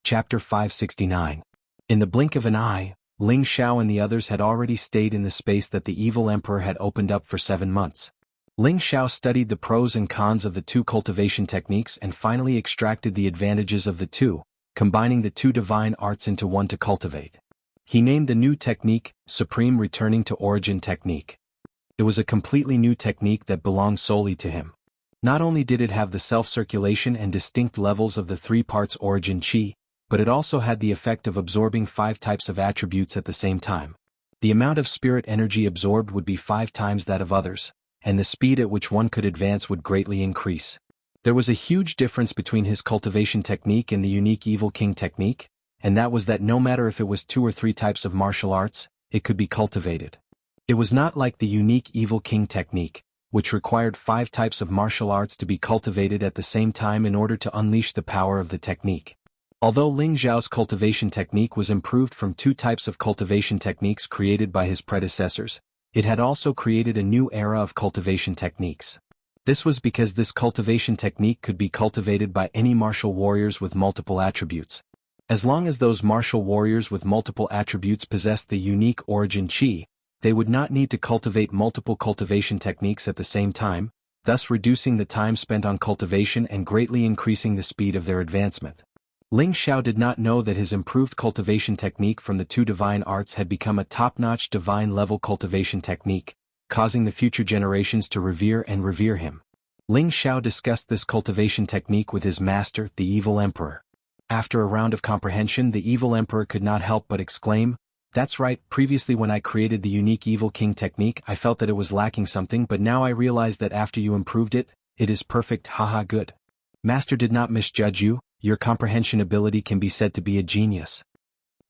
Chapter 569. In the blink of an eye, Ling Xiao and the others had already stayed in the space that the evil emperor had opened up for 7 months. Ling Xiao studied the pros and cons of the two cultivation techniques and finally extracted the advantages of the two, combining the two divine arts into one to cultivate. He named the new technique, Supreme Returning to Origin Technique. It was a completely new technique that belonged solely to him. Not only did it have the self-circulation and distinct levels of the 3 parts origin qi, but it also had the effect of absorbing 5 types of attributes at the same time. The amount of spirit energy absorbed would be 5 times that of others, and the speed at which one could advance would greatly increase. There was a huge difference between his cultivation technique and the unique Evil King technique, and that was that no matter if it was 2 or 3 types of martial arts, it could be cultivated. It was not like the unique Evil King technique, which required 5 types of martial arts to be cultivated at the same time in order to unleash the power of the technique. Although Ling Xiao's cultivation technique was improved from 2 types of cultivation techniques created by his predecessors, it had also created a new era of cultivation techniques. This was because this cultivation technique could be cultivated by any martial warriors with multiple attributes. As long as those martial warriors with multiple attributes possessed the unique origin qi, they would not need to cultivate multiple cultivation techniques at the same time, thus reducing the time spent on cultivation and greatly increasing the speed of their advancement. Ling Xiao did not know that his improved cultivation technique from the 2 divine arts had become a top-notch divine-level cultivation technique, causing the future generations to revere him. Ling Xiao discussed this cultivation technique with his master, the Evil Emperor. After a round of comprehension, the Evil Emperor could not help but exclaim, "That's right, previously when I created the unique Evil King technique I felt that it was lacking something, but now I realize that after you improved it, it is perfect, haha good. Master did not misjudge you, your comprehension ability can be said to be a genius."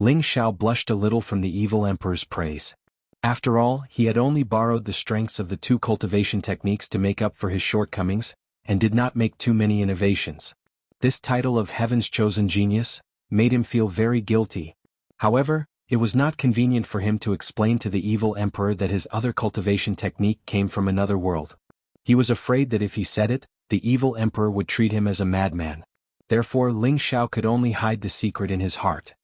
Ling Xiao blushed a little from the Evil Emperor's praise. After all, he had only borrowed the strengths of the 2 cultivation techniques to make up for his shortcomings, and did not make too many innovations. This title of Heaven's Chosen Genius made him feel very guilty. However, it was not convenient for him to explain to the Evil Emperor that his other cultivation technique came from another world. He was afraid that if he said it, the Evil Emperor would treat him as a madman. Therefore Ling Xiao could only hide the secret in his heart.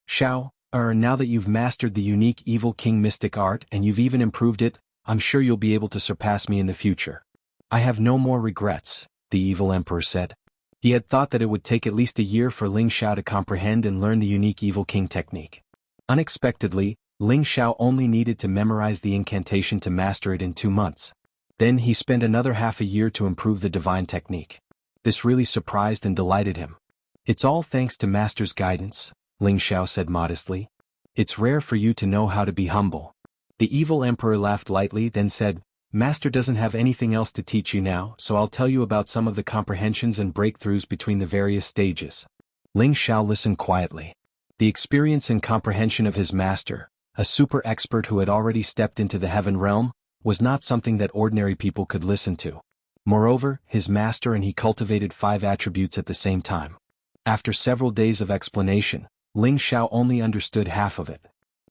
"Xiao, now that you've mastered the unique Evil King mystic art and you've even improved it, I'm sure you'll be able to surpass me in the future. I have no more regrets," the Evil Emperor said. He had thought that it would take at least a year for Ling Xiao to comprehend and learn the unique Evil King technique. Unexpectedly, Ling Xiao only needed to memorize the incantation to master it in 2 months. Then he spent another half a year to improve the divine technique. This really surprised and delighted him. "It's all thanks to Master's guidance," Ling Xiao said modestly. "It's rare for you to know how to be humble." The Evil Emperor laughed lightly, then said, "Master doesn't have anything else to teach you now, so I'll tell you about some of the comprehensions and breakthroughs between the various stages." Ling Xiao listened quietly. The experience and comprehension of his master, a super expert who had already stepped into the heaven realm, was not something that ordinary people could listen to. Moreover, his master and he cultivated 5 attributes at the same time. After several days of explanation, Ling Xiao only understood half of it.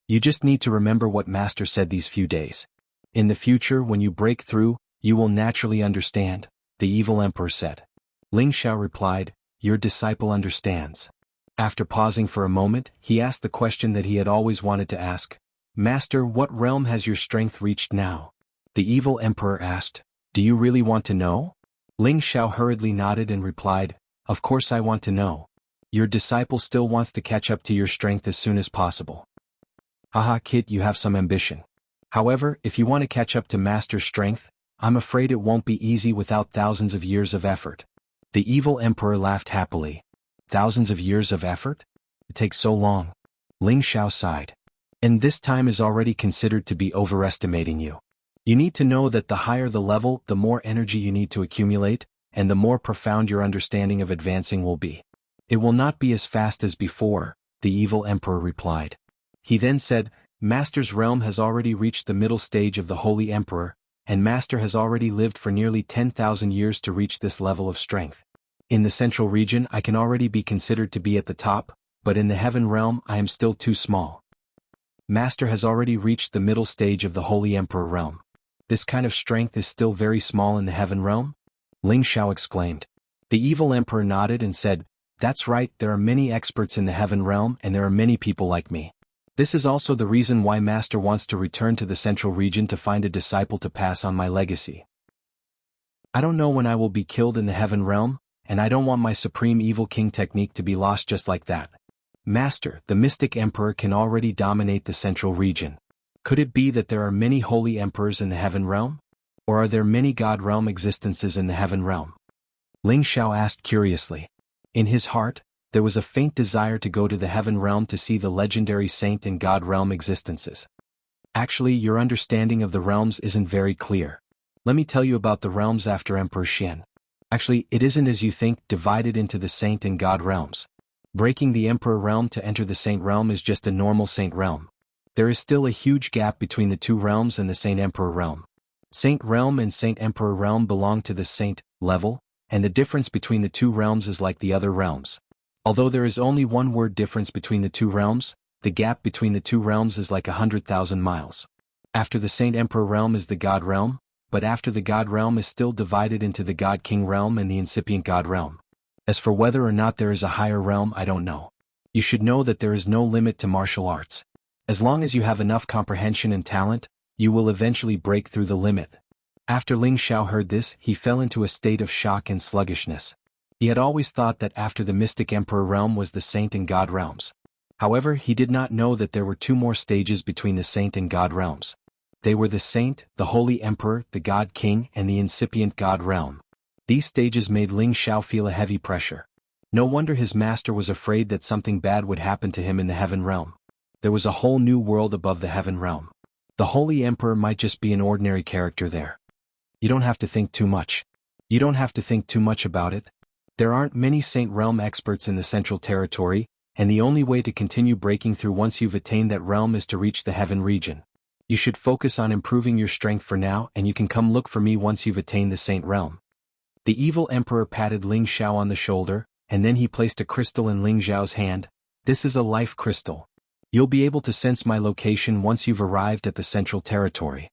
"You just need to remember what Master said these few days. In the future when you break through, you will naturally understand," the Evil Emperor said. Ling Xiao replied, "Your disciple understands." After pausing for a moment, he asked the question that he had always wanted to ask, "Master, what realm has your strength reached now?" The Evil Emperor asked, "Do you really want to know?" Ling Xiao hurriedly nodded and replied, "Of course I want to know. Your disciple still wants to catch up to your strength as soon as possible." "Haha kid, you have some ambition. However, if you want to catch up to Master's strength, I'm afraid it won't be easy without thousands of years of effort." The Evil Emperor laughed happily. "Thousands of years of effort? It takes so long." Ling Xiao sighed. "And this time is already considered to be overestimating you. You need to know that the higher the level, the more energy you need to accumulate, and the more profound your understanding of advancing will be. It will not be as fast as before," the Evil Emperor replied. He then said, "Master's realm has already reached the middle stage of the Holy Emperor, and Master has already lived for nearly 10,000 years to reach this level of strength. In the central region I can already be considered to be at the top, but in the heaven realm I am still too small. Master has already reached the middle stage of the Holy Emperor realm. This kind of strength is still very small in the heaven realm?" Ling Xiao exclaimed. The Evil Emperor nodded and said, That's right, there are many experts in the heaven realm and there are many people like me. This is also the reason why Master wants to return to the central region to find a disciple to pass on my legacy. I don't know when I will be killed in the heaven realm, and I don't want my supreme evil king technique to be lost just like that. Master, the mystic emperor can already dominate the central region. Could it be that there are many holy emperors in the heaven realm? Or are there many god realm existences in the heaven realm? Ling Xiao asked curiously. In his heart, there was a faint desire to go to the heaven realm to see the legendary saint and god realm existences. Actually, your understanding of the realms isn't very clear. Let me tell you about the realms after Emperor Xian. Actually, it isn't as you think, divided into the saint and god realms. Breaking the emperor realm to enter the saint realm is just a normal saint realm. There is still a huge gap between the two realms and the saint emperor realm. Saint realm and saint emperor realm belong to the saint level, and the difference between the two realms is like the other realms. Although there is only one word difference between the two realms, the gap between the two realms is like 100,000 miles. After the saint emperor realm is the god realm, but after the god realm is still divided into the god king realm and the incipient god realm. As for whether or not there is a higher realm, I don't know. You should know that there is no limit to martial arts. As long as you have enough comprehension and talent, you will eventually break through the limit. After Ling Xiao heard this, he fell into a state of shock and sluggishness. He had always thought that after the mystic emperor realm was the saint and god realms. However, he did not know that there were two more stages between the saint and god realms. They were the saint, the holy emperor, the god king, and the incipient god realm. These stages made Ling Xiao feel a heavy pressure. No wonder his master was afraid that something bad would happen to him in the heaven realm. There was a whole new world above the heaven realm. The holy emperor might just be an ordinary character there. You don't have to think too much. You don't have to think too much about it. There aren't many saint realm experts in the central territory, and the only way to continue breaking through once you've attained that realm is to reach the heaven region. You should focus on improving your strength for now, and you can come look for me once you've attained the saint realm. The evil emperor patted Ling Xiao on the shoulder, and then he placed a crystal in Ling Xiao's hand. This is a life crystal. You'll be able to sense my location once you've arrived at the central territory.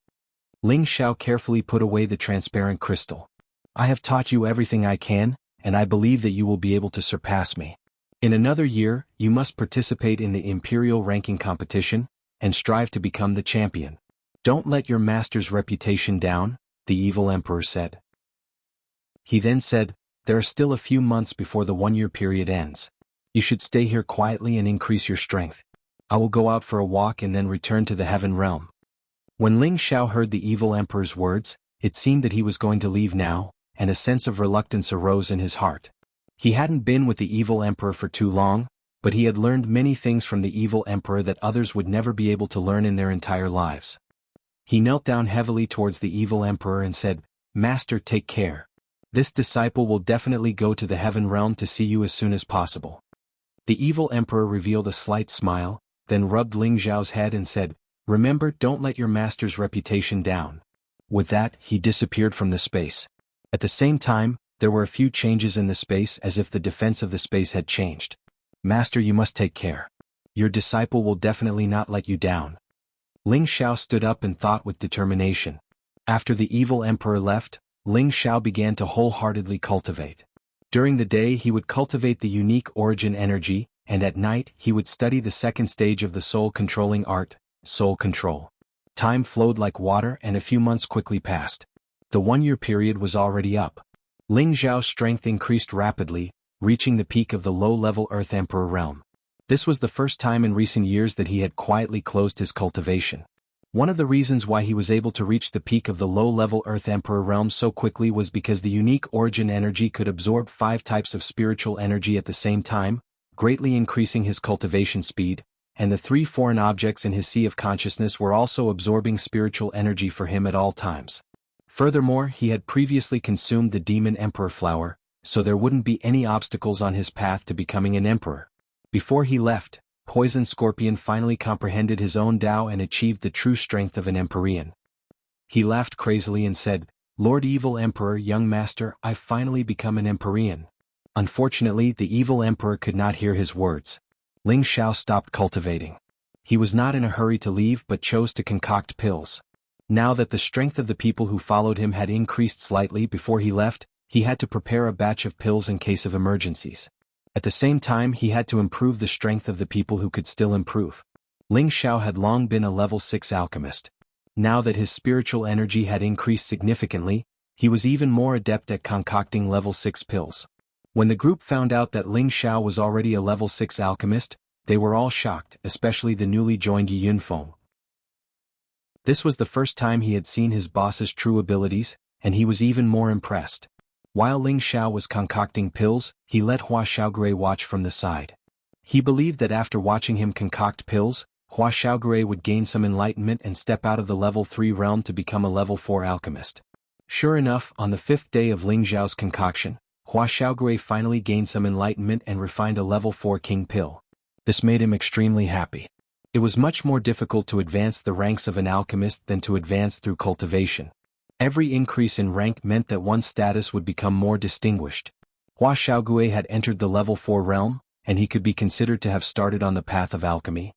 Ling Xiao carefully put away the transparent crystal. I have taught you everything I can, and I believe that you will be able to surpass me. In another year, you must participate in the imperial ranking competition, and strive to become the champion. Don't let your master's reputation down, the evil emperor said. He then said, there are still a few months before the 1-year period ends. You should stay here quietly and increase your strength. I will go out for a walk and then return to the heaven realm. When Ling Xiao heard the evil emperor's words, it seemed that he was going to leave now, and a sense of reluctance arose in his heart. He hadn't been with the evil emperor for too long, but he had learned many things from the evil emperor that others would never be able to learn in their entire lives. He knelt down heavily towards the evil emperor and said, Master, take care. This disciple will definitely go to the heaven realm to see you as soon as possible. The evil emperor revealed a slight smile, then rubbed Ling Xiao's head and said, Remember, don't let your master's reputation down. With that, he disappeared from the space. At the same time, there were a few changes in the space as if the defense of the space had changed. Master, you must take care. Your disciple will definitely not let you down. Ling Xiao stood up and thought with determination. After the evil emperor left, Ling Xiao began to wholeheartedly cultivate. During the day he would cultivate the unique origin energy, and at night he would study the second stage of the soul-controlling art, soul control. Time flowed like water and a few months quickly passed. The 1-year period was already up. Ling Xiao's strength increased rapidly, reaching the peak of the low-level Earth Emperor realm. This was the first time in recent years that he had quietly closed his cultivation. One of the reasons why he was able to reach the peak of the low-level Earth Emperor realm so quickly was because the unique origin energy could absorb 5 types of spiritual energy at the same time, greatly increasing his cultivation speed, and the 3 foreign objects in his sea of consciousness were also absorbing spiritual energy for him at all times. Furthermore, he had previously consumed the Demon Emperor flower, so there wouldn't be any obstacles on his path to becoming an emperor. Before he left, Poison Scorpion finally comprehended his own Tao and achieved the true strength of an Empyrean. He laughed crazily and said, Lord Evil Emperor, young master, I've finally become an Empyrean. Unfortunately, the evil emperor could not hear his words. Ling Xiao stopped cultivating. He was not in a hurry to leave but chose to concoct pills. Now that the strength of the people who followed him had increased slightly before he left, he had to prepare a batch of pills in case of emergencies. At the same time he had to improve the strength of the people who could still improve. Ling Xiao had long been a level 6 alchemist. Now that his spiritual energy had increased significantly, he was even more adept at concocting level 6 pills. When the group found out that Ling Xiao was already a level 6 alchemist, they were all shocked, especially the newly joined Yi Yunfeng. This was the first time he had seen his boss's true abilities, and he was even more impressed. While Ling Xiao was concocting pills, he let Hua Xiaogui watch from the side. He believed that after watching him concoct pills, Hua Xiaogui would gain some enlightenment and step out of the level 3 realm to become a level 4 alchemist. Sure enough, on the 5th day of Ling Xiao's concoction, Hua Xiaogui finally gained some enlightenment and refined a level 4 king pill. This made him extremely happy. It was much more difficult to advance the ranks of an alchemist than to advance through cultivation. Every increase in rank meant that one's status would become more distinguished. Hua Xiaogui had entered the level 4 realm, and he could be considered to have started on the path of alchemy.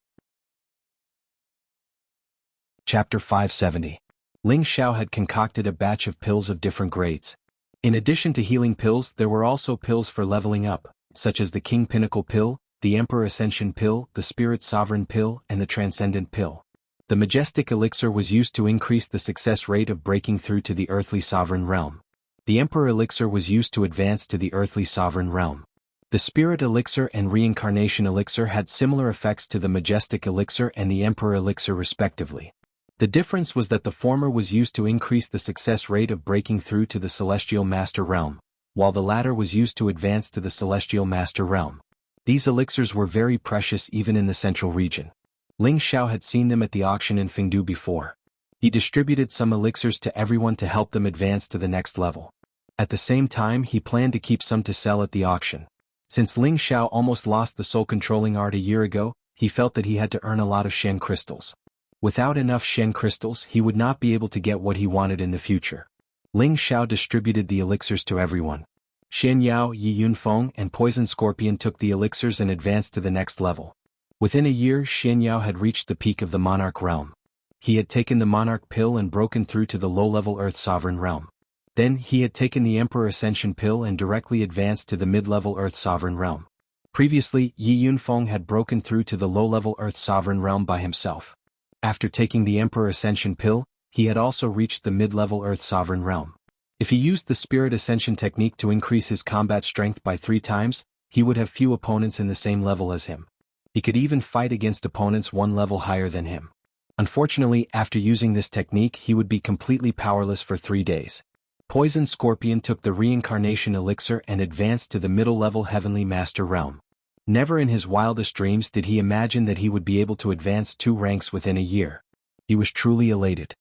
Chapter 570. Ling Xiao had concocted a batch of pills of different grades. In addition to healing pills, there were also pills for leveling up, such as the King Pinnacle Pill, the Emperor Ascension Pill, the Spirit Sovereign Pill, and the Transcendent Pill. The Majestic Elixir was used to increase the success rate of breaking through to the Earthly Sovereign Realm. The Emperor Elixir was used to advance to the Earthly Sovereign Realm. The Spirit Elixir and Reincarnation Elixir had similar effects to the Majestic Elixir and the Emperor Elixir respectively. The difference was that the former was used to increase the success rate of breaking through to the Celestial Master Realm, while the latter was used to advance to the Celestial Master Realm. These elixirs were very precious even in the central region. Ling Xiao had seen them at the auction in Fengdu before. He distributed some elixirs to everyone to help them advance to the next level. At the same time he planned to keep some to sell at the auction. Since Ling Xiao almost lost the soul-controlling art a year ago, he felt that he had to earn a lot of Shen crystals. Without enough Shen crystals he would not be able to get what he wanted in the future. Ling Xiao distributed the elixirs to everyone. Shen Yao, Yi Yunfeng, and Poison Scorpion took the elixirs and advanced to the next level. Within a year Shen Yao had reached the peak of the Monarch realm. He had taken the Monarch pill and broken through to the low-level Earth Sovereign realm. Then he had taken the Emperor Ascension pill and directly advanced to the mid-level Earth Sovereign realm. Previously, Yi Yunfeng had broken through to the low-level Earth Sovereign realm by himself. After taking the Emperor Ascension pill, he had also reached the mid-level Earth Sovereign realm. If he used the Spirit Ascension technique to increase his combat strength by 3 times, he would have few opponents in the same level as him. He could even fight against opponents 1 level higher than him. Unfortunately, after using this technique he would be completely powerless for 3 days. Poison Scorpion took the Reincarnation Elixir and advanced to the middle-level Heavenly Master realm. Never in his wildest dreams did he imagine that he would be able to advance 2 ranks within a year. He was truly elated.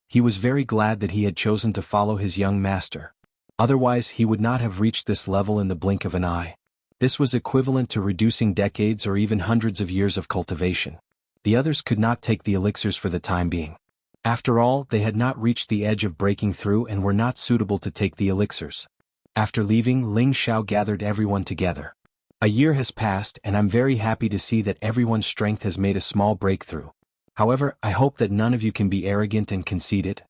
He was very glad that he had chosen to follow his young master. Otherwise he would not have reached this level in the blink of an eye. This was equivalent to reducing decades or even hundreds of years of cultivation. The others could not take the elixirs for the time being. After all, they had not reached the edge of breaking through and were not suitable to take the elixirs. After leaving, Ling Xiao gathered everyone together. A year has passed and I'm very happy to see that everyone's strength has made a small breakthrough. However, I hope that none of you can be arrogant and conceited.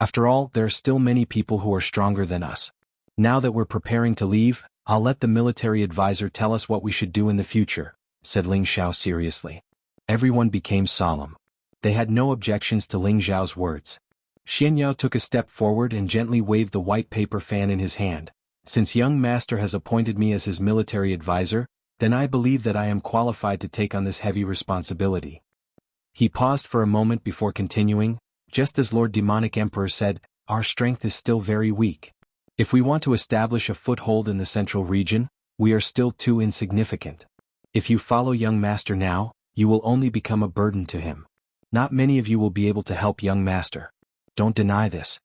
After all, there are still many people who are stronger than us. Now that we're preparing to leave, I'll let the military advisor tell us what we should do in the future, said Ling Xiao seriously. Everyone became solemn. They had no objections to Ling Xiao's words. Xian Yao took a step forward and gently waved the white paper fan in his hand. Since young master has appointed me as his military advisor, then I believe that I am qualified to take on this heavy responsibility. He paused for a moment before continuing, just as Lord Demonic Emperor said, our strength is still very weak. If we want to establish a foothold in the central region, we are still too insignificant. If you follow young master now, you will only become a burden to him. Not many of you will be able to help young master. Don't deny this.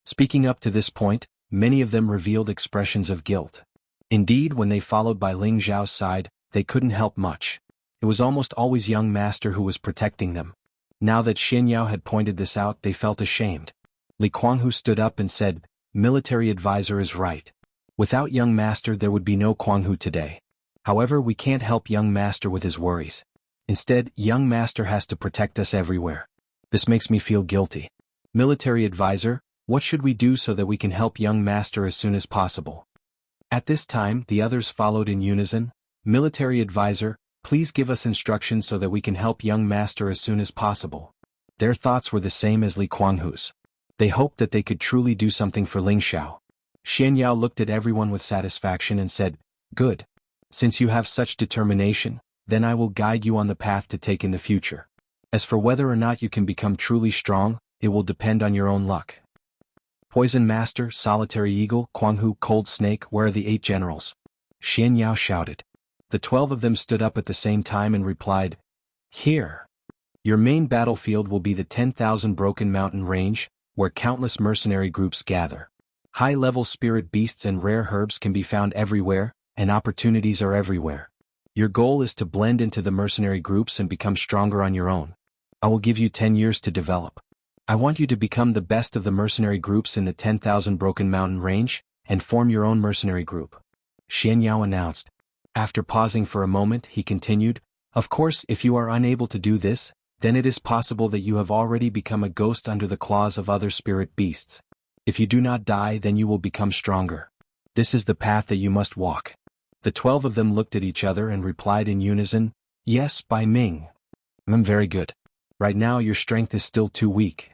Speaking up to this point, many of them revealed expressions of guilt. Indeed, when they followed by Ling Xiao's side, they couldn't help much. It was almost always young master who was protecting them. Now that Xin Yao had pointed this out, they felt ashamed. Li Kuanghu stood up and said, military advisor is right. Without young master there would be no Kuanghu today. However, we can't help young master with his worries. Instead, young master has to protect us everywhere. This makes me feel guilty. Military advisor, what should we do so that we can help young master as soon as possible? At this time, the others followed in unison. Military advisor, please give us instructions so that we can help young master as soon as possible. Their thoughts were the same as Li Kuanghu's. They hoped that they could truly do something for Ling Xiao. Xian Yao looked at everyone with satisfaction and said, "Good. Since you have such determination, then I will guide you on the path to take in the future. As for whether or not you can become truly strong, it will depend on your own luck." Poison Master, Solitary Eagle, Kuanghu, Cold Snake, where are the 8 generals? Xian Yao shouted. The 12 of them stood up at the same time and replied, "Here. Your main battlefield will be the 10,000 Broken Mountain Range, where countless mercenary groups gather. High-level spirit beasts and rare herbs can be found everywhere, and opportunities are everywhere. Your goal is to blend into the mercenary groups and become stronger on your own. I will give you 10 years to develop. I want you to become the best of the mercenary groups in the 10,000 Broken Mountain Range, and form your own mercenary group," Xian Yao announced. After pausing for a moment, he continued, "Of course, if you are unable to do this, then it is possible that you have already become a ghost under the claws of other spirit beasts. If you do not die, then you will become stronger. This is the path that you must walk." The 12 of them looked at each other and replied in unison, "Yes, Bai Ming. Very good. Right now your strength is still too weak.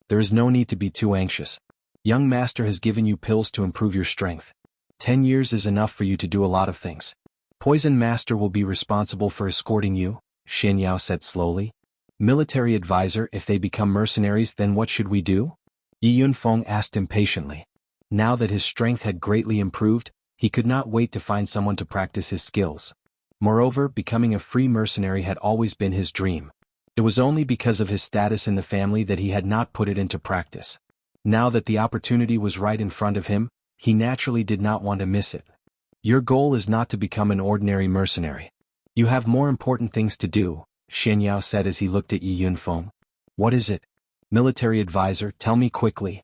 There is no need to be too anxious. Young Master has given you pills to improve your strength. 10 years is enough for you to do a lot of things. Poison Master will be responsible for escorting you," Xian Yao said slowly. "Military advisor, if they become mercenaries, then what should we do?" Yi Yunfeng asked impatiently. Now that his strength had greatly improved, he could not wait to find someone to practice his skills. Moreover, becoming a free mercenary had always been his dream. It was only because of his status in the family that he had not put it into practice. Now that the opportunity was right in front of him, he naturally did not want to miss it. "Your goal is not to become an ordinary mercenary. You have more important things to do," Xian Yao said as he looked at Yi Yunfeng. "What is it? Military advisor, tell me quickly,"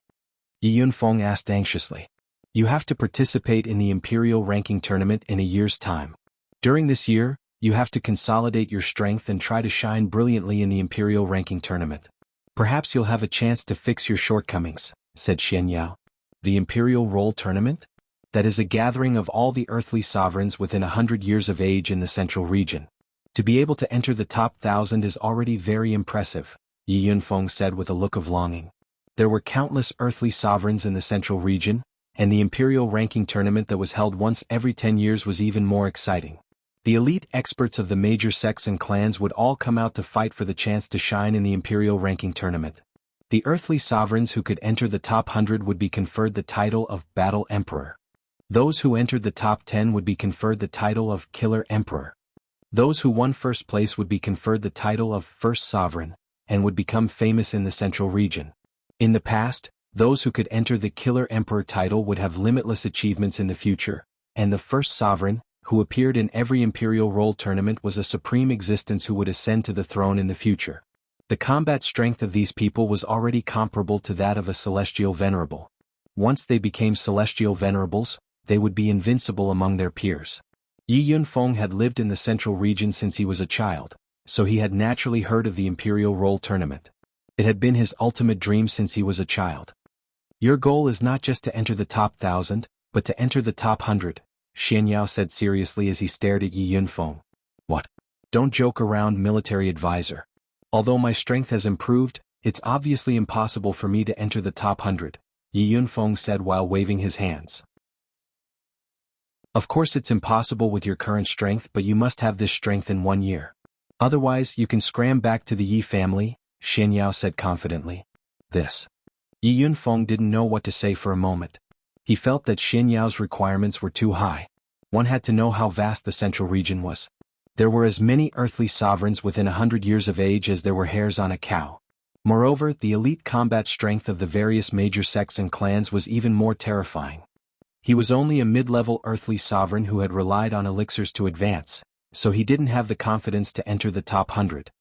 Yi Yunfeng asked anxiously. "You have to participate in the Imperial Ranking Tournament in a year's time. During this year, you have to consolidate your strength and try to shine brilliantly in the Imperial Ranking Tournament. Perhaps you'll have a chance to fix your shortcomings," said Xian Yao. "The Imperial Roll Tournament? That is a gathering of all the earthly sovereigns within 100 years of age in the central region. To be able to enter the top 1,000 is already very impressive," Yi Yunfeng said with a look of longing. There were countless earthly sovereigns in the central region, and the Imperial Ranking Tournament that was held once every 10 years was even more exciting. The elite experts of the major sects and clans would all come out to fight for the chance to shine in the Imperial Ranking Tournament. The earthly sovereigns who could enter the top 100 would be conferred the title of Battle Emperor. Those who entered the top 10 would be conferred the title of Killer Emperor. Those who won first place would be conferred the title of First Sovereign, and would become famous in the central region. In the past, those who could enter the Killer Emperor title would have limitless achievements in the future, and the First Sovereign, who appeared in every Imperial Roll Tournament, was a supreme existence who would ascend to the throne in the future. The combat strength of these people was already comparable to that of a Celestial Venerable. Once they became Celestial Venerables, they would be invincible among their peers. Yi Yunfeng had lived in the central region since he was a child, so he had naturally heard of the Imperial Roll Tournament. It had been his ultimate dream since he was a child. "Your goal is not just to enter the top 1,000, but to enter the top 100, Xian Yao said seriously as he stared at Yi Yunfeng. "What? Don't joke around, military advisor. Although my strength has improved, it's obviously impossible for me to enter the top 100, Yi Yunfeng said while waving his hands. "Of course it's impossible with your current strength, but you must have this strength in 1 year. Otherwise you can scram back to the Yi family," Xian Yao said confidently. This. Yi Yunfeng didn't know what to say for a moment. He felt that Xian Yao's requirements were too high. One had to know how vast the central region was. There were as many earthly sovereigns within 100 years of age as there were hairs on a cow. Moreover, the elite combat strength of the various major sects and clans was even more terrifying. He was only a mid-level earthly sovereign who had relied on elixirs to advance, so he didn't have the confidence to enter the top 100.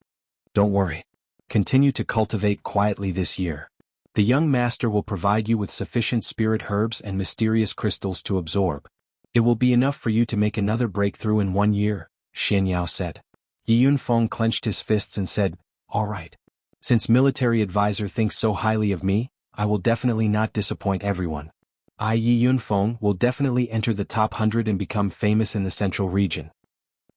"Don't worry. Continue to cultivate quietly this year. The young master will provide you with sufficient spirit herbs and mysterious crystals to absorb. It will be enough for you to make another breakthrough in 1 year," Xian Yao said. Yi Yunfeng clenched his fists and said, "All right. Since military advisor thinks so highly of me, I will definitely not disappoint everyone." Yi Yunfeng will definitely enter the top 100 and become famous in the central region.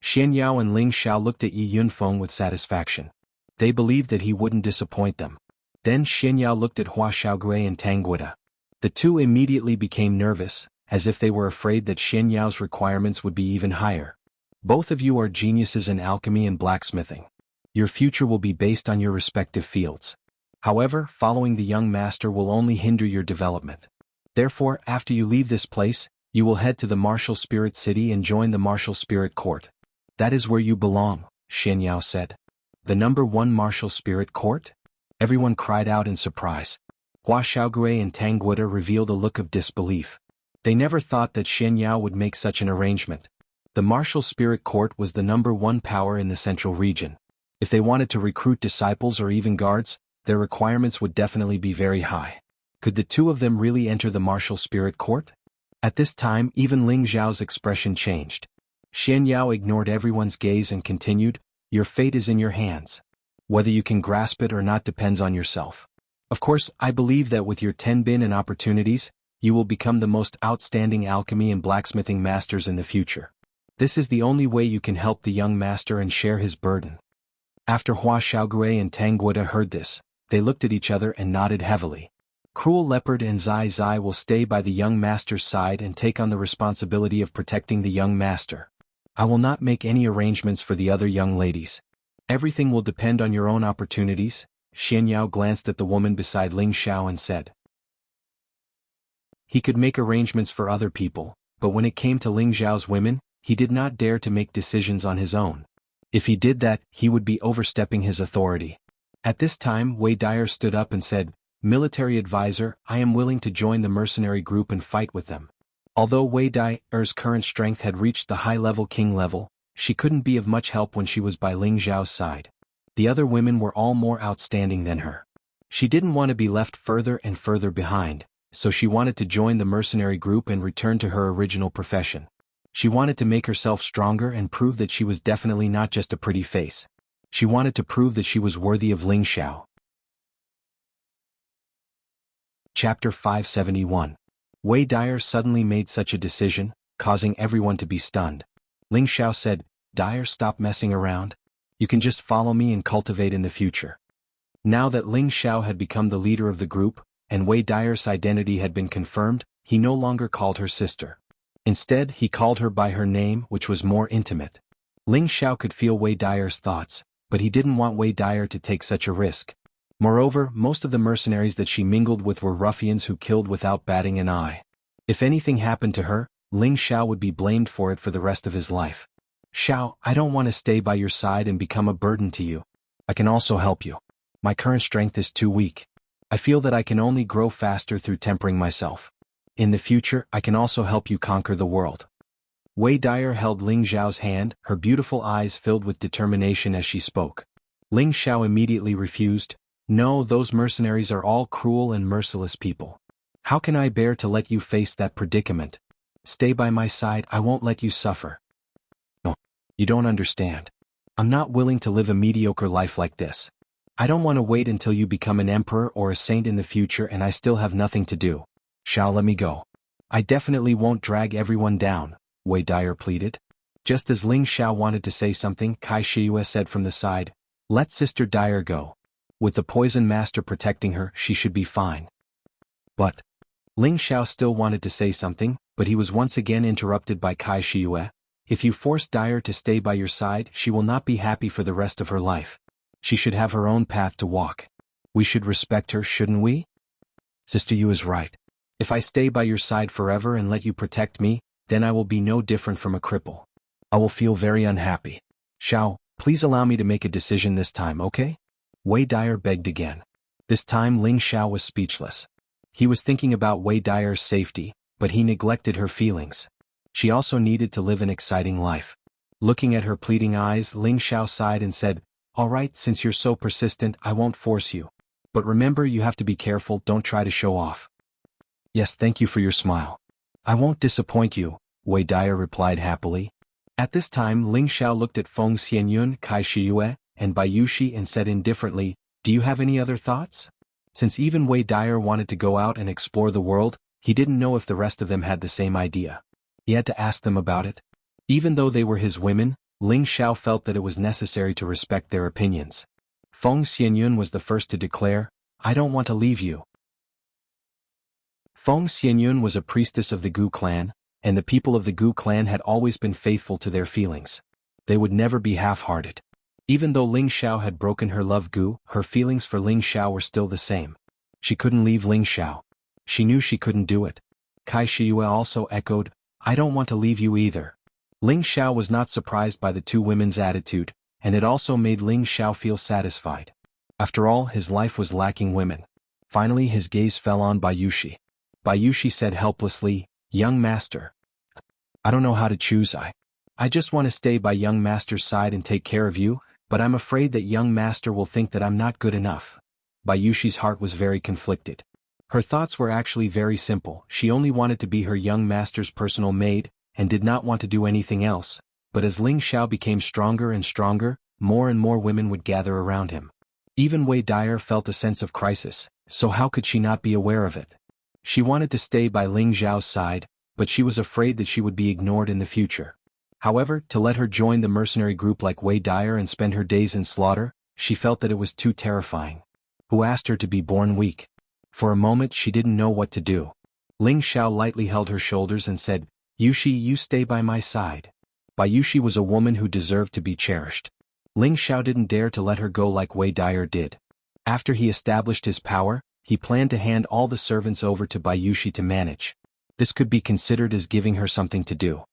Xian Yao and Ling Xiao looked at Yi Yunfeng with satisfaction. They believed that he wouldn't disappoint them. Then Xian Yao looked at Hua Xiaogui and Tang Guida. The two immediately became nervous, as if they were afraid that Xian Yao's requirements would be even higher. Both of you are geniuses in alchemy and blacksmithing. Your future will be based on your respective fields. However, following the young master will only hinder your development. Therefore, after you leave this place, you will head to the Martial Spirit City and join the Martial Spirit Court. That is where you belong, Xian Yao said. The number 1 Martial Spirit Court? Everyone cried out in surprise. Hua Xiaogui and Tang Guida revealed a look of disbelief. They never thought that Xian Yao would make such an arrangement. The Martial Spirit Court was the number 1 power in the central region. If they wanted to recruit disciples or even guards, their requirements would definitely be very high. Could the two of them really enter the Martial Spirit Court? At this time, even Ling Zhao's expression changed. Xian Yao ignored everyone's gaze and continued, "Your fate is in your hands. Whether you can grasp it or not depends on yourself. Of course, I believe that with your 10 bin and opportunities, you will become the most outstanding alchemy and blacksmithing masters in the future. This is the only way you can help the young master and share his burden." After Hua Xiaogui and Tang Guida heard this, they looked at each other and nodded heavily. Cruel Leopard and Zai Zai will stay by the young master's side and take on the responsibility of protecting the young master. I will not make any arrangements for the other young ladies. Everything will depend on your own opportunities. Xian Yao glanced at the woman beside Ling Xiao and said. He could make arrangements for other people, but when it came to Ling Zhao's women, he did not dare to make decisions on his own. If he did that, he would be overstepping his authority. At this time, Wei Dyer stood up and said, "Military advisor, I am willing to join the mercenary group and fight with them." Although Wei Dyer's current strength had reached the high-level king level, she couldn't be of much help when she was by Ling Zhao's side. The other women were all more outstanding than her. She didn't want to be left further and further behind, so she wanted to join the mercenary group and return to her original profession. She wanted to make herself stronger and prove that she was definitely not just a pretty face. She wanted to prove that she was worthy of Ling Xiao. Chapter 571. Wei Dyer suddenly made such a decision, causing everyone to be stunned. Ling Xiao said, "Dyer, stop messing around. You can just follow me and cultivate in the future." Now that Ling Xiao had become the leader of the group, and Wei Dyer's identity had been confirmed, he no longer called her sister. Instead, he called her by her name, which was more intimate. Ling Xiao could feel Wei Dyer's thoughts, but he didn't want Wei Dyer to take such a risk. Moreover, most of the mercenaries that she mingled with were ruffians who killed without batting an eye. If anything happened to her, Ling Xiao would be blamed for it for the rest of his life. "Xiao, I don't want to stay by your side and become a burden to you. I can also help you. My current strength is too weak. I feel that I can only grow faster through tempering myself. In the future, I can also help you conquer the world." Wei Dyer held Ling Zhao's hand, her beautiful eyes filled with determination as she spoke. Ling Xiao immediately refused. "No, those mercenaries are all cruel and merciless people. How can I bear to let you face that predicament? Stay by my side, I won't let you suffer." "No, you don't understand. I'm not willing to live a mediocre life like this. I don't want to wait until you become an emperor or a saint in the future and I still have nothing to do. Xiao, let me go. I definitely won't drag everyone down," Wei Dyer pleaded. Just as Ling Xiao wanted to say something, Kai Shiyue said from the side, "Let Sister Dyer go. With the poison master protecting her, she should be fine." But Ling Xiao still wanted to say something, but he was once again interrupted by Kai Shiyue. "If you force Dyer to stay by your side, she will not be happy for the rest of her life. She should have her own path to walk. We should respect her, shouldn't we?" "Sister Yu is right. If I stay by your side forever and let you protect me, then I will be no different from a cripple. I will feel very unhappy. Xiao, please allow me to make a decision this time, okay?" Wei Dyer begged again. This time Ling Xiao was speechless. He was thinking about Wei Dyer's safety, but he neglected her feelings. She also needed to live an exciting life. Looking at her pleading eyes, Ling Xiao sighed and said, "All right, since you're so persistent, I won't force you. But remember, you have to be careful, don't try to show off." "Yes, thank you for your smile. I won't disappoint you," Wei Dyer replied happily. At this time Ling Xiao looked at Feng Xianyun, Kai Shiyue, and Bayushi and said indifferently, "Do you have any other thoughts?" Since even Wei Dyer wanted to go out and explore the world, he didn't know if the rest of them had the same idea. He had to ask them about it. Even though they were his women, Ling Xiao felt that it was necessary to respect their opinions. Feng Xianyun was the first to declare, "I don't want to leave you." Feng Xianyun was a priestess of the Gu clan, and the people of the Gu clan had always been faithful to their feelings. They would never be half-hearted. Even though Ling Xiao had broken her love Gu, her feelings for Ling Xiao were still the same. She couldn't leave Ling Xiao. She knew she couldn't do it. Kai Shiyue also echoed, "I don't want to leave you either." Ling Xiao was not surprised by the two women's attitude, and it also made Ling Xiao feel satisfied. After all, his life was lacking women. Finally his gaze fell on Bayushi. Bayushi said helplessly, "Young master. I don't know how to choose. I just want to stay by young master's side and take care of you, but I'm afraid that young master will think that I'm not good enough." Bayushi's heart was very conflicted. Her thoughts were actually very simple. She only wanted to be her young master's personal maid, and did not want to do anything else, but as Ling Xiao became stronger and stronger, more and more women would gather around him. Even Wei Dyer felt a sense of crisis, so how could she not be aware of it? She wanted to stay by Ling Xiao's side, but she was afraid that she would be ignored in the future. However, to let her join the mercenary group like Wei Dyer and spend her days in slaughter, she felt that it was too terrifying. Who asked her to be born weak? For a moment she didn't know what to do. Ling Xiao lightly held her shoulders and said, "Yushi, you stay by my side." Bayushi was a woman who deserved to be cherished. Ling Xiao didn't dare to let her go like Wei Dyer did. After he established his power, he planned to hand all the servants over to Bayushi to manage. This could be considered as giving her something to do.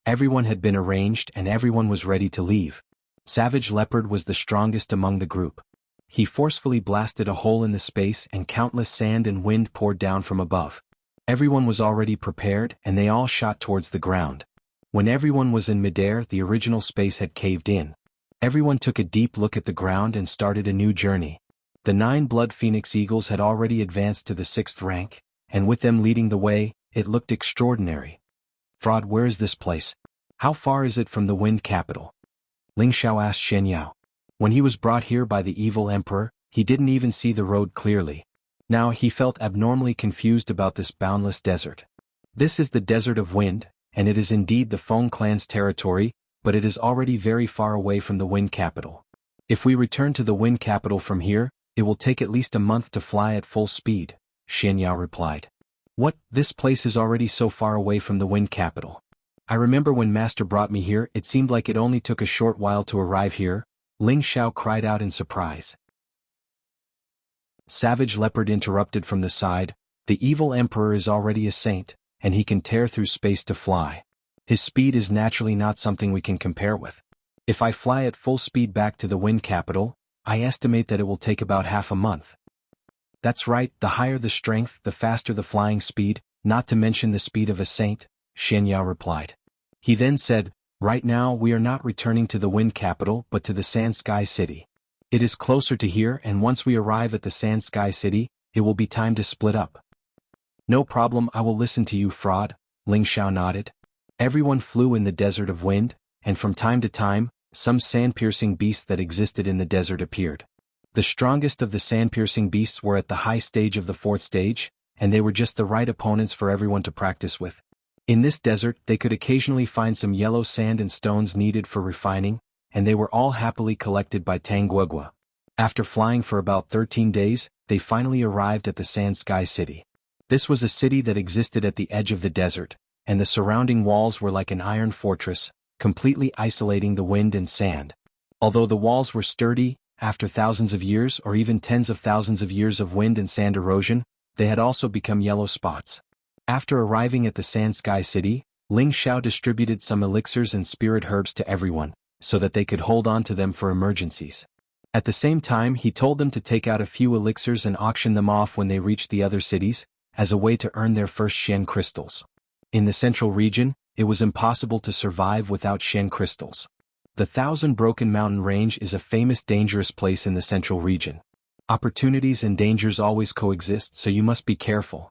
Everyone had been arranged and everyone was ready to leave. Savage Leopard was the strongest among the group. He forcefully blasted a hole in the space and countless sand and wind poured down from above. Everyone was already prepared and they all shot towards the ground. When everyone was in midair, the original space had caved in. Everyone took a deep look at the ground and started a new journey. The 9 Blood Phoenix Eagles had already advanced to the 6th rank, and with them leading the way, it looked extraordinary. "Fraud, where is this place? How far is it from the Wind Capital?" Ling Xiao asked Shen Yao. When he was brought here by the evil emperor, he didn't even see the road clearly. Now he felt abnormally confused about this boundless desert. This is the Desert of Wind, and it is indeed the Feng clan's territory, but it is already very far away from the Wind Capital. If we return to the Wind Capital from here, it will take at least a month to fly at full speed, Shen Yao replied. "What, this place is already so far away from the Wind Capital? I remember when Master brought me here, it seemed like it only took a short while to arrive here," Ling Xiao cried out in surprise. Savage Leopard interrupted from the side, "The evil emperor is already a saint, and he can tear through space to fly. His speed is naturally not something we can compare with. If I fly at full speed back to the Wind Capital, I estimate that it will take about half a month." "That's right, the higher the strength, the faster the flying speed, not to mention the speed of a saint," Shen Yao replied. He then said, "Right now we are not returning to the Wind Capital but to the Sand Sky City. It is closer to here, and once we arrive at the Sand Sky City, it will be time to split up." "No problem, I will listen to you, Fraud," Ling Xiao nodded. Everyone flew in the Desert of Wind, and from time to time, some sand-piercing beasts that existed in the desert appeared. The strongest of the sand-piercing beasts were at the high stage of the 4th stage, and they were just the right opponents for everyone to practice with. In this desert, they could occasionally find some yellow sand and stones needed for refining, and they were all happily collected by Tangguegua. After flying for about 13 days, they finally arrived at the Sand Sky City. This was a city that existed at the edge of the desert, and the surrounding walls were like an iron fortress, completely isolating the wind and sand. Although the walls were sturdy, after thousands of years or even tens of thousands of years of wind and sand erosion, they had also become yellow spots. After arriving at the Sand Sky City, Ling Xiao distributed some elixirs and spirit herbs to everyone, so that they could hold on to them for emergencies. At the same time, he told them to take out a few elixirs and auction them off when they reached the other cities, as a way to earn their first Shen crystals. In the central region, it was impossible to survive without Shen crystals. The Thousand Broken Mountain Range is a famous dangerous place in the central region. Opportunities and dangers always coexist, so you must be careful,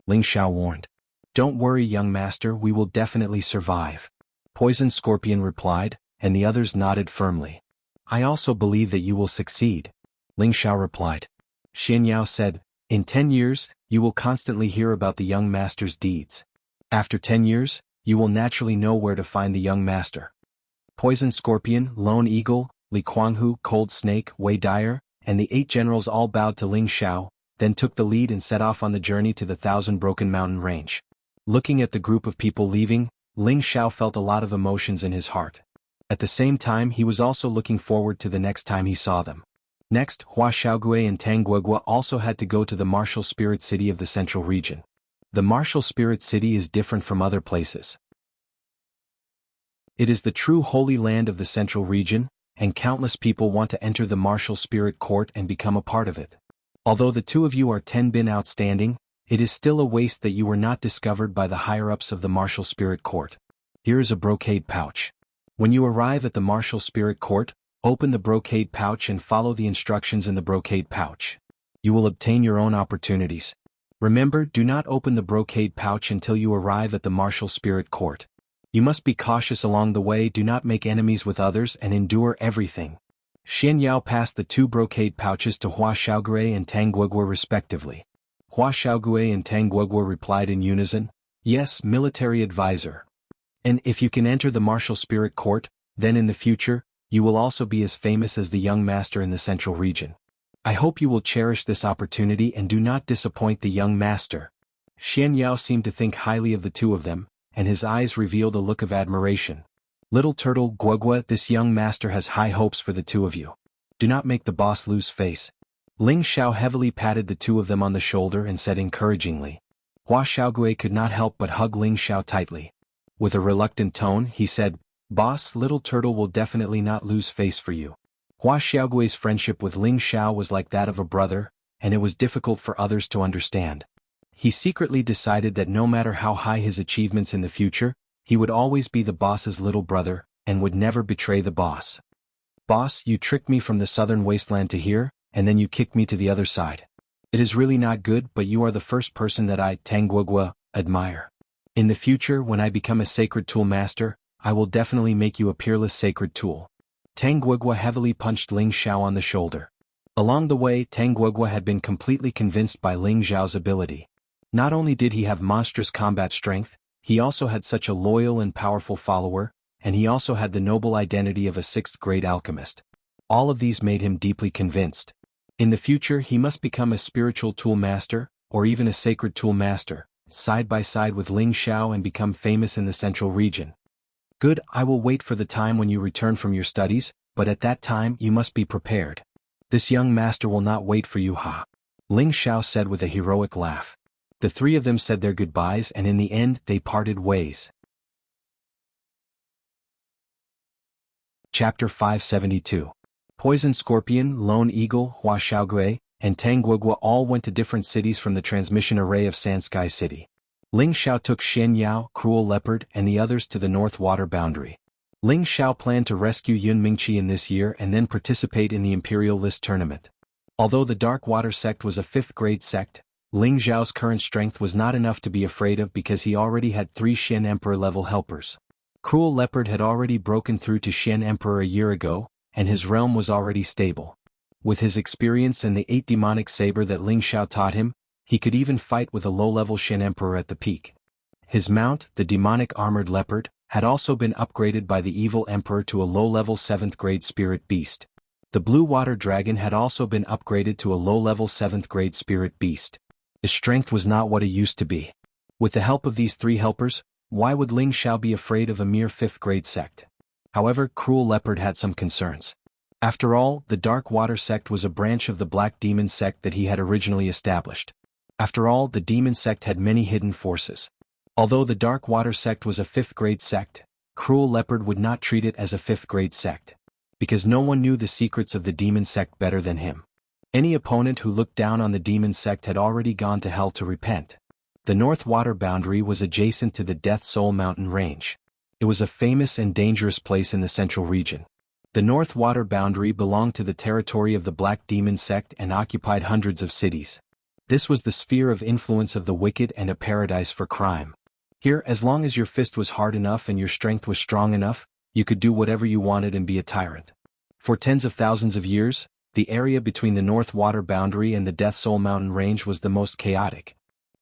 Ling Xiao warned. "Don't worry, young master, we will definitely survive," Poison Scorpion replied, and the others nodded firmly. "I also believe that you will succeed," Ling Xiao replied. Xin Yao said, "In 10 years, you will constantly hear about the young master's deeds. After 10 years, you will naturally know where to find the young master. Poison Scorpion, Lone Eagle, Li Kuanghu, Cold Snake, Wei Dyer, and the 8 generals all bowed to Ling Xiao, then took the lead and set off on the journey to the Thousand Broken Mountain Range. Looking at the group of people leaving, Ling Xiao felt a lot of emotions in his heart. At the same time, he was also looking forward to the next time he saw them. Next, Hua Xiaogui and Tang Guogua also had to go to the martial spirit city of the central region. The martial spirit city is different from other places. It is the true holy land of the central region, and countless people want to enter the martial spirit court and become a part of it. Although the 2 of you are 10 bin outstanding, it is still a waste that you were not discovered by the higher-ups of the martial spirit court. Here is a brocade pouch. When you arrive at the martial spirit court, open the brocade pouch and follow the instructions in the brocade pouch. You will obtain your own opportunities. Remember, do not open the brocade pouch until you arrive at the martial spirit court. You must be cautious along the way, do not make enemies with others, and endure everything. Xian Yao passed the 2 brocade pouches to Hua Xiaogui and Tang Guogua respectively. Hua Xiaogui and Tang Guogua replied in unison, "Yes, military advisor. And if you can enter the martial spirit court, then in the future, you will also be as famous as the young master in the central region. I hope you will cherish this opportunity and do not disappoint the young master." Xian Yao seemed to think highly of the 2 of them, and his eyes revealed a look of admiration. "Little Turtle Guogua, this young master has high hopes for the 2 of you. Do not make the boss lose face." Ling Xiao heavily patted the 2 of them on the shoulder and said encouragingly. Hua Xiaogui could not help but hug Ling Xiao tightly. With a reluctant tone, he said, "Boss, Little Turtle will definitely not lose face for you." Hua Xiaogui's friendship with Ling Xiao was like that of a brother, and it was difficult for others to understand. He secretly decided that no matter how high his achievements in the future, he would always be the boss's little brother, and would never betray the boss. "Boss, you tricked me from the southern wasteland to here, and then you kicked me to the other side. It is really not good, but you are the first person that I, Tang Guogua, admire. In the future, when I become a sacred tool master, I will definitely make you a peerless sacred tool." Tang Guogua heavily punched Ling Xiao on the shoulder. Along the way, Tang Guogua had been completely convinced by Ling Xiao's ability. Not only did he have monstrous combat strength, he also had such a loyal and powerful follower, and he also had the noble identity of a 6th-grade alchemist. All of these made him deeply convinced. In the future, he must become a spiritual tool master, or even a sacred tool master, side by side with Ling Xiao, and become famous in the central region. "Good, I will wait for the time when you return from your studies, but at that time you must be prepared. This young master will not wait for you, ha," Ling Xiao said with a heroic laugh. The 3 of them said their goodbyes, and in the end they parted ways. Chapter 572. Poison Scorpion, Lone Eagle, Hua Xiaogui, and Tang Guogua all went to different cities from the transmission array of Sandsky City. Ling Xiao took Xian Yao, Cruel Leopard, and the others to the North Water boundary. Ling Xiao planned to rescue Yun Mingqi in this year and then participate in the Imperial List tournament. Although the Dark Water sect was a 5th-grade sect, Ling Xiao's current strength was not enough to be afraid of because he already had 3 Xian Emperor-level helpers. Cruel Leopard had already broken through to Xian Emperor a year ago, and his realm was already stable. With his experience and the 8 demonic saber that Ling Xiao taught him, he could even fight with a low-level Xian Emperor at the peak. His mount, the demonic armored leopard, had also been upgraded by the evil emperor to a low-level 7th-grade spirit beast. The blue water dragon had also been upgraded to a low-level 7th-grade spirit beast. His strength was not what it used to be. With the help of these 3 helpers, why would Ling Xiao be afraid of a mere 5th-grade sect? However, Cruel Leopard had some concerns. After all, the Dark Water sect was a branch of the Black Demon sect that he had originally established. After all, the Demon sect had many hidden forces. Although the Dark Water sect was a 5th-grade sect, Cruel Leopard would not treat it as a 5th-grade sect, because no one knew the secrets of the Demon sect better than him. Any opponent who looked down on the Demon sect had already gone to hell to repent. The North Water boundary was adjacent to the Death Soul Mountain range. It was a famous and dangerous place in the central region. The North Water boundary belonged to the territory of the Black Demon sect and occupied hundreds of cities. This was the sphere of influence of the wicked and a paradise for crime. Here, as long as your fist was hard enough and your strength was strong enough, you could do whatever you wanted and be a tyrant. For tens of thousands of years, the area between the North Water boundary and the Death Soul Mountain range was the most chaotic,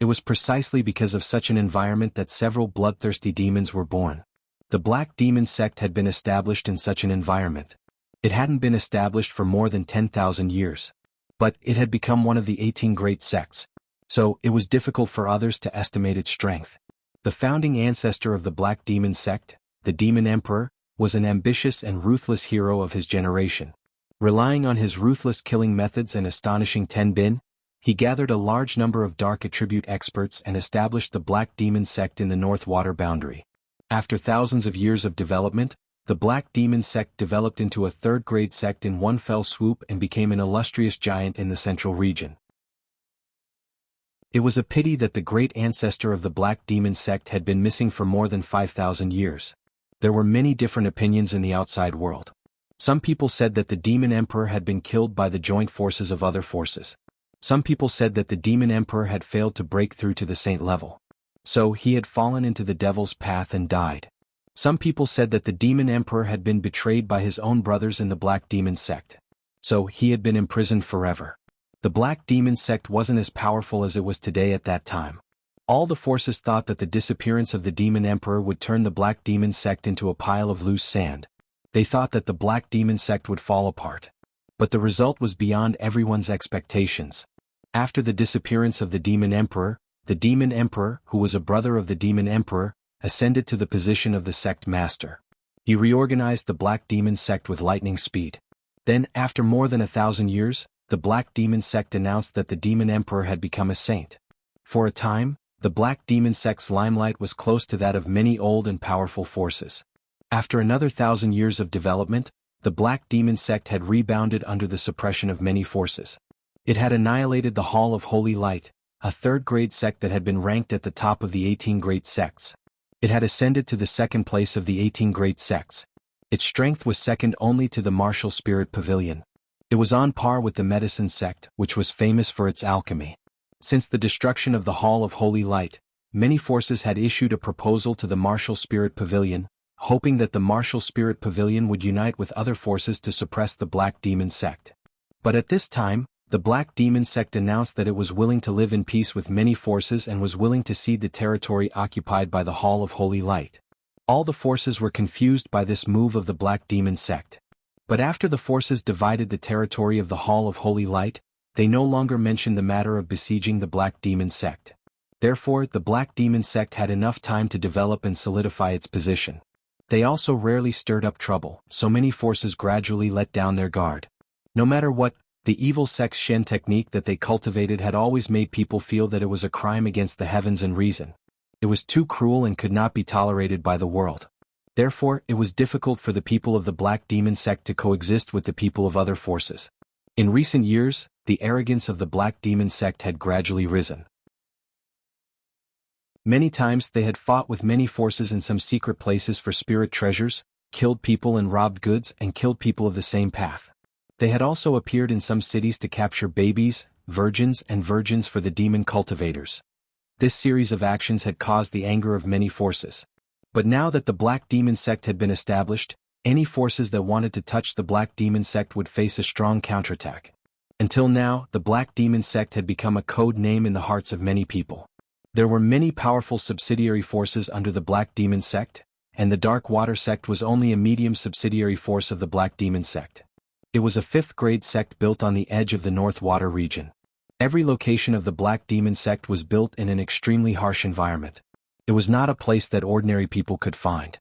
It was precisely because of such an environment that several bloodthirsty demons were born. The Black Demon sect had been established in such an environment. It hadn't been established for more than 10,000 years. But it had become one of the 18 great sects. So it was difficult for others to estimate its strength. The founding ancestor of the Black Demon sect, the Demon Emperor, was an ambitious and ruthless hero of his generation. Relying on his ruthless killing methods and astonishing tenbin, he gathered a large number of dark attribute experts and established the Black Demon sect in the North Water boundary. After thousands of years of development, the Black Demon sect developed into a third-grade sect in one fell swoop and became an illustrious giant in the central region. It was a pity that the great ancestor of the Black Demon sect had been missing for more than 5,000 years. There were many different opinions in the outside world. Some people said that the Demon Emperor had been killed by the joint forces of other forces. Some people said that the Demon Emperor had failed to break through to the saint level. So he had fallen into the devil's path and died. Some people said that the Demon Emperor had been betrayed by his own brothers in the Black Demon sect. So he had been imprisoned forever. The Black Demon sect wasn't as powerful as it was today at that time. All the forces thought that the disappearance of the Demon Emperor would turn the Black Demon sect into a pile of loose sand. They thought that the Black Demon sect would fall apart. But the result was beyond everyone's expectations. After the disappearance of the Demon Emperor, who was a brother of the Demon Emperor, ascended to the position of the sect master. He reorganized the Black Demon sect with lightning speed. Then, after more than 1,000 years, the Black Demon sect announced that the Demon Emperor had become a saint. For a time, the Black Demon sect's limelight was close to that of many old and powerful forces. After another 1,000 years of development, the Black Demon sect had rebounded under the suppression of many forces. It had annihilated the Hall of Holy Light, a third-grade sect that had been ranked at the top of the 18 great sects. It had ascended to the second place of the 18 great sects. Its strength was second only to the Martial Spirit Pavilion. It was on par with the Medicine sect, which was famous for its alchemy. Since the destruction of the Hall of Holy Light, many forces had issued a proposal to the Martial Spirit Pavilion, hoping that the Martial Spirit Pavilion would unite with other forces to suppress the Black Demon sect. But at this time, the Black Demon sect announced that it was willing to live in peace with many forces and was willing to cede the territory occupied by the Hall of Holy Light. All the forces were confused by this move of the Black Demon sect. But after the forces divided the territory of the Hall of Holy Light, they no longer mentioned the matter of besieging the Black Demon sect. Therefore, the Black Demon sect had enough time to develop and solidify its position. They also rarely stirred up trouble, so many forces gradually let down their guard. No matter what, the evil sect's Shen technique that they cultivated had always made people feel that it was a crime against the heavens and reason. It was too cruel and could not be tolerated by the world. Therefore, it was difficult for the people of the Black Demon sect to coexist with the people of other forces. In recent years, the arrogance of the Black Demon sect had gradually risen. Many times they had fought with many forces in some secret places for spirit treasures, killed people and robbed goods and killed people of the same path. They had also appeared in some cities to capture babies, virgins and virgins for the demon cultivators. This series of actions had caused the anger of many forces. But now that the Black Demon sect had been established, any forces that wanted to touch the Black Demon sect would face a strong counterattack. Until now, the Black Demon sect had become a code name in the hearts of many people. There were many powerful subsidiary forces under the Black Demon sect, and the Dark Water sect was only a medium subsidiary force of the Black Demon sect. It was a fifth-grade sect built on the edge of the North Water region. Every location of the Black Demon sect was built in an extremely harsh environment. It was not a place that ordinary people could find.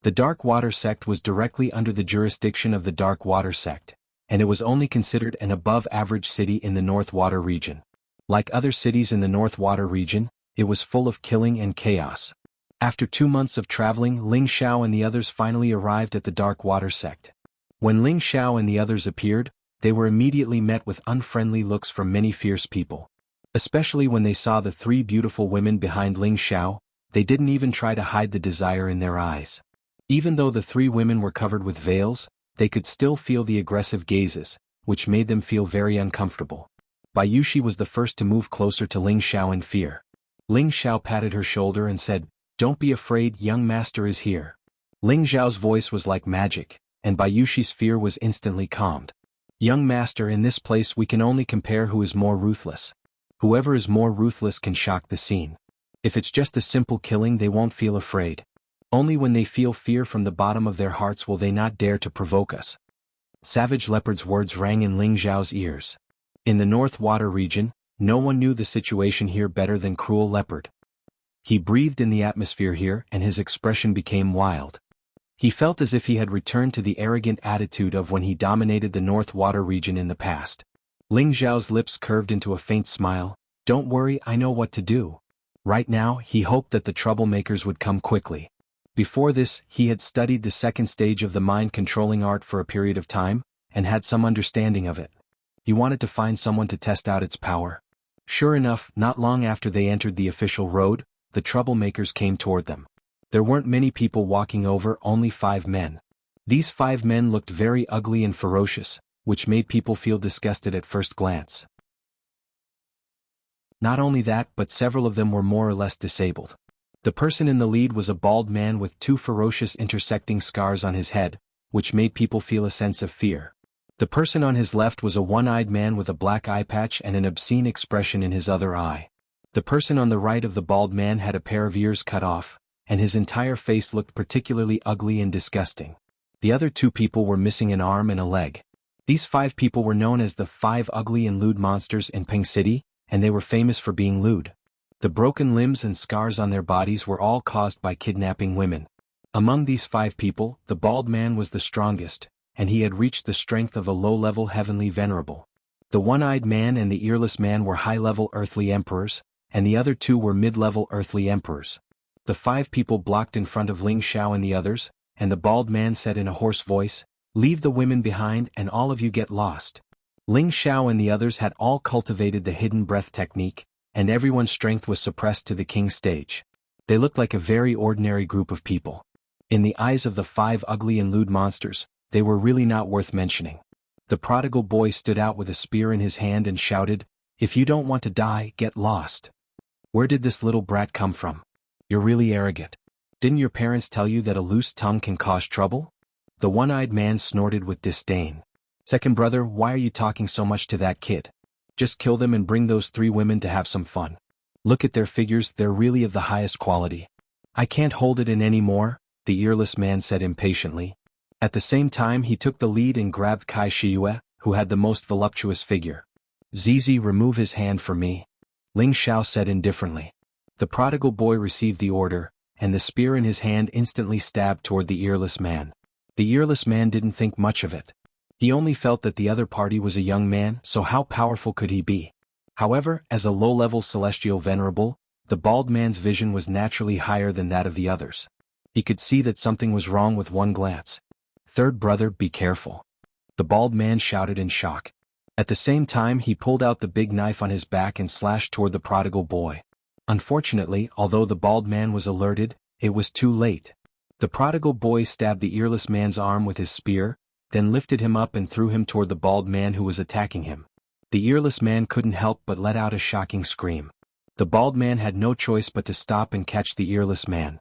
The Dark Water sect was directly under the jurisdiction of the Dark Water sect, and it was only considered an above-average city in the North Water region. Like other cities in the North Water region, it was full of killing and chaos. After 2 months of traveling, Ling Xiao and the others finally arrived at the Dark Water sect. When Ling Xiao and the others appeared, they were immediately met with unfriendly looks from many fierce people. Especially when they saw the 3 beautiful women behind Ling Xiao, they didn't even try to hide the desire in their eyes. Even though the 3 women were covered with veils, they could still feel the aggressive gazes, which made them feel very uncomfortable. Bayushi was the first to move closer to Ling Xiao in fear. Ling Xiao patted her shoulder and said, "Don't be afraid, young master is here." Ling Xiao's voice was like magic, and Bayushi's fear was instantly calmed. "Young master, in this place we can only compare who is more ruthless." Whoever is more ruthless can shock the scene. If it's just a simple killing, they won't feel afraid. Only when they feel fear from the bottom of their hearts will they not dare to provoke us. Savage Leopard's words rang in Ling Xiao's ears. In the North Water region, no one knew the situation here better than Cruel Leopard. He breathed in the atmosphere here and his expression became wild. He felt as if he had returned to the arrogant attitude of when he dominated the North Water region in the past. Ling Xiao's lips curved into a faint smile. Don't worry, I know what to do. Right now, he hoped that the troublemakers would come quickly. Before this, he had studied the second stage of the mind-controlling art for a period of time, and had some understanding of it. He wanted to find someone to test out its power. Sure enough, not long after they entered the official road, the troublemakers came toward them. There weren't many people walking over, only 5 men. These 5 men looked very ugly and ferocious, which made people feel disgusted at first glance. Not only that, but several of them were more or less disabled. The person in the lead was a bald man with 2 ferocious intersecting scars on his head, which made people feel a sense of fear. The person on his left was a one-eyed man with a black eye patch and an obscene expression in his other eye. The person on the right of the bald man had a pair of ears cut off, and his entire face looked particularly ugly and disgusting. The other 2 people were missing an arm and a leg. These 5 people were known as the 5 ugly and lewd monsters in Ping City, and they were famous for being lewd. The broken limbs and scars on their bodies were all caused by kidnapping women. Among these 5 people, the bald man was the strongest, and he had reached the strength of a low-level heavenly venerable. The one-eyed man and the earless man were high-level earthly emperors, and the other 2 were mid-level earthly emperors. The 5 people blocked in front of Ling Xiao and the others, and the bald man said in a hoarse voice, "Leave the women behind and all of you get lost." Ling Xiao and the others had all cultivated the hidden breath technique, and everyone's strength was suppressed to the king's stage. They looked like a very ordinary group of people. In the eyes of the 5 ugly and lewd monsters, they were really not worth mentioning. The prodigal boy stood out with a spear in his hand and shouted, "If you don't want to die, get lost. Where did this little brat come from? You're really arrogant. Didn't your parents tell you that a loose tongue can cause trouble?" The one-eyed man snorted with disdain. "Second brother, why are you talking so much to that kid? Just kill them and bring those 3 women to have some fun. Look at their figures, they're really of the highest quality." "I can't hold it in any more," the earless man said impatiently. At the same time he took the lead and grabbed Kai Shiyue, who had the most voluptuous figure. "Zizi, remove his hand for me," Ling Xiao said indifferently. The prodigal boy received the order, and the spear in his hand instantly stabbed toward the earless man. The earless man didn't think much of it. He only felt that the other party was a young man, so how powerful could he be? However, as a low-level celestial venerable, the bald man's vision was naturally higher than that of the others. He could see that something was wrong with one glance. "Third brother, be careful," the bald man shouted in shock. At the same time he pulled out the big knife on his back and slashed toward the prodigal boy. Unfortunately, although the bald man was alerted, it was too late. The prodigal boy stabbed the earless man's arm with his spear, then lifted him up and threw him toward the bald man who was attacking him. The earless man couldn't help but let out a shocking scream. The bald man had no choice but to stop and catch the earless man.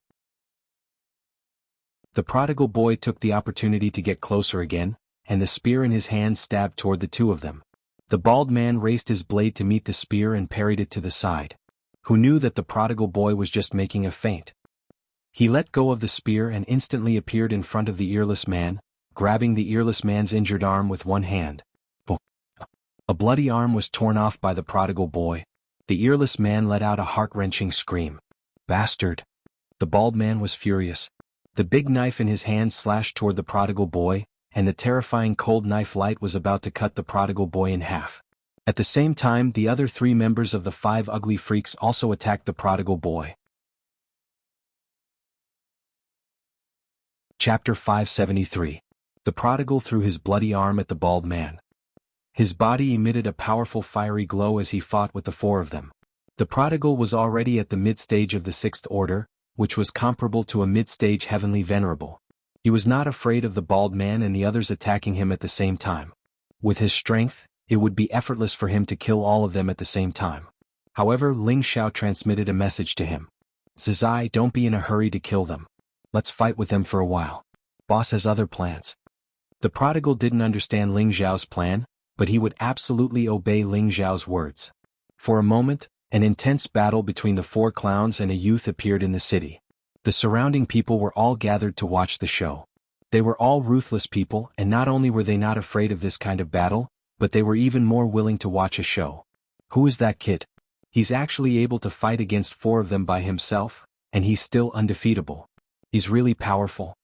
The prodigal boy took the opportunity to get closer again, and the spear in his hand stabbed toward the 2 of them. The bald man raised his blade to meet the spear and parried it to the side. Who knew that the prodigal boy was just making a feint? He let go of the spear and instantly appeared in front of the earless man, grabbing the earless man's injured arm with one hand. A bloody arm was torn off by the prodigal boy. The earless man let out a heart-wrenching scream. "Bastard!" The bald man was furious. The big knife in his hand slashed toward the prodigal boy, and the terrifying cold knife light was about to cut the prodigal boy in half. At the same time, the other 3 members of the 5 ugly freaks also attacked the prodigal boy. Chapter 573. The prodigal threw his bloody arm at the bald man. His body emitted a powerful fiery glow as he fought with the 4 of them. The prodigal was already at the mid-stage of the 6th order, which was comparable to a mid-stage heavenly venerable. He was not afraid of the bald man and the others attacking him at the same time. With his strength, it would be effortless for him to kill all of them at the same time. However, Ling Xiao transmitted a message to him. "Zizai, don't be in a hurry to kill them. Let's fight with them for a while. Boss has other plans." The prodigal didn't understand Ling Xiao's plan, but he would absolutely obey Ling Xiao's words. For a moment, an intense battle between the four clowns and a youth appeared in the city. The surrounding people were all gathered to watch the show. They were all ruthless people, and not only were they not afraid of this kind of battle, but they were even more willing to watch a show. Who is that kid? He's actually able to fight against four of them by himself, and he's still undefeatable. He's really powerful.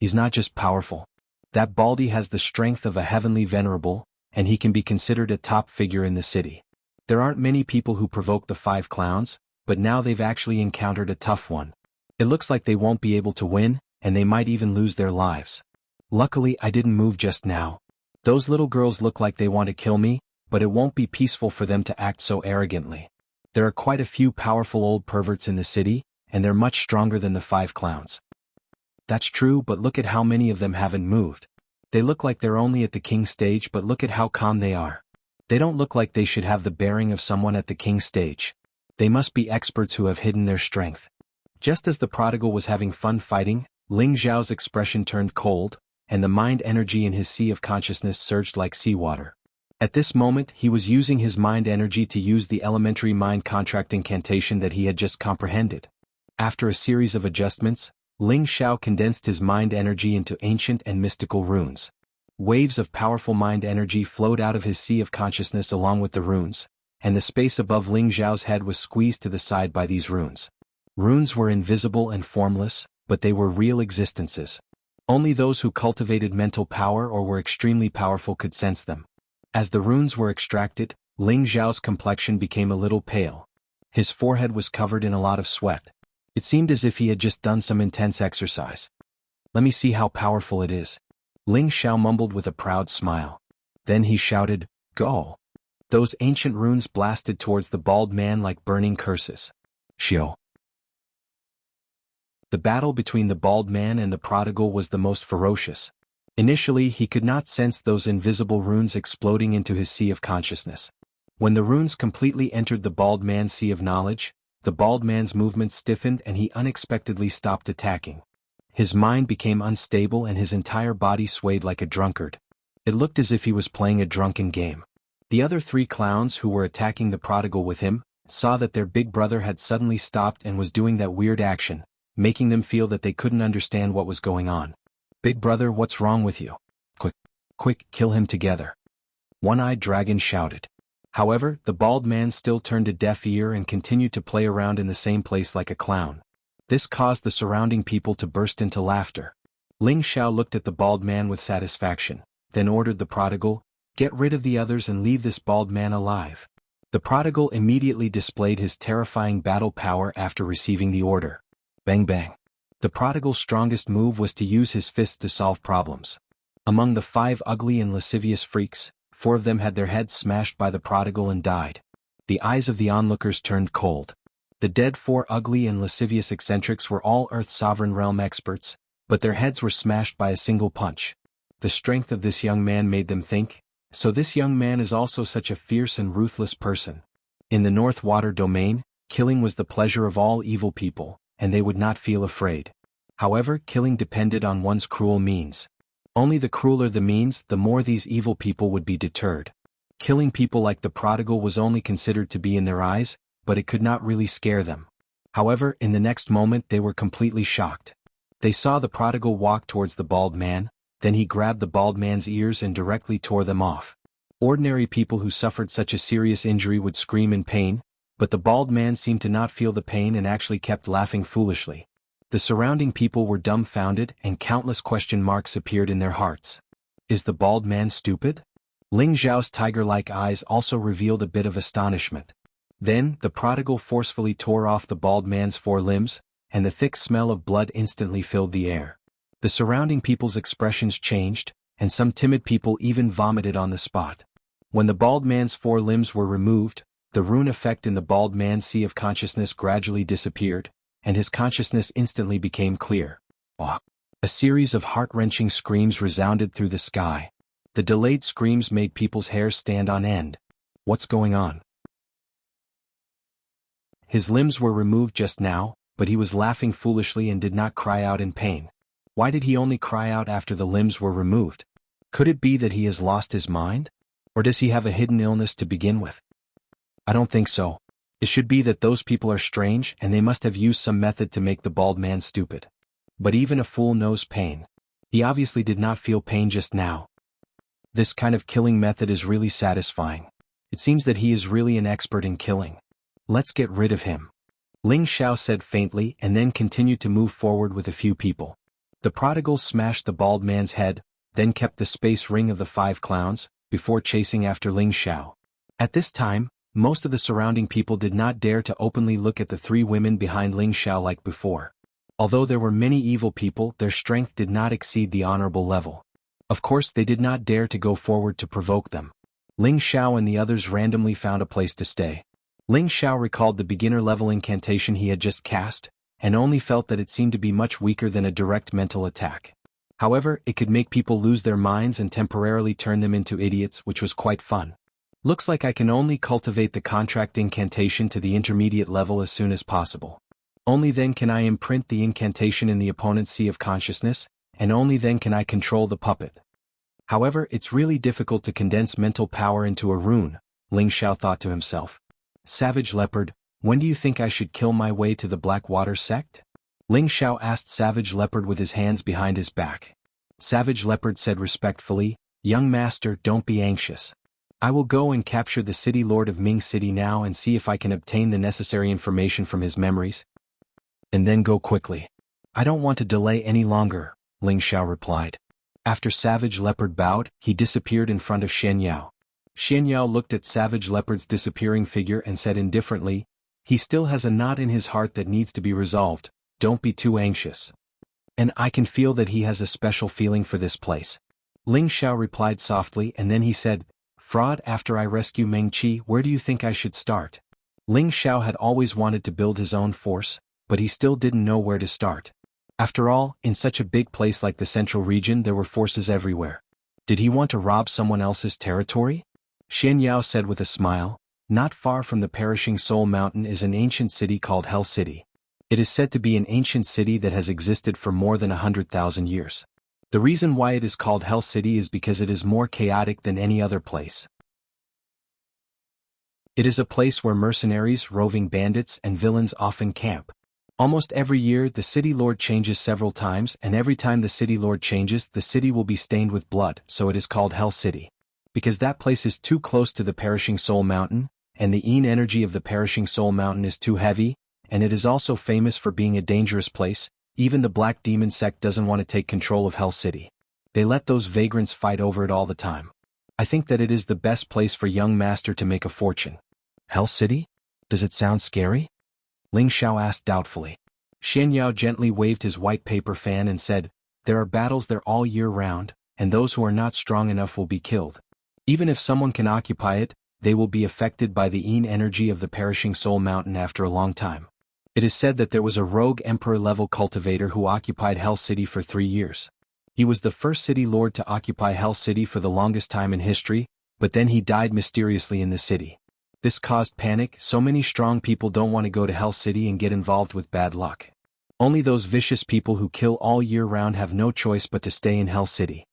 He's not just powerful. That Baldy has the strength of a heavenly venerable, and he can be considered a top figure in the city. There aren't many people who provoke the five clowns, but now they've actually encountered a tough one. It looks like they won't be able to win, and they might even lose their lives. Luckily, I didn't move just now. Those little girls look like they want to kill me, but it won't be peaceful for them to act so arrogantly. There are quite a few powerful old perverts in the city, and they're much stronger than the five clowns. That's true, but look at how many of them haven't moved. They look like they're only at the king stage, but look at how calm they are. They don't look like they should have the bearing of someone at the king stage. They must be experts who have hidden their strength. Just as the prodigal was having fun fighting, Ling Xiao's expression turned cold, and the mind energy in his sea of consciousness surged like seawater. At this moment, he was using his mind energy to use the elementary mind contract incantation that he had just comprehended. After a series of adjustments, Ling Xiao condensed his mind energy into ancient and mystical runes. Waves of powerful mind energy flowed out of his sea of consciousness along with the runes, and the space above Ling Xiao's head was squeezed to the side by these runes. Runes were invisible and formless, but they were real existences. Only those who cultivated mental power or were extremely powerful could sense them. As the runes were extracted, Ling Xiao's complexion became a little pale. His forehead was covered in a lot of sweat. It seemed as if he had just done some intense exercise. Let me see how powerful it is. Ling Xiao mumbled with a proud smile. Then he shouted, "Go!" Those ancient runes blasted towards the bald man like burning curses. Xiao. The battle between the bald man and the prodigal was the most ferocious. Initially, he could not sense those invisible runes exploding into his sea of consciousness. When the runes completely entered the bald man's sea of knowledge, the bald man's movements stiffened and he unexpectedly stopped attacking. His mind became unstable and his entire body swayed like a drunkard. It looked as if he was playing a drunken game. The other three clowns who were attacking the prodigal with him saw that their big brother had suddenly stopped and was doing that weird action, making them feel that they couldn't understand what was going on. "Big brother, what's wrong with you? Quick, kill him together." One-eyed dragon shouted. However, the bald man still turned a deaf ear and continued to play around in the same place like a clown. This caused the surrounding people to burst into laughter. Ling Xiao looked at the bald man with satisfaction, then ordered the prodigal, "Get rid of the others and leave this bald man alive." The prodigal immediately displayed his terrifying battle power after receiving the order. Bang bang. The prodigal's strongest move was to use his fists to solve problems. Among the 5 ugly and lascivious freaks, 4 of them had their heads smashed by the prodigal and died. The eyes of the onlookers turned cold. The dead 4 ugly and lascivious eccentrics were all Earth's sovereign realm experts, but their heads were smashed by a single punch. The strength of this young man made them think, so this young man is also such a fierce and ruthless person. In the North Water domain, killing was the pleasure of all evil people, and they would not feel afraid. However, killing depended on one's cruel means. Only the crueler the means, the more these evil people would be deterred. Killing people like the prodigal was only considered to be in their eyes, but it could not really scare them. However, in the next moment they were completely shocked. They saw the prodigal walk towards the bald man, then he grabbed the bald man's ears and directly tore them off. Ordinary people who suffered such a serious injury would scream in pain, but the bald man seemed to not feel the pain and actually kept laughing foolishly. The surrounding people were dumbfounded and countless question marks appeared in their hearts. Is the bald man stupid? Ling Xiao's tiger-like eyes also revealed a bit of astonishment. Then, the prodigal forcefully tore off the bald man's 4 limbs, and the thick smell of blood instantly filled the air. The surrounding people's expressions changed, and some timid people even vomited on the spot. When the bald man's 4 limbs were removed, the rune effect in the bald man's sea of consciousness gradually disappeared, and his consciousness instantly became clear. A series of heart-wrenching screams resounded through the sky. The delayed screams made people's hair stand on end. What's going on? His limbs were removed just now, but he was laughing foolishly and did not cry out in pain. Why did he only cry out after the limbs were removed? Could it be that he has lost his mind? Or does he have a hidden illness to begin with? I don't think so. It should be that those people are strange and they must have used some method to make the bald man stupid. But even a fool knows pain. He obviously did not feel pain just now. This kind of killing method is really satisfying. It seems that he is really an expert in killing. Let's get rid of him. Ling Xiao said faintly and then continued to move forward with a few people. The prodigals smashed the bald man's head, then kept the space ring of the 5 clowns, before chasing after Ling Xiao. At this time, most of the surrounding people did not dare to openly look at the 3 women behind Ling Xiao like before. Although there were many evil people, their strength did not exceed the honorable level. Of course, they did not dare to go forward to provoke them. Ling Xiao and the others randomly found a place to stay. Ling Xiao recalled the beginner-level incantation he had just cast, and only felt that it seemed to be much weaker than a direct mental attack. However, it could make people lose their minds and temporarily turn them into idiots, which was quite fun. Looks like I can only cultivate the contract incantation to the intermediate level as soon as possible. Only then can I imprint the incantation in the opponent's sea of consciousness, and only then can I control the puppet. However, it's really difficult to condense mental power into a rune, Ling Xiao thought to himself. Savage Leopard, when do you think I should kill my way to the Blackwater sect? Ling Xiao asked Savage Leopard with his hands behind his back. Savage Leopard said respectfully, Young master, don't be anxious. I will go and capture the city lord of Ming City now and see if I can obtain the necessary information from his memories. And then go quickly. I don't want to delay any longer, Ling Xiao replied. After Savage Leopard bowed, he disappeared in front of Xian Yao. Xian Yao looked at Savage Leopard's disappearing figure and said indifferently, he still has a knot in his heart that needs to be resolved, don't be too anxious. And I can feel that he has a special feeling for this place. Ling Xiao replied softly and then he said, Fraud, after I rescue Meng Qi, where do you think I should start? Ling Xiao had always wanted to build his own force, but he still didn't know where to start. After all, in such a big place like the Central Region there were forces everywhere. Did he want to rob someone else's territory? Xian Yao said with a smile, not far from the Perishing Soul Mountain is an ancient city called Hell City. It is said to be an ancient city that has existed for more than 100,000 years. The reason why it is called Hell City is because it is more chaotic than any other place. It is a place where mercenaries, roving bandits, and villains often camp. Almost every year the city lord changes several times, and every time the city lord changes the city will be stained with blood, so it is called Hell City. Because that place is too close to the Perishing Soul Mountain, and the Yin energy of the Perishing Soul Mountain is too heavy, and it is also famous for being a dangerous place, even the Black Demon sect doesn't want to take control of Hell City. They let those vagrants fight over it all the time. I think that it is the best place for young master to make a fortune. Hell City? Does it sound scary? Ling Xiao asked doubtfully. Xian Yao gently waved his white paper fan and said, There are battles there all year round, and those who are not strong enough will be killed. Even if someone can occupy it, they will be affected by the Yin energy of the Perishing Soul Mountain after a long time. It is said that there was a rogue emperor-level cultivator who occupied Hell City for 3 years. He was the first city lord to occupy Hell City for the longest time in history, but then he died mysteriously in the city. This caused panic, so many strong people don't want to go to Hell City and get involved with bad luck. Only those vicious people who kill all year round have no choice but to stay in Hell City.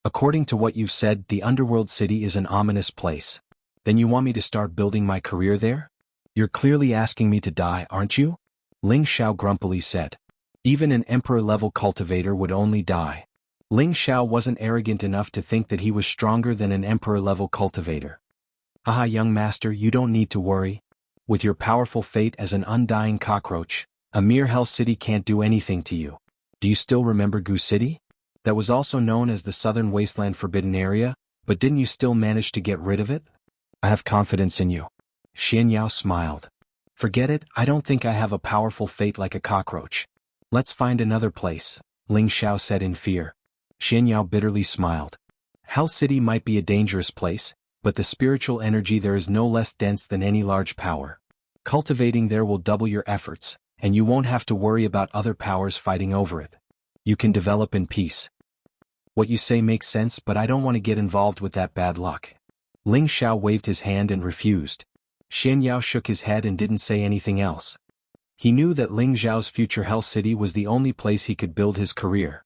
According to what you've said, the Underworld City is an ominous place. Then you want me to start building my career there? You're clearly asking me to die, aren't you? Ling Xiao grumpily said. Even an emperor-level cultivator would only die. Ling Xiao wasn't arrogant enough to think that he was stronger than an emperor-level cultivator. Haha, young master, you don't need to worry. With your powerful fate as an undying cockroach, a mere Hell City can't do anything to you. Do you still remember Gu City? That was also known as the Southern Wasteland Forbidden Area, but didn't you still manage to get rid of it? I have confidence in you. Xian Yao smiled. Forget it, I don't think I have a powerful fate like a cockroach. Let's find another place, Ling Xiao said in fear. Xian Yao bitterly smiled. Hell City might be a dangerous place, but the spiritual energy there is no less dense than any large power. Cultivating there will double your efforts, and you won't have to worry about other powers fighting over it. You can develop in peace. What you say makes sense, but I don't want to get involved with that bad luck. Ling Xiao waved his hand and refused. Xian Yao shook his head and didn't say anything else. He knew that Ling Xiao's future Hell City was the only place he could build his career.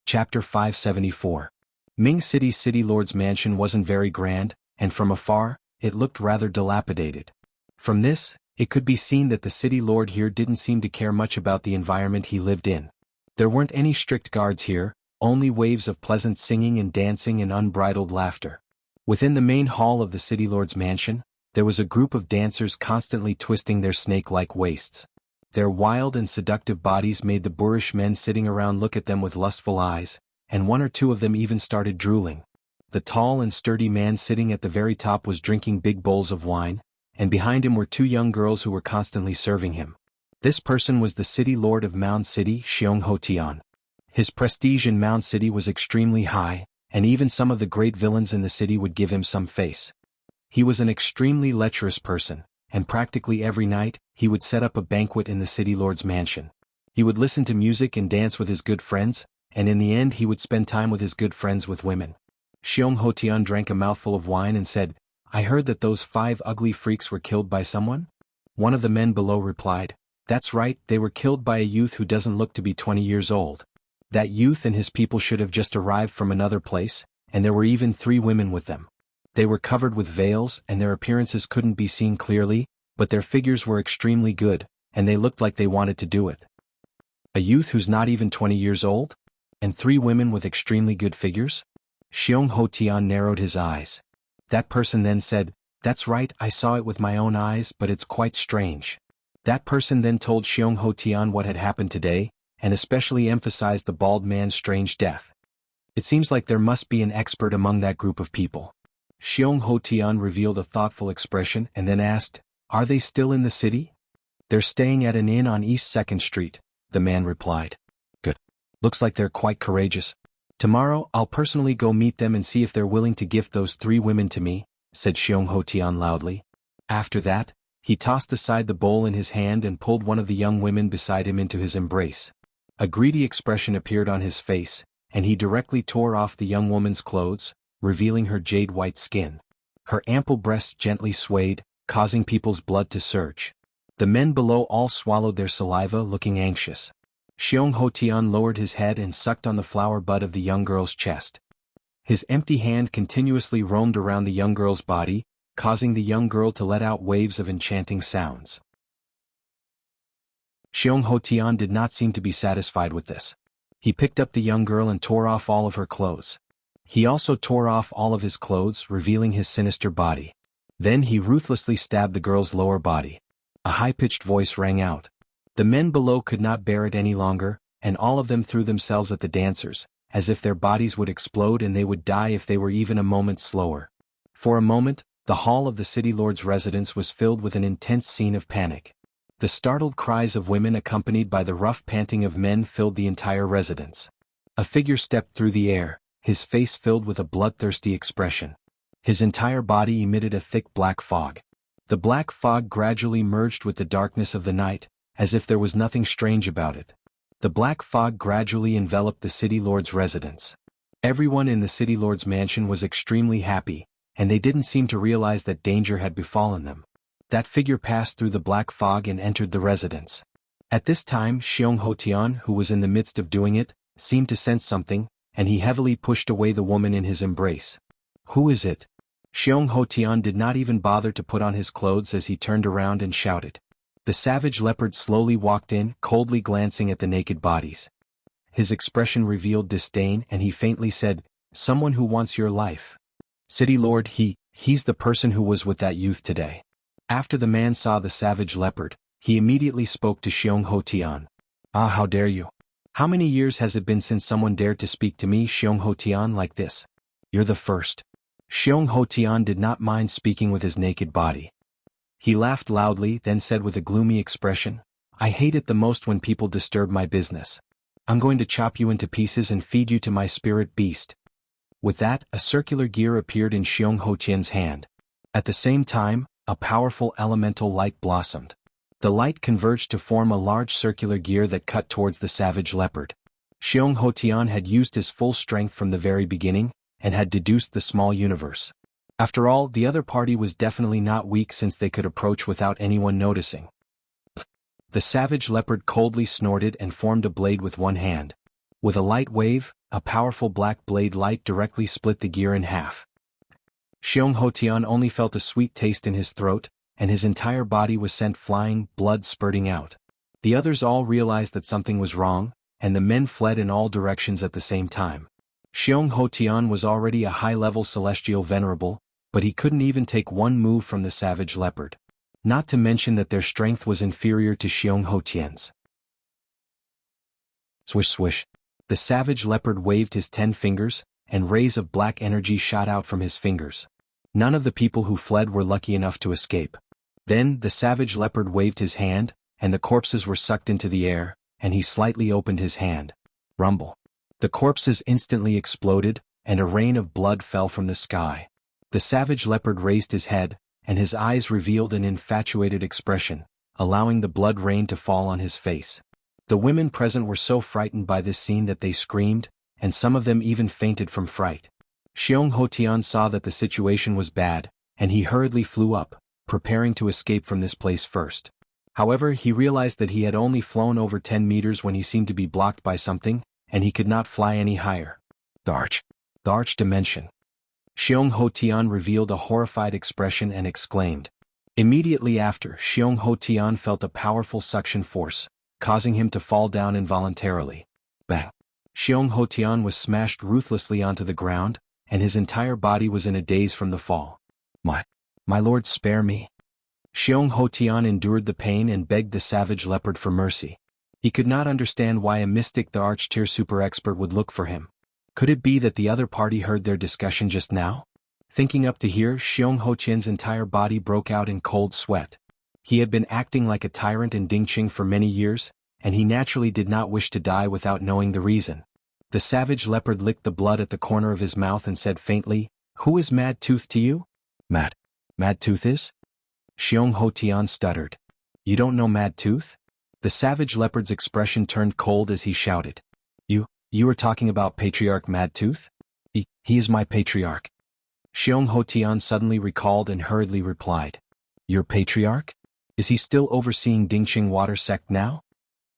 Chapter 574. Ming City's city lord's mansion wasn't very grand, and from afar, it looked rather dilapidated. From this, it could be seen that the city lord here didn't seem to care much about the environment he lived in. There weren't any strict guards here, only waves of pleasant singing and dancing and unbridled laughter. Within the main hall of the city lord's mansion, there was a group of dancers constantly twisting their snake-like waists. Their wild and seductive bodies made the boorish men sitting around look at them with lustful eyes, and one or two of them even started drooling. The tall and sturdy man sitting at the very top was drinking big bowls of wine, and behind him were two young girls who were constantly serving him. This person was the city lord of Mound City, Jianghu. His prestige in Mound City was extremely high, and even some of the great villains in the city would give him some face. He was an extremely lecherous person, and practically every night, he would set up a banquet in the city lord's mansion. He would listen to music and dance with his good friends, and in the end he would spend time with his good friends with women. Jianghu drank a mouthful of wine and said, "I heard that those 5 ugly freaks were killed by someone?" One of the men below replied, "That's right, they were killed by a youth who doesn't look to be 20 years old. That youth and his people should have just arrived from another place, and there were even 3 women with them. They were covered with veils and their appearances couldn't be seen clearly, but their figures were extremely good, and they looked like they wanted to do it." A youth who's not even 20 years old? And 3 women with extremely good figures? Jianghu narrowed his eyes. That person then said, "That's right, I saw it with my own eyes, but it's quite strange." That person then told Jianghu what had happened today, and especially emphasized the bald man's strange death. It seems like there must be an expert among that group of people. Jianghu revealed a thoughtful expression and then asked, "Are they still in the city?" "They're staying at an inn on East 2nd Street, the man replied. "Good. Looks like they're quite courageous. Tomorrow I'll personally go meet them and see if they're willing to gift those 3 women to me," said Jianghu loudly. After that, he tossed aside the bowl in his hand and pulled one of the young women beside him into his embrace. A greedy expression appeared on his face, and he directly tore off the young woman's clothes, revealing her jade-white skin. Her ample breasts gently swayed, causing people's blood to surge. The men below all swallowed their saliva, looking anxious. Jianghu lowered his head and sucked on the flower bud of the young girl's chest. His empty hand continuously roamed around the young girl's body, causing the young girl to let out waves of enchanting sounds. Jianghu did not seem to be satisfied with this. He picked up the young girl and tore off all of her clothes. He also tore off all of his clothes, revealing his sinister body. Then he ruthlessly stabbed the girl's lower body. A high-pitched voice rang out. The men below could not bear it any longer, and all of them threw themselves at the dancers, as if their bodies would explode and they would die if they were even a moment slower. For a moment, the hall of the city lord's residence was filled with an intense scene of panic. The startled cries of women accompanied by the rough panting of men filled the entire residence. A figure stepped through the air, his face filled with a bloodthirsty expression. His entire body emitted a thick black fog. The black fog gradually merged with the darkness of the night, as if there was nothing strange about it. The black fog gradually enveloped the city lord's residence. Everyone in the city lord's mansion was extremely happy, and they didn't seem to realize that danger had befallen them. That figure passed through the black fog and entered the residence. At this time, Jianghu, who was in the midst of doing it, seemed to sense something, and he heavily pushed away the woman in his embrace. "Who is it?" Jianghu did not even bother to put on his clothes as he turned around and shouted. The savage leopard slowly walked in, coldly glancing at the naked bodies. His expression revealed disdain and he faintly said, "Someone who wants your life." "City Lord, he's the person who was with that youth today." After the man saw the savage leopard, he immediately spoke to Jianghu. "Ah, how dare you? How many years has it been since someone dared to speak to me, Jianghu, like this? You're the first." Jianghu did not mind speaking with his naked body. He laughed loudly, then said with a gloomy expression, "I hate it the most when people disturb my business. I'm going to chop you into pieces and feed you to my spirit beast." With that, a circular gear appeared in Jianghu hand. At the same time, a powerful elemental light blossomed. The light converged to form a large circular gear that cut towards the savage leopard. Jianghu had used his full strength from the very beginning, and had deduced the small universe. After all, the other party was definitely not weak since they could approach without anyone noticing. The savage leopard coldly snorted and formed a blade with one hand. With a light wave, a powerful black blade light directly split the gear in half. Xiong Hotian only felt a sweet taste in his throat, and his entire body was sent flying, blood spurting out. The others all realized that something was wrong, and the men fled in all directions at the same time. Xiong Hotian was already a high-level celestial venerable, but he couldn't even take one move from the savage leopard. Not to mention that their strength was inferior to Xiong Hotian's. Swish swish. The savage leopard waved his 10 fingers, and rays of black energy shot out from his fingers. None of the people who fled were lucky enough to escape. Then the savage leopard waved his hand, and the corpses were sucked into the air, and he slightly opened his hand. Rumble. The corpses instantly exploded, and a rain of blood fell from the sky. The savage leopard raised his head, and his eyes revealed an infatuated expression, allowing the blood rain to fall on his face. The women present were so frightened by this scene that they screamed, and some of them even fainted from fright. Xiong Hotian saw that the situation was bad, and he hurriedly flew up, preparing to escape from this place first. However, he realized that he had only flown over 10 meters when he seemed to be blocked by something, and he could not fly any higher. The arch dimension. Xiong Hotian revealed a horrified expression and exclaimed. Immediately after, Xiong Hotian felt a powerful suction force, causing him to fall down involuntarily. Bang! Xiong Hotian was smashed ruthlessly onto the ground, and his entire body was in a daze from the fall. My lord, spare me. Xiong Hotian endured the pain and begged the savage leopard for mercy. He could not understand why a mystic the arch-tier super expert would look for him. Could it be that the other party heard their discussion just now? Thinking up to here, Xiong Hotian's entire body broke out in cold sweat. He had been acting like a tyrant in Dingqing for many years, and he naturally did not wish to die without knowing the reason. The savage leopard licked the blood at the corner of his mouth and said faintly, "Who is Mad Tooth to you?" Mad Tooth is? Xiong Hotian stuttered. "You don't know Mad Tooth?" The savage leopard's expression turned cold as he shouted. You are talking about Patriarch Mad Tooth? He is my patriarch. Xiong Hotian suddenly recalled and hurriedly replied. Your patriarch? Is he still overseeing Dingqing water sect now?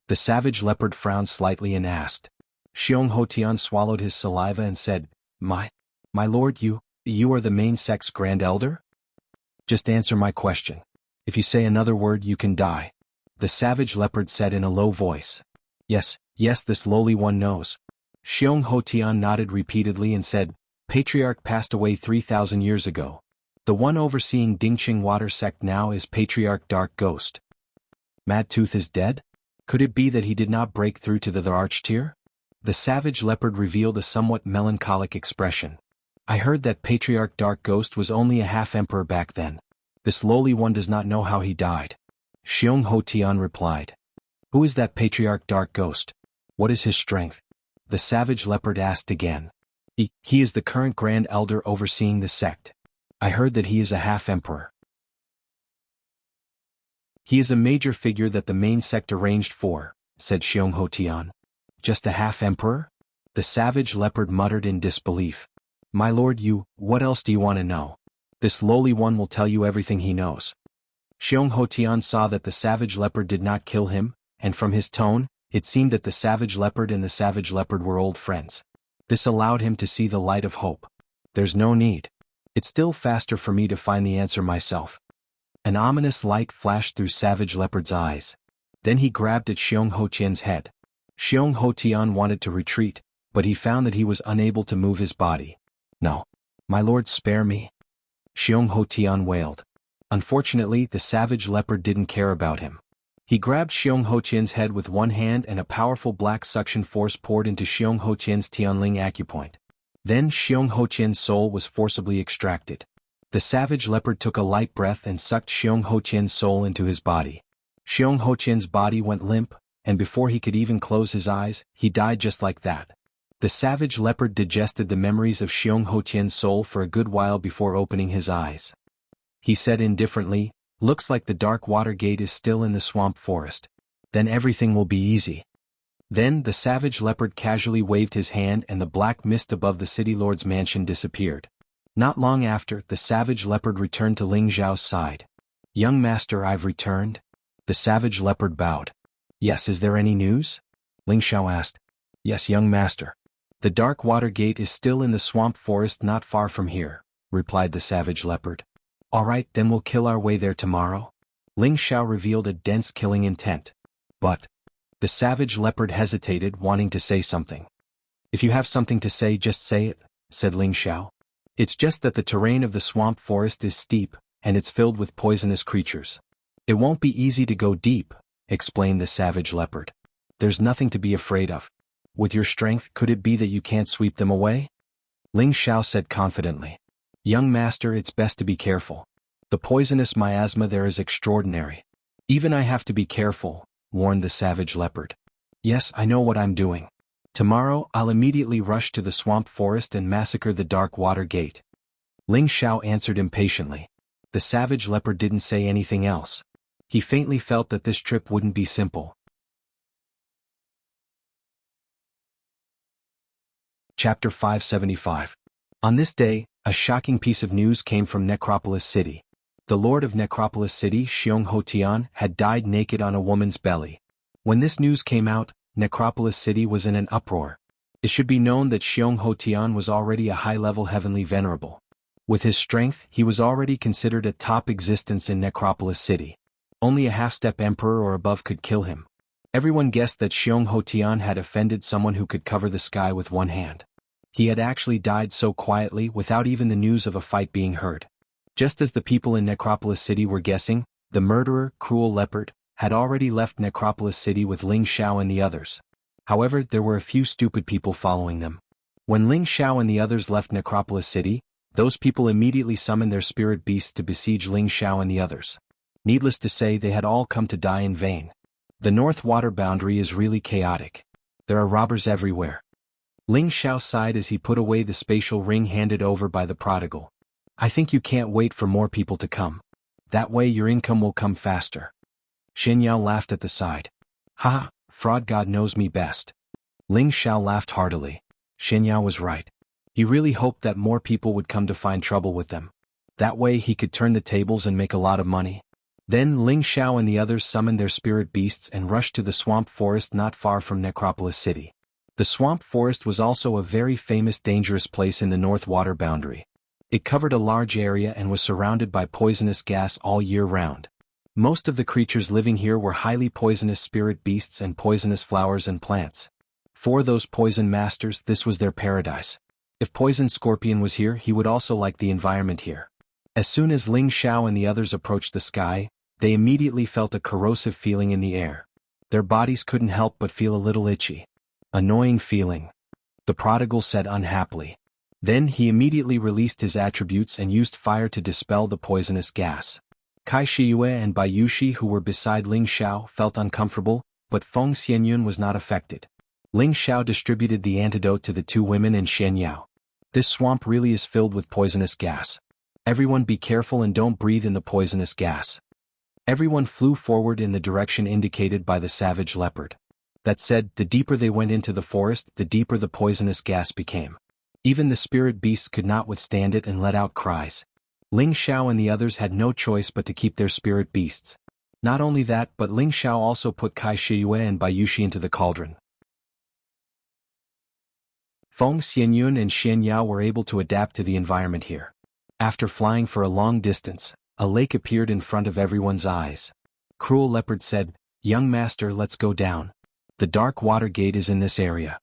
The savage leopard frowned slightly and asked. Xiong Hotian swallowed his saliva and said, My lord, you are the main sect's Grand Elder? Just answer my question. If you say another word you can die. The savage leopard said in a low voice. Yes, this lowly one knows. Xiong Hotian nodded repeatedly and said, Patriarch passed away 3,000 years ago. The one overseeing Dingqing water sect now is Patriarch Dark Ghost. Mad Tooth is dead? Could it be that he did not break through to the arch-tier? The savage leopard revealed a somewhat melancholic expression. I heard that Patriarch Dark Ghost was only a half-emperor back then. This lowly one does not know how he died. Xiong Hotian replied. Who is that Patriarch Dark Ghost? What is his strength? The savage leopard asked again. He is the current Grand Elder overseeing the sect. I heard that he is a half-emperor. He is a major figure that the main sect arranged for, said Xiong Hotian. Just a half-emperor? The savage leopard muttered in disbelief. My lord, what else do you want to know? This lowly one will tell you everything he knows. Xiong Hotian saw that the savage leopard did not kill him, and from his tone, it seemed that the savage leopard and the savage leopard were old friends. This allowed him to see the light of hope. There's no need. It's still faster for me to find the answer myself. An ominous light flashed through savage leopard's eyes. Then he grabbed at Xiong Hotian's head. Xiong Hotian wanted to retreat, but he found that he was unable to move his body. No. My lord, spare me. Xiong Hotian wailed. Unfortunately, the savage leopard didn't care about him. He grabbed Xiong Hotian's head with one hand and a powerful black suction force poured into Xiong Hotian's Tianling acupoint. Then Xiong Hotian's soul was forcibly extracted. The savage leopard took a light breath and sucked Xiong Hotian's soul into his body. Xiong Hotian's body went limp, and before he could even close his eyes, he died just like that. The savage leopard digested the memories of Xiong Hotian's soul for a good while before opening his eyes. He said indifferently, Looks like the dark water gate is still in the swamp forest. Then everything will be easy. Then the savage leopard casually waved his hand and the black mist above the city lord's mansion disappeared. Not long after, the savage leopard returned to Ling Zhao's side. Young master, I've returned. The savage leopard bowed. Yes, is there any news? Ling Zhao asked. Yes, young master. The dark water gate is still in the swamp forest not far from here, replied the savage leopard. All right, then we'll kill our way there tomorrow. Ling Xiao revealed a dense killing intent. But the savage leopard hesitated, wanting to say something. If you have something to say, just say it, said Ling Xiao. It's just that the terrain of the swamp forest is steep, and it's filled with poisonous creatures. It won't be easy to go deep, explained the savage leopard. There's nothing to be afraid of. With your strength, could it be that you can't sweep them away? Ling Xiao said confidently. Young master, it's best to be careful. The poisonous miasma there is extraordinary. Even I have to be careful, warned the savage leopard. Yes, I know what I'm doing. Tomorrow, I'll immediately rush to the swamp forest and massacre the dark water gate. Ling Xiao answered impatiently. The savage leopard didn't say anything else. He faintly felt that this trip wouldn't be simple. Chapter 575. On this day, a shocking piece of news came from Necropolis City. The lord of Necropolis City, Jianghu Tian, had died naked on a woman's belly. When this news came out, Necropolis City was in an uproar. It should be known that Jianghu Tian was already a high-level heavenly venerable. With his strength, he was already considered a top existence in Necropolis City. Only a half-step emperor or above could kill him. Everyone guessed that Jianghu Tian had offended someone who could cover the sky with one hand. He had actually died so quietly without even the news of a fight being heard. Just as the people in Necropolis City were guessing, the murderer, Cruel Leopard, had already left Necropolis City with Ling Xiao and the others. However, there were a few stupid people following them. When Ling Xiao and the others left Necropolis City, those people immediately summoned their spirit beasts to besiege Ling Xiao and the others. Needless to say, they had all come to die in vain. The North Water boundary is really chaotic. There are robbers everywhere. Ling Xiao sighed as he put away the spatial ring handed over by the prodigal. I think you can't wait for more people to come. That way your income will come faster. Shen Yao laughed at the side. Ha, fraud god knows me best. Ling Xiao laughed heartily. Shen Yao was right. He really hoped that more people would come to find trouble with them. That way he could turn the tables and make a lot of money. Then Ling Xiao and the others summoned their spirit beasts and rushed to the swamp forest not far from Necropolis City. The swamp forest was also a very famous dangerous place in the North Water boundary. It covered a large area and was surrounded by poisonous gas all year round. Most of the creatures living here were highly poisonous spirit beasts and poisonous flowers and plants. For those poison masters, this was their paradise. If Poison Scorpion was here, he would also like the environment here. As soon as Ling Xiao and the others approached the sky, they immediately felt a corrosive feeling in the air. Their bodies couldn't help but feel a little itchy. Annoying feeling, the prodigal said unhappily. Then he immediately released his attributes and used fire to dispel the poisonous gas. Kai Shiyue and Bai Yushi, who were beside Ling Xiao, felt uncomfortable, but Feng Xianyun was not affected. Ling Xiao distributed the antidote to the two women and Shen Yao. This swamp really is filled with poisonous gas. Everyone be careful and don't breathe in the poisonous gas. Everyone flew forward in the direction indicated by the savage leopard. That said, the deeper they went into the forest, the deeper the poisonous gas became. Even the spirit beasts could not withstand it and let out cries. Ling Xiao and the others had no choice but to keep their spirit beasts. Not only that, but Ling Xiao also put Kai Shiyue and Bai Yushi into the cauldron. Feng Xianyun and Shen Yao were able to adapt to the environment here. After flying for a long distance, a lake appeared in front of everyone's eyes. Cruel Leopard said, "Young master, let's go down. The dark water gate is in this area."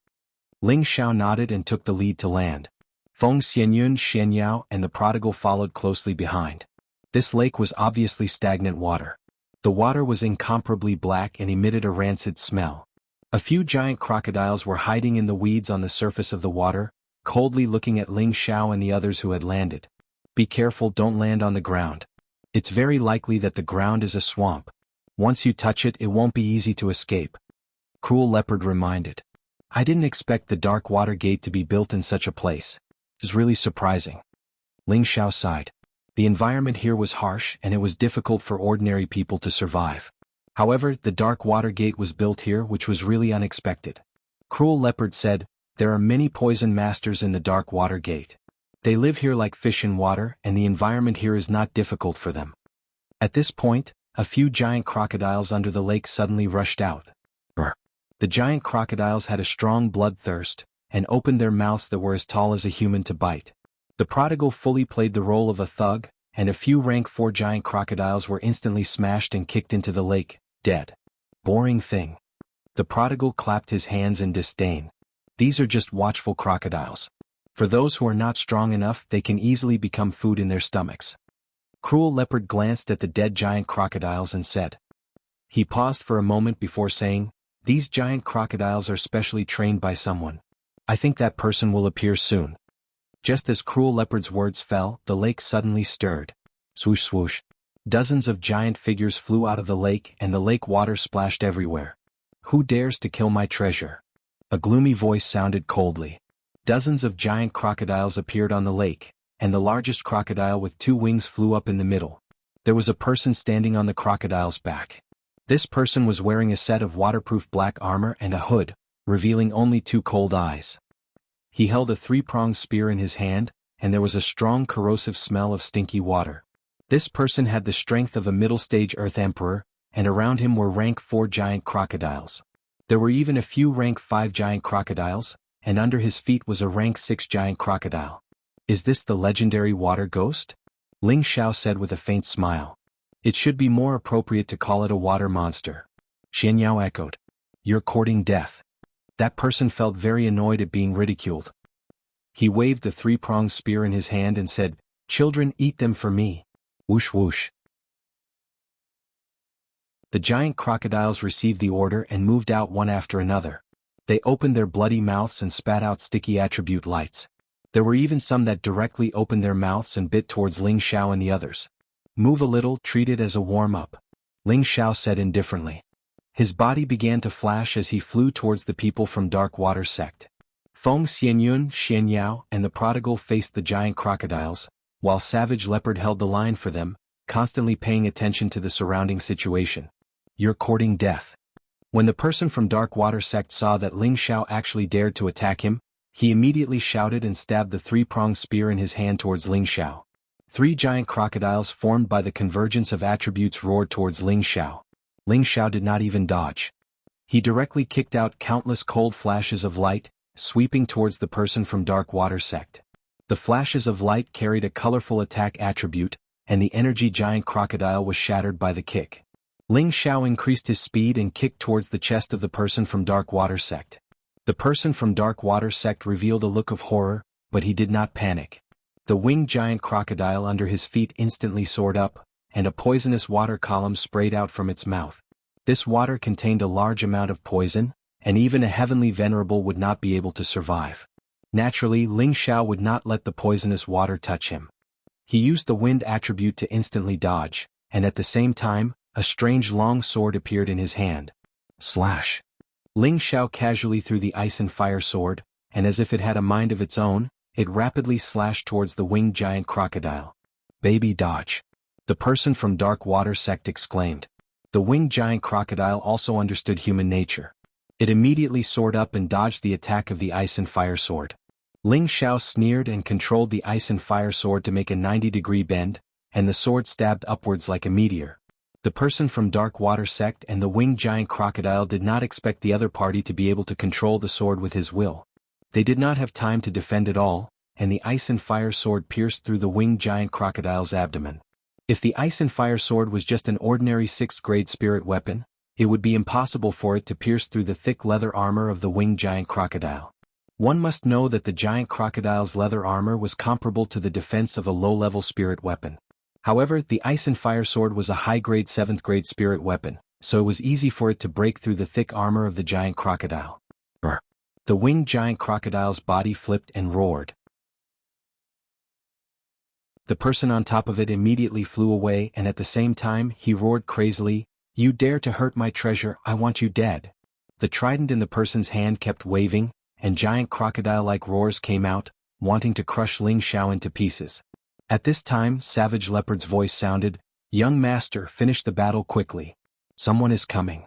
Ling Xiao nodded and took the lead to land. Feng Xianyun, Shen Yao, and the prodigal followed closely behind. This lake was obviously stagnant water. The water was incomparably black and emitted a rancid smell. A few giant crocodiles were hiding in the weeds on the surface of the water, coldly looking at Ling Xiao and the others who had landed. Be careful, don't land on the ground. It's very likely that the ground is a swamp. Once you touch it, it won't be easy to escape. Cruel Leopard reminded. I didn't expect the dark water gate to be built in such a place. It was really surprising. Ling Xiao sighed. The environment here was harsh and it was difficult for ordinary people to survive. However, the dark water gate was built here, which was really unexpected. Cruel Leopard said, there are many poison masters in the dark water gate. They live here like fish in water and the environment here is not difficult for them. At this point, a few giant crocodiles under the lake suddenly rushed out. The giant crocodiles had a strong bloodthirst, and opened their mouths that were as tall as a human to bite. The prodigal fully played the role of a thug, and a few rank 4 giant crocodiles were instantly smashed and kicked into the lake, dead. Boring thing. The prodigal clapped his hands in disdain. These are just watchful crocodiles. For those who are not strong enough, they can easily become food in their stomachs. Cruel Leopard glanced at the dead giant crocodiles and said. He paused for a moment before saying, "These giant crocodiles are specially trained by someone. I think that person will appear soon." Just as Cruel Leopard's words fell, the lake suddenly stirred. Swoosh swoosh. Dozens of giant figures flew out of the lake and the lake water splashed everywhere. "Who dares to kill my treasure?" A gloomy voice sounded coldly. Dozens of giant crocodiles appeared on the lake, and the largest crocodile with 2 wings flew up in the middle. There was a person standing on the crocodile's back. This person was wearing a set of waterproof black armor and a hood, revealing only 2 cold eyes. He held a 3-pronged spear in his hand, and there was a strong corrosive smell of stinky water. This person had the strength of a middle-stage Earth Emperor, and around him were rank 4 giant crocodiles. There were even a few rank 5 giant crocodiles, and under his feet was a rank 6 giant crocodile. "Is this the legendary water ghost?" Ling Xiao said with a faint smile. "It should be more appropriate to call it a water monster." Xian Yao echoed. "You're courting death." That person felt very annoyed at being ridiculed. He waved the 3-pronged spear in his hand and said, "Children, eat them for me." Whoosh whoosh. The giant crocodiles received the order and moved out one after another. They opened their bloody mouths and spat out sticky attribute lights. There were even some that directly opened their mouths and bit towards Ling Xiao and the others. "Move a little, treat it as a warm-up," Ling Xiao said indifferently. His body began to flash as he flew towards the people from Dark Water sect. Feng Xianyun, Xian Yao, and the prodigal faced the giant crocodiles, while Savage Leopard held the line for them, constantly paying attention to the surrounding situation. "You're courting death." When the person from Dark Water sect saw that Ling Xiao actually dared to attack him, he immediately shouted and stabbed the 3-pronged spear in his hand towards Ling Xiao. 3 giant crocodiles formed by the convergence of attributes roared towards Ling Xiao. Ling Xiao did not even dodge. He directly kicked out countless cold flashes of light, sweeping towards the person from Dark Water sect. The flashes of light carried a colorful attack attribute, and the energy giant crocodile was shattered by the kick. Ling Xiao increased his speed and kicked towards the chest of the person from Dark Water sect. The person from Dark Water sect revealed a look of horror, but he did not panic. The winged giant crocodile under his feet instantly soared up, and a poisonous water column sprayed out from its mouth. This water contained a large amount of poison, and even a heavenly venerable would not be able to survive. Naturally, Ling Xiao would not let the poisonous water touch him. He used the wind attribute to instantly dodge, and at the same time, a strange long sword appeared in his hand. Slash. Ling Xiao casually threw the ice and fire sword, and as if it had a mind of its own, it rapidly slashed towards the winged giant crocodile. "Baby dodge." The person from Dark Water sect exclaimed. The winged giant crocodile also understood human nature. It immediately soared up and dodged the attack of the ice and fire sword. Ling Xiao sneered and controlled the ice and fire sword to make a 90-degree bend, and the sword stabbed upwards like a meteor. The person from Dark Water sect and the winged giant crocodile did not expect the other party to be able to control the sword with his will. They did not have time to defend at all, and the ice and fire sword pierced through the winged giant crocodile's abdomen. If the ice and fire sword was just an ordinary 6th-grade spirit weapon, it would be impossible for it to pierce through the thick leather armor of the winged giant crocodile. One must know that the giant crocodile's leather armor was comparable to the defense of a low-level spirit weapon. However, the ice and fire sword was a high-grade 7th-grade spirit weapon, so it was easy for it to break through the thick armor of the giant crocodile. Brr. The winged giant crocodile's body flipped and roared. The person on top of it immediately flew away, and at the same time he roared crazily, "You dare to hurt my treasure, I want you dead." The trident in the person's hand kept waving, and giant crocodile-like roars came out, wanting to crush Ling Xiao into pieces. At this time, Savage Leopard's voice sounded, "Young master, finish the battle quickly. Someone is coming."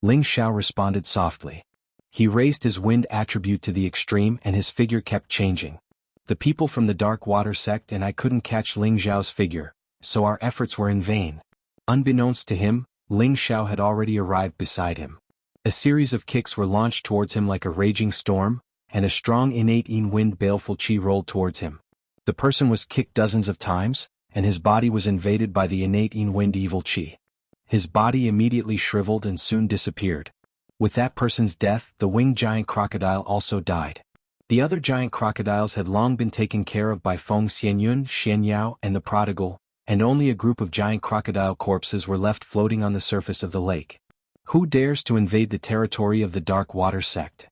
Ling Xiao responded softly. He raised his wind attribute to the extreme and his figure kept changing. The people from the Dark Water sect and I couldn't catch Ling Xiao's figure, so our efforts were in vain. Unbeknownst to him, Ling Xiao had already arrived beside him. A series of kicks were launched towards him like a raging storm, and a strong innate yin wind baleful chi rolled towards him. The person was kicked dozens of times, and his body was invaded by the innate yin wind evil chi. His body immediately shriveled and soon disappeared. With that person's death, the winged giant crocodile also died. The other giant crocodiles had long been taken care of by Feng Xianyun, Xianyao, and the prodigal, and only a group of giant crocodile corpses were left floating on the surface of the lake. Who dares to invade the territory of the Dark Water sect?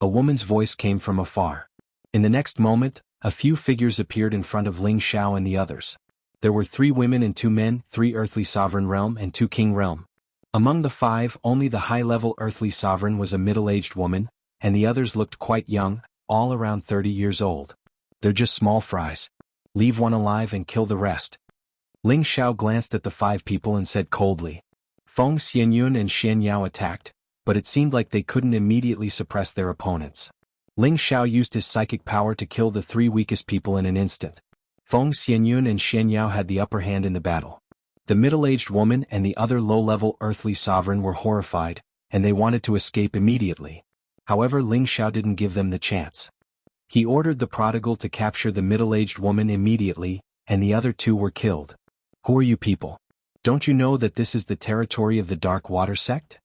A woman's voice came from afar. In the next moment, a few figures appeared in front of Ling Xiao and the others. There were 3 women and 2 men, 3 earthly sovereign realm and 2 king realm. Among the 5, only the high-level earthly sovereign was a middle-aged woman, and the others looked quite young, all around 30 years old. They're just small fries. Leave one alive and kill the rest. Ling Xiao glanced at the 5 people and said coldly. Feng Xianyun and Xianyao attacked, but it seemed like they couldn't immediately suppress their opponents. Ling Xiao used his psychic power to kill the 3 weakest people in an instant. Feng Xianyun and Xianyao had the upper hand in the battle. The middle-aged woman and the other low-level earthly sovereign were horrified, and they wanted to escape immediately. However, Ling Xiao didn't give them the chance. He ordered the prodigal to capture the middle-aged woman immediately, and the other 2 were killed. Who are you people? Don't you know that this is the territory of the Dark Water sect?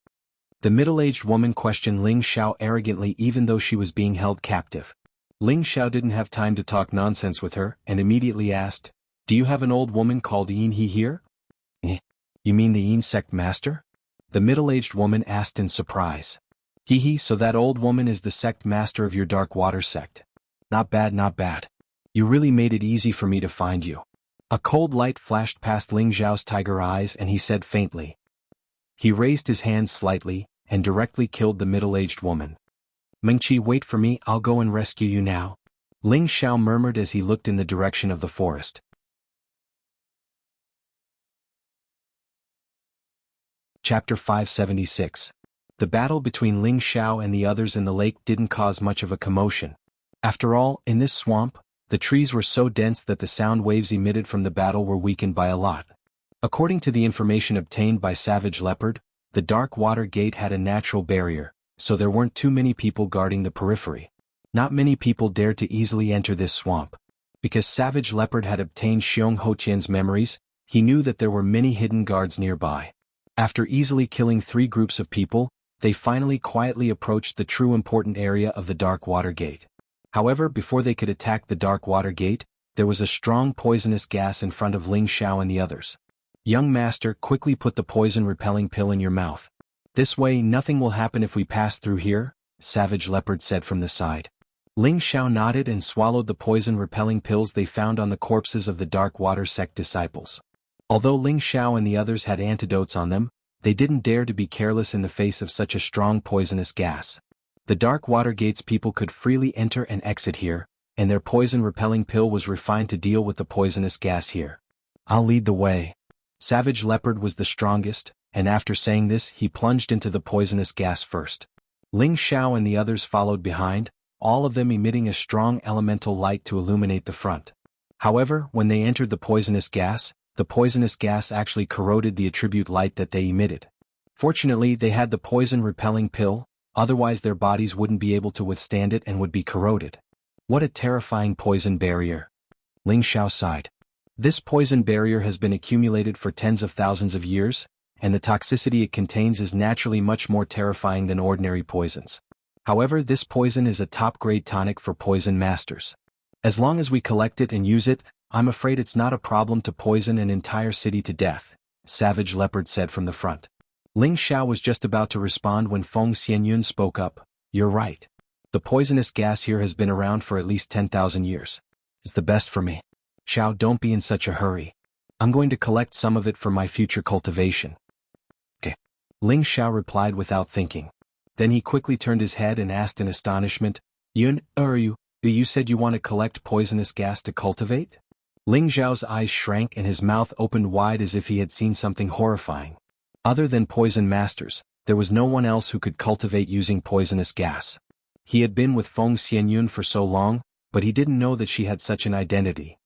The middle-aged woman questioned Ling Xiao arrogantly even though she was being held captive. Ling Xiao didn't have time to talk nonsense with her and immediately asked, "Do you have an old woman called Yin He here?" You mean the Yin sect master? The middle-aged woman asked in surprise. He, so that old woman is the sect master of your Dark Water sect. Not bad, not bad. You really made it easy for me to find you. A cold light flashed past Ling Xiao's tiger eyes and he said faintly. He raised his hand slightly, and directly killed the middle-aged woman. Mengqi, wait for me, I'll go and rescue you now. Ling Xiao murmured as he looked in the direction of the forest. Chapter 576. The battle between Ling Xiao and the others in the lake didn't cause much of a commotion. After all, in this swamp, the trees were so dense that the sound waves emitted from the battle were weakened by a lot. According to the information obtained by Savage Leopard, the Dark Water Gate had a natural barrier, so there weren't too many people guarding the periphery. Not many people dared to easily enter this swamp. Because Savage Leopard had obtained Xiong Hoqian's memories, he knew that there were many hidden guards nearby. After easily killing 3 groups of people, they finally quietly approached the true important area of the Dark Water Gate. However, before they could attack the Dark Water Gate, there was a strong poisonous gas in front of Ling Xiao and the others. Young master, quickly put the poison-repelling pill in your mouth. This way nothing will happen if we pass through here, Savage Leopard said from the side. Ling Xiao nodded and swallowed the poison-repelling pills they found on the corpses of the Dark Water sect disciples. Although Ling Xiao and the others had antidotes on them, they didn't dare to be careless in the face of such a strong poisonous gas. The Dark Water Gate's people could freely enter and exit here, and their poison-repelling pill was refined to deal with the poisonous gas here. I'll lead the way. Savage Leopard was the strongest, and after saying this he plunged into the poisonous gas first. Ling Xiao and the others followed behind, all of them emitting a strong elemental light to illuminate the front. However, when they entered the poisonous gas actually corroded the attribute light that they emitted. Fortunately, they had the poison-repelling pill, otherwise their bodies wouldn't be able to withstand it and would be corroded. What a terrifying poison barrier. Ling Xiao sighed. This poison barrier has been accumulated for tens of thousands of years, and the toxicity it contains is naturally much more terrifying than ordinary poisons. However, this poison is a top-grade tonic for poison masters. As long as we collect it and use it, I'm afraid it's not a problem to poison an entire city to death, Savage Leopard said from the front. Ling Xiao was just about to respond when Feng Xianyun spoke up. You're right. The poisonous gas here has been around for at least 10,000 years. It's the best for me. Xiao, don't be in such a hurry. I'm going to collect some of it for my future cultivation. Okay. Ling Xiao replied without thinking. Then he quickly turned his head and asked in astonishment, Yun, are you said you want to collect poisonous gas to cultivate? Ling Xiao's eyes shrank and his mouth opened wide as if he had seen something horrifying. Other than poison masters, there was no one else who could cultivate using poisonous gas. He had been with Feng Xianyun for so long, but he didn't know that she had such an identity.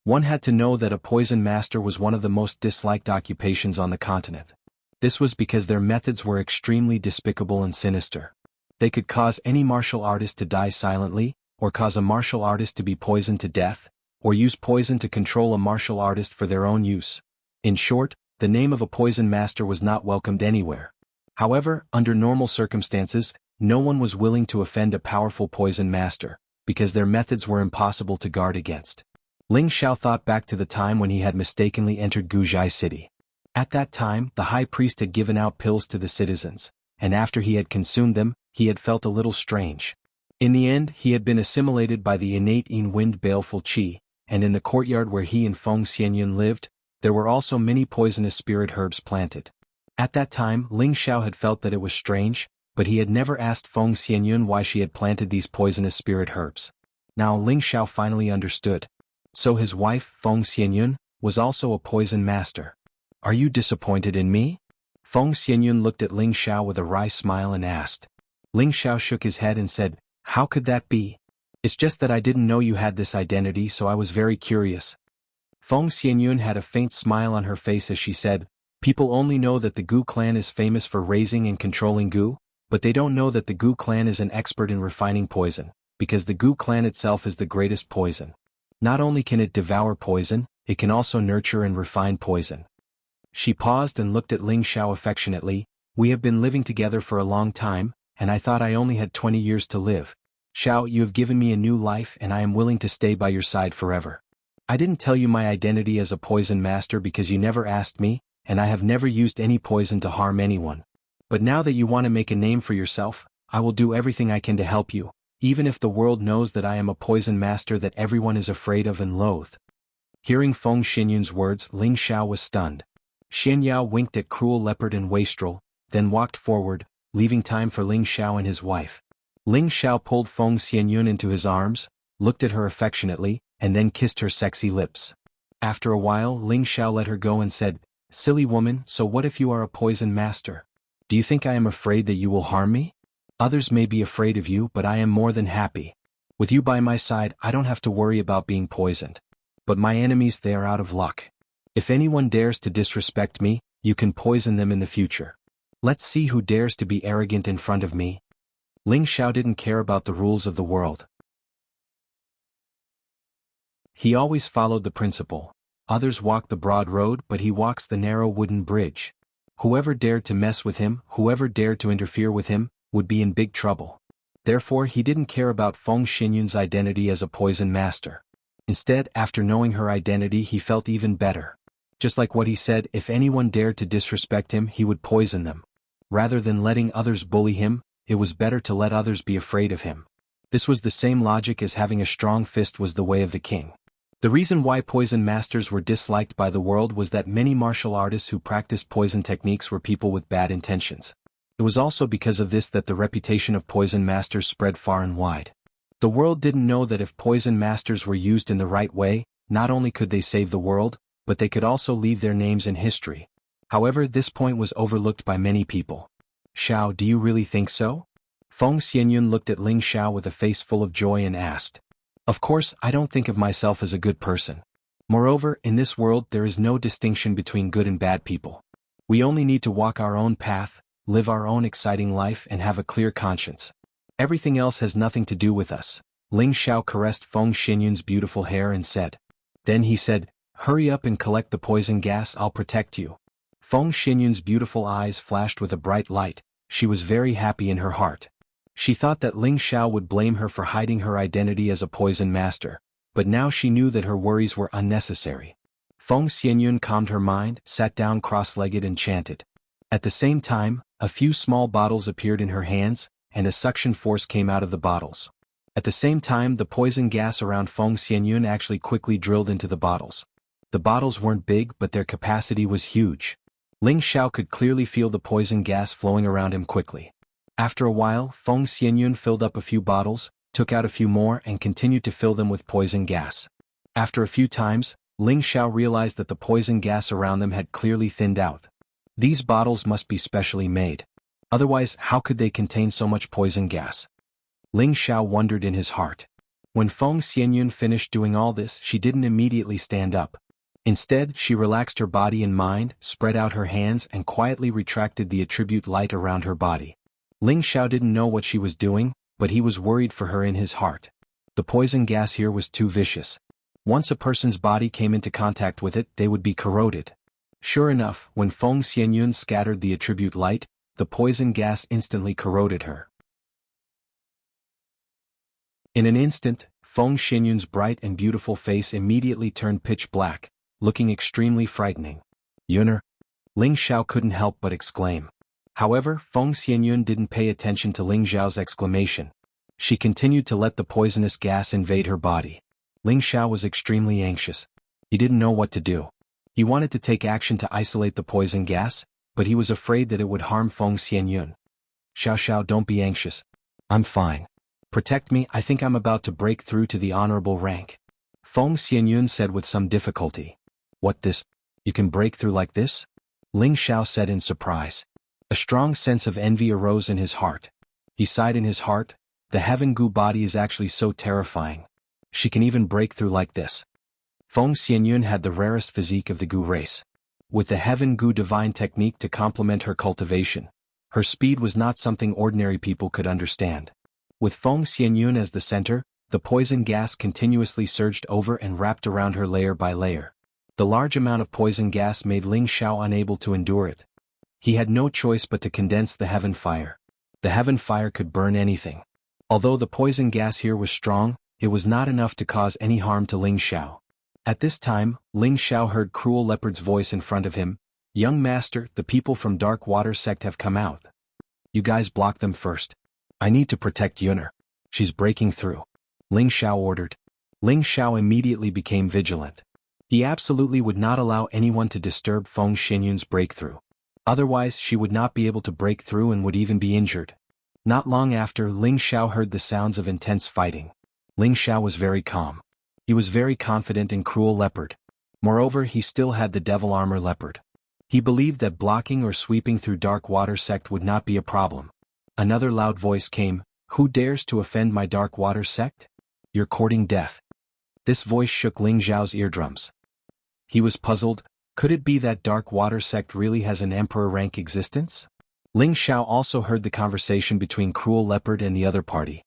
One had to know that a poison master was one of the most disliked occupations on the continent. This was because their methods were extremely despicable and sinister. They could cause any martial artist to die silently, or cause a martial artist to be poisoned to death, or use poison to control a martial artist for their own use. In short, the name of a poison master was not welcomed anywhere. However, under normal circumstances, no one was willing to offend a powerful poison master, because their methods were impossible to guard against. Ling Xiao thought back to the time when he had mistakenly entered Guzhai city. At that time, the high priest had given out pills to the citizens, and after he had consumed them, he had felt a little strange. In the end, he had been assimilated by the innate in-wind baleful qi, and in the courtyard where he and Feng Xianyun lived, there were also many poisonous spirit herbs planted. At that time, Ling Xiao had felt that it was strange, but he had never asked Feng Xianyun why she had planted these poisonous spirit herbs. Now Ling Xiao finally understood. So his wife, Feng Xianyun, was also a poison master. Are you disappointed in me? Feng Xianyun looked at Ling Xiao with a wry smile and asked. Ling Xiao shook his head and said, "How could that be? It's just that I didn't know you had this identity, so I was very curious." Feng Xianyun had a faint smile on her face as she said, "People only know that the Gu clan is famous for raising and controlling Gu, but they don't know that the Gu clan is an expert in refining poison, because the Gu clan itself is the greatest poison. Not only can it devour poison, it can also nurture and refine poison." She paused and looked at Ling Xiao affectionately. "We have been living together for a long time, and I thought I only had 20 years to live. Xiao, you have given me a new life and I am willing to stay by your side forever. I didn't tell you my identity as a poison master because you never asked me, and I have never used any poison to harm anyone. But now that you want to make a name for yourself, I will do everything I can to help you, even if the world knows that I am a poison master that everyone is afraid of and loathed." Hearing Feng Xianyun's words, Ling Xiao was stunned. Xian Yao winked at Cruel Leopard and Wastrel, then walked forward, leaving time for Ling Xiao and his wife. Ling Xiao pulled Feng Xianyun into his arms, looked at her affectionately, and then kissed her sexy lips. After a while, Ling Xiao let her go and said, "Silly woman, so what if you are a poison master? Do you think I am afraid that you will harm me? Others may be afraid of you, but I am more than happy. With you by my side, I don't have to worry about being poisoned. But my enemies, they are out of luck. If anyone dares to disrespect me, you can poison them in the future. Let's see who dares to be arrogant in front of me." Ling Xiao didn't care about the rules of the world. He always followed the principle. Others walk the broad road, but he walks the narrow wooden bridge. Whoever dared to mess with him, whoever dared to interfere with him, would be in big trouble. Therefore he didn't care about Feng Xianyun's identity as a poison master. Instead, after knowing her identity, he felt even better. Just like what he said, if anyone dared to disrespect him, he would poison them. Rather than letting others bully him, it was better to let others be afraid of him. This was the same logic as having a strong fist was the way of the king. The reason why poison masters were disliked by the world was that many martial artists who practiced poison techniques were people with bad intentions. It was also because of this that the reputation of poison masters spread far and wide. The world didn't know that if poison masters were used in the right way, not only could they save the world, but they could also leave their names in history. However, this point was overlooked by many people. "Xiao, do you really think so?" Feng Xianyun looked at Ling Xiao with a face full of joy and asked. "Of course, I don't think of myself as a good person. Moreover, in this world there is no distinction between good and bad people. We only need to walk our own path, live our own exciting life and have a clear conscience. Everything else has nothing to do with us." Ling Xiao caressed Feng Xianyun's beautiful hair and said. Then he said, "Hurry up and collect the poison gas, I'll protect you." Feng Xianyun's beautiful eyes flashed with a bright light. She was very happy in her heart. She thought that Ling Xiao would blame her for hiding her identity as a poison master, but now she knew that her worries were unnecessary. Feng Xianyun calmed her mind, sat down cross-legged and chanted. At the same time, a few small bottles appeared in her hands, and a suction force came out of the bottles. At the same time, the poison gas around Feng Xianyun actually quickly drilled into the bottles. The bottles weren't big, but their capacity was huge. Ling Xiao could clearly feel the poison gas flowing around him quickly. After a while, Feng Xianyun filled up a few bottles, took out a few more and continued to fill them with poison gas. After a few times, Ling Xiao realized that the poison gas around them had clearly thinned out. These bottles must be specially made. Otherwise, how could they contain so much poison gas? Ling Xiao wondered in his heart. When Feng Xianyun finished doing all this, she didn't immediately stand up. Instead, she relaxed her body and mind, spread out her hands and quietly retracted the attribute light around her body. Ling Xiao didn't know what she was doing, but he was worried for her in his heart. The poison gas here was too vicious. Once a person's body came into contact with it, they would be corroded. Sure enough, when Feng Xianyun scattered the attribute light, the poison gas instantly corroded her. In an instant, Feng Xianyun's bright and beautiful face immediately turned pitch black, looking extremely frightening. Yuner? Ling Xiao couldn't help but exclaim. However, Feng Xianyun didn't pay attention to Ling Xiao's exclamation. She continued to let the poisonous gas invade her body. Ling Xiao was extremely anxious. He didn't know what to do. He wanted to take action to isolate the poison gas, but he was afraid that it would harm Feng Xianyun. Xiao, don't be anxious. I'm fine. Protect me, I think I'm about to break through to the honorable rank. Feng Xianyun said with some difficulty. What this? You can break through like this? Ling Xiao said in surprise. A strong sense of envy arose in his heart. He sighed in his heart. The Heaven Gu body is actually so terrifying. She can even break through like this. Feng Xianyun had the rarest physique of the Gu race. With the Heaven Gu divine technique to complement her cultivation, her speed was not something ordinary people could understand. With Feng Xianyun as the center, the poison gas continuously surged over and wrapped around her layer by layer. The large amount of poison gas made Ling Xiao unable to endure it. He had no choice but to condense the heaven fire. The heaven fire could burn anything. Although the poison gas here was strong, it was not enough to cause any harm to Ling Xiao. At this time, Ling Xiao heard Cruel Leopard's voice in front of him. Young master, the people from Dark Water sect have come out. You guys block them first. I need to protect Yuner. She's breaking through. Ling Xiao ordered. Ling Xiao immediately became vigilant. He absolutely would not allow anyone to disturb Feng Xianyun's breakthrough. Otherwise, she would not be able to break through and would even be injured. Not long after, Ling Xiao heard the sounds of intense fighting. Ling Xiao was very calm. He was very confident in Cruel Leopard. Moreover, he still had the Devil Armor Leopard. He believed that blocking or sweeping through Dark Water sect would not be a problem. Another loud voice came. Who dares to offend my Dark Water sect? You're courting death. This voice shook Ling Xiao's eardrums. He was puzzled. Could it be that Dark Water sect really has an emperor rank existence? Ling Xiao also heard the conversation between Cruel Leopard and the other party.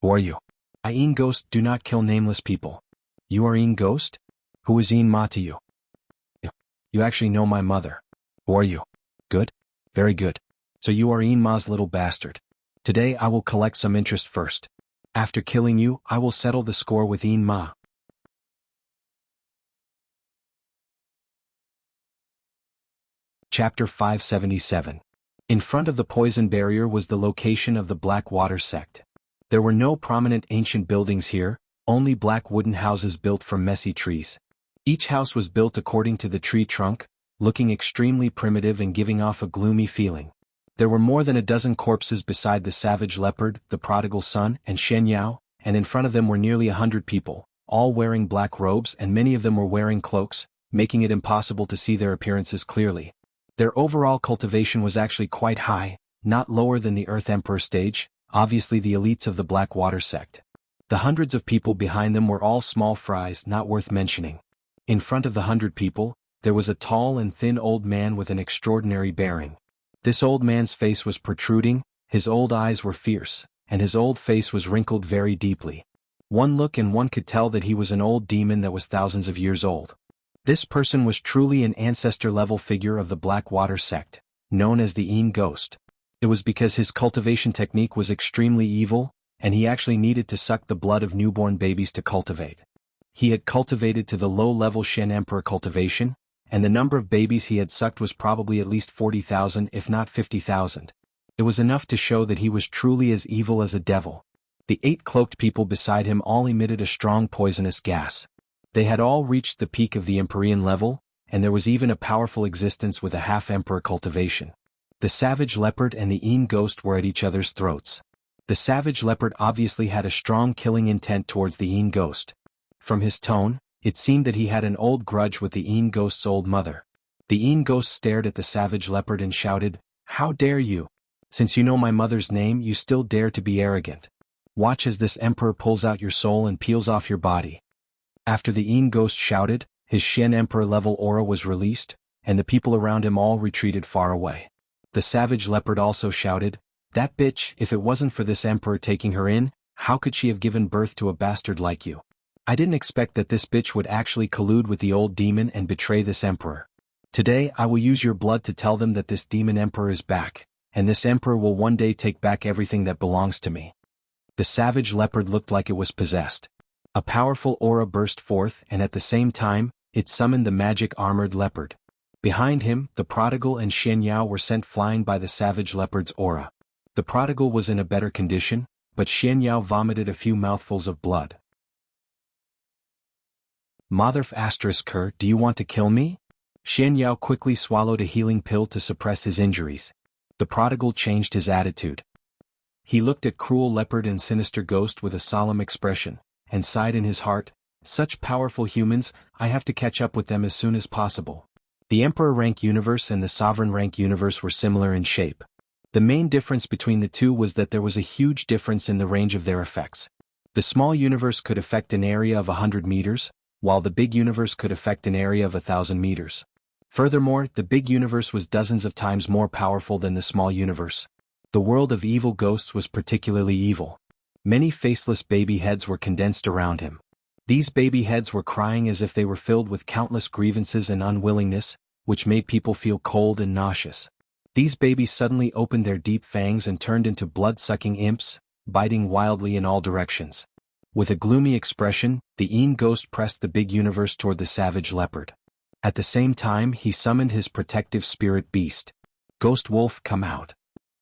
Who are you? I Yin Ghost, do not kill nameless people. You are Yin Ghost? Who is Yin Ma to you? You actually know my mother. Who are you? Good? Very good. So you are Yin Ma's little bastard. Today I will collect some interest first. After killing you, I will settle the score with Yin Ma. Chapter 577. In front of the poison barrier was the location of the Black Water sect. There were no prominent ancient buildings here, only black wooden houses built from messy trees. Each house was built according to the tree trunk, looking extremely primitive and giving off a gloomy feeling. There were more than a dozen corpses beside the savage leopard, the prodigal son, and Shen Yao, and in front of them were nearly 100 people, all wearing black robes and many of them were wearing cloaks, making it impossible to see their appearances clearly. Their overall cultivation was actually quite high, not lower than the Earth Emperor stage, obviously the elites of the Black Water sect. The hundreds of people behind them were all small fries not worth mentioning. In front of the 100 people, there was a tall and thin old man with an extraordinary bearing. This old man's face was protruding, his old eyes were fierce, and his old face was wrinkled very deeply. One look and one could tell that he was an old demon that was thousands of years old. This person was truly an ancestor-level figure of the Black Water sect, known as the Yin Ghost. It was because his cultivation technique was extremely evil, and he actually needed to suck the blood of newborn babies to cultivate. He had cultivated to the low-level Shen Emperor cultivation, and the number of babies he had sucked was probably at least 40,000 if not 50,000. It was enough to show that he was truly as evil as a devil. The 8 cloaked people beside him all emitted a strong poisonous gas. They had all reached the peak of the Empyrean level, and there was even a powerful existence with a half-emperor cultivation. The savage leopard and the Yin Ghost were at each other's throats. The savage leopard obviously had a strong killing intent towards the Yin Ghost. From his tone, it seemed that he had an old grudge with the Yin Ghost's old mother. The Yin Ghost stared at the savage leopard and shouted, "How dare you? Since you know my mother's name, you still dare to be arrogant. Watch as this emperor pulls out your soul and peels off your body." After the Yin Ghost shouted, his Shen Emperor-level aura was released, and the people around him all retreated far away. The savage leopard also shouted, "That bitch, if it wasn't for this emperor taking her in, how could she have given birth to a bastard like you? I didn't expect that this bitch would actually collude with the old demon and betray this emperor. Today I will use your blood to tell them that this demon emperor is back, and this emperor will one day take back everything that belongs to me." The savage leopard looked like it was possessed. A powerful aura burst forth, and at the same time, it summoned the magic armored leopard. Behind him, the prodigal and Xian Yao were sent flying by the savage leopard's aura. The prodigal was in a better condition, but Xian Yao vomited a few mouthfuls of blood. "Motherf **Ker, do you want to kill me?" Xian Yao quickly swallowed a healing pill to suppress his injuries. The prodigal changed his attitude. He looked at cruel leopard and sinister ghost with a solemn expression, and sighed in his heart, "Such powerful humans, I have to catch up with them as soon as possible." The Emperor rank universe and the Sovereign rank universe were similar in shape. The main difference between the two was that there was a huge difference in the range of their effects. The small universe could affect an area of 100 meters, while the big universe could affect an area of 1,000 meters. Furthermore, the big universe was dozens of times more powerful than the small universe. The world of evil ghosts was particularly evil. Many faceless baby heads were condensed around him. These baby heads were crying as if they were filled with countless grievances and unwillingness, which made people feel cold and nauseous. These babies suddenly opened their deep fangs and turned into blood-sucking imps, biting wildly in all directions. With a gloomy expression, the Een ghost pressed the big universe toward the savage leopard. At the same time, he summoned his protective spirit beast. "Ghost wolf, come out."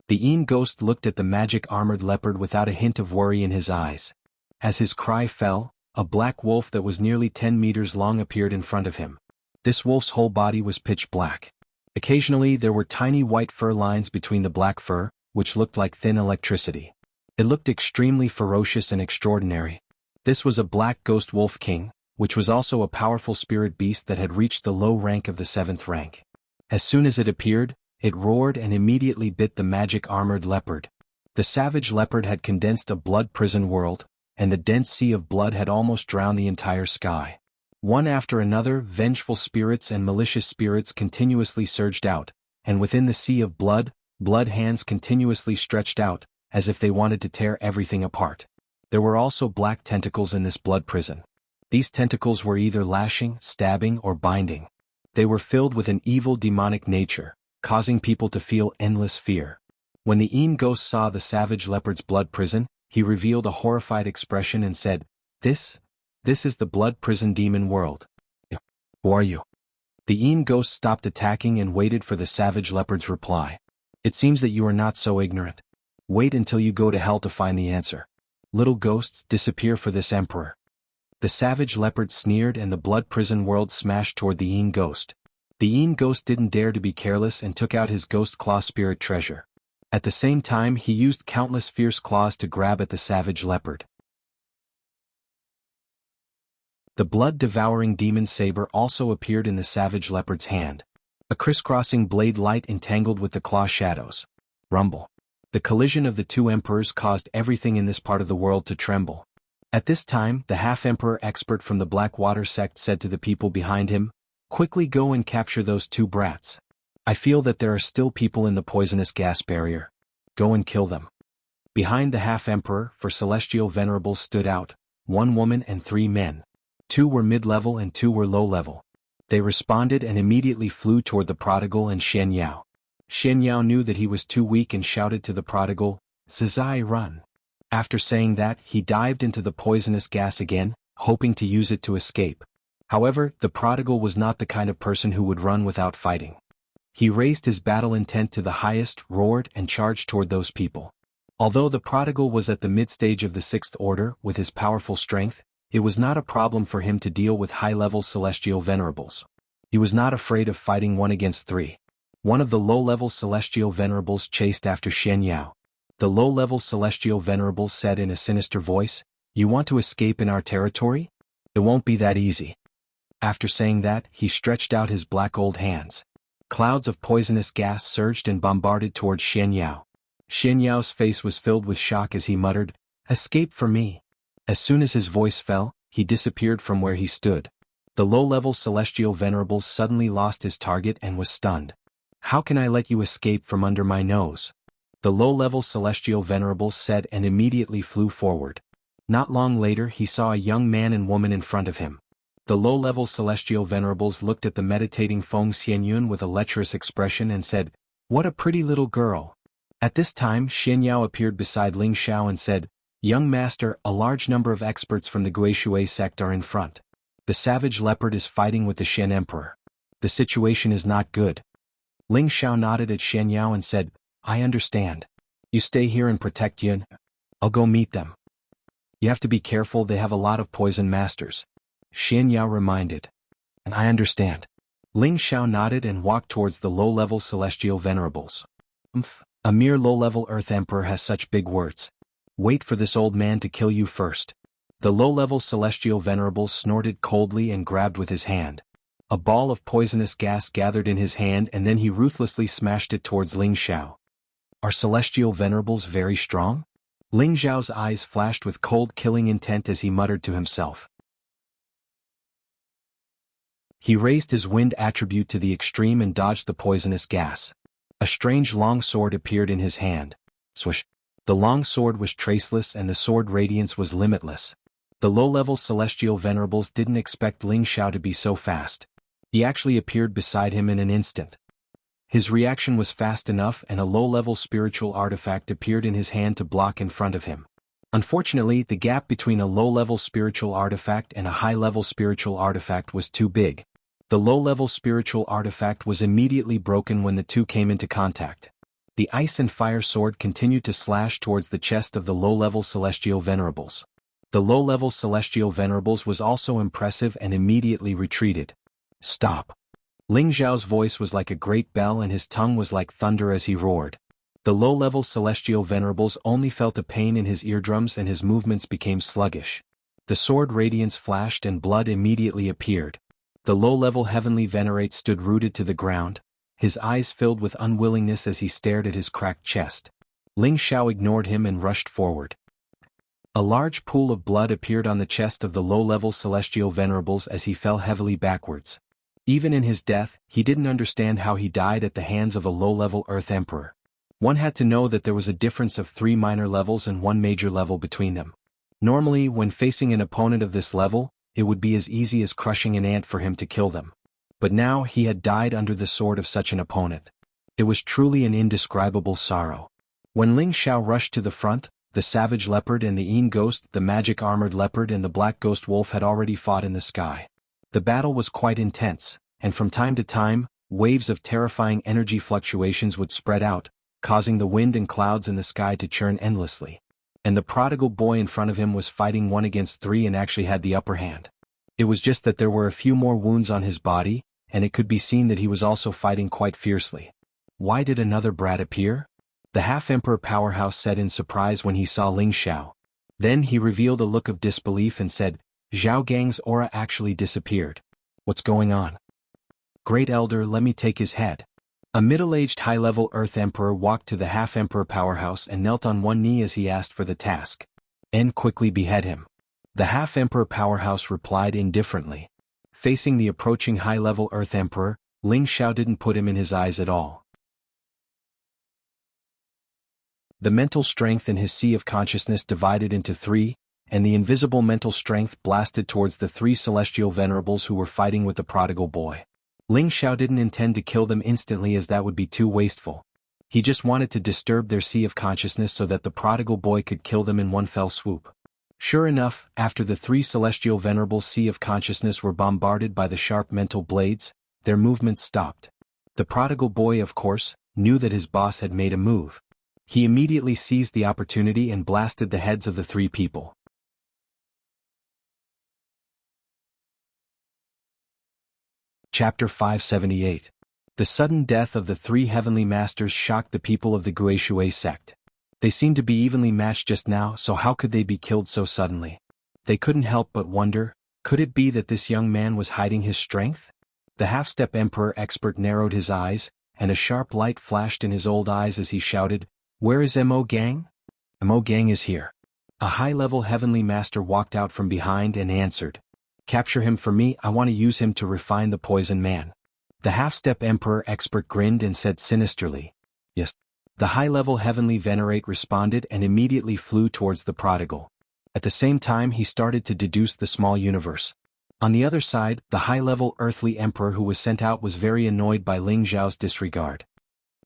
The Een ghost looked at the magic armored leopard without a hint of worry in his eyes. As his cry fell, a black wolf that was nearly 10 meters long appeared in front of him. This wolf's whole body was pitch black. Occasionally there were tiny white fur lines between the black fur, which looked like thin electricity. It looked extremely ferocious and extraordinary. This was a black ghost wolf king, which was also a powerful spirit beast that had reached the low rank of the 7th rank. As soon as it appeared, it roared and immediately bit the magic armored leopard. The savage leopard had condensed a blood prison world, and the dense sea of blood had almost drowned the entire sky. One after another, vengeful spirits and malicious spirits continuously surged out, and within the sea of blood, blood hands continuously stretched out, as if they wanted to tear everything apart. There were also black tentacles in this blood prison. These tentacles were either lashing, stabbing, or binding. They were filled with an evil demonic nature, causing people to feel endless fear. When the Een ghost saw the savage leopard's blood prison, he revealed a horrified expression and said, This is the blood prison demon world. Who are you?" The Een ghost stopped attacking and waited for the savage leopard's reply. "It seems that you are not so ignorant. Wait until you go to hell to find the answer. Little ghosts, disappear for this emperor." The savage leopard sneered and the blood prison world smashed toward the Een ghost. The Een ghost didn't dare to be careless and took out his ghost claw spirit treasure. At the same time, he used countless fierce claws to grab at the savage leopard. The blood-devouring demon saber also appeared in the savage leopard's hand. A crisscrossing blade light entangled with the claw shadows. Rumble. The collision of the two emperors caused everything in this part of the world to tremble. At this time, the half-emperor expert from the Blackwater sect said to the people behind him, "Quickly go and capture those two brats. I feel that there are still people in the poisonous gas barrier. Go and kill them." Behind the half-emperor, four celestial venerables stood out, 1 woman and 3 men. 2 were mid-level and 2 were low-level. They responded and immediately flew toward the prodigal and Xian Yao. Xian Yao knew that he was too weak and shouted to the prodigal, "Zizai, run." After saying that, he dived into the poisonous gas again, hoping to use it to escape. However, the prodigal was not the kind of person who would run without fighting. He raised his battle intent to the highest, roared, and charged toward those people. Although the prodigal was at the mid-stage of the 6th order with his powerful strength, it was not a problem for him to deal with high-level celestial venerables. He was not afraid of fighting 1 against 3. One of the low-level celestial venerables chased after Xian Yao. The low-level celestial venerable said in a sinister voice, "You want to escape in our territory? It won't be that easy." After saying that, he stretched out his black old hands. Clouds of poisonous gas surged and bombarded towards Xian Yao. Xian Yao's face was filled with shock as he muttered, "Escape for me." As soon as his voice fell, he disappeared from where he stood. The low-level celestial venerables suddenly lost his target and was stunned. "How can I let you escape from under my nose?" the low-level celestial venerables said, and immediately flew forward. Not long later he saw a young man and woman in front of him. The low-level celestial venerables looked at the meditating Feng Xianyun with a lecherous expression and said, "What a pretty little girl." At this time Xianyao appeared beside Ling Xiao and said, "Young master, a large number of experts from the Guishui sect are in front. The savage leopard is fighting with the Shen Emperor. The situation is not good." Ling Xiao nodded at Xianyao and said, "I understand. You stay here and protect Yun. I'll go meet them." "You have to be careful, they have a lot of poison masters," Xianyao reminded. "And I understand." Ling Xiao nodded and walked towards the low-level celestial venerables. A mere low-level Earth Emperor has such big words. Wait for this old man to kill you first." The low-level celestial venerables snorted coldly and grabbed with his hand. A ball of poisonous gas gathered in his hand and then he ruthlessly smashed it towards Ling Xiao. "Are celestial venerables very strong?" Ling Xiao's eyes flashed with cold killing intent as he muttered to himself. He raised his wind attribute to the extreme and dodged the poisonous gas. A strange long sword appeared in his hand. Swish! The long sword was traceless and the sword radiance was limitless. The low-level celestial venerables didn't expect Ling Xiao to be so fast. He actually appeared beside him in an instant. His reaction was fast enough and a low-level spiritual artifact appeared in his hand to block in front of him. Unfortunately, the gap between a low-level spiritual artifact and a high-level spiritual artifact was too big. The low-level spiritual artifact was immediately broken when the two came into contact. The ice and fire sword continued to slash towards the chest of the low-level celestial venerables. The low-level celestial venerables was also impressive and immediately retreated. "Stop." Ling Xiao's voice was like a great bell and his tongue was like thunder as he roared. The low-level celestial venerables only felt a pain in his eardrums and his movements became sluggish. The sword radiance flashed and blood immediately appeared. The low-level heavenly venerate stood rooted to the ground, his eyes filled with unwillingness as he stared at his cracked chest. Ling Xiao ignored him and rushed forward. A large pool of blood appeared on the chest of the low-level celestial venerables as he fell heavily backwards. Even in his death, he didn't understand how he died at the hands of a low-level Earth Emperor. One had to know that there was a difference of 3 minor levels and 1 major level between them. Normally, when facing an opponent of this level, it would be as easy as crushing an ant for him to kill them. But now he had died under the sword of such an opponent. It was truly an indescribable sorrow. When Ling Xiao rushed to the front, the savage leopard and the Yin ghost, the magic armored leopard and the black ghost wolf had already fought in the sky. The battle was quite intense, and from time to time, waves of terrifying energy fluctuations would spread out, causing the wind and clouds in the sky to churn endlessly. And the prodigal boy in front of him was fighting 1 against 3 and actually had the upper hand. It was just that there were a few more wounds on his body, and it could be seen that he was also fighting quite fiercely. Why did another brat appear? The half-emperor powerhouse said in surprise when he saw Ling Xiao. Then he revealed a look of disbelief and said, "Zhao Gang's aura actually disappeared. What's going on?" "Great Elder, let me take his head." A middle-aged high-level Earth Emperor walked to the half-emperor powerhouse and knelt on one knee as he asked for the task. "And quickly behead him." The half-emperor powerhouse replied indifferently. Facing the approaching high-level Earth Emperor, Ling Xiao didn't put him in his eyes at all. The mental strength in his sea of consciousness divided into 3, and the invisible mental strength blasted towards the 3 celestial venerables who were fighting with the prodigal boy. Ling Xiao didn't intend to kill them instantly as that would be too wasteful. He just wanted to disturb their sea of consciousness so that the prodigal boy could kill them in one fell swoop. Sure enough, after the 3 celestial venerables' sea of consciousness were bombarded by the sharp mental blades, their movements stopped. The prodigal boy, of course, knew that his boss had made a move. He immediately seized the opportunity and blasted the heads of the 3 people. Chapter 578. The sudden death of the 3 heavenly masters shocked the people of the Guishui sect. They seemed to be evenly matched just now, so how could they be killed so suddenly? They couldn't help but wonder, could it be that this young man was hiding his strength? The half-step emperor expert narrowed his eyes, and a sharp light flashed in his old eyes as he shouted, "Where is Mo Gang?" "Mo Gang is here." A high-level heavenly master walked out from behind and answered. Capture him for me, I want to use him to refine the poison man. The half-step Emperor expert grinned and said sinisterly. Yes. The high-level heavenly venerate responded and immediately flew towards the prodigal. At the same time he started to deduce the small universe. On the other side, the high-level earthly emperor who was sent out was very annoyed by Ling Xiao's disregard.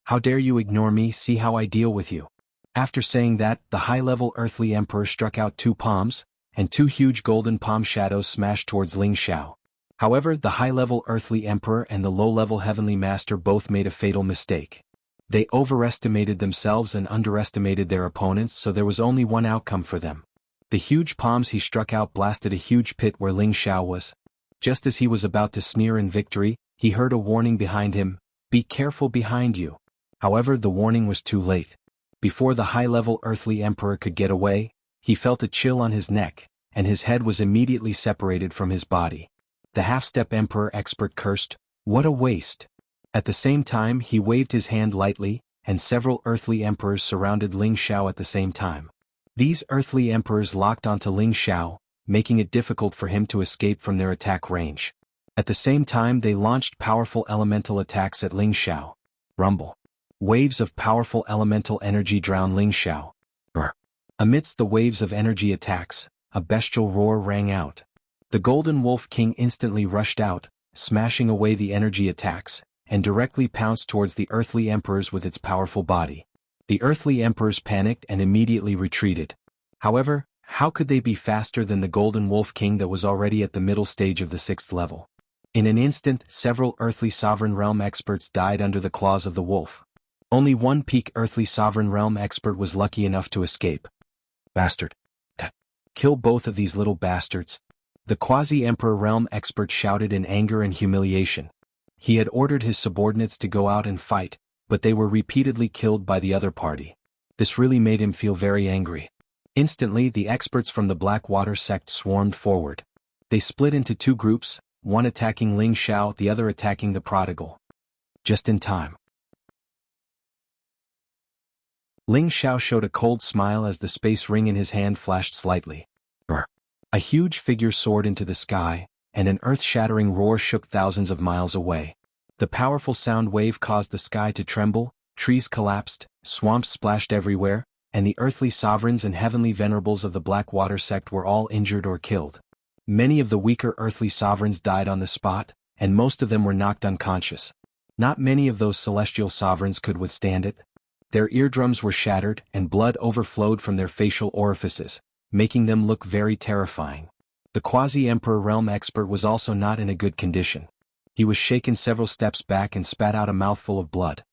How dare you ignore me, see how I deal with you. After saying that, the high-level earthly emperor struck out 2 palms, and 2 huge golden palm shadows smashed towards Ling Xiao. However, the high-level earthly emperor and the low-level heavenly master both made a fatal mistake. They overestimated themselves and underestimated their opponents, so there was only one outcome for them. The huge palms he struck out blasted a huge pit where Ling Xiao was. Just as he was about to sneer in victory, he heard a warning behind him, "Be careful behind you." However, the warning was too late. Before the high-level earthly emperor could get away, he felt a chill on his neck, and his head was immediately separated from his body. The half-step emperor expert cursed, "What a waste." At the same time he waved his hand lightly, and several earthly emperors surrounded Ling Xiao at the same time. These earthly emperors locked onto Ling Xiao, making it difficult for him to escape from their attack range. At the same time they launched powerful elemental attacks at Ling Xiao. Rumble. Waves of powerful elemental energy drowned Ling Xiao. Amidst the waves of energy attacks, a bestial roar rang out. The Golden Wolf King instantly rushed out, smashing away the energy attacks, and directly pounced towards the earthly emperors with its powerful body. The earthly emperors panicked and immediately retreated. However, how could they be faster than the Golden Wolf King that was already at the middle stage of the 6th level? In an instant, several earthly sovereign realm experts died under the claws of the wolf. Only one peak earthly sovereign realm expert was lucky enough to escape. Bastard. Kill both of these little bastards. The quasi-emperor realm expert shouted in anger and humiliation. He had ordered his subordinates to go out and fight, but they were repeatedly killed by the other party. This really made him feel very angry. Instantly the experts from the Blackwater sect swarmed forward. They split into 2 groups, one attacking Ling Xiao, the other attacking the prodigal. Just in time. Ling Xiao showed a cold smile as the space ring in his hand flashed slightly. A huge figure soared into the sky, and an earth-shattering roar shook thousands of miles away. The powerful sound wave caused the sky to tremble, trees collapsed, swamps splashed everywhere, and the earthly sovereigns and heavenly venerables of the Blackwater sect were all injured or killed. Many of the weaker earthly sovereigns died on the spot, and most of them were knocked unconscious. Not many of those celestial sovereigns could withstand it. Their eardrums were shattered, and blood overflowed from their facial orifices, making them look very terrifying. The quasi-emperor realm expert was also not in a good condition. He was shaken several steps back and spat out a mouthful of blood.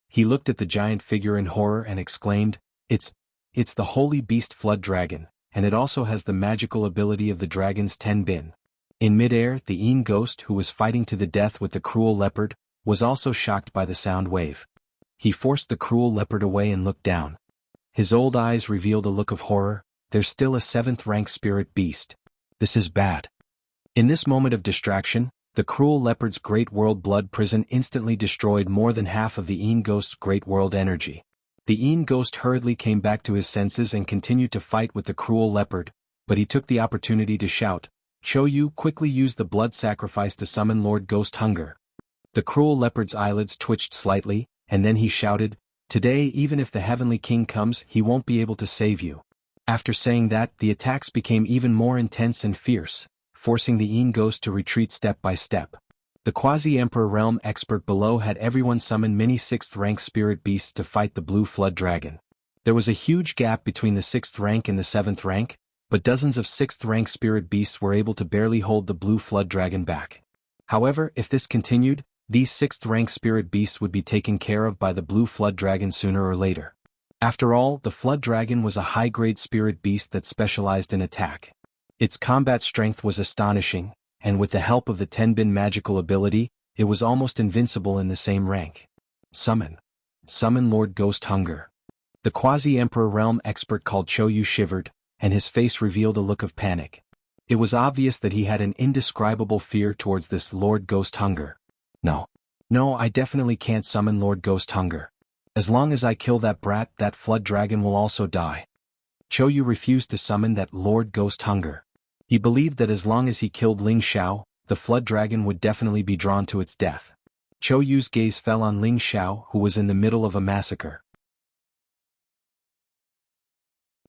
He looked at the giant figure in horror and exclaimed, It's the holy beast flood dragon, and it also has the magical ability of the dragon's Tenbin. In midair, the Een ghost who was fighting to the death with the cruel leopard, was also shocked by the sound wave. He forced the cruel leopard away and looked down. His old eyes revealed a look of horror. There's still a 7th-rank spirit beast. This is bad. In this moment of distraction, the cruel leopard's Great World Blood Prison instantly destroyed more than half of the Een ghost's Great World energy. The Een ghost hurriedly came back to his senses and continued to fight with the cruel leopard, but he took the opportunity to shout, "Cho Yu, quickly use the blood sacrifice to summon Lord Ghost Hunger." The cruel leopard's eyelids twitched slightly, and then he shouted, "Today, even if the Heavenly King comes, he won't be able to save you." After saying that, the attacks became even more intense and fierce, forcing the Een ghost to retreat step by step. The quasi-emperor realm expert below had everyone summon many 6th-rank spirit beasts to fight the blue flood dragon. There was a huge gap between the 6th rank and the 7th rank, but dozens of 6th-rank spirit beasts were able to barely hold the blue flood dragon back. However, if this continued, these 6th-rank spirit beasts would be taken care of by the blue flood dragon sooner or later. After all, the flood dragon was a high-grade spirit beast that specialized in attack. Its combat strength was astonishing, and with the help of the Tenbin magical ability, it was almost invincible in the same rank. Summon. Summon Lord Ghost Hunger. The quasi-emperor realm expert called Cho Yu shivered, and his face revealed a look of panic. It was obvious that he had an indescribable fear towards this Lord Ghost Hunger. No, I definitely can't summon Lord Ghost Hunger. As long as I kill that brat, that flood dragon will also die. Cho Yu refused to summon that Lord Ghost Hunger. He believed that as long as he killed Ling Xiao, the flood dragon would definitely be drawn to its death. Chou Yu's gaze fell on Ling Xiao, who was in the middle of a massacre.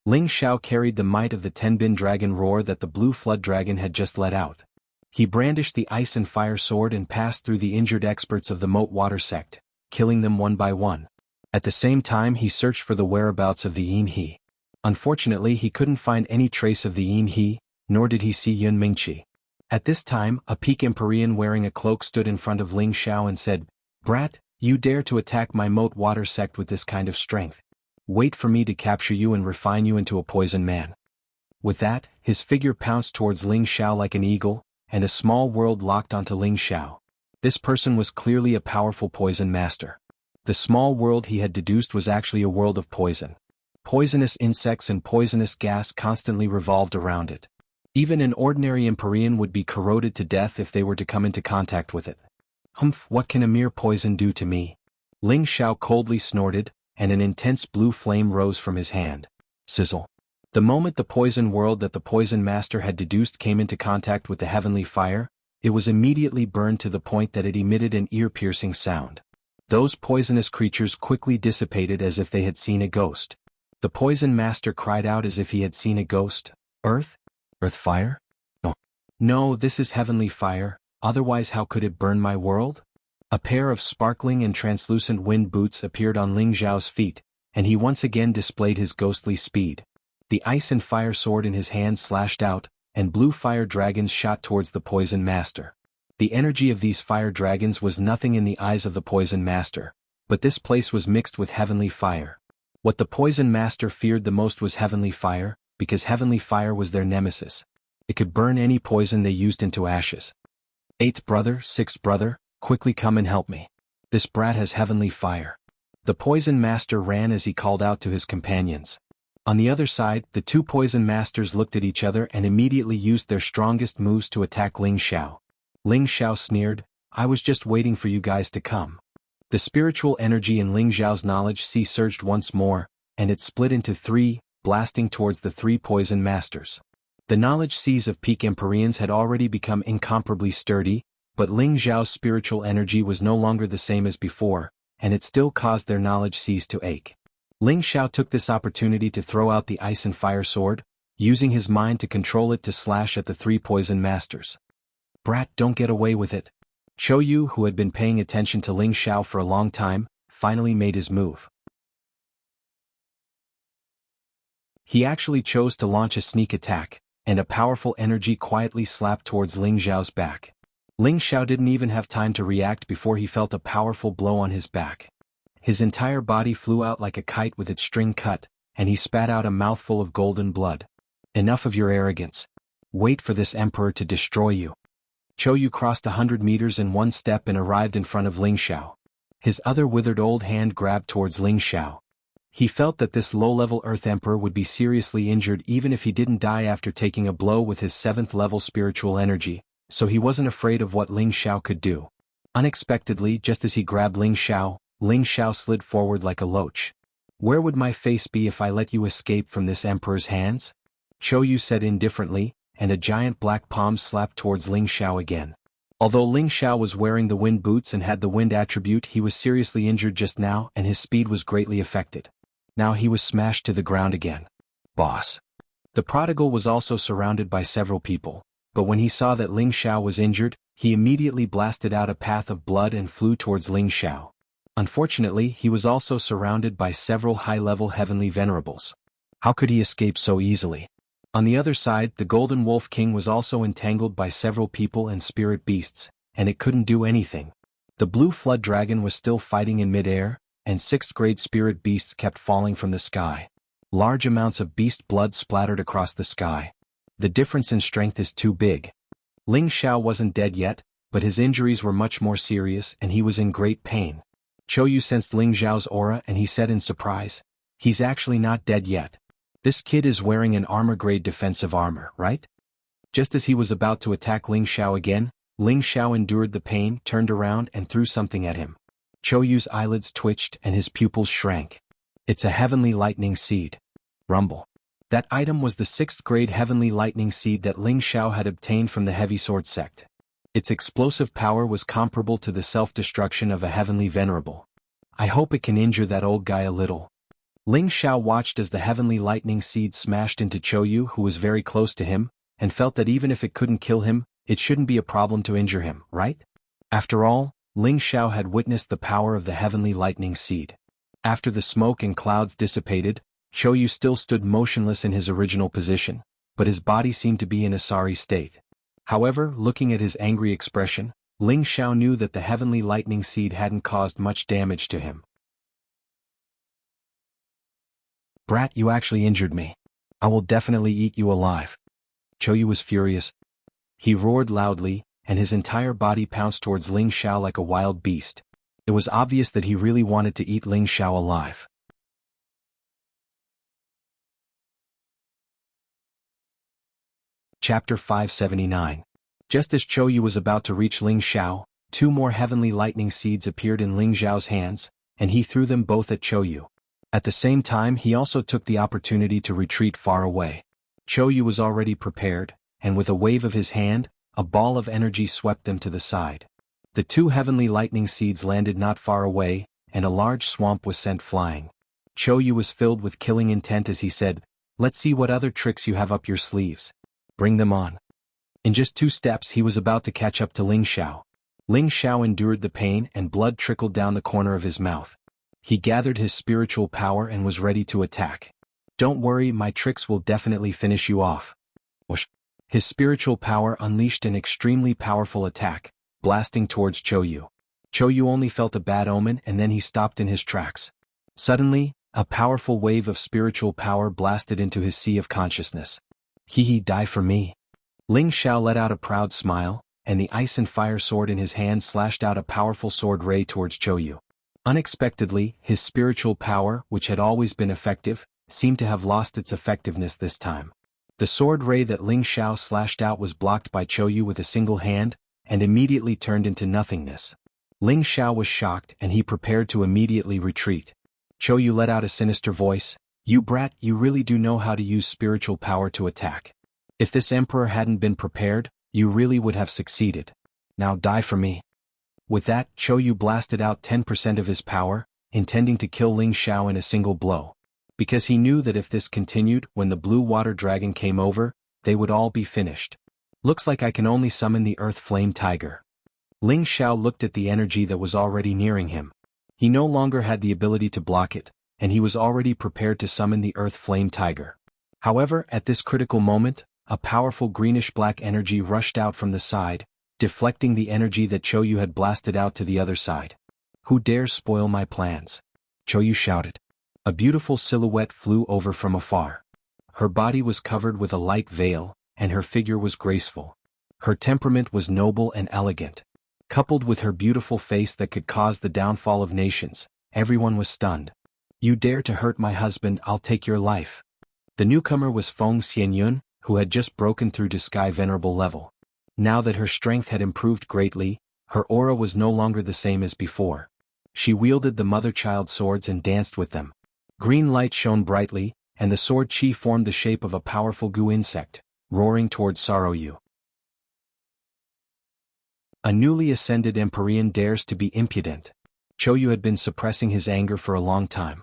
Ling Xiao carried the might of the Tenbin dragon roar that the blue flood dragon had just let out. He brandished the ice and fire sword and passed through the injured experts of the Moat Water sect, killing them one by one. At the same time he searched for the whereabouts of the Yin He. Unfortunately he couldn't find any trace of the Yin He, nor did he see Yun Mingqi. At this time, a Peak Empyrean wearing a cloak stood in front of Ling Xiao and said, "Brat, you dare to attack my Moat Water sect with this kind of strength. Wait for me to capture you and refine you into a poison man." With that, his figure pounced towards Ling Xiao like an eagle, and a small world locked onto Ling Xiao. This person was clearly a powerful poison master. The small world he had deduced was actually a world of poison. Poisonous insects and poisonous gas constantly revolved around it. Even an ordinary Empyrean would be corroded to death if they were to come into contact with it. "Humph, what can a mere poison do to me?" Ling Xiao coldly snorted, and an intense blue flame rose from his hand. Sizzle. The moment the poison world that the poison master had deduced came into contact with the heavenly fire, it was immediately burned to the point that it emitted an ear-piercing sound. Those poisonous creatures quickly dissipated as if they had seen a ghost. The poison master cried out as if he had seen a ghost. "Earth? Earth fire? No. No, this is heavenly fire, otherwise how could it burn my world?" A pair of sparkling and translucent wind boots appeared on Ling Xiao's feet, and he once again displayed his ghostly speed. The ice and fire sword in his hand slashed out, and blue fire dragons shot towards the poison master. The energy of these fire dragons was nothing in the eyes of the poison master, but this place was mixed with heavenly fire. What the poison master feared the most was heavenly fire, because heavenly fire was their nemesis. It could burn any poison they used into ashes. "Eighth brother, sixth brother, quickly come and help me. This brat has heavenly fire." The poison master ran as he called out to his companions. On the other side, the two poison masters looked at each other and immediately used their strongest moves to attack Ling Xiao. Ling Xiao sneered, "I was just waiting for you guys to come." The spiritual energy in Ling Xiao's knowledge sea surged once more, and it split into three, blasting towards the three poison masters. The knowledge seas of Peak Empyreans had already become incomparably sturdy, but Ling Xiao's spiritual energy was no longer the same as before, and it still caused their knowledge seas to ache. Ling Xiao took this opportunity to throw out the ice and fire sword, using his mind to control it to slash at the three poison masters. "Brat, don't get away with it." Chou Yu, who had been paying attention to Ling Xiao for a long time, finally made his move. He actually chose to launch a sneak attack, and a powerful energy quietly slapped towards Ling Xiao's back. Ling Xiao didn't even have time to react before he felt a powerful blow on his back. His entire body flew out like a kite with its string cut, and he spat out a mouthful of golden blood. "Enough of your arrogance. Wait for this emperor to destroy you." Chou Yu crossed 100 meters in one step and arrived in front of Ling Xiao. His other withered old hand grabbed towards Ling Xiao. He felt that this low-level Earth Emperor would be seriously injured even if he didn't die after taking a blow with his 7th-level spiritual energy, so he wasn't afraid of what Ling Xiao could do. Unexpectedly, just as he grabbed Ling Xiao slid forward like a loach. "Where would my face be if I let you escape from this emperor's hands?" Chou Yu said indifferently, and a giant black palm slapped towards Ling Xiao again. Although Ling Xiao was wearing the wind boots and had the wind attribute, he was seriously injured just now and his speed was greatly affected. Now he was smashed to the ground again. "Boss." The prodigal was also surrounded by several people, but when he saw that Ling Xiao was injured, he immediately blasted out a path of blood and flew towards Ling Xiao. Unfortunately, he was also surrounded by several high-level heavenly venerables. How could he escape so easily? On the other side, the Golden Wolf King was also entangled by several people and spirit beasts, and it couldn't do anything. The Blue Flood Dragon was still fighting in mid-air, and 6th-grade spirit beasts kept falling from the sky. Large amounts of beast blood splattered across the sky. The difference in strength is too big. Ling Xiao wasn't dead yet, but his injuries were much more serious and he was in great pain. Chou Yu sensed Ling Xiao's aura and he said in surprise, "He's actually not dead yet. This kid is wearing an armor-grade defensive armor, right?" Just as he was about to attack Ling Xiao again, Ling Xiao endured the pain, turned around and threw something at him. Chou Yu's eyelids twitched and his pupils shrank. "It's a heavenly lightning seed." Rumble. That item was the 6th grade heavenly lightning seed that Ling Xiao had obtained from the heavy sword sect. Its explosive power was comparable to the self-destruction of a heavenly venerable. I hope it can injure that old guy a little. Ling Xiao watched as the heavenly lightning seed smashed into Chou, who was very close to him, and felt that even if it couldn't kill him, it shouldn't be a problem to injure him, right? After all, Ling Xiao had witnessed the power of the heavenly lightning seed. After the smoke and clouds dissipated, Chou still stood motionless in his original position, but his body seemed to be in a sorry state. However, looking at his angry expression, Ling Xiao knew that the heavenly lightning seed hadn't caused much damage to him. Brat, you actually injured me. I will definitely eat you alive. Chou was furious. He roared loudly, and his entire body pounced towards Ling Xiao like a wild beast. It was obvious that he really wanted to eat Ling Xiao alive. Chapter 579. Just as Chou was about to reach Ling Xiao, 2 more heavenly lightning seeds appeared in Ling Xiao's hands, and he threw them both at Chou. At the same time, he also took the opportunity to retreat far away. Chou was already prepared, and with a wave of his hand, a ball of energy swept them to the side. The 2 heavenly lightning seeds landed not far away, and a large swamp was sent flying. Chou was filled with killing intent as he said, "Let's see what other tricks you have up your sleeves. Bring them on." In just 2 steps he was about to catch up to Ling Xiao. Ling Xiao endured the pain and blood trickled down the corner of his mouth. He gathered his spiritual power and was ready to attack. "Don't worry, my tricks will definitely finish you off." Whoosh. His spiritual power unleashed an extremely powerful attack, blasting towards Chou. Chou only felt a bad omen and then he stopped in his tracks. Suddenly, a powerful wave of spiritual power blasted into his sea of consciousness. "He die for me." Ling Xiao let out a proud smile, and the ice and fire sword in his hand slashed out a powerful sword ray towards Chou. Unexpectedly, his spiritual power, which had always been effective, seemed to have lost its effectiveness this time. The sword ray that Ling Xiao slashed out was blocked by Chou with a single hand, and immediately turned into nothingness. Ling Xiao was shocked and he prepared to immediately retreat. Chou let out a sinister voice, "You brat, you really do know how to use spiritual power to attack. If this emperor hadn't been prepared, you really would have succeeded. Now die for me." With that, Chou blasted out 10% of his power, intending to kill Ling Xiao in a single blow. Because he knew that if this continued, when the blue water dragon came over, they would all be finished. "Looks like I can only summon the earth flame tiger." Ling Xiao looked at the energy that was already nearing him. He no longer had the ability to block it, and he was already prepared to summon the earth flame tiger. However, at this critical moment, a powerful greenish-black energy rushed out from the side, deflecting the energy that Chou had blasted out to the other side. "Who dares spoil my plans?" Chou shouted. A beautiful silhouette flew over from afar. Her body was covered with a light veil, and her figure was graceful. Her temperament was noble and elegant. Coupled with her beautiful face that could cause the downfall of nations, everyone was stunned. "You dare to hurt my husband, I'll take your life." The newcomer was Feng Xianyun, who had just broken through to Sky Venerable level. Now that her strength had improved greatly, her aura was no longer the same as before. She wielded the mother-child swords and danced with them. Green light shone brightly, and the sword chi formed the shape of a powerful goo insect, roaring towards Sorrow. A newly ascended Empyrean dares to be impudent. Chou had been suppressing his anger for a long time.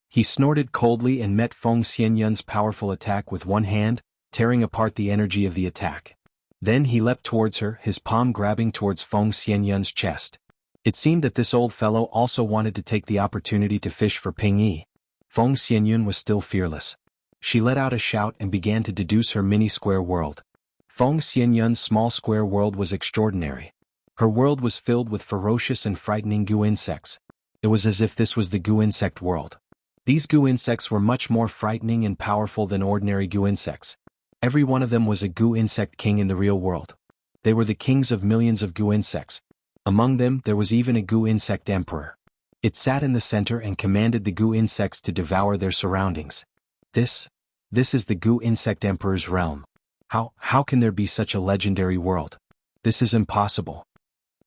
He snorted coldly and met Feng Xianyun's powerful attack with one hand, tearing apart the energy of the attack. Then he leapt towards her, his palm grabbing towards Feng Xianyun's chest. It seemed that this old fellow also wanted to take the opportunity to fish for Ping Yi. Feng Xianyun was still fearless. She let out a shout and began to deduce her mini-square world. Feng Xianyun's small square world was extraordinary. Her world was filled with ferocious and frightening goo insects. It was as if this was the goo insect world. These goo insects were much more frightening and powerful than ordinary goo insects. Every one of them was a goo insect king in the real world. They were the kings of millions of goo insects. Among them there was even a goo insect emperor. It sat in the center and commanded the goo insects to devour their surroundings. This is the goo insect emperor's realm. How can there be such a legendary world? This is impossible.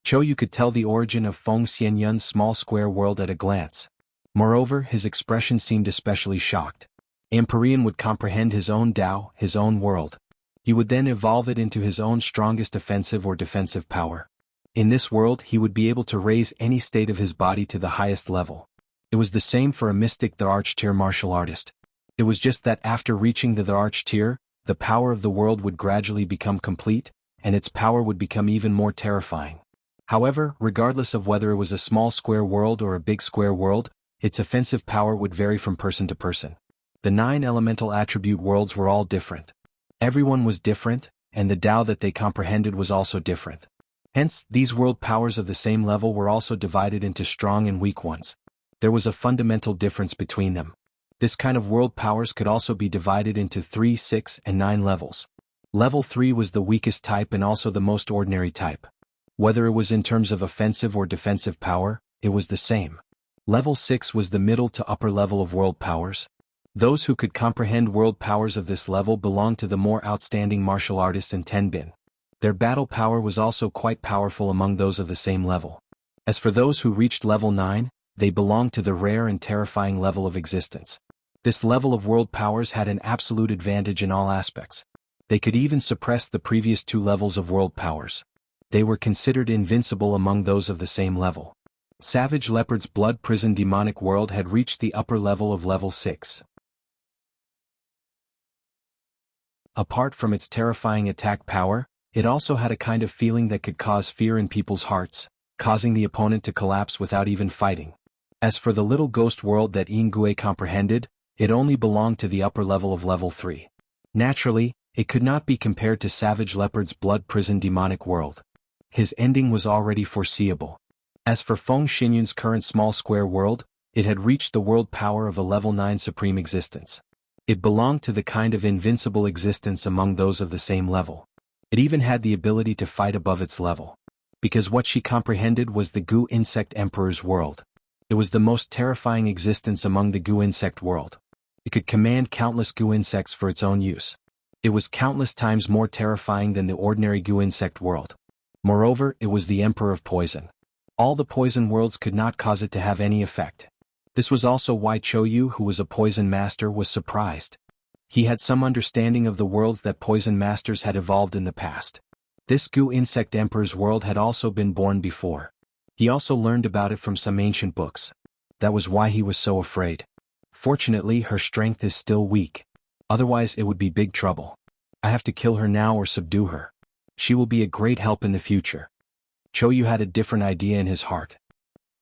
Chou could tell the origin of Feng Xianyun's small square world at a glance. Moreover, his expression seemed especially shocked. Empyrean would comprehend his own Tao, his own world. He would then evolve it into his own strongest offensive or defensive power. In this world he would be able to raise any state of his body to the highest level. It was the same for a mystic, the arch-tier martial artist. It was just that after reaching the arch-tier, the power of the world would gradually become complete, and its power would become even more terrifying. However, regardless of whether it was a small square world or a big square world, its offensive power would vary from person to person. The 9 elemental attribute worlds were all different. Everyone was different, and the Tao that they comprehended was also different. Hence, these world powers of the same level were also divided into strong and weak ones. There was a fundamental difference between them. This kind of world powers could also be divided into 3, 6, and 9 levels. Level 3 was the weakest type and also the most ordinary type. Whether it was in terms of offensive or defensive power, it was the same. Level 6 was the middle to upper level of world powers. Those who could comprehend world powers of this level belonged to the more outstanding martial artists and tenbin. Their battle power was also quite powerful among those of the same level. As for those who reached level 9, they belonged to the rare and terrifying level of existence. This level of world powers had an absolute advantage in all aspects. They could even suppress the previous 2 levels of world powers. They were considered invincible among those of the same level. Savage Leopard's blood prison demonic world had reached the upper level of level 6. Apart from its terrifying attack power, it also had a kind of feeling that could cause fear in people's hearts, causing the opponent to collapse without even fighting. As for the little ghost world that Jianghu comprehended, it only belonged to the upper level of level 3. Naturally, it could not be compared to Savage Leopard's blood prison demonic world. His ending was already foreseeable. As for Feng Xinyun's current small square world, it had reached the world power of a level 9 supreme existence. It belonged to the kind of invincible existence among those of the same level. It even had the ability to fight above its level. Because what she comprehended was the Gu insect emperor's world. It was the most terrifying existence among the Gu insect world. It could command countless Gu insects for its own use. It was countless times more terrifying than the ordinary Gu insect world. Moreover, it was the emperor of poison. All the poison worlds could not cause it to have any effect. This was also why Chou, who was a poison master, was surprised. He had some understanding of the worlds that poison masters had evolved in the past. This Gu insect emperor's world had also been born before. He also learned about it from some ancient books. That was why he was so afraid. Fortunately, her strength is still weak. Otherwise it would be big trouble. I have to kill her now or subdue her. She will be a great help in the future. Chou had a different idea in his heart.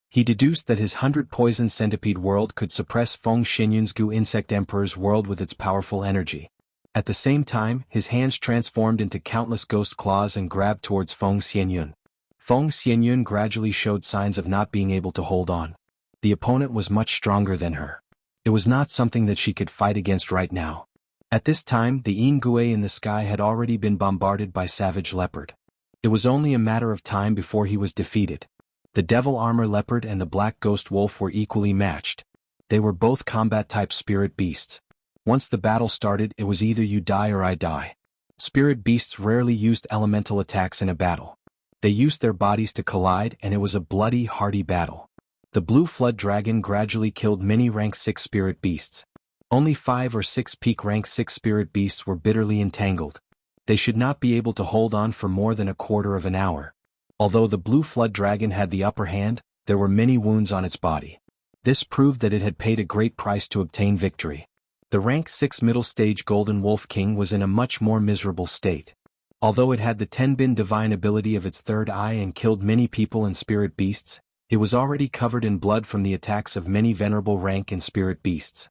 He deduced that his 100 poison centipede world could suppress Feng Xinyun's Gu insect emperor's world with its powerful energy. At the same time, his hands transformed into countless ghost claws and grabbed towards Feng Xinyun. Feng Xinyun gradually showed signs of not being able to hold on. The opponent was much stronger than her. It was not something that she could fight against right now. At this time, the Jianghu in the sky had already been bombarded by Savage Leopard. It was only a matter of time before he was defeated. The Devil Armor Leopard and the Black Ghost Wolf were equally matched. They were both combat-type spirit beasts. Once the battle started, it was either you die or I die. Spirit beasts rarely used elemental attacks in a battle. They used their bodies to collide, and it was a bloody, hardy battle. The Blue Flood Dragon gradually killed many rank 6 spirit beasts. Only 5 or 6 peak rank 6 spirit beasts were bitterly entangled. They should not be able to hold on for more than a quarter of an hour. Although the Blue Flood Dragon had the upper hand, there were many wounds on its body. This proved that it had paid a great price to obtain victory. The rank 6 middle stage Golden Wolf King was in a much more miserable state. Although it had the Tenbin divine ability of its third eye and killed many people and spirit beasts, it was already covered in blood from the attacks of many venerable rank and spirit beasts.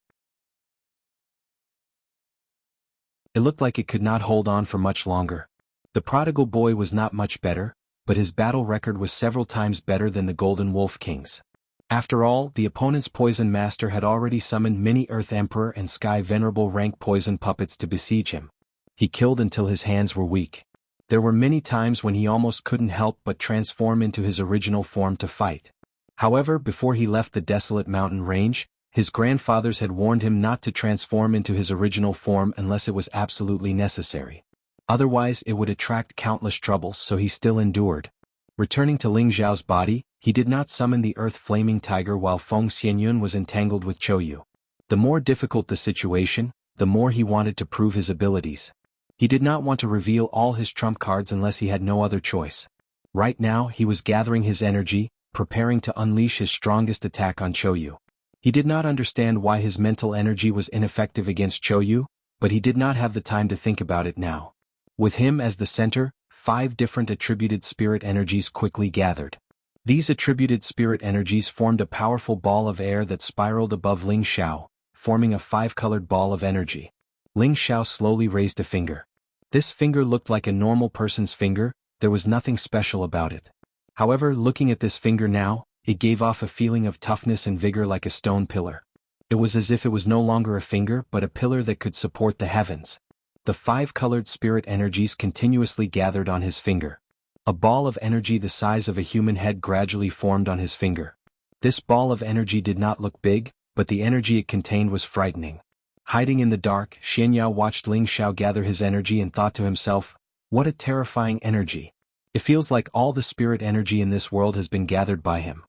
It looked like it could not hold on for much longer. The prodigal boy was not much better, but his battle record was several times better than the Golden Wolf King's. After all, the opponent's poison master had already summoned many Earth Emperor and Sky Venerable rank poison puppets to besiege him. He killed until his hands were weak. There were many times when he almost couldn't help but transform into his original form to fight. However, before he left the desolate mountain range, his grandfathers had warned him not to transform into his original form unless it was absolutely necessary. Otherwise it would attract countless troubles, so he still endured. Returning to Ling Zhao's body, he did not summon the Earth Flaming Tiger while Feng Xinyun was entangled with Chou. The more difficult the situation, the more he wanted to prove his abilities. He did not want to reveal all his trump cards unless he had no other choice. Right now he was gathering his energy, preparing to unleash his strongest attack on Choyu. He did not understand why his mental energy was ineffective against Choyu, but he did not have the time to think about it now. With him as the center, 5 different attributed spirit energies quickly gathered. These attributed spirit energies formed a powerful ball of air that spiraled above Ling Xiao, forming a 5-colored ball of energy. Ling Xiao slowly raised a finger. This finger looked like a normal person's finger, there was nothing special about it. However, looking at this finger now, it gave off a feeling of toughness and vigor like a stone pillar. It was as if it was no longer a finger but a pillar that could support the heavens. The 5-colored spirit energies continuously gathered on his finger. A ball of energy the size of a human head gradually formed on his finger. This ball of energy did not look big, but the energy it contained was frightening. Hiding in the dark, Xianyao watched Ling Xiao gather his energy and thought to himself, what a terrifying energy. It feels like all the spirit energy in this world has been gathered by him.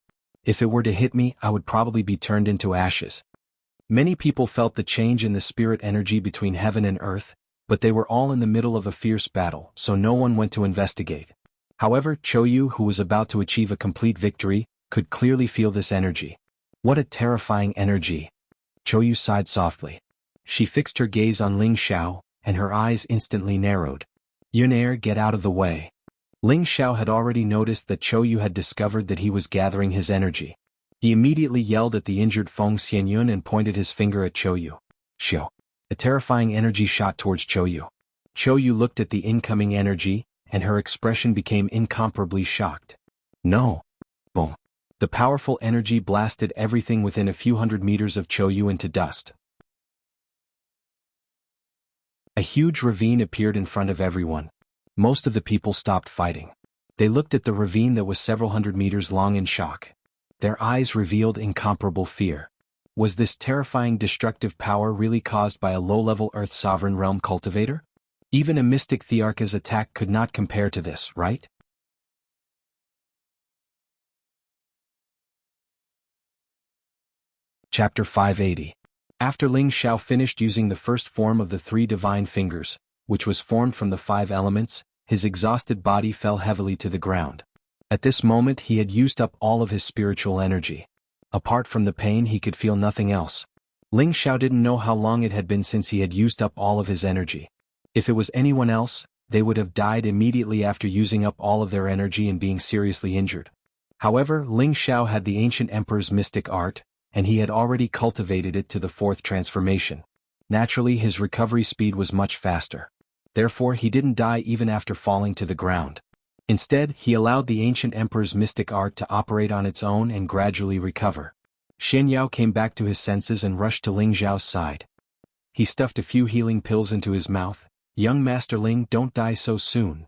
If it were to hit me, I would probably be turned into ashes. Many people felt the change in the spirit energy between heaven and earth, but they were all in the middle of a fierce battle, so no one went to investigate. However, Choyu, who was about to achieve a complete victory, could clearly feel this energy. What a terrifying energy. Choyu sighed softly. She fixed her gaze on Ling Xiao, and her eyes instantly narrowed. Yunair, get out of the way. Ling Xiao had already noticed that Choyu had discovered that he was gathering his energy. He immediately yelled at the injured Feng Xianyun and pointed his finger at Choyu. Xiao. A terrifying energy shot towards Choyu. Choyu looked at the incoming energy, and her expression became incomparably shocked. No. Boom. The powerful energy blasted everything within a few hundred meters of Choyu into dust. A huge ravine appeared in front of everyone. Most of the people stopped fighting. They looked at the ravine that was several hundred meters long in shock. Their eyes revealed incomparable fear. Was this terrifying destructive power really caused by a low-level Earth Sovereign Realm cultivator? Even a mystic Thearka's attack could not compare to this, right? Chapter 580. After Ling Xiao finished using the first form of the 3 divine fingers, which was formed from the 5 elements, his exhausted body fell heavily to the ground. At this moment he had used up all of his spiritual energy. Apart from the pain he could feel nothing else. Ling Xiao didn't know how long it had been since he had used up all of his energy. If it was anyone else, they would have died immediately after using up all of their energy and being seriously injured. However, Ling Xiao had the ancient emperor's mystic art, and he had already cultivated it to the 4th transformation. Naturally, his recovery speed was much faster. Therefore, he didn't die even after falling to the ground. Instead, he allowed the ancient emperor's mystic art to operate on its own and gradually recover. Xianyao came back to his senses and rushed to Ling Xiao's side. He stuffed a few healing pills into his mouth. Young Master Ling, don't die so soon.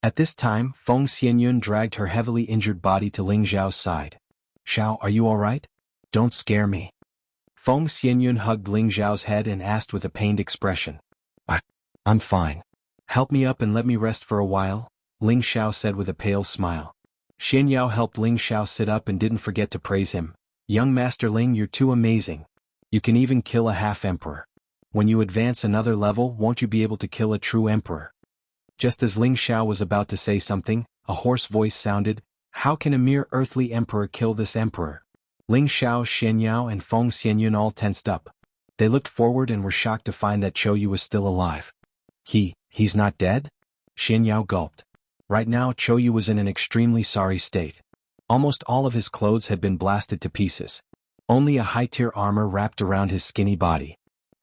At this time, Feng Xianyun dragged her heavily injured body to Ling Xiao's side. Xiao, are you alright? Don't scare me. Feng Xianyun hugged Ling Xiao's head and asked with a pained expression. I'm fine. Help me up and let me rest for a while, Ling Xiao said with a pale smile. Xianyao helped Ling Xiao sit up and didn't forget to praise him. Young Master Ling, you're too amazing. You can even kill a half-emperor. When you advance another level, won't you be able to kill a true emperor? Just as Ling Xiao was about to say something, a hoarse voice sounded, how can a mere earthly emperor kill this emperor? Ling Xiao, Xianyao and Feng Xianyun all tensed up. They looked forward and were shocked to find that Choyu was still alive. He's not dead? Xianyao gulped. Right now Choyu was in an extremely sorry state. Almost all of his clothes had been blasted to pieces. Only a high-tier armor wrapped around his skinny body.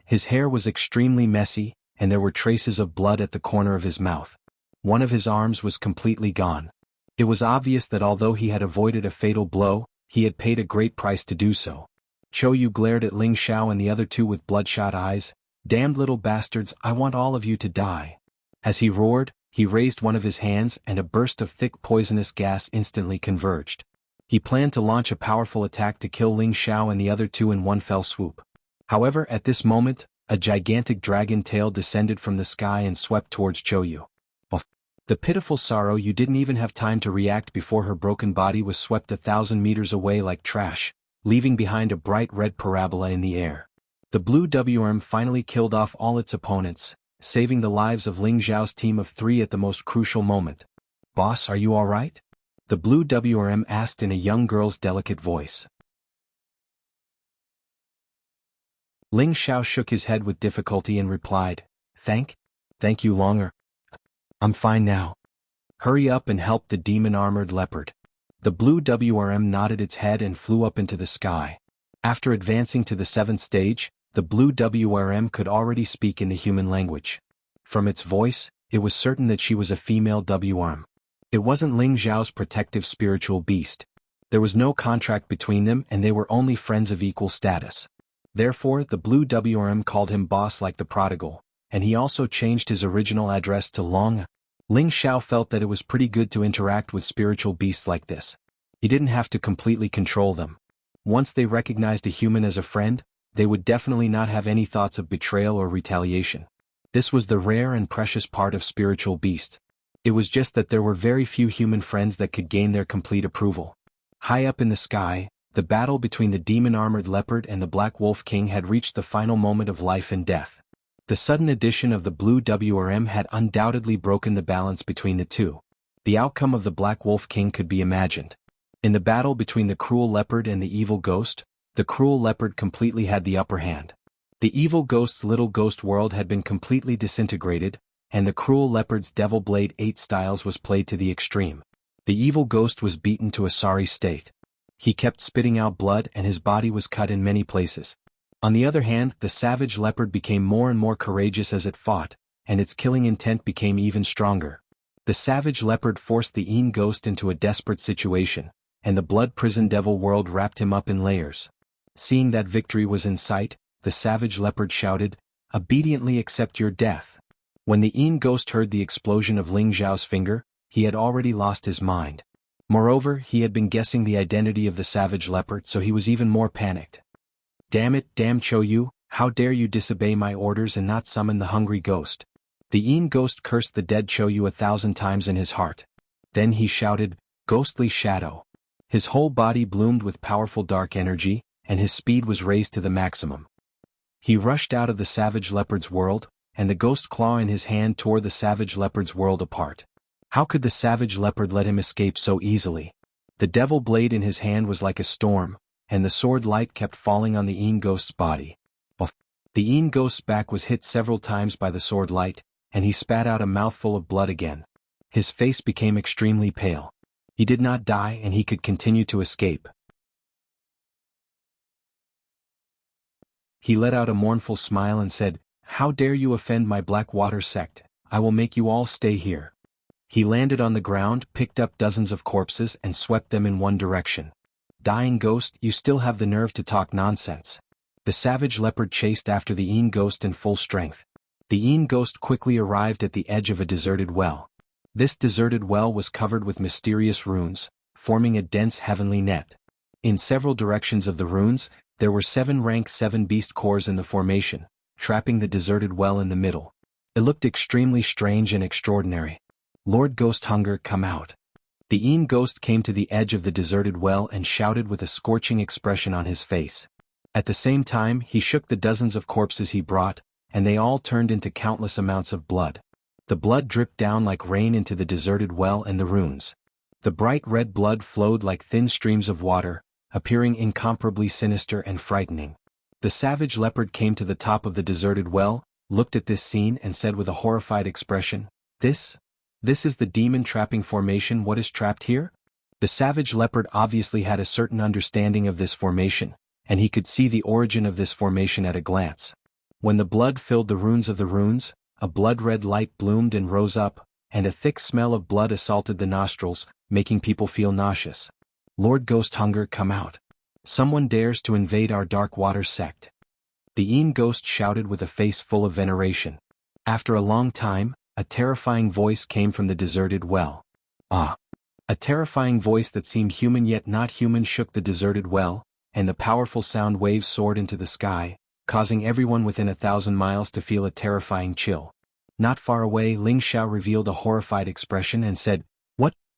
His hair was extremely messy, and there were traces of blood at the corner of his mouth. One of his arms was completely gone. It was obvious that although he had avoided a fatal blow, he had paid a great price to do so. Choyu glared at Ling Xiao and the other 2 with bloodshot eyes. Damned little bastards, I want all of you to die. As he roared, he raised one of his hands and a burst of thick poisonous gas instantly converged. He planned to launch a powerful attack to kill Ling Xiao and the other 2 in one fell swoop. However, at this moment, a gigantic dragon tail descended from the sky and swept towards Choyu. The pitiful sorrow, you didn't even have time to react before her broken body was swept 1,000 meters away like trash, leaving behind a bright red parabola in the air. The blue WRM finally killed off all its opponents, saving the lives of Ling Xiao's team of 3 at the most crucial moment. "Boss, are you alright?" the blue WRM asked in a young girl's delicate voice. Ling Xiao shook his head with difficulty and replied, Thank you longer. I'm fine now. Hurry up and help the demon-armored leopard." The blue WRM nodded its head and flew up into the sky. After advancing to the 7th stage, the blue WRM could already speak in the human language. From its voice, it was certain that she was a female WRM. It wasn't Ling Xiao's protective spiritual beast. There was no contract between them and they were only friends of equal status. Therefore, the blue WRM called him boss like the prodigal, and he also changed his original address to Long. Ling Xiao felt that it was pretty good to interact with spiritual beasts like this. He didn't have to completely control them. Once they recognized a human as a friend, they would definitely not have any thoughts of betrayal or retaliation. This was the rare and precious part of spiritual beasts. It was just that there were very few human friends that could gain their complete approval. High up in the sky, the battle between the demon-armored leopard and the Black Wolf King had reached the final moment of life and death. The sudden addition of the blue WRM had undoubtedly broken the balance between the two. The outcome of the Black Wolf King could be imagined. In the battle between the cruel leopard and the evil ghost, the cruel leopard completely had the upper hand. The evil ghost's little ghost world had been completely disintegrated, and the cruel leopard's Devil Blade 8 styles was played to the extreme. The evil ghost was beaten to a sorry state. He kept spitting out blood and his body was cut in many places. On the other hand, the savage leopard became more and more courageous as it fought, and its killing intent became even stronger. The savage leopard forced the Een ghost into a desperate situation, and the blood prison devil world wrapped him up in layers. Seeing that victory was in sight, the savage leopard shouted, "Obediently accept your death." When the Een ghost heard the explosion of Ling Xiao's finger, he had already lost his mind. Moreover, he had been guessing the identity of the savage leopard, so he was even more panicked. "Damn it, damn Cho Yu, how dare you disobey my orders and not summon the hungry ghost." The Een ghost cursed the dead Cho Yu 1,000 times in his heart. Then he shouted, "Ghostly shadow." His whole body bloomed with powerful dark energy, and his speed was raised to the maximum. He rushed out of the savage leopard's world, and the ghost claw in his hand tore the savage leopard's world apart. How could the savage leopard let him escape so easily? The devil blade in his hand was like a storm, and the sword light kept falling on the Een ghost's body. The Een ghost's back was hit several times by the sword light, and he spat out a mouthful of blood again. His face became extremely pale. He did not die and he could continue to escape. He let out a mournful smile and said, "How dare you offend my Blackwater sect? I will make you all stay here." He landed on the ground, picked up dozens of corpses and swept them in one direction. "Dying ghost, you still have the nerve to talk nonsense." The savage leopard chased after the Een ghost in full strength. The Een ghost quickly arrived at the edge of a deserted well. This deserted well was covered with mysterious runes, forming a dense heavenly net. In several directions of the runes, there were 7 rank 7 beast cores in the formation, trapping the deserted well in the middle. It looked extremely strange and extraordinary. "Lord Ghost Hunger, come out." The Een ghost came to the edge of the deserted well and shouted with a scorching expression on his face. At the same time, he shook the dozens of corpses he brought, and they all turned into countless amounts of blood. The blood dripped down like rain into the deserted well and the runes. The bright red blood flowed like thin streams of water, appearing incomparably sinister and frightening. The savage leopard came to the top of the deserted well, looked at this scene and said with a horrified expression, This is the demon trapping formation. What is trapped here?" The savage leopard obviously had a certain understanding of this formation, and he could see the origin of this formation at a glance. When the blood filled the runes of the runes, a blood-red light bloomed and rose up, and a thick smell of blood assaulted the nostrils, making people feel nauseous. "Lord Ghost Hunger, come out. Someone dares to invade our Dark Water sect." The Een ghost shouted with a face full of veneration. After a long time, a terrifying voice came from the deserted well. "Ah!" A terrifying voice that seemed human yet not human shook the deserted well, and the powerful sound waves soared into the sky, causing everyone within 1,000 miles to feel a terrifying chill. Not far away, Ling Xiao revealed a horrified expression and said,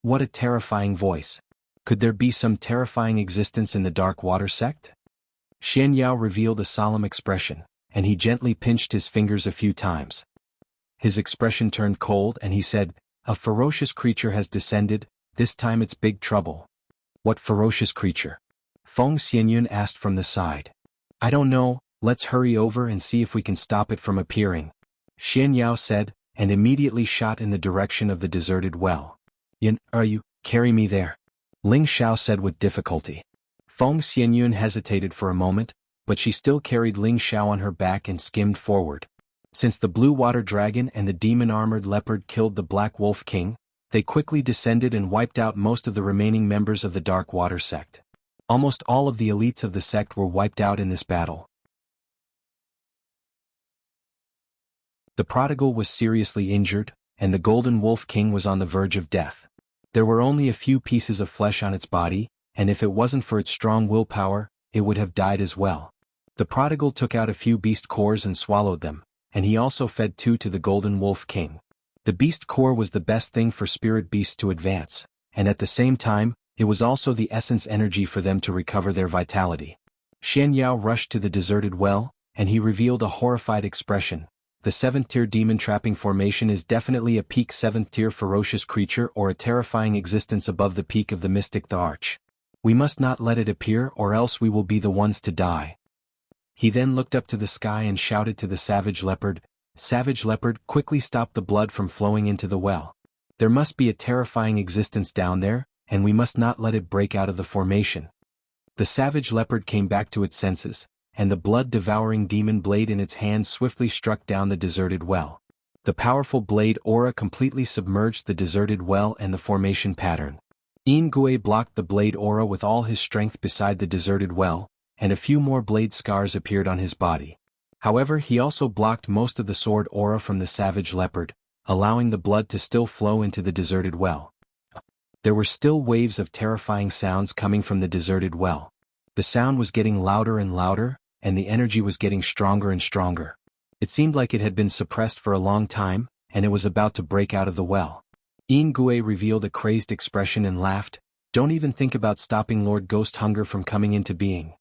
What a terrifying voice. Could there be some terrifying existence in the Dark Water sect?" Xian Yao revealed a solemn expression, and he gently pinched his fingers a few times. His expression turned cold and he said, "A ferocious creature has descended, this time it's big trouble." "What ferocious creature?" Feng Xianyun asked from the side. "I don't know, let's hurry over and see if we can stop it from appearing," Xian Yao said, and immediately shot in the direction of the deserted well. "Yin, are you, carry me there?" Ling Xiao said with difficulty. Feng Xianyun hesitated for a moment, but she still carried Ling Xiao on her back and skimmed forward. Since the blue water dragon and the demon-armored leopard killed the Black Wolf King, they quickly descended and wiped out most of the remaining members of the Dark Water sect. Almost all of the elites of the sect were wiped out in this battle. The prodigal was seriously injured, and the Golden Wolf King was on the verge of death. There were only a few pieces of flesh on its body, and if it wasn't for its strong willpower, it would have died as well. The prodigal took out a few beast cores and swallowed them, and he also fed 2 to the Golden Wolf King. The beast core was the best thing for spirit beasts to advance, and at the same time, it was also the essence energy for them to recover their vitality. Xian Yao rushed to the deserted well, and he revealed a horrified expression. The 7th-tier demon trapping formation is definitely a peak 7th-tier ferocious creature or a terrifying existence above the peak of the mystic the Arch. We must not let it appear or else we will be the ones to die. He then looked up to the sky and shouted to the savage leopard, "Savage leopard, quickly stop the blood from flowing into the well. There must be a terrifying existence down there, and we must not let it break out of the formation." The savage leopard came back to its senses, and the blood-devouring demon blade in its hand swiftly struck down the deserted well. The powerful blade aura completely submerged the deserted well and the formation pattern. Ingui blocked the blade aura with all his strength beside the deserted well, and a few more blade scars appeared on his body. However, he also blocked most of the sword aura from the savage leopard, allowing the blood to still flow into the deserted well. There were still waves of terrifying sounds coming from the deserted well. The sound was getting louder and louder, and the energy was getting stronger and stronger. It seemed like it had been suppressed for a long time, and it was about to break out of the well. Ingui revealed a crazed expression and laughed, "Don't even think about stopping Lord Ghost Hunger from coming into being.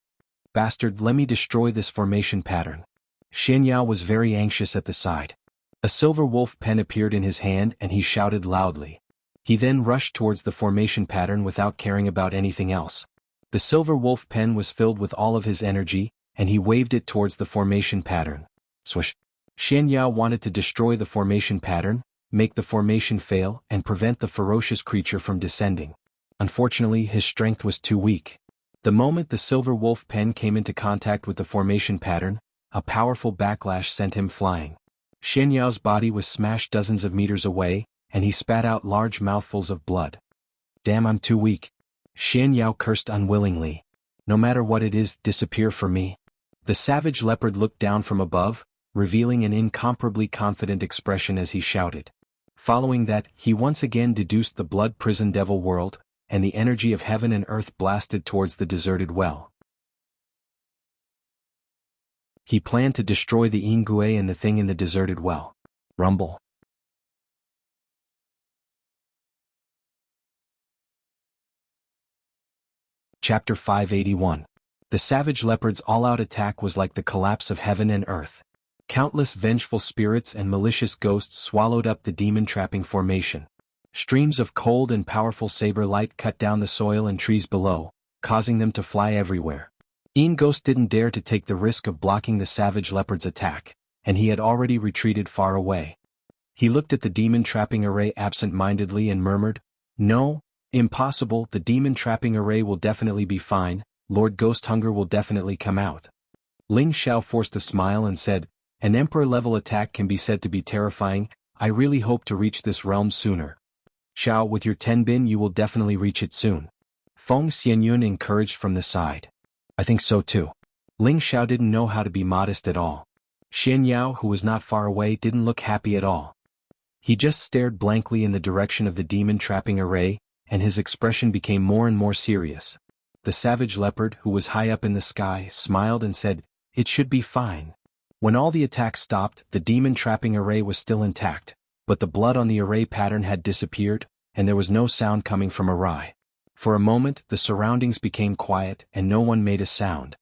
Bastard, let me destroy this formation pattern." Xian Yao was very anxious at the side. A silver wolf pen appeared in his hand and he shouted loudly. He then rushed towards the formation pattern without caring about anything else. The silver wolf pen was filled with all of his energy, and he waved it towards the formation pattern. Swish! Xian Yao wanted to destroy the formation pattern, make the formation fail, and prevent the ferocious creature from descending. Unfortunately, his strength was too weak. The moment the silver wolf pen came into contact with the formation pattern, a powerful backlash sent him flying. Xian Yao's body was smashed dozens of meters away, and he spat out large mouthfuls of blood. "Damn, I'm too weak." Xian Yao cursed unwillingly. "No matter what it is, disappear for me." The savage leopard looked down from above, revealing an incomparably confident expression as he shouted. Following that, he once again deduced the blood prison devil world, and the energy of heaven and earth blasted towards the deserted well. He planned to destroy the Ingui and the thing in the deserted well. Rumble. Chapter 581. The savage leopard's all-out attack was like the collapse of heaven and earth. Countless vengeful spirits and malicious ghosts swallowed up the demon-trapping formation. Streams of cold and powerful saber light cut down the soil and trees below, causing them to fly everywhere. Ghost didn't dare to take the risk of blocking the savage leopard's attack, and he had already retreated far away. He looked at the demon-trapping array absent-mindedly and murmured, "No, impossible, the demon-trapping array will definitely be fine, Lord Ghost Hunger will definitely come out." Ling Xiao forced a smile and said, "An emperor-level attack can be said to be terrifying. I really hope to reach this realm sooner." "Xiao, with your tenbin you will definitely reach it soon," Feng Xianyun encouraged from the side. "I think so too." Ling Xiao didn't know how to be modest at all. Xian Yao, who was not far away, didn't look happy at all. He just stared blankly in the direction of the demon-trapping array, and his expression became more and more serious. The savage leopard, who was high up in the sky, smiled and said, "It should be fine." When all the attacks stopped, the demon-trapping array was still intact, but the blood on the array pattern had disappeared, and there was no sound coming from array. For a moment, the surroundings became quiet and no one made a sound.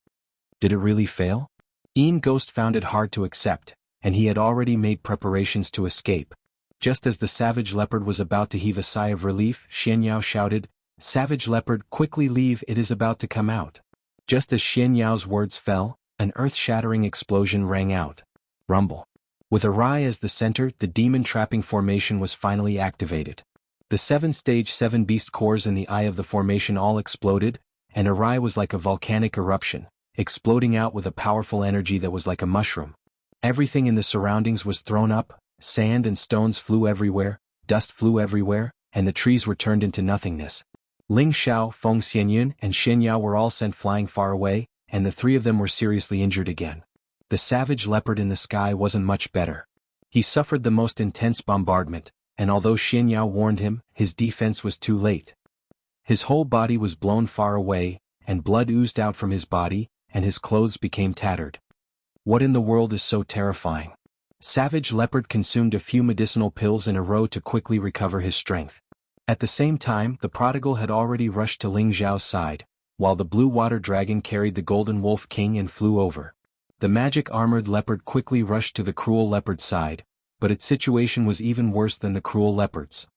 Did it really fail? Ian Ghost found it hard to accept, and he had already made preparations to escape. Just as the savage leopard was about to heave a sigh of relief, Xianyao shouted, "Savage leopard, quickly leave, it is about to come out." Just as Xianyao's words fell, an earth-shattering explosion rang out. Rumble. With Arai as the center, the demon-trapping formation was finally activated. The 7-stage 7-beast cores in the eye of the formation all exploded, and Arai was like a volcanic eruption, exploding out with a powerful energy that was like a mushroom. Everything in the surroundings was thrown up, sand and stones flew everywhere, dust flew everywhere, and the trees were turned into nothingness. Ling Xiao, Feng Xianyun, and Xianyao were all sent flying far away, and the three of them were seriously injured again. The savage leopard in the sky wasn't much better. He suffered the most intense bombardment, and although Xianyao warned him, his defense was too late. His whole body was blown far away, and blood oozed out from his body, and his clothes became tattered. What in the world is so terrifying? Savage leopard consumed a few medicinal pills in a row to quickly recover his strength. At the same time, the prodigal had already rushed to Ling Xiao's side, while the blue water dragon carried the golden wolf king and flew over. The magic-armored leopard quickly rushed to the cruel leopard's side, but its situation was even worse than the cruel leopard's.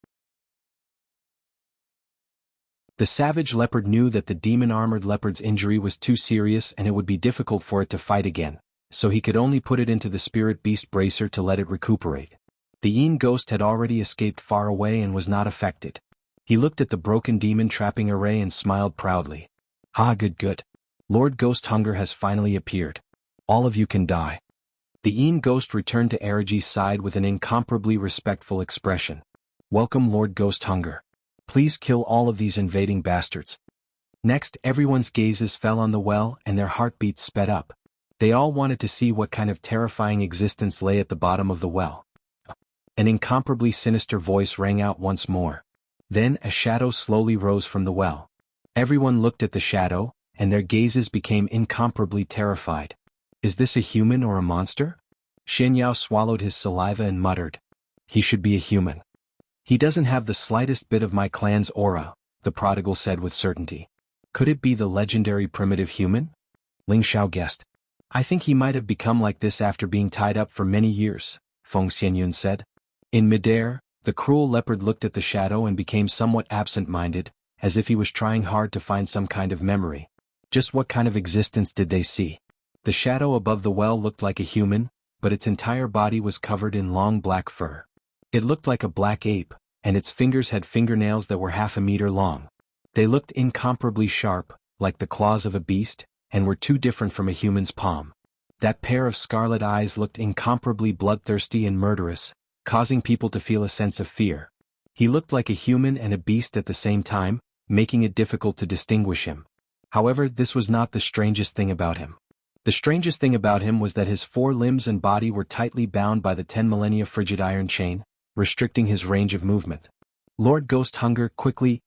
The savage leopard knew that the demon-armored leopard's injury was too serious and it would be difficult for it to fight again, so he could only put it into the spirit beast bracer to let it recuperate. The Yin Ghost had already escaped far away and was not affected. He looked at the broken demon-trapping array and smiled proudly. "Ah, good. Lord Ghost Hunger has finally appeared. All of you can die." The Yin Ghost returned to Araji's side with an incomparably respectful expression. "Welcome, Lord Ghost Hunger. Please kill all of these invading bastards." Next, everyone's gazes fell on the well and their heartbeats sped up. They all wanted to see what kind of terrifying existence lay at the bottom of the well. An incomparably sinister voice rang out once more. Then a shadow slowly rose from the well. Everyone looked at the shadow, and their gazes became incomparably terrified. "Is this a human or a monster?" Xianyao swallowed his saliva and muttered. "He should be a human. He doesn't have the slightest bit of my clan's aura," the prodigal said with certainty. "Could it be the legendary primitive human?" Ling Xiao guessed. "I think he might have become like this after being tied up for many years," Feng Xianyun said. In midair, the cruel leopard looked at the shadow and became somewhat absent-minded, as if he was trying hard to find some kind of memory. Just what kind of existence did they see? The shadow above the well looked like a human, but its entire body was covered in long black fur. It looked like a black ape, and its fingers had fingernails that were half a meter long. They looked incomparably sharp, like the claws of a beast, and were too different from a human's palm. That pair of scarlet eyes looked incomparably bloodthirsty and murderous, causing people to feel a sense of fear. He looked like a human and a beast at the same time, making it difficult to distinguish him. However, this was not the strangest thing about him. The strangest thing about him was that his 4 limbs and body were tightly bound by the 10 millennia frigid iron chain, restricting his range of movement. "Lord Ghost Hunger, quickly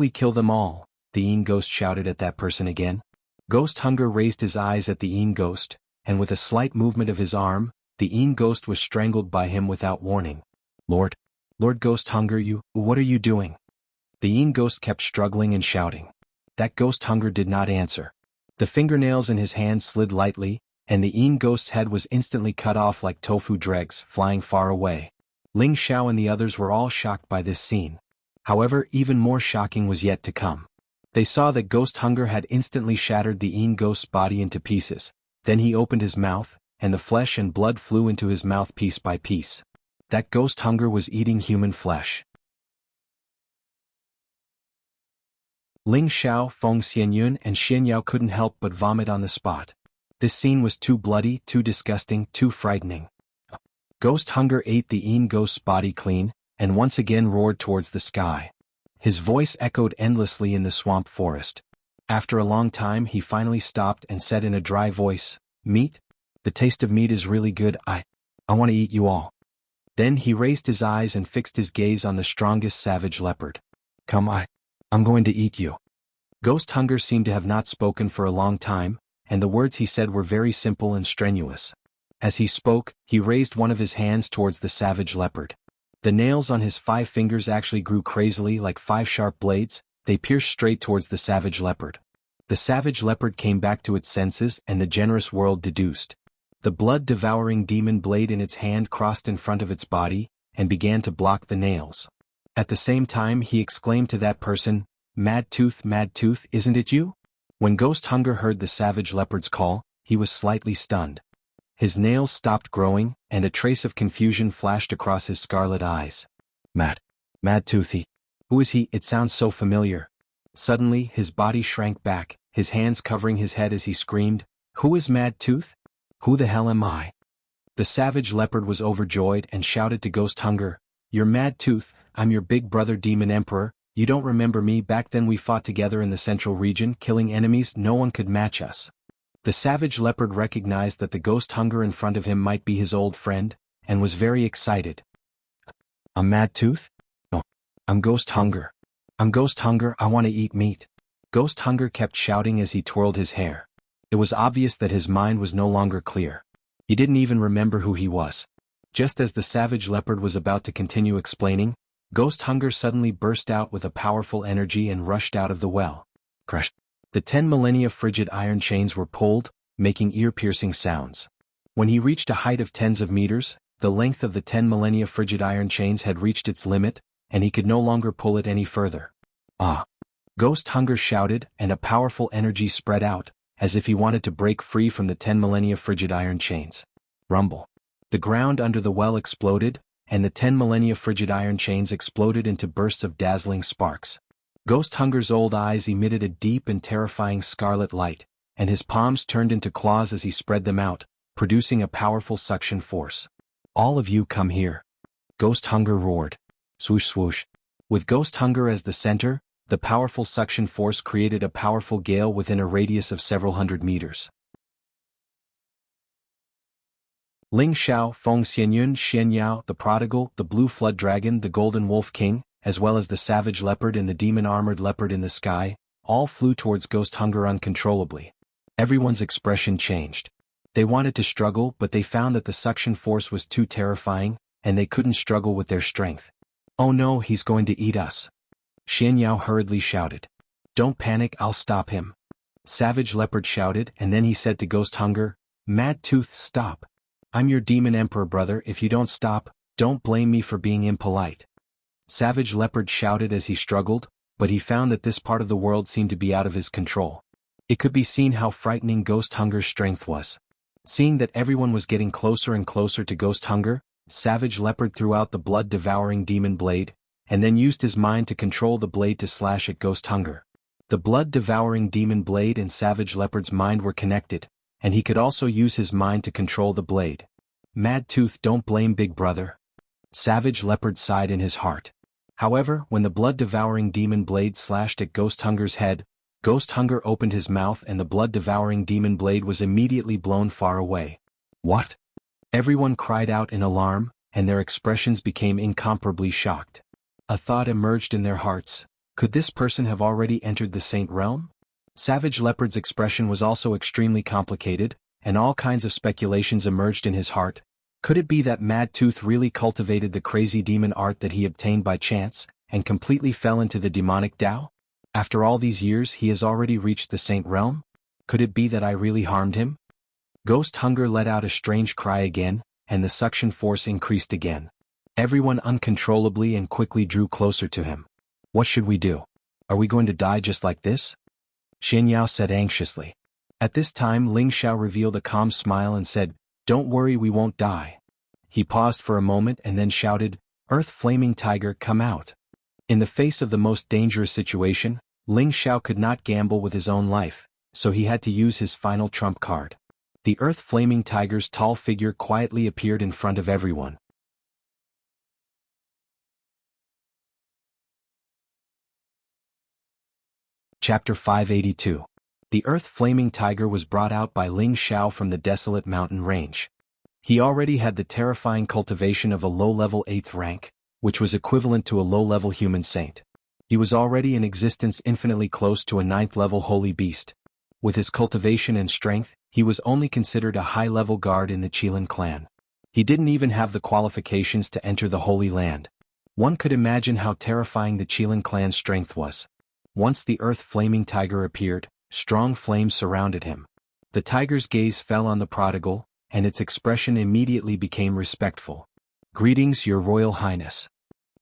kill them all," the Yin Ghost shouted at that person again. Ghost Hunger raised his eyes at the Yin Ghost, and with a slight movement of his arm, the Yin Ghost was strangled by him without warning. Lord Ghost Hunger, what are you doing?" The Yin Ghost kept struggling and shouting. That Ghost Hunger did not answer. The fingernails in his hand slid lightly, and the Yin Ghost's head was instantly cut off like tofu dregs, flying far away. Ling Xiao and the others were all shocked by this scene. However, even more shocking was yet to come. They saw that Ghost Hunger had instantly shattered the Yin Ghost's body into pieces. Then he opened his mouth, and the flesh and blood flew into his mouth piece by piece. That Ghost Hunger was eating human flesh. Ling Xiao, Feng Xianyun, and Xianyao couldn't help but vomit on the spot. This scene was too bloody, too disgusting, too frightening. Ghost Hunger ate the Yin Ghost's body clean, and once again roared towards the sky. His voice echoed endlessly in the swamp forest. After a long time he finally stopped and said in a dry voice, "Meat? The taste of meat is really good. I want to eat you all." Then he raised his eyes and fixed his gaze on the strongest savage leopard. "Come, I'm going to eat you." Ghost Hunger seemed to have not spoken for a long time, and the words he said were very simple and strenuous. As he spoke, he raised one of his hands towards the savage leopard. The nails on his 5 fingers actually grew crazily like 5 sharp blades. They pierced straight towards the savage leopard. The savage leopard came back to its senses and the generous world deduced. The blood-devouring demon blade in its hand crossed in front of its body, and began to block the nails. At the same time he exclaimed to that person, Mad Tooth, isn't it you? When Ghost Hunger heard the savage leopard's call, he was slightly stunned. His nails stopped growing, and a trace of confusion flashed across his scarlet eyes. Mad Toothy. Who is he? It sounds so familiar. Suddenly his body shrank back, his hands covering his head as he screamed, Who is Mad Tooth? Who the hell am I? The savage leopard was overjoyed and shouted to Ghost Hunger, You're Mad Tooth, I'm your big brother Demon Emperor, you don't remember me? Back then we fought together in the central region, killing enemies, no one could match us. The savage leopard recognized that the Ghost Hunger in front of him might be his old friend, and was very excited. I'm Mad Tooth? No. I'm Ghost Hunger. I'm Ghost Hunger, I want to eat meat. Ghost Hunger kept shouting as he twirled his hair. It was obvious that his mind was no longer clear. He didn't even remember who he was. Just as the savage leopard was about to continue explaining, Ghost Hunger suddenly burst out with a powerful energy and rushed out of the well. Crash. The 10 millennia frigid iron chains were pulled, making ear-piercing sounds. When he reached a height of tens of meters, the length of the 10 millennia frigid iron chains had reached its limit, and he could no longer pull it any further. Ah! Ghost Hunger shouted, and a powerful energy spread out, as if he wanted to break free from the 10 millennia frigid iron chains. Rumble. The ground under the well exploded, and the 10 millennia frigid iron chains exploded into bursts of dazzling sparks. Ghost Hunger's old eyes emitted a deep and terrifying scarlet light, and his palms turned into claws as he spread them out, producing a powerful suction force. All of you come here. Ghost Hunger roared. Swoosh swoosh. With Ghost Hunger as the center, the powerful suction force created a powerful gale within a radius of several hundred meters. Ling Xiao, Feng Xianyun, Xian Yao, the Prodigal, the Blue Flood Dragon, the Golden Wolf King, as well as the Savage Leopard and the Demon-Armored Leopard in the sky, all flew towards Ghost Hunger uncontrollably. Everyone's expression changed. They wanted to struggle, but they found that the suction force was too terrifying, and they couldn't struggle with their strength. Oh no, he's going to eat us. Xian Yao hurriedly shouted. Don't panic, I'll stop him. Savage Leopard shouted, and then he said to Ghost Hunger, Mad Tooth, stop. I'm your Demon Emperor brother, if you don't stop, don't blame me for being impolite. Savage Leopard shouted as he struggled, but he found that this part of the world seemed to be out of his control. It could be seen how frightening Ghost Hunger's strength was. Seeing that everyone was getting closer and closer to Ghost Hunger, Savage Leopard threw out the blood-devouring demon blade, and then used his mind to control the blade to slash at Ghost Hunger. The blood-devouring demon blade and Savage Leopard's mind were connected, and he could also use his mind to control the blade. Mad Tooth, don't blame Big Brother. Savage Leopard sighed in his heart. However, when the blood-devouring demon blade slashed at Ghost Hunger's head, Ghost Hunger opened his mouth and the blood-devouring demon blade was immediately blown far away. What? Everyone cried out in alarm, and their expressions became incomparably shocked. A thought emerged in their hearts. Could this person have already entered the Saint Realm? Savage Leopard's expression was also extremely complicated, and all kinds of speculations emerged in his heart. Could it be that Mad Tooth really cultivated the crazy demon art that he obtained by chance, and completely fell into the demonic Tao? After all these years he has already reached the Saint Realm? Could it be that I really harmed him? Ghost Hunger let out a strange cry again, and the suction force increased again. Everyone uncontrollably and quickly drew closer to him. What should we do? Are we going to die just like this? Xian Yao said anxiously. At this time Ling Xiao revealed a calm smile and said, Don't worry, we won't die. He paused for a moment and then shouted, Earth Flaming Tiger, come out. In the face of the most dangerous situation, Ling Xiao could not gamble with his own life, so he had to use his final trump card. The Earth Flaming Tiger's tall figure quietly appeared in front of everyone. Chapter 582. The Earth Flaming Tiger was brought out by Ling Xiao from the desolate mountain range. He already had the terrifying cultivation of a low-level 8th rank, which was equivalent to a low-level human saint. He was already in existence infinitely close to a 9th-level holy beast. With his cultivation and strength, he was only considered a high-level guard in the Qilin clan. He didn't even have the qualifications to enter the Holy Land. One could imagine how terrifying the Qilin clan's strength was. Once the Earth Flaming Tiger appeared, Strong flames surrounded him. The tiger's gaze fell on the prodigal, and its expression immediately became respectful. "Greetings, Your Royal Highness."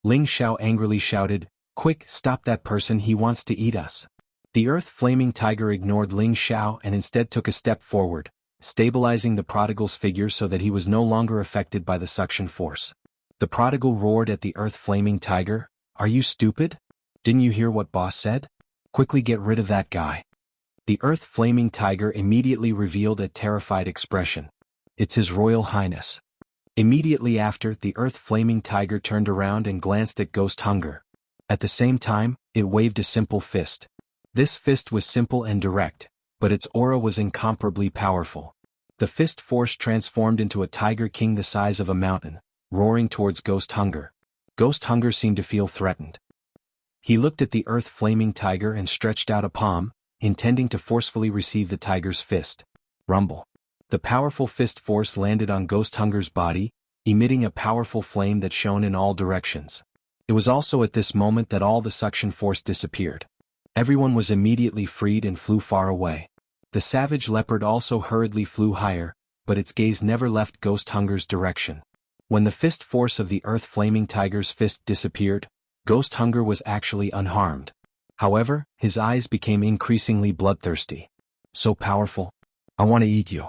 Ling Xiao angrily shouted, "Quick, stop that person, he wants to eat us." The earth-flaming tiger ignored Ling Xiao and instead took a step forward, stabilizing the prodigal's figure so that he was no longer affected by the suction force. The prodigal roared at the earth-flaming tiger, "Are you stupid? Didn't you hear what boss said? Quickly get rid of that guy." The earth-flaming tiger immediately revealed a terrified expression. "It's His Royal Highness." Immediately after, the earth-flaming tiger turned around and glanced at Ghost Hunger. At the same time, it waved a simple fist. This fist was simple and direct, but its aura was incomparably powerful. The fist force transformed into a tiger king the size of a mountain, roaring towards Ghost Hunger. Ghost Hunger seemed to feel threatened. He looked at the earth-flaming tiger and stretched out a palm, intending to forcefully receive the tiger's fist. Rumble. The powerful fist force landed on Ghost Hunger's body, emitting a powerful flame that shone in all directions. It was also at this moment that all the suction force disappeared. Everyone was immediately freed and flew far away. The savage leopard also hurriedly flew higher, but its gaze never left Ghost Hunger's direction. When the fist force of the earth-flaming tiger's fist disappeared, Ghost Hunger was actually unharmed. However, his eyes became increasingly bloodthirsty. "So powerful. I want to eat you."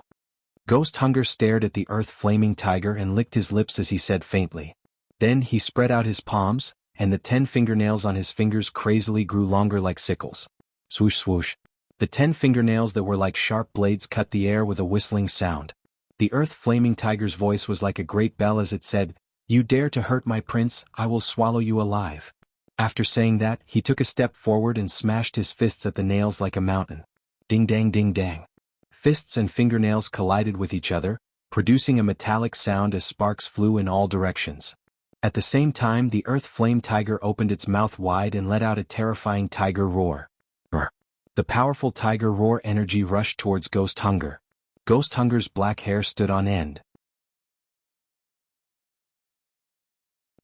Ghost Hunger stared at the earth-flaming tiger and licked his lips as he said faintly. Then he spread out his palms, and the 10 fingernails on his fingers crazily grew longer like sickles. Swoosh swoosh. The 10 fingernails that were like sharp blades cut the air with a whistling sound. The earth-flaming tiger's voice was like a great bell as it said, "You dare to hurt my prince, I will swallow you alive." After saying that, he took a step forward and smashed his fists at the nails like a mountain. Ding dang ding dang. Fists and fingernails collided with each other, producing a metallic sound as sparks flew in all directions. At the same time, the earth-flame tiger opened its mouth wide and let out a terrifying tiger roar. Brr. The powerful tiger roar energy rushed towards Ghost Hunger. Ghost Hunger's black hair stood on end.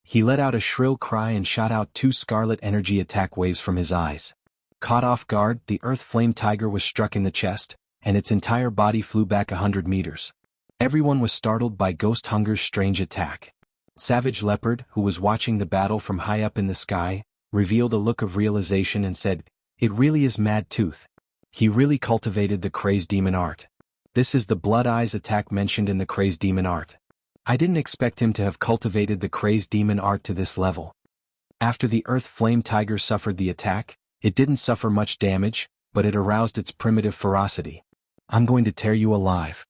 He let out a shrill cry and shot out 2 scarlet energy attack waves from his eyes. Caught off guard, the earth-flame tiger was struck in the chest, and its entire body flew back 100 meters. Everyone was startled by Ghost Hunger's strange attack. Savage Leopard, who was watching the battle from high up in the sky, revealed a look of realization and said, "It really is Mad Tooth. He really cultivated the Crazed Demon art. This is the Blood Eyes attack mentioned in the Crazed Demon art. I didn't expect him to have cultivated the Crazed Demon art to this level." After the Earth Flame Tiger suffered the attack, it didn't suffer much damage, but it aroused its primitive ferocity. "I'm going to tear you alive."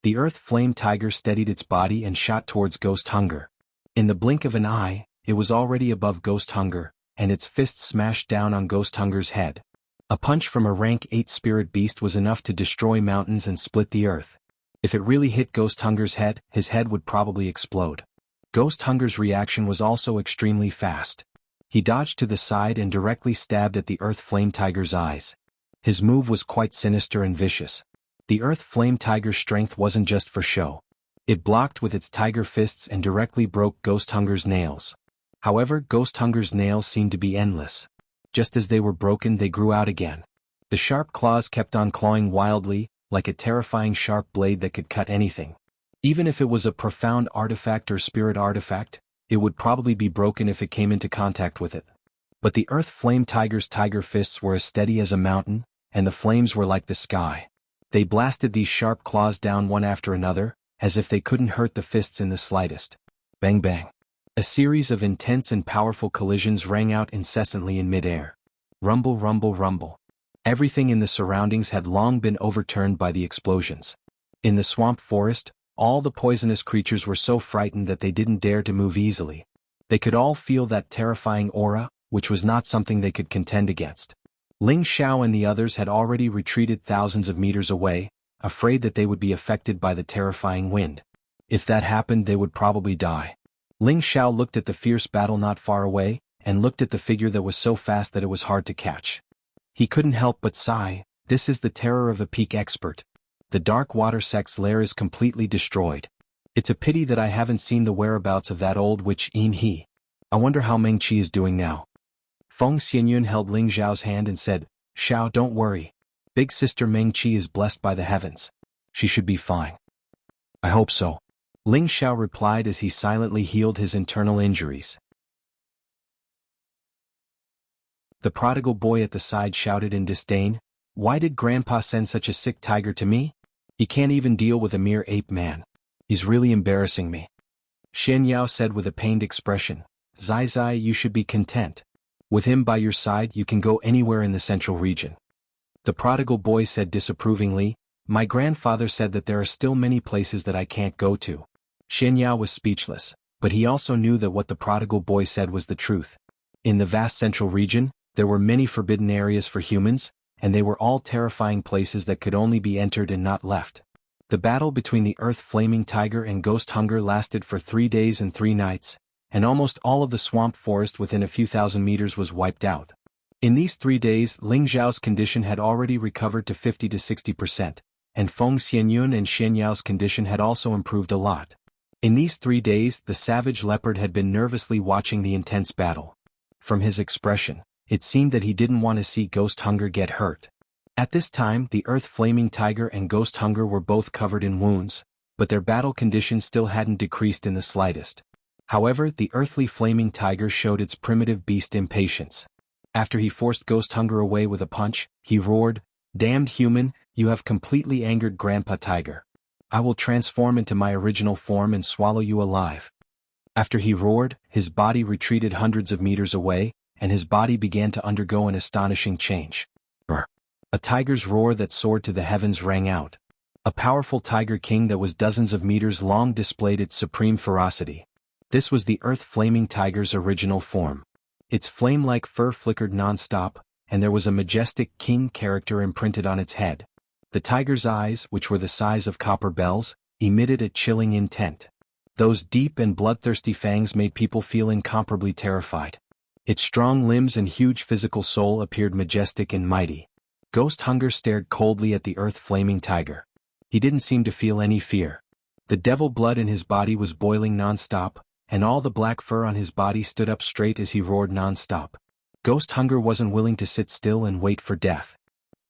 The Earth Flame Tiger steadied its body and shot towards Ghost Hunger. In the blink of an eye, it was already above Ghost Hunger, and its fist smashed down on Ghost Hunger's head. A punch from a rank 8 spirit beast was enough to destroy mountains and split the earth. If it really hit Ghost Hunger's head, his head would probably explode. Ghost Hunger's reaction was also extremely fast. He dodged to the side and directly stabbed at the Earth Flame Tiger's eyes. His move was quite sinister and vicious. The Earth Flame Tiger's strength wasn't just for show. It blocked with its tiger fists and directly broke Ghost Hunger's nails. However, Ghost Hunger's nails seemed to be endless. Just as they were broken, they grew out again. The sharp claws kept on clawing wildly, like a terrifying sharp blade that could cut anything. Even if it was a profound artifact or spirit artifact, it would probably be broken if it came into contact with it. But the Earth Flame Tiger's tiger fists were as steady as a mountain, and the flames were like the sky. They blasted these sharp claws down one after another, as if they couldn't hurt the fists in the slightest. Bang bang. A series of intense and powerful collisions rang out incessantly in midair. Rumble rumble rumble. Everything in the surroundings had long been overturned by the explosions. In the swamp forest, all the poisonous creatures were so frightened that they didn't dare to move easily. They could all feel that terrifying aura, which was not something they could contend against. Ling Xiao and the others had already retreated thousands of meters away, afraid that they would be affected by the terrifying wind. If that happened, they would probably die. Ling Xiao looked at the fierce battle not far away, and looked at the figure that was so fast that it was hard to catch. He couldn't help but sigh, "This is the terror of a peak expert. The dark water sect's lair is completely destroyed. It's a pity that I haven't seen the whereabouts of that old witch Yin He. I wonder how Meng Qi is doing now." Feng Xianyun held Ling Xiao's hand and said, "Xiao, don't worry. Big sister Meng Qi is blessed by the heavens. She should be fine. I hope so. Ling Xiao replied as he silently healed his internal injuries. The prodigal boy at the side shouted in disdain, "Why did Grandpa send such a sick tiger to me? He can't even deal with a mere ape man. He's really embarrassing me." Xian Yao said with a pained expression, "Zai Zai, you should be content. With him by your side you can go anywhere in the central region." The prodigal boy said disapprovingly, "My grandfather said that there are still many places that I can't go to." Xian Yao was speechless, but he also knew that what the prodigal boy said was the truth. In the vast central region, there were many forbidden areas for humans, and they were all terrifying places that could only be entered and not left. The battle between the Earth Flaming Tiger and Ghost Hunger lasted for 3 days and 3 nights, and almost all of the swamp forest within a few thousand meters was wiped out. In these 3 days, Ling Zhao's condition had already recovered to 50 to 60%, and Feng Xianyun and Xian Yao's condition had also improved a lot. In these 3 days, the savage leopard had been nervously watching the intense battle. From his expression, it seemed that he didn't want to see Ghost Hunger get hurt. At this time, the Earth Flaming Tiger and Ghost Hunger were both covered in wounds, but their battle condition still hadn't decreased in the slightest. However, the Earthly Flaming Tiger showed its primitive beast impatience. After he forced Ghost Hunger away with a punch, he roared, "Damned human, you have completely angered Grandpa Tiger. I will transform into my original form and swallow you alive." After he roared, his body retreated hundreds of meters away, and his body began to undergo an astonishing change. Brr. A tiger's roar that soared to the heavens rang out. A powerful tiger king that was dozens of meters long displayed its supreme ferocity. This was the Earth Flaming Tiger's original form. Its flame-like fur flickered non-stop, and there was a majestic king character imprinted on its head. The tiger's eyes, which were the size of copper bells, emitted a chilling intent. Those deep and bloodthirsty fangs made people feel incomparably terrified. Its strong limbs and huge physical soul appeared majestic and mighty. Ghost Hunger stared coldly at the Earth Flaming Tiger. He didn't seem to feel any fear. The devil blood in his body was boiling non-stop, and all the black fur on his body stood up straight as he roared non-stop. Ghost Hunger wasn't willing to sit still and wait for death.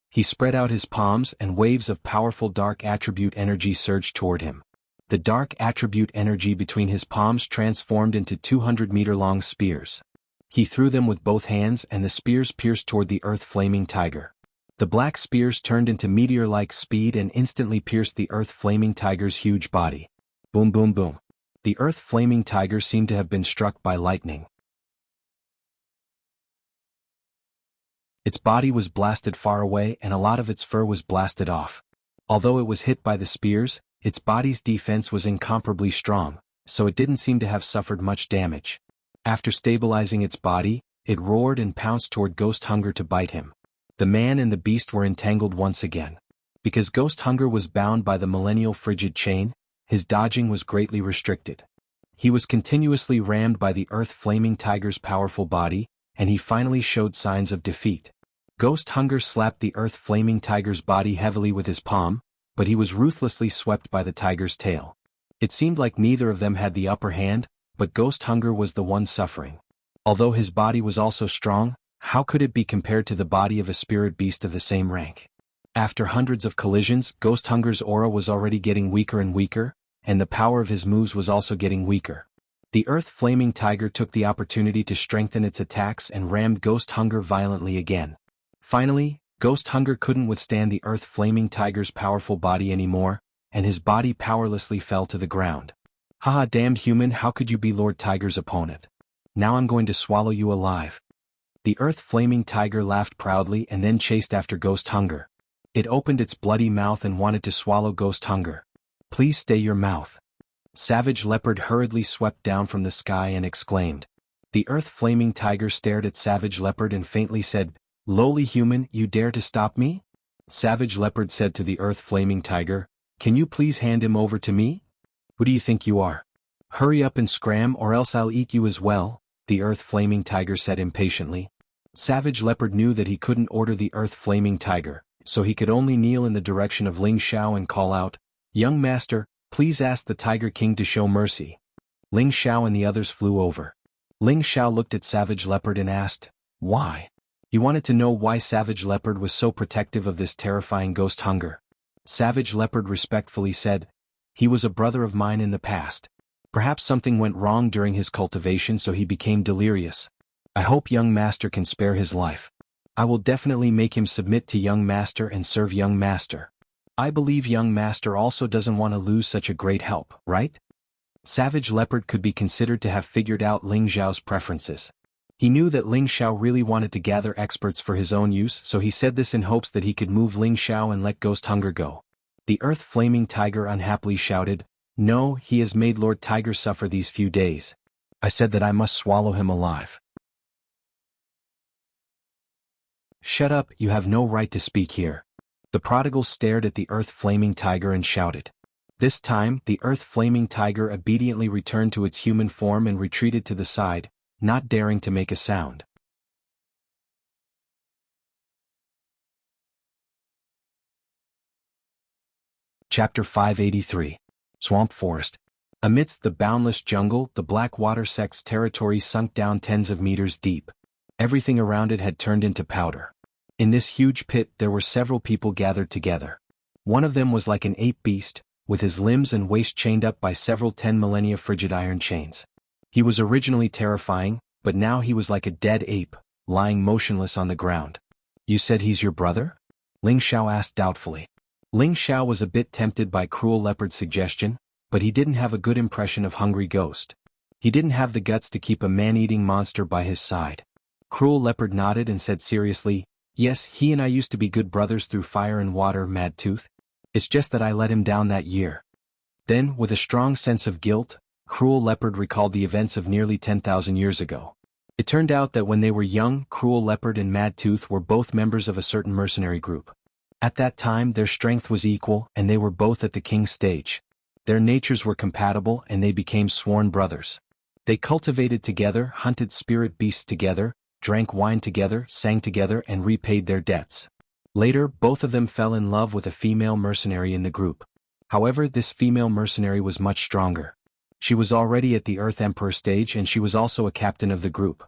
He spread out his palms and waves of powerful dark attribute energy surged toward him. The dark attribute energy between his palms transformed into 200-meter-long spears. He threw them with both hands and the spears pierced toward the Earth Flaming Tiger. The black spears turned into meteor-like speed and instantly pierced the Earth Flaming Tiger's huge body. Boom boom boom. The Earth Flaming Tiger seemed to have been struck by lightning. Its body was blasted far away and a lot of its fur was blasted off. Although it was hit by the spears, its body's defense was incomparably strong, so it didn't seem to have suffered much damage. After stabilizing its body, it roared and pounced toward Ghost Hunger to bite him. The man and the beast were entangled once again. Because Ghost Hunger was bound by the millennial frigid chain, his dodging was greatly restricted. He was continuously rammed by the Earth Flaming Tiger's powerful body, and he finally showed signs of defeat. Ghost Hunger slapped the Earth Flaming Tiger's body heavily with his palm, but he was ruthlessly swept by the tiger's tail. It seemed like neither of them had the upper hand, but Ghost Hunger was the one suffering. Although his body was also strong, how could it be compared to the body of a spirit beast of the same rank? After hundreds of collisions, Ghost Hunger's aura was already getting weaker and weaker, and the power of his moves was also getting weaker. The Earth Flaming Tiger took the opportunity to strengthen its attacks and rammed Ghost Hunger violently again. Finally, Ghost Hunger couldn't withstand the Earth Flaming Tiger's powerful body anymore, and his body powerlessly fell to the ground. "Haha, damned human, how could you be Lord Tiger's opponent? Now I'm going to swallow you alive." The Earth Flaming Tiger laughed proudly and then chased after Ghost Hunger. It opened its bloody mouth and wanted to swallow Ghost Hunger. "Please stay your mouth." Savage Leopard hurriedly swept down from the sky and exclaimed. The Earth Flaming Tiger stared at Savage Leopard and faintly said, "Lowly human, you dare to stop me?" Savage Leopard said to the Earth Flaming Tiger, "Can you please hand him over to me? Who do you think you are? Hurry up and scram or else I'll eat you as well," the Earth Flaming Tiger said impatiently. Savage Leopard knew that he couldn't order the Earth Flaming Tiger, so he could only kneel in the direction of Ling Xiao and call out, "Young master, please ask the Tiger King to show mercy." Ling Xiao and the others flew over. Ling Xiao looked at Savage Leopard and asked, "Why? He wanted to know why Savage Leopard was so protective of this terrifying ghost hunger. Savage Leopard respectfully said, "He was a brother of mine in the past. Perhaps something went wrong during his cultivation so he became delirious. I hope young master can spare his life. I will definitely make him submit to young master and serve young master. I believe young master also doesn't want to lose such a great help, right?" Savage Leopard could be considered to have figured out Ling Xiao's preferences. He knew that Ling Xiao really wanted to gather experts for his own use, so he said this in hopes that he could move Ling Xiao and let Ghost Hunger go. The Earth Flaming Tiger unhappily shouted, "No, he has made Lord Tiger suffer these few days. I said that I must swallow him alive." "Shut up, you have no right to speak here." The prodigal stared at the Earth Flaming Tiger and shouted. This time, the Earth Flaming Tiger obediently returned to its human form and retreated to the side, not daring to make a sound. Chapter 583. Swamp Forest. Amidst the boundless jungle, the Blackwater sect's territory sunk down tens of meters deep. Everything around it had turned into powder. In this huge pit there were several people gathered together. One of them was like an ape beast, with his limbs and waist chained up by several 10 millennia frigid iron chains. He was originally terrifying, but now he was like a dead ape, lying motionless on the ground. "You said he's your brother?" Ling Xiao asked doubtfully. Ling Xiao was a bit tempted by Cruel Leopard's suggestion, but he didn't have a good impression of Hungry Ghost. He didn't have the guts to keep a man-eating monster by his side. Cruel Leopard nodded and said seriously, "Yes, he and I used to be good brothers through fire and water, Mad Tooth. It's just that I let him down that year." Then, with a strong sense of guilt, Cruel Leopard recalled the events of nearly 10,000 years ago. It turned out that when they were young, Cruel Leopard and Mad Tooth were both members of a certain mercenary group. At that time their strength was equal and they were both at the king's stage. Their natures were compatible and they became sworn brothers. They cultivated together, hunted spirit beasts together, drank wine together, sang together and repaid their debts. Later, both of them fell in love with a female mercenary in the group. However, this female mercenary was much stronger. She was already at the Earth Emperor stage and she was also a captain of the group.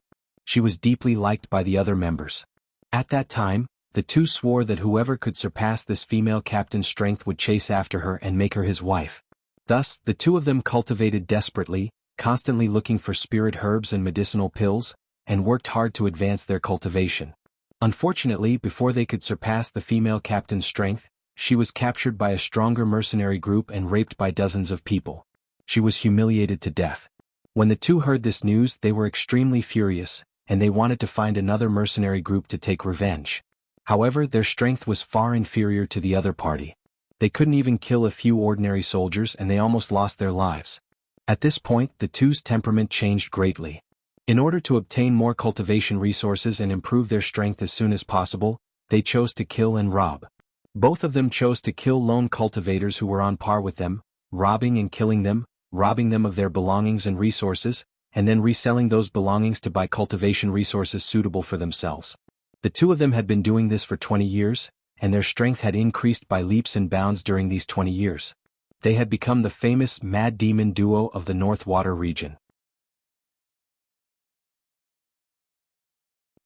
She was deeply liked by the other members. At that time, the two swore that whoever could surpass this female captain's strength would chase after her and make her his wife. Thus, the two of them cultivated desperately, constantly looking for spirit herbs and medicinal pills, and worked hard to advance their cultivation. Unfortunately, before they could surpass the female captain's strength, she was captured by a stronger mercenary group and raped by dozens of people. She was humiliated to death. When the two heard this news, they were extremely furious, and they wanted to find another mercenary group to take revenge. However, their strength was far inferior to the other party. They couldn't even kill a few ordinary soldiers and they almost lost their lives. At this point, the two's temperament changed greatly. In order to obtain more cultivation resources and improve their strength as soon as possible, they chose to kill and rob. Both of them chose to kill lone cultivators who were on par with them, robbing and killing them, robbing them of their belongings and resources, and then reselling those belongings to buy cultivation resources suitable for themselves. The two of them had been doing this for 20 years, and their strength had increased by leaps and bounds during these 20 years. They had become the famous Mad Demon duo of the North Water region.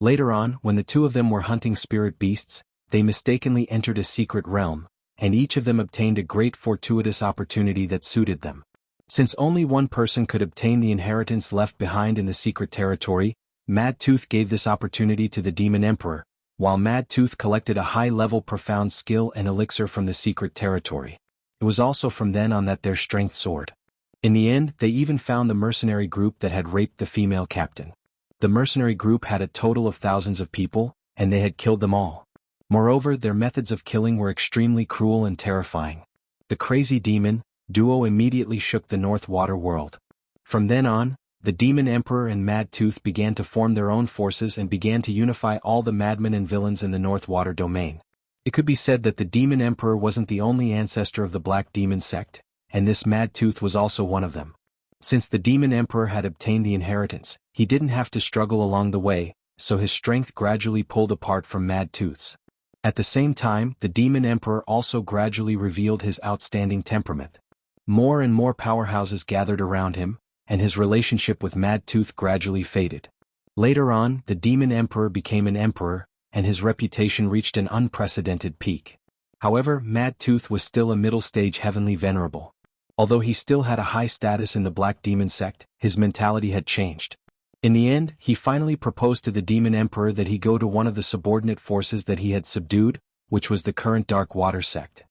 Later on, when the two of them were hunting spirit beasts, they mistakenly entered a secret realm, and each of them obtained a great fortuitous opportunity that suited them. Since only one person could obtain the inheritance left behind in the secret territory, Mad Tooth gave this opportunity to the Demon Emperor, while Mad Tooth collected a high-level profound skill and elixir from the secret territory. It was also from then on that their strength soared. In the end, they even found the mercenary group that had raped the female captain. The mercenary group had a total of thousands of people, and they had killed them all. Moreover, their methods of killing were extremely cruel and terrifying. The crazy demon duo immediately shook the North Water world. From then on, the Demon Emperor and Mad Tooth began to form their own forces and began to unify all the madmen and villains in the North Water domain. It could be said that the Demon Emperor wasn't the only ancestor of the Black Demon sect, and this Mad Tooth was also one of them. Since the Demon Emperor had obtained the inheritance, he didn't have to struggle along the way, so his strength gradually pulled apart from Mad Tooth's. At the same time, the Demon Emperor also gradually revealed his outstanding temperament. More and more powerhouses gathered around him, and his relationship with Mad Tooth gradually faded. Later on, the Demon Emperor became an emperor, and his reputation reached an unprecedented peak. However, Mad Tooth was still a middle-stage heavenly venerable. Although he still had a high status in the Black Demon sect, his mentality had changed. In the end, he finally proposed to the Demon Emperor that he go to one of the subordinate forces that he had subdued, which was the current Dark Water sect.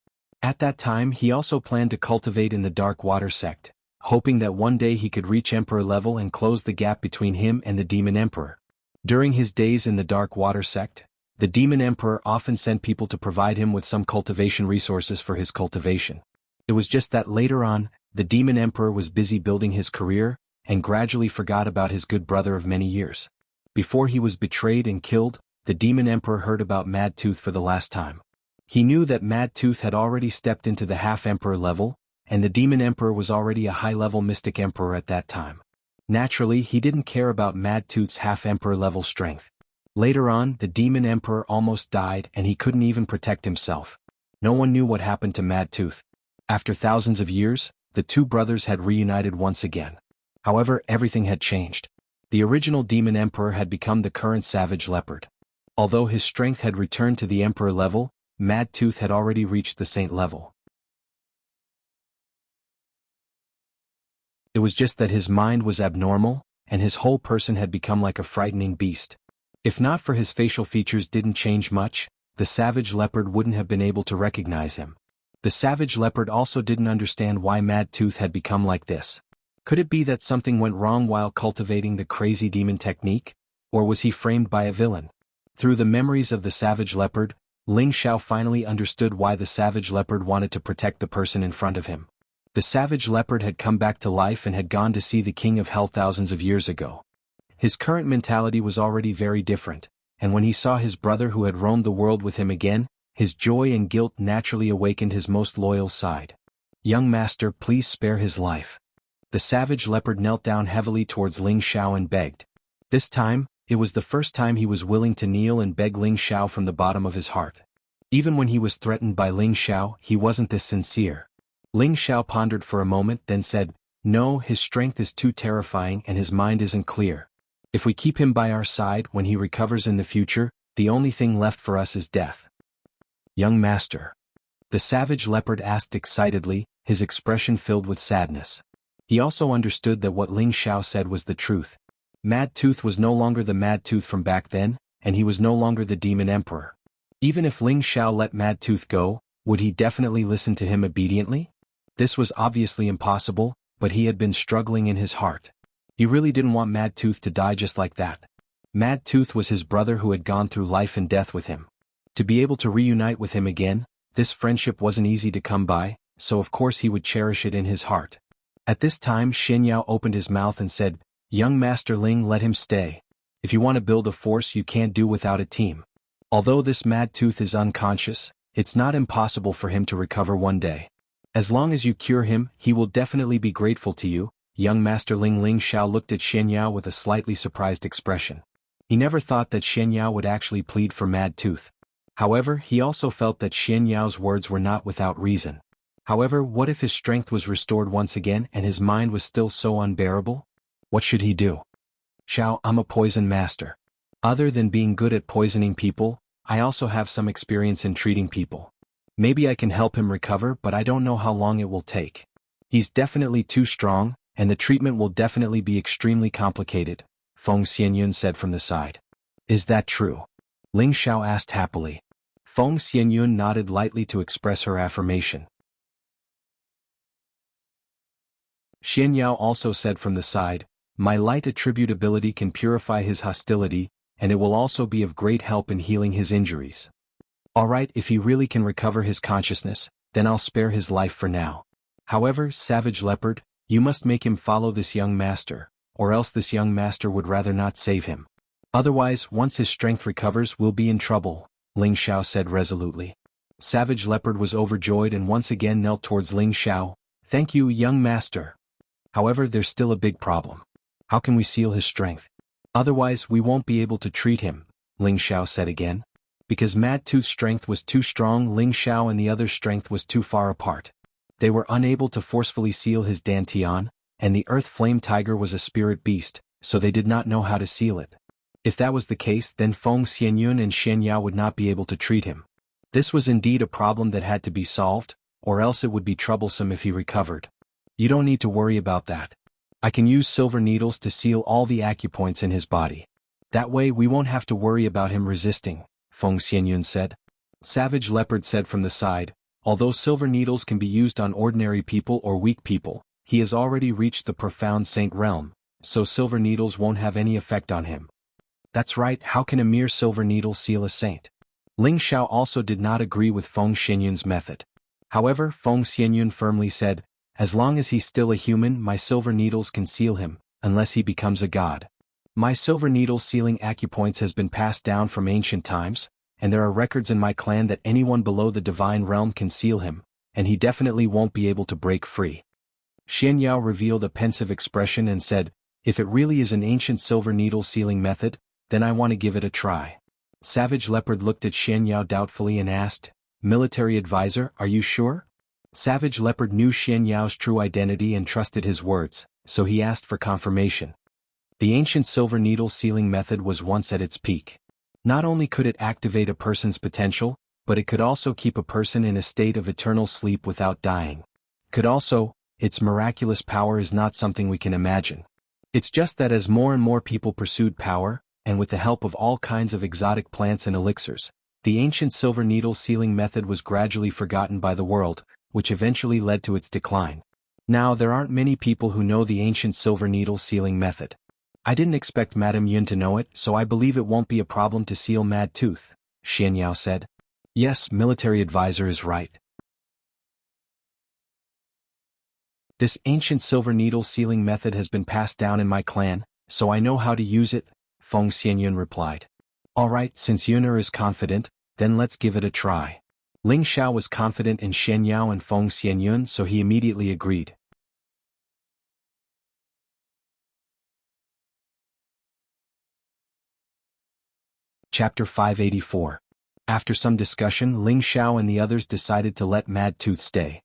At that time, he also planned to cultivate in the Dark Water sect, hoping that one day he could reach Emperor level and close the gap between him and the Demon Emperor. During his days in the Dark Water sect, the Demon Emperor often sent people to provide him with some cultivation resources for his cultivation. It was just that later on, the Demon Emperor was busy building his career, and gradually forgot about his good brother of many years. Before he was betrayed and killed, the Demon Emperor heard about Mad Tooth for the last time. He knew that Mad Tooth had already stepped into the half-emperor level, and the Demon Emperor was already a high-level mystic emperor at that time. Naturally, he didn't care about Mad Tooth's half-emperor level strength. Later on, the Demon Emperor almost died and he couldn't even protect himself. No one knew what happened to Mad Tooth. After thousands of years, the two brothers had reunited once again. However, everything had changed. The original Demon Emperor had become the current Savage Leopard. Although his strength had returned to the Emperor level, Mad Tooth had already reached the Saint level. It was just that his mind was abnormal, and his whole person had become like a frightening beast. If not for his facial features didn't change much, the Savage Leopard wouldn't have been able to recognize him. The Savage Leopard also didn't understand why Mad Tooth had become like this. Could it be that something went wrong while cultivating the crazy demon technique? Or was he framed by a villain? Through the memories of the Savage Leopard, Ling Xiao finally understood why the Savage Leopard wanted to protect the person in front of him. The Savage Leopard had come back to life and had gone to see the King of Hell thousands of years ago. His current mentality was already very different, and when he saw his brother who had roamed the world with him again, his joy and guilt naturally awakened his most loyal side. "Young master, please spare his life." The Savage Leopard knelt down heavily towards Ling Xiao and begged. This time, it was the first time he was willing to kneel and beg Ling Xiao from the bottom of his heart. Even when he was threatened by Ling Xiao, he wasn't this sincere. Ling Xiao pondered for a moment, then said, "No, his strength is too terrifying and his mind isn't clear. If we keep him by our side when he recovers in the future, the only thing left for us is death." "Young master?" the Savage Leopard asked excitedly, his expression filled with sadness. He also understood that what Ling Xiao said was the truth. Mad Tooth was no longer the Mad Tooth from back then, and he was no longer the Demon Emperor. Even if Ling Xiao let Mad Tooth go, would he definitely listen to him obediently? This was obviously impossible, but he had been struggling in his heart. He really didn't want Mad Tooth to die just like that. Mad Tooth was his brother who had gone through life and death with him. To be able to reunite with him again, this friendship wasn't easy to come by, so of course he would cherish it in his heart. At this time Xianyao opened his mouth and said, "Young Master Ling, let him stay. If you want to build a force you can't do without a team. Although this Mad Tooth is unconscious, it's not impossible for him to recover one day. As long as you cure him, he will definitely be grateful to you." Young Master Ling Xiao looked at Xianyao with a slightly surprised expression. He never thought that Xianyao would actually plead for Mad Tooth. However, he also felt that Xianyao's words were not without reason. However, what if his strength was restored once again and his mind was still so unbearable? What should he do? "Xiao, I'm a poison master. Other than being good at poisoning people, I also have some experience in treating people. Maybe I can help him recover, but I don't know how long it will take. He's definitely too strong, and the treatment will definitely be extremely complicated," Feng Xianyun said from the side. "Is that true?" Ling Xiao asked happily. Feng Xianyun nodded lightly to express her affirmation. Xianyao also said from the side, "My light attribute ability can purify his hostility, and it will also be of great help in healing his injuries. Alright, if he really can recover his consciousness, then I'll spare his life for now. However, Savage Leopard, you must make him follow this young master, or else this young master would rather not save him. Otherwise, once his strength recovers we'll be in trouble," Ling Xiao said resolutely. Savage Leopard was overjoyed and once again knelt towards Ling Xiao. "Thank you, young master. However, there's still a big problem. How can we seal his strength? Otherwise we won't be able to treat him," Ling Xiao said again. Because Mad Tooth's strength was too strong, Ling Xiao and the other's strength was too far apart. They were unable to forcefully seal his Dantian, and the Earth Flame Tiger was a spirit beast, so they did not know how to seal it. If that was the case, then Feng Xianyun and Xian Yao would not be able to treat him. This was indeed a problem that had to be solved, or else it would be troublesome if he recovered. You don't need to worry about that. I can use silver needles to seal all the acupoints in his body. That way we won't have to worry about him resisting, Feng Xianyun said. Savage Leopard said from the side, although silver needles can be used on ordinary people or weak people, he has already reached the profound saint realm, so silver needles won't have any effect on him. That's right, how can a mere silver needle seal a saint? Ling Xiao also did not agree with Feng Xianyun's method. However, Feng Xianyun firmly said, as long as he's still a human, my silver needles can seal him, unless he becomes a god. My silver needle sealing acupoints has been passed down from ancient times, and there are records in my clan that anyone below the divine realm can seal him, and he definitely won't be able to break free. Xian Yao revealed a pensive expression and said, if it really is an ancient silver needle sealing method, then I want to give it a try. Savage Leopard looked at Xian Yao doubtfully and asked, military advisor, are you sure? Savage Leopard knew Xian Yao's true identity and trusted his words, so he asked for confirmation. The ancient silver needle sealing method was once at its peak. Not only could it activate a person's potential, but it could also keep a person in a state of eternal sleep without dying. Its miraculous power is not something we can imagine. It's just that as more and more people pursued power, and with the help of all kinds of exotic plants and elixirs, the ancient silver needle sealing method was gradually forgotten by the world, which eventually led to its decline. Now there aren't many people who know the ancient silver needle sealing method. I didn't expect Madame Yun to know it, so I believe it won't be a problem to seal Mad Tooth, Xian Yao said. Yes, military advisor is right. This ancient silver needle sealing method has been passed down in my clan, so I know how to use it, Feng Xianyun replied. Alright, since Yuner is confident, then let's give it a try. Ling Xiao was confident in Xian Yao and Feng Xianyun, so he immediately agreed. Chapter 584. After some discussion, Ling Xiao and the others decided to let Mad Tooth stay.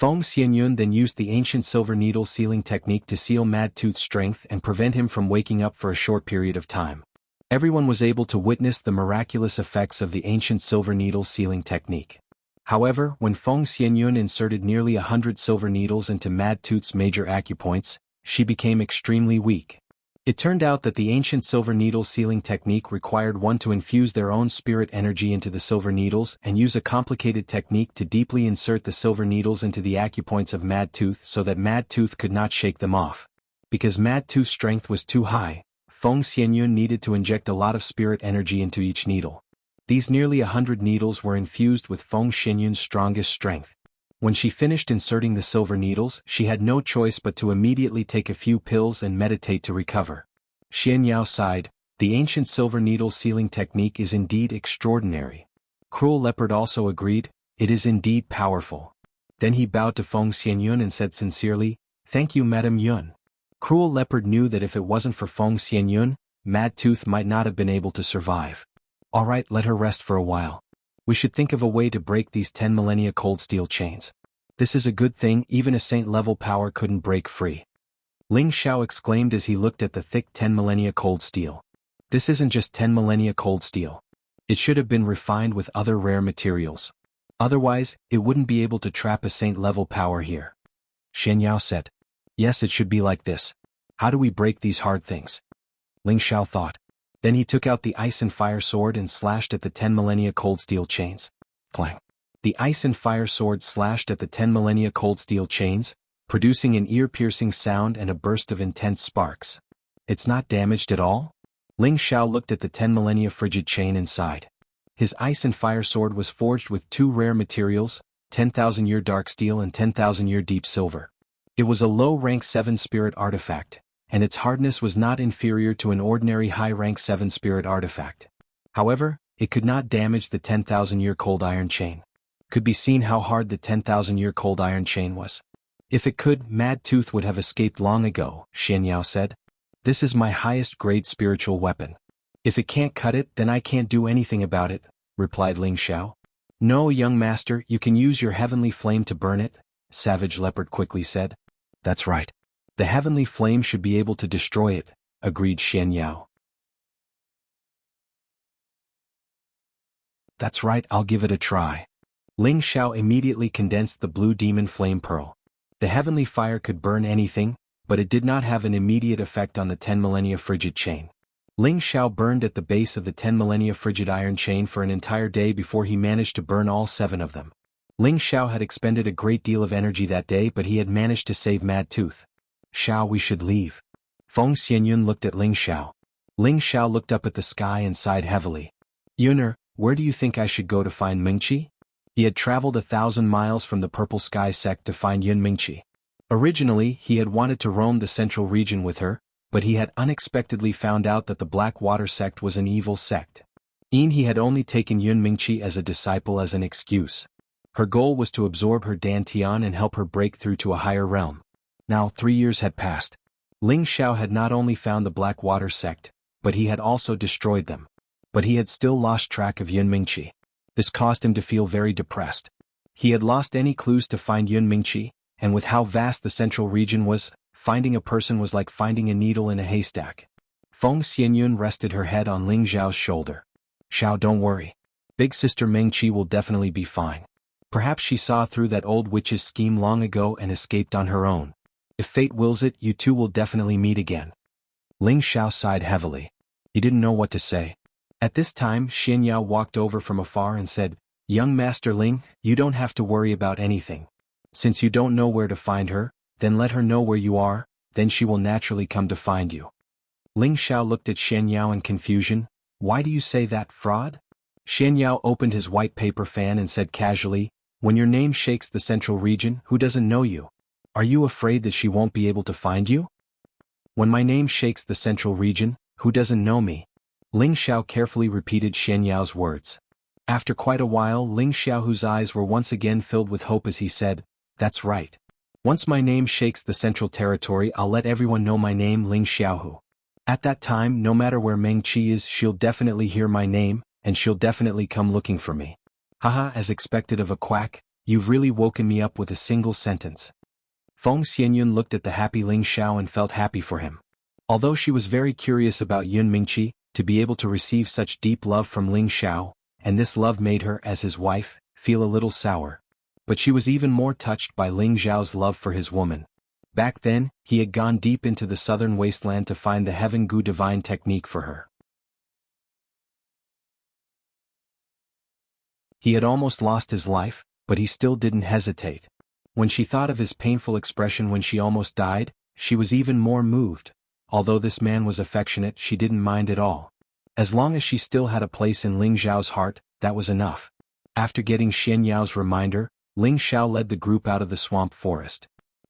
Feng Xianyun then used the ancient silver needle sealing technique to seal Mad Tooth's strength and prevent him from waking up for a short period of time. Everyone was able to witness the miraculous effects of the ancient silver needle sealing technique. However, when Feng Xianyun inserted nearly 100 silver needles into Mad Tooth's major acupoints, she became extremely weak. It turned out that the ancient silver needle sealing technique required one to infuse their own spirit energy into the silver needles and use a complicated technique to deeply insert the silver needles into the acupoints of Mad Tooth so that Mad Tooth could not shake them off. Because Mad Tooth's strength was too high, Feng Xianyun needed to inject a lot of spirit energy into each needle. These nearly 100 needles were infused with Feng Xianyun's strongest strength. When she finished inserting the silver needles, she had no choice but to immediately take a few pills and meditate to recover. Xian Yao sighed, the ancient silver needle sealing technique is indeed extraordinary. Cruel Leopard also agreed, it is indeed powerful. Then he bowed to Feng Xianyun and said sincerely, thank you Madame Yun. Cruel Leopard knew that if it wasn't for Feng Xianyun, Mad Tooth might not have been able to survive. Alright, let her rest for a while. We should think of a way to break these 10 millennia cold steel chains. This is a good thing, even a saint-level power couldn't break free. Ling Xiao exclaimed as he looked at the thick 10 millennia cold steel. This isn't just 10 millennia cold steel. It should have been refined with other rare materials. Otherwise, it wouldn't be able to trap a saint-level power here. Xian Yao said. Yes, it should be like this. How do we break these hard things? Ling Xiao thought. Then he took out the ice and fire sword and slashed at the 10 millennia cold steel chains. Clang. The ice and fire sword slashed at the 10 millennia cold steel chains, producing an ear-piercing sound and a burst of intense sparks. It's not damaged at all? Ling Xiao looked at the 10 millennia frigid chain and sighed. His ice and fire sword was forged with two rare materials, 10,000-year dark steel and 10,000-year deep silver. It was a low-rank 7 spirit artifact, and its hardness was not inferior to an ordinary high-rank 7 spirit artifact. However, it could not damage the 10,000-year cold iron chain. Could be seen how hard the 10,000-year cold iron chain was. If it could, Mad Tooth would have escaped long ago, Xian Yao said. This is my highest grade spiritual weapon. If it can't cut it, then I can't do anything about it, replied Ling Xiao. No, young master, you can use your heavenly flame to burn it, Savage Leopard quickly said. That's right. The heavenly flame should be able to destroy it, agreed Xian Yao. That's right, I'll give it a try. Ling Xiao immediately condensed the blue demon flame pearl. The heavenly fire could burn anything, but it did not have an immediate effect on the 10 millennia frigid chain. Ling Xiao burned at the base of the 10 millennia frigid iron chain for an entire day before he managed to burn all 7 of them. Ling Xiao had expended a great deal of energy that day, but he had managed to save Mad Tooth. Xiao, we should leave. Feng Xianyun looked at Ling Xiao. Ling Xiao looked up at the sky and sighed heavily. Yuner, where do you think I should go to find Mingqi? He had traveled 1,000 miles from the Purple Sky sect to find Yun Mingqi. Originally, he had wanted to roam the central region with her, but he had unexpectedly found out that the Black Water sect was an evil sect. He had only taken Yun Mingqi as a disciple as an excuse. Her goal was to absorb her dantian and help her break through to a higher realm. Now 3 years had passed. Ling Xiao had not only found the Black Water sect, but he had also destroyed them. But he had still lost track of Yun Mingqi. This caused him to feel very depressed. He had lost any clues to find Yun Mingqi, and with how vast the central region was, finding a person was like finding a needle in a haystack. Feng Xianyun rested her head on Ling Xiao's shoulder. Xiao, don't worry. Big sister Mengqi will definitely be fine. Perhaps she saw through that old witch's scheme long ago and escaped on her own. If fate wills it, you two will definitely meet again. Ling Xiao sighed heavily. He didn't know what to say. At this time, Xian Yao walked over from afar and said, Young Master Ling, you don't have to worry about anything. Since you don't know where to find her, then let her know where you are, then she will naturally come to find you. Ling Xiao looked at Xian Yao in confusion. Why do you say that, fraud? Xian Yao opened his white paper fan and said casually, when your name shakes the central region, who doesn't know you? Are you afraid that she won't be able to find you? When my name shakes the central region, who doesn't know me? Ling Xiao carefully repeated Xian Yao's words. After quite a while, Ling Xiao, whose eyes were once again filled with hope as he said, That's right. Once my name shakes the central territory, I'll let everyone know my name, Ling Xiaohu. At that time, no matter where Meng Qi is, she'll definitely hear my name, and she'll definitely come looking for me. Haha, as expected of a quack, you've really woken me up with a single sentence. Feng Xianyun looked at the happy Ling Xiao and felt happy for him. Although she was very curious about Yun Mingqi, to be able to receive such deep love from Ling Xiao, and this love made her, as his wife, feel a little sour. But she was even more touched by Ling Xiao's love for his woman. Back then, he had gone deep into the southern wasteland to find the Heaven Gu divine technique for her. He had almost lost his life, but he still didn't hesitate. When she thought of his painful expression when she almost died, she was even more moved. Although this man was affectionate, she didn't mind at all. As long as she still had a place in Ling Xiao's heart, that was enough. After getting Xian Yao's reminder, Ling Xiao led the group out of the swamp forest.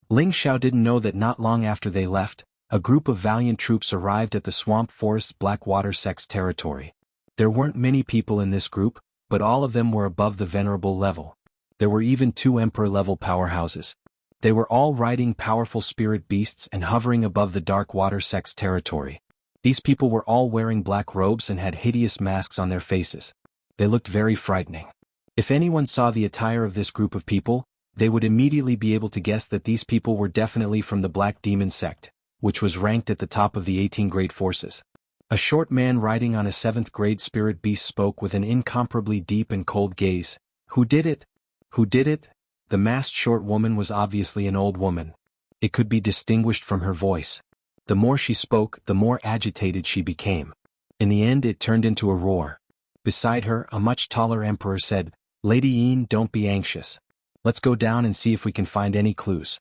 Ling Xiao didn't know that not long after they left, a group of valiant troops arrived at the swamp forest's Blackwater sect's territory. There weren't many people in this group, but all of them were above the venerable level. There were even 2 emperor-level powerhouses. They were all riding powerful spirit beasts and hovering above the Dark Water sect's territory. These people were all wearing black robes and had hideous masks on their faces. They looked very frightening. If anyone saw the attire of this group of people, they would immediately be able to guess that these people were definitely from the Black Demon sect, which was ranked at the top of the 18 great forces. A short man riding on a 7th grade spirit beast spoke with an incomparably deep and cold gaze. Who did it? Who did it? The masked short woman was obviously an old woman. It could be distinguished from her voice. The more she spoke, the more agitated she became. In the end, it turned into a roar. Beside her, a much taller emperor said, Lady Yin, don't be anxious. Let's go down and see if we can find any clues.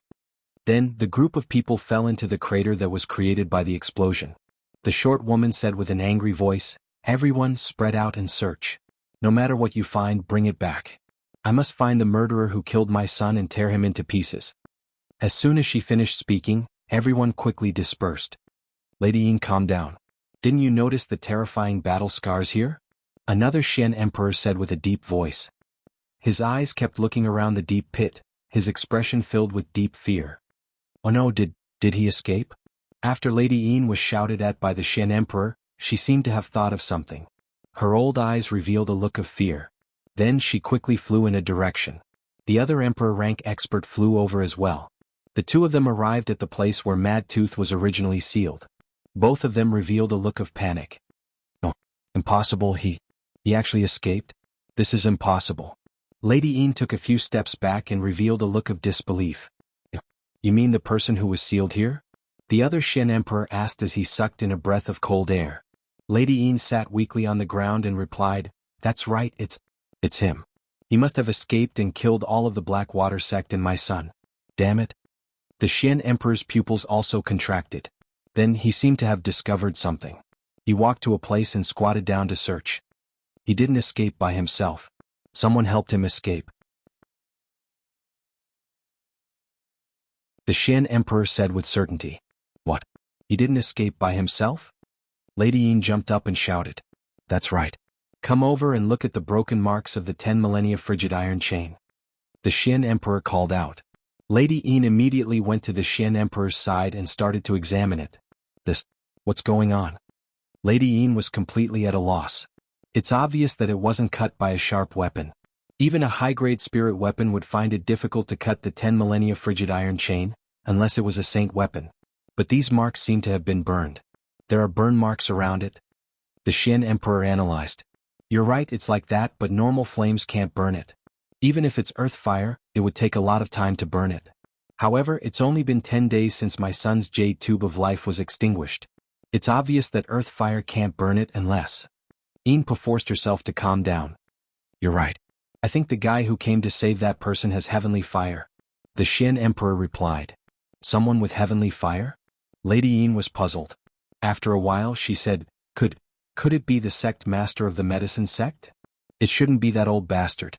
Then, the group of people fell into the crater that was created by the explosion. The short woman said with an angry voice, Everyone, spread out and search. No matter what you find, bring it back. I must find the murderer who killed my son and tear him into pieces. As soon as she finished speaking, everyone quickly dispersed. Lady Yin, calm down. Didn't you notice the terrifying battle scars here? Another Xian emperor said with a deep voice. His eyes kept looking around the deep pit, his expression filled with deep fear. Oh no, did he escape? After Lady Yin was shouted at by the Xian emperor, she seemed to have thought of something. Her old eyes revealed a look of fear. Then she quickly flew in a direction. The other emperor rank expert flew over as well. The 2 of them arrived at the place where Mad Tooth was originally sealed. Both of them revealed a look of panic. No, impossible, he actually escaped? This is impossible. Lady Yin took a few steps back and revealed a look of disbelief. You mean the person who was sealed here? The other Shen Emperor asked as he sucked in a breath of cold air. Lady Yin sat weakly on the ground and replied, That's right, it's him. He must have escaped and killed all of the Blackwater sect and my son. Damn it. The Shen Emperor's pupils also contracted. Then he seemed to have discovered something. He walked to a place and squatted down to search. He didn't escape by himself. Someone helped him escape. The Shen Emperor said with certainty. What? He didn't escape by himself? Lady Yin jumped up and shouted. That's right. Come over and look at the broken marks of the 10 millennia frigid iron chain. The Shen Emperor called out. Lady Yin immediately went to the Shen Emperor's side and started to examine it. What's going on? Lady Yin was completely at a loss. It's obvious that it wasn't cut by a sharp weapon. Even a high-grade spirit weapon would find it difficult to cut the 10 millennia frigid iron chain, unless it was a saint weapon. But these marks seem to have been burned. There are burn marks around it. The Shen Emperor analyzed. You're right, it's like that, but normal flames can't burn it. Even if it's earth fire, it would take a lot of time to burn it. However, it's only been 10 days since my son's jade tube of life was extinguished. It's obvious that earth fire can't burn it unless... Yin forced herself to calm down. You're right. I think the guy who came to save that person has heavenly fire. The Shen Emperor replied. Someone with heavenly fire? Lady Yin was puzzled. After a while she said, Could it be the sect master of the medicine sect? It shouldn't be that old bastard.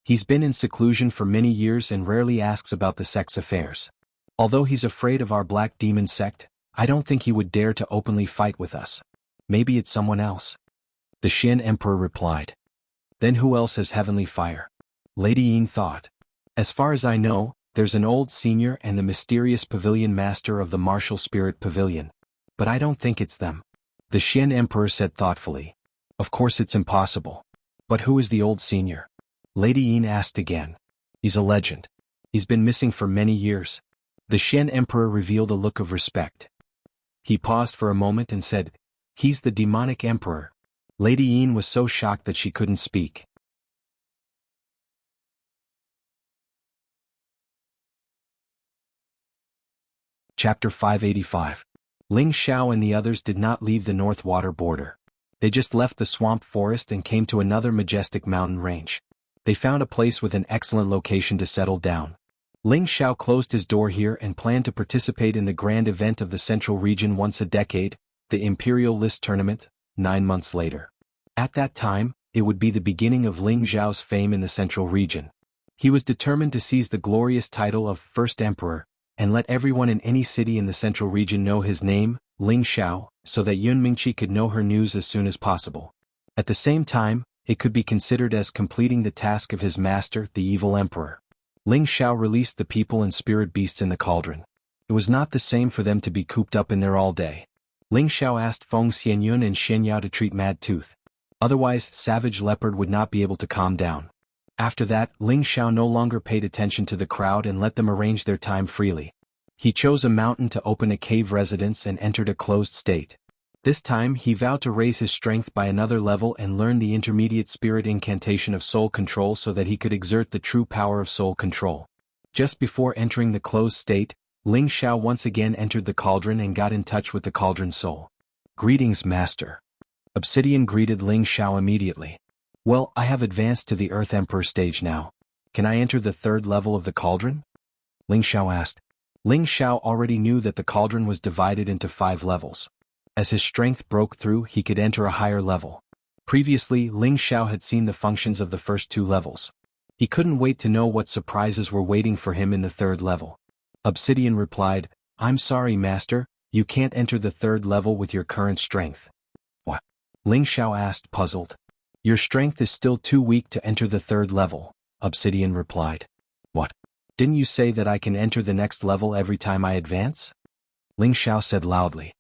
He's been in seclusion for many years and rarely asks about the sect's affairs. Although he's afraid of our black demon sect, I don't think he would dare to openly fight with us. Maybe it's someone else. The Shen Emperor replied. Then who else has heavenly fire? Lady Yin thought. As far as I know, there's an old senior and the mysterious pavilion master of the martial spirit pavilion. But I don't think it's them. The Shen Emperor said thoughtfully. Of course it's impossible. But who is the old senior? Lady Yin asked again. He's a legend. He's been missing for many years. The Shen Emperor revealed a look of respect. He paused for a moment and said, He's the demonic emperor. Lady Yin was so shocked that she couldn't speak. Chapter 585. Ling Xiao and the others did not leave the North Water border. They just left the swamp forest and came to another majestic mountain range. They found a place with an excellent location to settle down. Ling Xiao closed his door here and planned to participate in the grand event of the Central Region once a decade, the Imperial List Tournament, 9 months later. At that time, it would be the beginning of Ling Xiao's fame in the Central Region. He was determined to seize the glorious title of First Emperor, and let everyone in any city in the Central Region know his name, Ling Xiao, so that Yun Mingqi could know her news as soon as possible. At the same time, it could be considered as completing the task of his master, the evil emperor. Ling Xiao released the people and spirit beasts in the cauldron. It was not the same for them to be cooped up in there all day. Ling Xiao asked Feng Xianyun and Shen Yao to treat Mad Tooth. Otherwise, Savage Leopard would not be able to calm down. After that, Ling Xiao no longer paid attention to the crowd and let them arrange their time freely. He chose a mountain to open a cave residence and entered a closed state. This time he vowed to raise his strength by another level and learn the intermediate spirit incantation of soul control so that he could exert the true power of soul control. Just before entering the closed state, Ling Xiao once again entered the cauldron and got in touch with the cauldron soul. Greetings, Master. Obsidian greeted Ling Xiao immediately. Well, I have advanced to the Earth Emperor stage now. Can I enter the third level of the cauldron? Ling Xiao asked. Ling Xiao already knew that the cauldron was divided into 5 levels. As his strength broke through, he could enter a higher level. Previously, Ling Xiao had seen the functions of the first 2 levels. He couldn't wait to know what surprises were waiting for him in the third level. Obsidian replied, I'm sorry, Master, you can't enter the third level with your current strength. What? Ling Xiao asked, puzzled. Your strength is still too weak to enter the third level, Obsidian replied. What? Didn't you say that I can enter the next level every time I advance? Ling Xiao said loudly.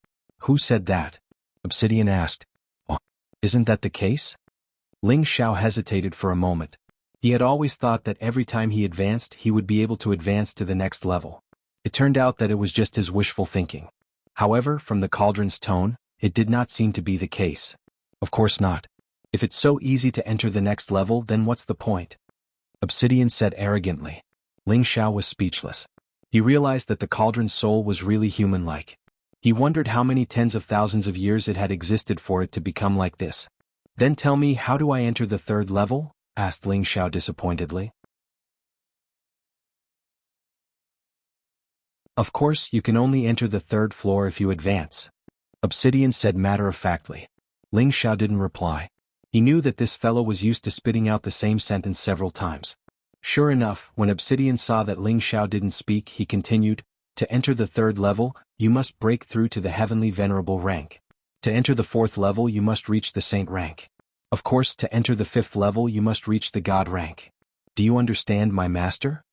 Who said that? Obsidian asked. Oh, isn't that the case? Ling Xiao hesitated for a moment. He had always thought that every time he advanced he would be able to advance to the next level. It turned out that it was just his wishful thinking. However, from the cauldron's tone, it did not seem to be the case. Of course not. If it's so easy to enter the next level, then what's the point? Obsidian said arrogantly. Ling Xiao was speechless. He realized that the cauldron's soul was really human-like. He wondered how many tens of thousands of years it had existed for it to become like this. Then tell me, how do I enter the third level? Asked Ling Xiao disappointedly. Of course, you can only enter the third floor if you advance. Obsidian said matter-of-factly. Ling Xiao didn't reply. He knew that this fellow was used to spitting out the same sentence several times. Sure enough, when Obsidian saw that Ling Xiao didn't speak, he continued, to enter the third level, you must break through to the heavenly venerable rank. To enter the fourth level, you must reach the saint rank. Of course, to enter the fifth level, you must reach the god rank. Do you understand, my master?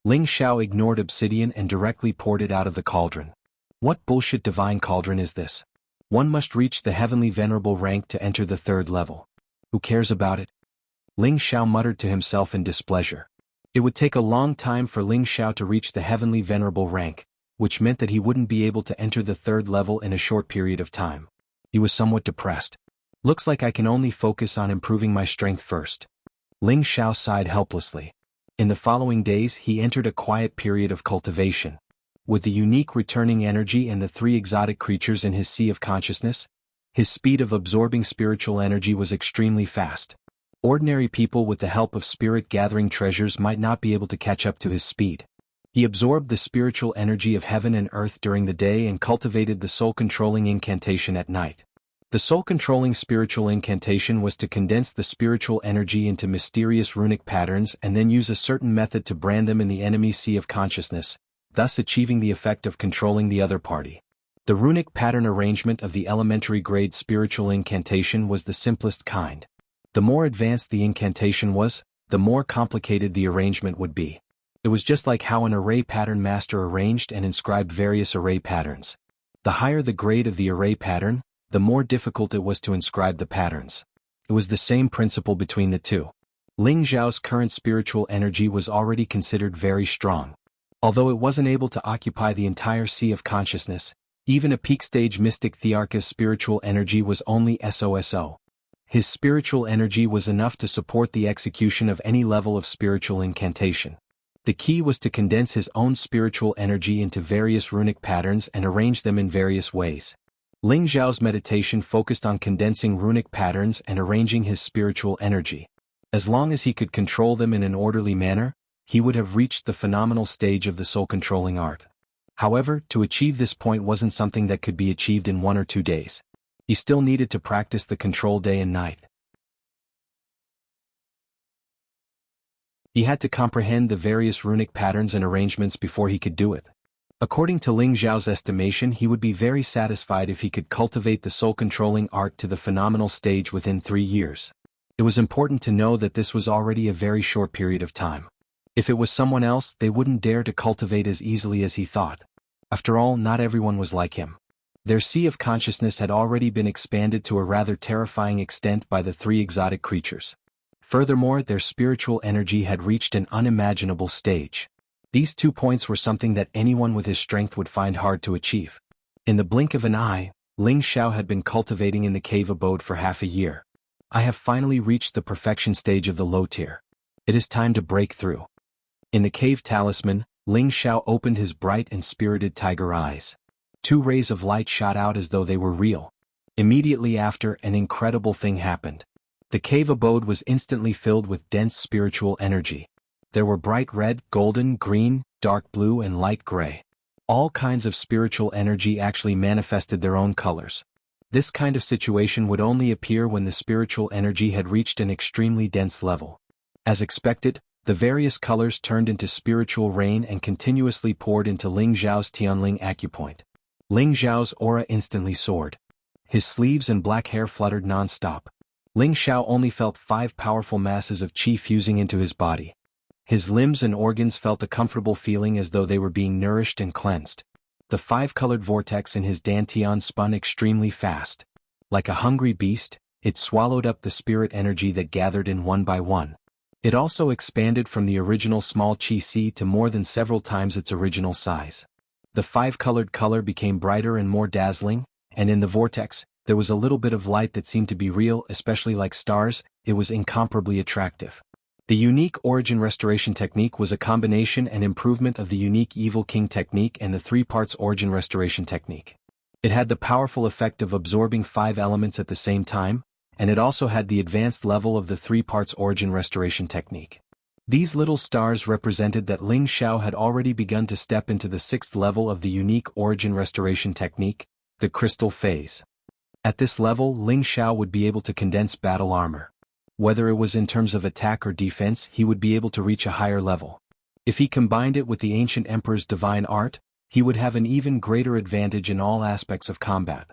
Ling Xiao ignored Obsidian and directly poured it out of the cauldron. What bullshit divine cauldron is this? One must reach the heavenly venerable rank to enter the third level. Who cares about it? Ling Xiao muttered to himself in displeasure. It would take a long time for Ling Xiao to reach the heavenly venerable rank, which meant that he wouldn't be able to enter the third level in a short period of time. He was somewhat depressed. Looks like I can only focus on improving my strength first. Ling Xiao sighed helplessly. In the following days, he entered a quiet period of cultivation. With the unique returning energy and the 3 exotic creatures in his sea of consciousness, his speed of absorbing spiritual energy was extremely fast. Ordinary people with the help of spirit-gathering treasures might not be able to catch up to his speed. He absorbed the spiritual energy of heaven and earth during the day and cultivated the soul-controlling incantation at night. The soul-controlling spiritual incantation was to condense the spiritual energy into mysterious runic patterns and then use a certain method to brand them in the enemy's sea of consciousness, thus achieving the effect of controlling the other party. The runic pattern arrangement of the elementary-grade spiritual incantation was the simplest kind. The more advanced the incantation was, the more complicated the arrangement would be. It was just like how an array pattern master arranged and inscribed various array patterns. The higher the grade of the array pattern, the more difficult it was to inscribe the patterns. It was the same principle between the two. Ling Xiao's current spiritual energy was already considered very strong. Although it wasn't able to occupy the entire sea of consciousness, even a peak-stage mystic Thearka's spiritual energy was only SOSO. His spiritual energy was enough to support the execution of any level of spiritual incantation. The key was to condense his own spiritual energy into various runic patterns and arrange them in various ways. Ling Xiao's meditation focused on condensing runic patterns and arranging his spiritual energy. As long as he could control them in an orderly manner, he would have reached the phenomenal stage of the soul-controlling art. However, to achieve this point wasn't something that could be achieved in 1 or 2 days. He still needed to practice the control day and night. He had to comprehend the various runic patterns and arrangements before he could do it. According to Ling Xiao's estimation, he would be very satisfied if he could cultivate the soul-controlling art to the phenomenal stage within 3 years. It was important to know that this was already a very short period of time. If it was someone else, they wouldn't dare to cultivate as easily as he thought. After all, not everyone was like him. Their sea of consciousness had already been expanded to a rather terrifying extent by the 3 exotic creatures. Furthermore, their spiritual energy had reached an unimaginable stage. These 2 points were something that anyone with his strength would find hard to achieve. In the blink of an eye, Ling Xiao had been cultivating in the cave abode for half a year. I have finally reached the perfection stage of the low tier. It is time to break through. In the cave talisman, Ling Xiao opened his bright and spirited tiger eyes. 2 rays of light shot out as though they were real. Immediately after, an incredible thing happened. The cave abode was instantly filled with dense spiritual energy. There were bright red, golden, green, dark blue and light gray. All kinds of spiritual energy actually manifested their own colors. This kind of situation would only appear when the spiritual energy had reached an extremely dense level. As expected, the various colors turned into spiritual rain and continuously poured into Ling Xiao's Tianling acupoint. Ling Xiao's aura instantly soared. His sleeves and black hair fluttered non-stop. Ling Xiao only felt 5 powerful masses of qi fusing into his body. His limbs and organs felt a comfortable feeling as though they were being nourished and cleansed. The 5-colored vortex in his dantian spun extremely fast. Like a hungry beast, it swallowed up the spirit energy that gathered in one by one. It also expanded from the original small qi si to more than several times its original size. The 5-colored color became brighter and more dazzling, and in the vortex, There was a little bit of light that seemed to be real, especially like stars. It was incomparably attractive. The unique origin restoration technique was a combination and improvement of the unique Evil King technique and the 3 parts origin restoration technique. It had the powerful effect of absorbing 5 elements at the same time, and it also had the advanced level of the 3 parts origin restoration technique. These little stars represented that Ling Xiao had already begun to step into the 6th level of the unique origin restoration technique, the crystal phase. At this level, Ling Xiao would be able to condense battle armor. Whether it was in terms of attack or defense, he would be able to reach a higher level. If he combined it with the ancient emperor's divine art, he would have an even greater advantage in all aspects of combat.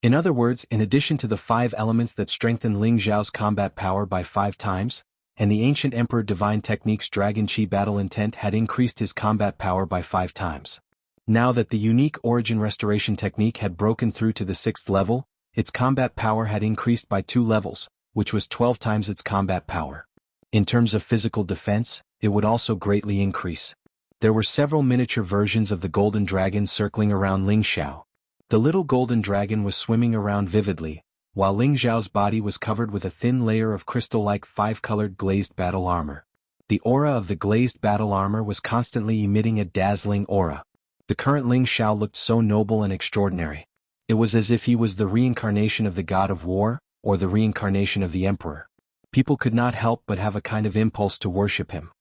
In other words, in addition to the 5 elements that strengthen Ling Xiao's combat power by 5 times, and the ancient emperor divine technique's Dragon Chi battle intent had increased his combat power by 5 times. Now that the unique origin restoration technique had broken through to the 6th level, its combat power had increased by 2 levels, which was 12 times its combat power. In terms of physical defense, it would also greatly increase. There were several miniature versions of the golden dragon circling around Ling Xiao. The little golden dragon was swimming around vividly, while Ling Xiao's body was covered with a thin layer of crystal-like 5-colored glazed battle armor. The aura of the glazed battle armor was constantly emitting a dazzling aura. The current Ling Xiao looked so noble and extraordinary. It was as if he was the reincarnation of the god of war, or the reincarnation of the emperor. People could not help but have a kind of impulse to worship him.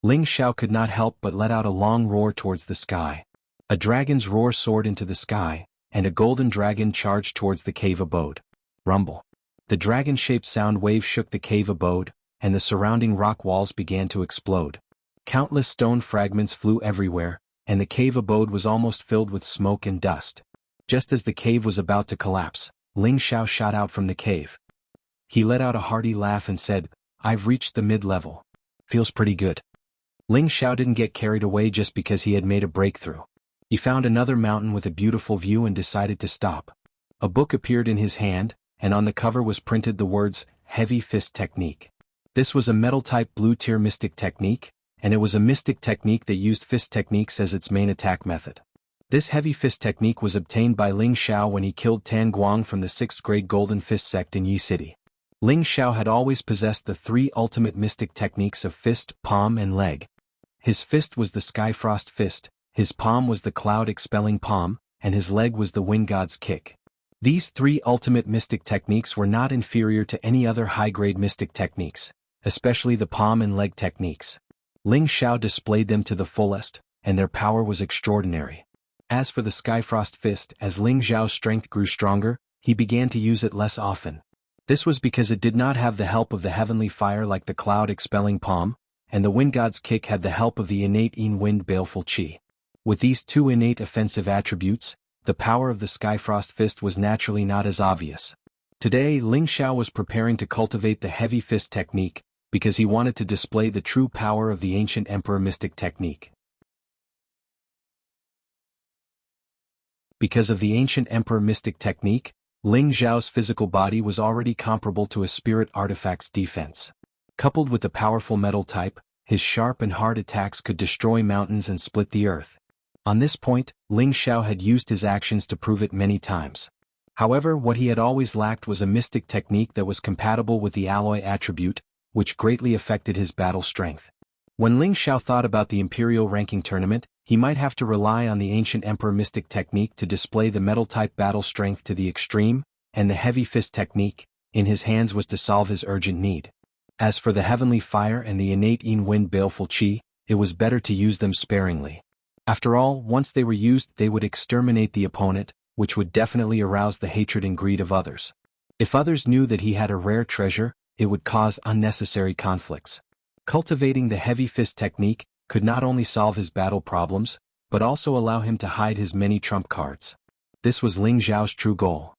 Ling Xiao could not help but let out a long roar towards the sky. A dragon's roar soared into the sky, and a golden dragon charged towards the cave abode. Rumble. The dragon-shaped sound wave shook the cave abode, and the surrounding rock walls began to explode. Countless stone fragments flew everywhere, and the cave abode was almost filled with smoke and dust. Just as the cave was about to collapse, Ling Xiao shot out from the cave. He let out a hearty laugh and said, "I've reached the mid-level. Feels pretty good." Ling Xiao didn't get carried away just because he had made a breakthrough. He found another mountain with a beautiful view and decided to stop. A book appeared in his hand, and on the cover was printed the words, Heavy Fist Technique. This was a metal-type blue-tier mystic technique, and it was a mystic technique that used fist techniques as its main attack method. This heavy fist technique was obtained by Ling Xiao when he killed Tan Guang from the 6th grade Golden Fist sect in Yi City. Ling Xiao had always possessed the 3 ultimate mystic techniques of fist, palm and leg. His fist was the Skyfrost Fist, his palm was the Cloud-Expelling Palm, and his leg was the Wind God's Kick. These 3 ultimate mystic techniques were not inferior to any other high-grade mystic techniques, especially the palm and leg techniques. Ling Xiao displayed them to the fullest, and their power was extraordinary. As for the Skyfrost Fist, as Ling Xiao's strength grew stronger, he began to use it less often. This was because it did not have the help of the heavenly fire like the Cloud-Expelling Palm, and the Wind God's Kick had the help of the innate Yin Wind Baleful Qi. With these 2 innate offensive attributes, the power of the Skyfrost Fist was naturally not as obvious. Today, Ling Xiao was preparing to cultivate the Heavy Fist technique, because he wanted to display the true power of the ancient Emperor Mystic technique. Because of the ancient Emperor Mystic technique, Ling Xiao's physical body was already comparable to a spirit artifact's defense. Coupled with the powerful metal type, his sharp and hard attacks could destroy mountains and split the earth. On this point, Ling Xiao had used his actions to prove it many times. However, what he had always lacked was a mystic technique that was compatible with the alloy attribute, which greatly affected his battle strength. When Ling Xiao thought about the Imperial ranking tournament, he might have to rely on the ancient Emperor Mystic technique to display the metal-type battle strength to the extreme, and the Heavy Fist technique, in his hands was to solve his urgent need. As for the heavenly fire and the innate Yin Wind Baleful Qi, it was better to use them sparingly. After all, once they were used, they would exterminate the opponent, which would definitely arouse the hatred and greed of others. If others knew that he had a rare treasure, it would cause unnecessary conflicts. Cultivating the Heavy Fist technique could not only solve his battle problems, but also allow him to hide his many trump cards. This was Ling Xiao's true goal.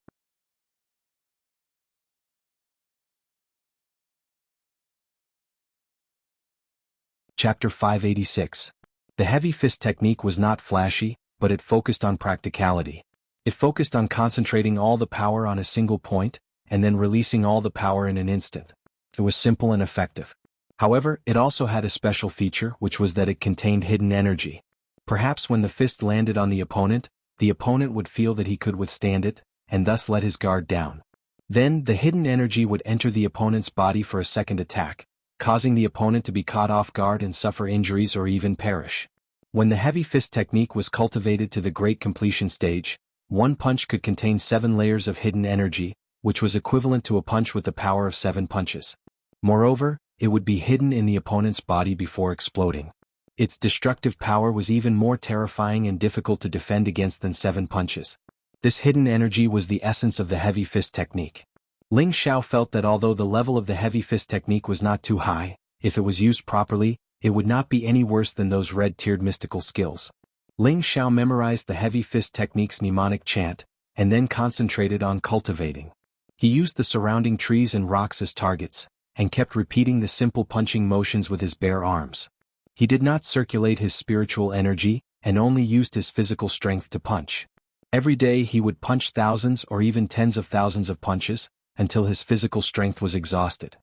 Chapter 586. The Heavy Fist technique was not flashy, but it focused on practicality. It focused on concentrating all the power on a single point, and then releasing all the power in an instant. It was simple and effective. However, it also had a special feature, which was that it contained hidden energy. Perhaps when the fist landed on the opponent, the opponent would feel that he could withstand it, and thus let his guard down. Then, the hidden energy would enter the opponent's body for a second attack, causing the opponent to be caught off guard and suffer injuries or even perish. When the heavy fist technique was cultivated to the great completion stage, one punch could contain 7 layers of hidden energy, which was equivalent to a punch with the power of 7 punches. Moreover, it would be hidden in the opponent's body before exploding. Its destructive power was even more terrifying and difficult to defend against than 7 punches. This hidden energy was the essence of the heavy fist technique. Ling Xiao felt that although the level of the heavy fist technique was not too high, if it was used properly, it would not be any worse than those red-tiered mystical skills. Ling Xiao memorized the heavy fist technique's mnemonic chant, and then concentrated on cultivating. He used the surrounding trees and rocks as targets, and kept repeating the simple punching motions with his bare arms. He did not circulate his spiritual energy, and only used his physical strength to punch. Every day he would punch thousands or even tens of thousands of punches, until his physical strength was exhausted.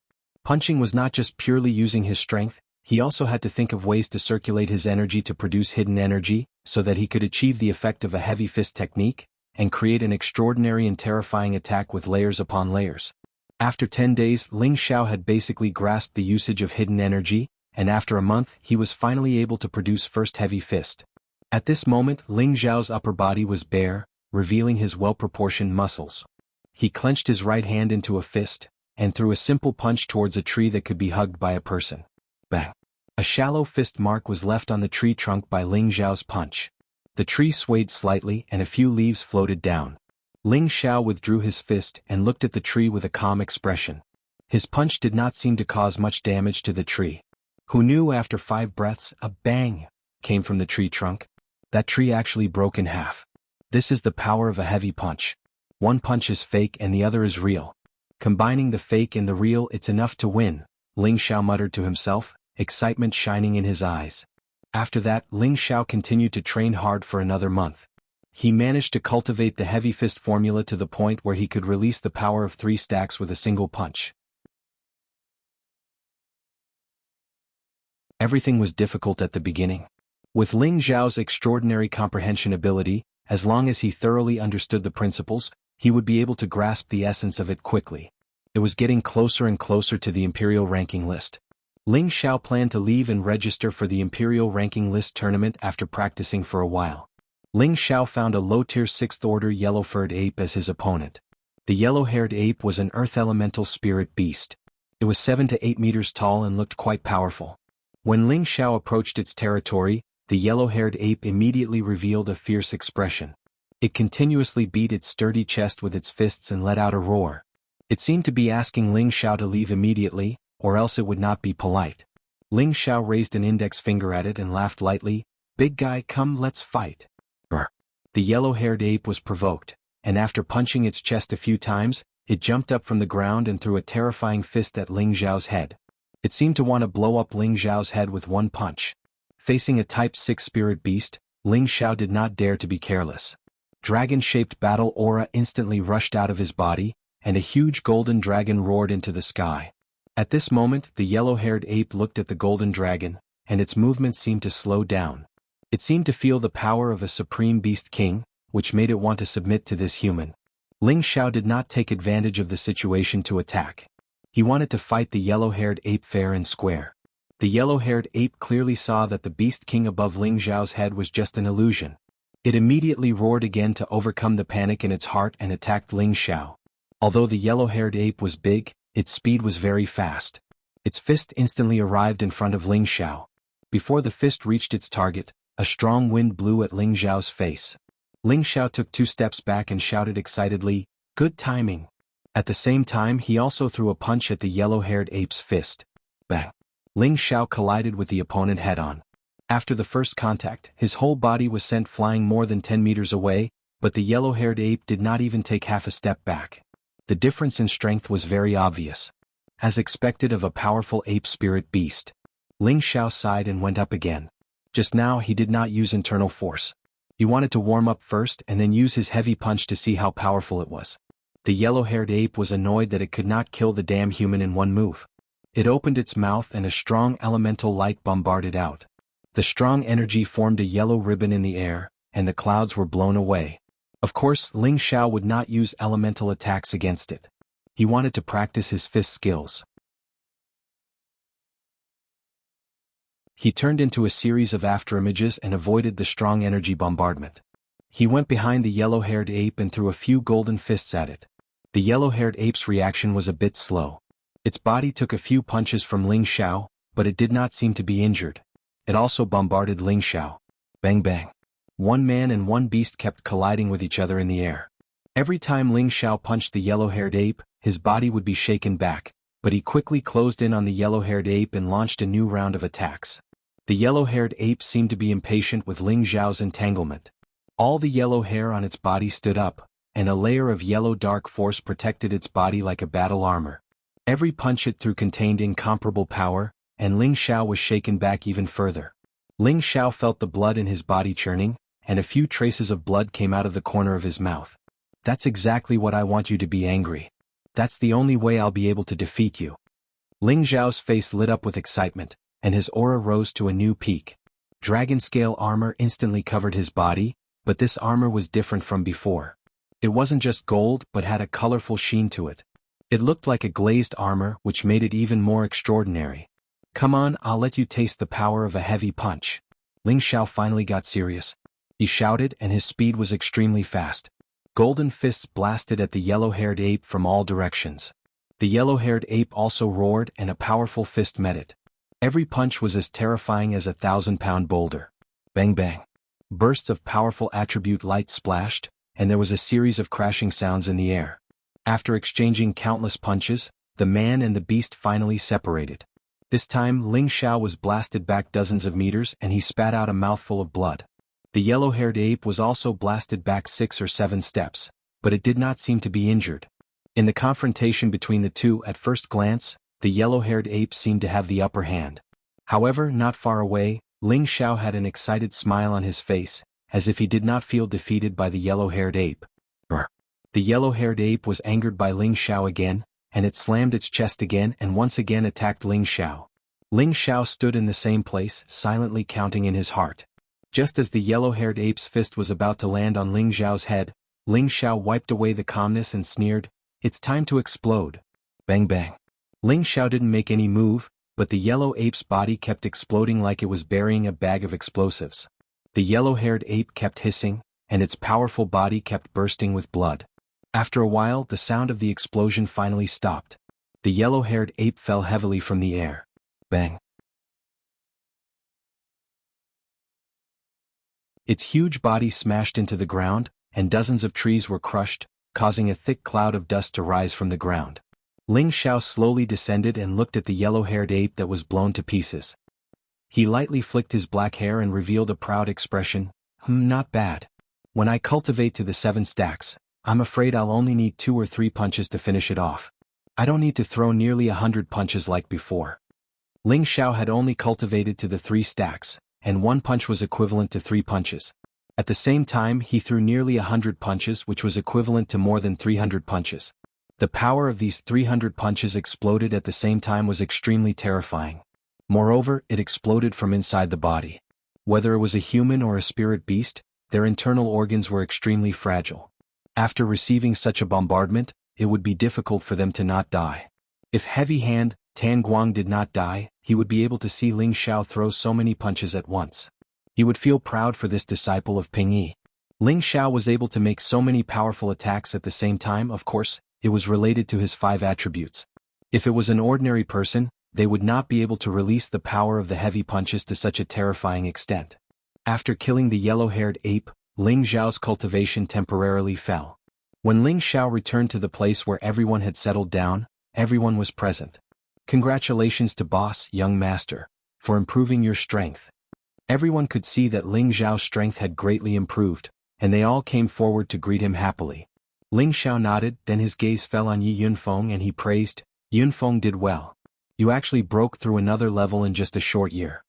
Punching was not just purely using his strength, he also had to think of ways to circulate his energy to produce hidden energy, so that he could achieve the effect of a heavy fist technique, and create an extraordinary and terrifying attack with layers upon layers. After 10 days, Ling Xiao had basically grasped the usage of hidden energy, and after a month he was finally able to produce first heavy fist. At this moment, Ling Xiao's upper body was bare, revealing his well-proportioned muscles. He clenched his right hand into a fist, and threw a simple punch towards a tree that could be hugged by a person. Bang! A shallow fist mark was left on the tree trunk by Ling Xiao's punch. The tree swayed slightly and a few leaves floated down. Ling Xiao withdrew his fist and looked at the tree with a calm expression. His punch did not seem to cause much damage to the tree. Who knew after 5 breaths, a bang came from the tree trunk? That tree actually broke in half. This is the power of a heavy punch. One punch is fake and the other is real. Combining the fake and the real, it's enough to win, Ling Xiao muttered to himself, excitement shining in his eyes. After that, Ling Xiao continued to train hard for another month. He managed to cultivate the heavy fist formula to the point where he could release the power of 3 stacks with a single punch. Everything was difficult at the beginning. With Ling Xiao's extraordinary comprehension ability, as long as he thoroughly understood the principles, he would be able to grasp the essence of it quickly. It was getting closer and closer to the Imperial ranking list. Ling Xiao planned to leave and register for the Imperial ranking list tournament after practicing for a while. Ling Xiao found a low-tier 6th-order yellow-furred ape as his opponent. The yellow-haired ape was an earth elemental spirit beast. It was 7 to 8 meters tall and looked quite powerful. When Ling Xiao approached its territory, the yellow-haired ape immediately revealed a fierce expression. It continuously beat its sturdy chest with its fists and let out a roar. It seemed to be asking Ling Xiao to leave immediately, or else it would not be polite. Ling Xiao raised an index finger at it and laughed lightly. "Big guy, come, let's fight." Brr. The yellow-haired ape was provoked, and after punching its chest a few times, it jumped up from the ground and threw a terrifying fist at Ling Xiao's head. It seemed to want to blow up Ling Xiao's head with one punch. Facing a Type 6 spirit beast, Ling Xiao did not dare to be careless. Dragon-shaped battle aura instantly rushed out of his body, and a huge golden dragon roared into the sky. At this moment, the yellow-haired ape looked at the golden dragon, and its movements seemed to slow down. It seemed to feel the power of a supreme beast king, which made it want to submit to this human. Ling Xiao did not take advantage of the situation to attack. He wanted to fight the yellow-haired ape fair and square. The yellow-haired ape clearly saw that the beast king above Ling Xiao's head was just an illusion. It immediately roared again to overcome the panic in its heart and attacked Ling Xiao. Although the yellow-haired ape was big, its speed was very fast. Its fist instantly arrived in front of Ling Xiao. Before the fist reached its target, a strong wind blew at Ling Xiao's face. Ling Xiao took 2 steps back and shouted excitedly, "Good timing." At the same time, he also threw a punch at the yellow-haired ape's fist. Bang! Ling Xiao collided with the opponent head-on. After the first contact, his whole body was sent flying more than 10 meters away, but the yellow-haired ape did not even take half a step back. The difference in strength was very obvious. As expected of a powerful ape spirit beast. Ling Xiao sighed and went up again. Just now he did not use internal force. He wanted to warm up first and then use his heavy punch to see how powerful it was. The yellow-haired ape was annoyed that it could not kill the damn human in one move. It opened its mouth and a strong elemental light bombarded out. The strong energy formed a yellow ribbon in the air, and the clouds were blown away. Of course, Ling Xiao would not use elemental attacks against it. He wanted to practice his fist skills. He turned into a series of afterimages and avoided the strong energy bombardment. He went behind the yellow-haired ape and threw a few golden fists at it. The yellow-haired ape's reaction was a bit slow. Its body took a few punches from Ling Xiao, but it did not seem to be injured. It also bombarded Ling Xiao. Bang bang. One man and one beast kept colliding with each other in the air. Every time Ling Xiao punched the yellow-haired ape, his body would be shaken back, but he quickly closed in on the yellow-haired ape and launched a new round of attacks. The yellow-haired ape seemed to be impatient with Ling Xiao's entanglement. All the yellow hair on its body stood up, and a layer of yellow dark force protected its body like a battle armor. Every punch it threw contained incomparable power, and Ling Xiao was shaken back even further. Ling Xiao felt the blood in his body churning, and a few traces of blood came out of the corner of his mouth. That's exactly what I want you to be angry. That's the only way I'll be able to defeat you. Ling Xiao's face lit up with excitement, and his aura rose to a new peak. Dragon-scale armor instantly covered his body, but this armor was different from before. It wasn't just gold but had a colorful sheen to it. It looked like a glazed armor which made it even more extraordinary. Come on, I'll let you taste the power of a heavy punch. Ling Xiao finally got serious. He shouted and his speed was extremely fast. Golden fists blasted at the yellow-haired ape from all directions. The yellow-haired ape also roared and a powerful fist met it. Every punch was as terrifying as a 1,000-pound boulder. Bang bang. Bursts of powerful attribute light splashed, and there was a series of crashing sounds in the air. After exchanging countless punches, the man and the beast finally separated. This time Ling Xiao was blasted back dozens of meters and he spat out a mouthful of blood. The yellow-haired ape was also blasted back 6 or 7 steps, but it did not seem to be injured. In the confrontation between the two at first glance, the yellow-haired ape seemed to have the upper hand. However, not far away, Ling Xiao had an excited smile on his face, as if he did not feel defeated by the yellow-haired ape. Brr. The yellow-haired ape was angered by Ling Xiao again, and it slammed its chest again and once again attacked Ling Xiao. Ling Xiao stood in the same place, silently counting in his heart. Just as the yellow-haired ape's fist was about to land on Ling Xiao's head, Ling Xiao wiped away the calmness and sneered, "It's time to explode." Bang bang. Ling Xiao didn't make any move, but the yellow ape's body kept exploding like it was burying a bag of explosives. The yellow-haired ape kept hissing, and its powerful body kept bursting with blood. After a while, the sound of the explosion finally stopped. The yellow-haired ape fell heavily from the air. Bang. Its huge body smashed into the ground, and dozens of trees were crushed, causing a thick cloud of dust to rise from the ground. Ling Xiao slowly descended and looked at the yellow-haired ape that was blown to pieces. He lightly flicked his black hair and revealed a proud expression. Not bad. When I cultivate to the 7 stacks, I'm afraid I'll only need 2 or 3 punches to finish it off. I don't need to throw nearly 100 punches like before. Ling Xiao had only cultivated to the 3 stacks, and 1 punch was equivalent to 3 punches. At the same time he threw nearly 100 punches which was equivalent to more than 300 punches. The power of these 300 punches exploded at the same time was extremely terrifying. Moreover, it exploded from inside the body. Whether it was a human or a spirit beast, their internal organs were extremely fragile. After receiving such a bombardment, it would be difficult for them to not die. If Heavy Hand, Tan Guang did not die, he would be able to see Ling Xiao throw so many punches at once. He would feel proud for this disciple of Ping Yi. Ling Xiao was able to make so many powerful attacks at the same time. Of course, it was related to his 5 attributes. If it was an ordinary person, they would not be able to release the power of the heavy punches to such a terrifying extent. After killing the yellow-haired ape, Ling Xiao's cultivation temporarily fell. When Ling Xiao returned to the place where everyone had settled down, everyone was present. Congratulations to boss, young master, for improving your strength. Everyone could see that Ling Xiao's strength had greatly improved, and they all came forward to greet him happily. Ling Xiao nodded, then his gaze fell on Yi Yunfeng and he praised, "Yunfeng did well. You actually broke through another level in just a short year."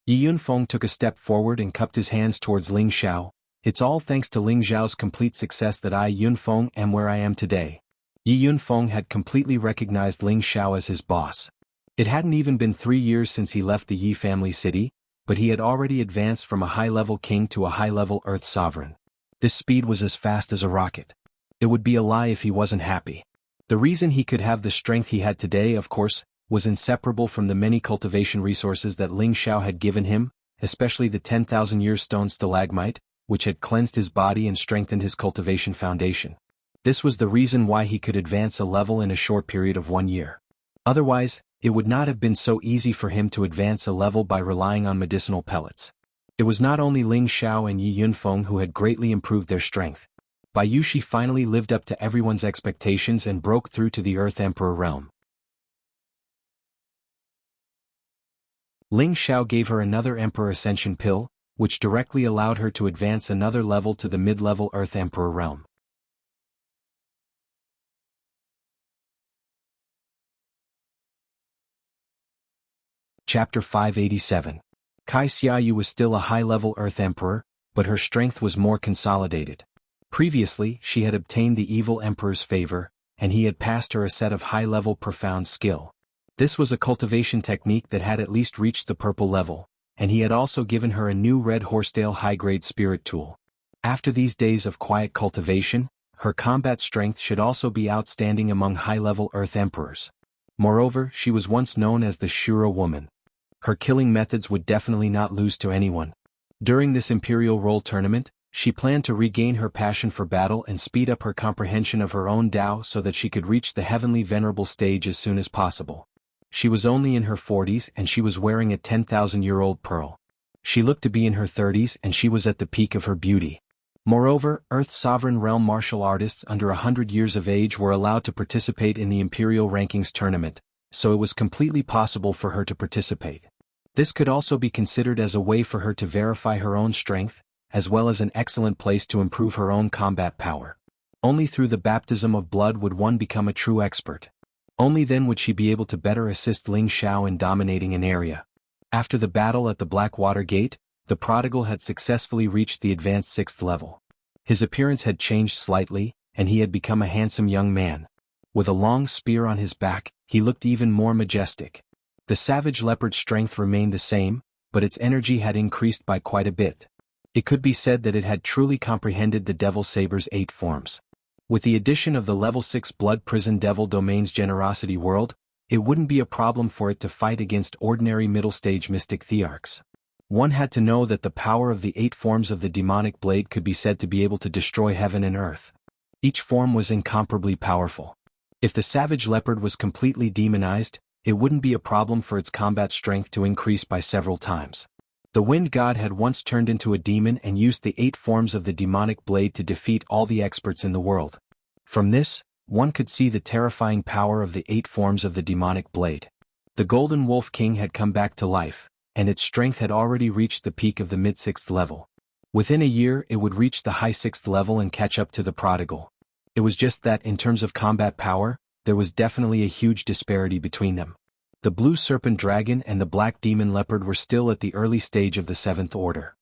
Yi Yunfeng took a step forward and cupped his hands towards Ling Xiao. "It's all thanks to Ling Xiao's complete success that I, Yunfeng, am where I am today." Yi Yunfeng had completely recognized Ling Xiao as his boss. It hadn't even been 3 years since he left the Yi family city, but he had already advanced from a high-level king to a high-level Earth sovereign. This speed was as fast as a rocket. It would be a lie if he wasn't happy. The reason he could have the strength he had today, of course, was inseparable from the many cultivation resources that Ling Xiao had given him, especially the 10,000-year stone stalagmite, which had cleansed his body and strengthened his cultivation foundation. This was the reason why he could advance a level in a short period of 1 year. Otherwise, it would not have been so easy for him to advance a level by relying on medicinal pellets. It was not only Ling Xiao and Yi Yunfeng who had greatly improved their strength. Bai Yushi finally lived up to everyone's expectations and broke through to the Earth Emperor realm. Ling Xiao gave her another Emperor Ascension pill, which directly allowed her to advance another level to the mid-level Earth Emperor realm. Chapter 587. Kai Xiaoyu was still a high-level Earth Emperor, but her strength was more consolidated. Previously, she had obtained the evil Emperor's favor, and he had passed her a set of high-level profound skill. This was a cultivation technique that had at least reached the purple level, and he had also given her a new red horsetail high-grade spirit tool. After these days of quiet cultivation, her combat strength should also be outstanding among high-level Earth Emperors. Moreover, she was once known as the Shura woman. Her killing methods would definitely not lose to anyone. During this Imperial Role tournament, she planned to regain her passion for battle and speed up her comprehension of her own Tao so that she could reach the heavenly venerable stage as soon as possible. She was only in her 40s and she was wearing a 10,000-year-old pearl. She looked to be in her 30s and she was at the peak of her beauty. Moreover, Earth's sovereign realm martial artists under 100 years of age were allowed to participate in the Imperial Rankings tournament, so it was completely possible for her to participate. This could also be considered as a way for her to verify her own strength, as well as an excellent place to improve her own combat power. Only through the baptism of blood would one become a true expert. Only then would she be able to better assist Ling Xiao in dominating an area. After the battle at the Blackwater Gate, the prodigal had successfully reached the advanced 6th level. His appearance had changed slightly, and he had become a handsome young man. With a long spear on his back, he looked even more majestic. The savage leopard's strength remained the same, but its energy had increased by quite a bit. It could be said that it had truly comprehended the Devil Saber's 8 forms. With the addition of the level 6 Blood Prison Devil Domain's Generosity World, it wouldn't be a problem for it to fight against ordinary middle-stage mystic thearchs. One had to know that the power of the 8 forms of the demonic blade could be said to be able to destroy heaven and earth. Each form was incomparably powerful. If the savage leopard was completely demonized, it wouldn't be a problem for its combat strength to increase by several times. The Wind God had once turned into a demon and used the 8 forms of the demonic blade to defeat all the experts in the world. From this, one could see the terrifying power of the 8 forms of the demonic blade. The Golden Wolf King had come back to life, and its strength had already reached the peak of the mid-6th level. Within a year it would reach the high 6th level and catch up to the prodigal. It was just that in terms of combat power, there was definitely a huge disparity between them. The Blue Serpent Dragon and the Black Demon Leopard were still at the early stage of the 7th order.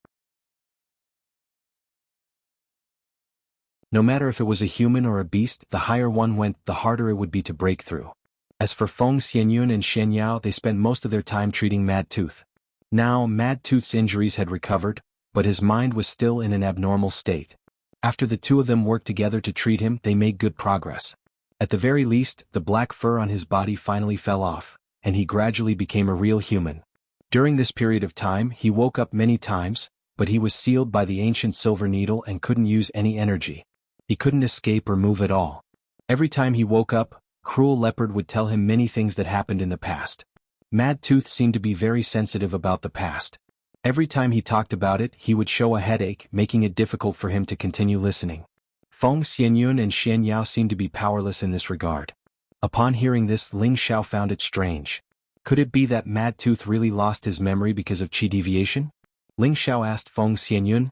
No matter if it was a human or a beast, the higher one went, the harder it would be to break through. As for Feng Xianyun and Shen Yao, they spent most of their time treating Mad Tooth. Now, Mad Tooth's injuries had recovered, but his mind was still in an abnormal state. After the two of them worked together to treat him, they made good progress. At the very least, the black fur on his body finally fell off, and he gradually became a real human. During this period of time, he woke up many times, but he was sealed by the ancient silver needle and couldn't use any energy. He couldn't escape or move at all. Every time he woke up, Cruel Leopard would tell him many things that happened in the past. Mad Tooth seemed to be very sensitive about the past. Every time he talked about it, he would show a headache, making it difficult for him to continue listening. Feng Xianyun and Shen Yao seemed to be powerless in this regard. Upon hearing this, Ling Xiao found it strange. Could it be that Mad Tooth really lost his memory because of chi deviation? Ling Xiao asked Feng Xianyun,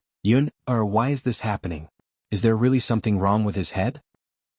why is this happening? Is there really something wrong with his head?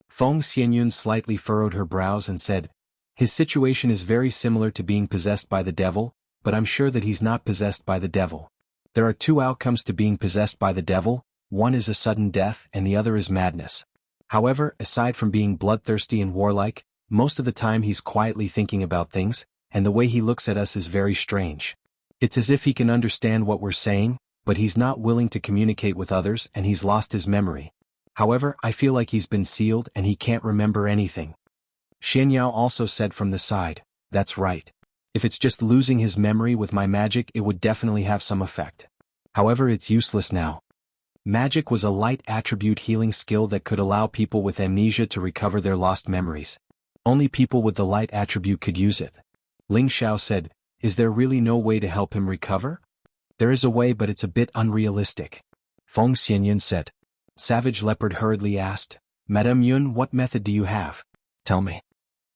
Feng Xianyun slightly furrowed her brows and said, his situation is very similar to being possessed by the devil, but I'm sure that he's not possessed by the devil. There are 2 outcomes to being possessed by the devil, one is a sudden death and the other is madness. However, aside from being bloodthirsty and warlike, most of the time he's quietly thinking about things, and the way he looks at us is very strange. It's as if he can understand what we're saying, but he's not willing to communicate with others and he's lost his memory. However, I feel like he's been sealed and he can't remember anything. Xianyao also said from the side, that's right. If it's just losing his memory with my magic, it would definitely have some effect. However, it's useless now. Magic was a light attribute healing skill that could allow people with amnesia to recover their lost memories. Only people with the light attribute could use it. Ling Xiao said, is there really no way to help him recover? There is a way, but it's a bit unrealistic. Feng Xianyun said. Savage Leopard hurriedly asked, Madame Yun, what method do you have? Tell me.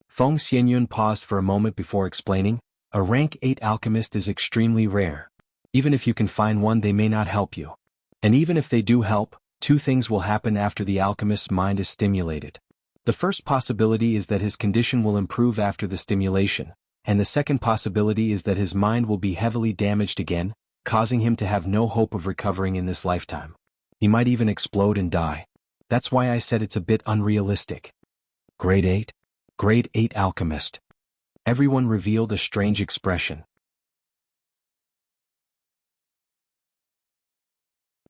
Feng Xianyun paused for a moment before explaining, a rank 8 alchemist is extremely rare. Even if you can find one, they may not help you. And even if they do help, two things will happen after the alchemist's mind is stimulated. The first possibility is that his condition will improve after the stimulation, and the second possibility is that his mind will be heavily damaged again, causing him to have no hope of recovering in this lifetime. He might even explode and die. That's why I said it's a bit unrealistic. Grade 8? Grade 8 alchemist. Everyone revealed a strange expression.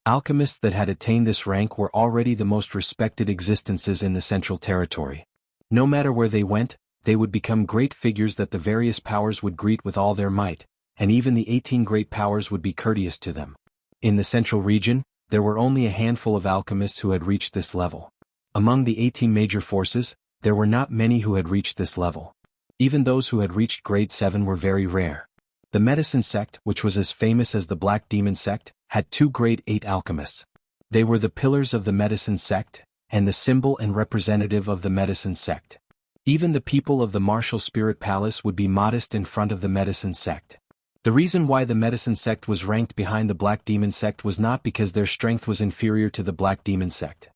Alchemists that had attained this rank were already the most respected existences in the Central Territory. No matter where they went, they would become great figures that the various powers would greet with all their might, and even the 18 great powers would be courteous to them. In the Central region, there were only a handful of alchemists who had reached this level. Among the 18 major forces, there were not many who had reached this level. Even those who had reached grade 7 were very rare. The medicine sect, which was as famous as the Black Demon sect, had 2 grade 8 alchemists. They were the pillars of the medicine sect, and the symbol and representative of the medicine sect. Even the people of the martial spirit palace would be modest in front of the medicine sect. The reason why the medicine sect was ranked behind the Black Demon sect was not because their strength was inferior to the Black Demon sect.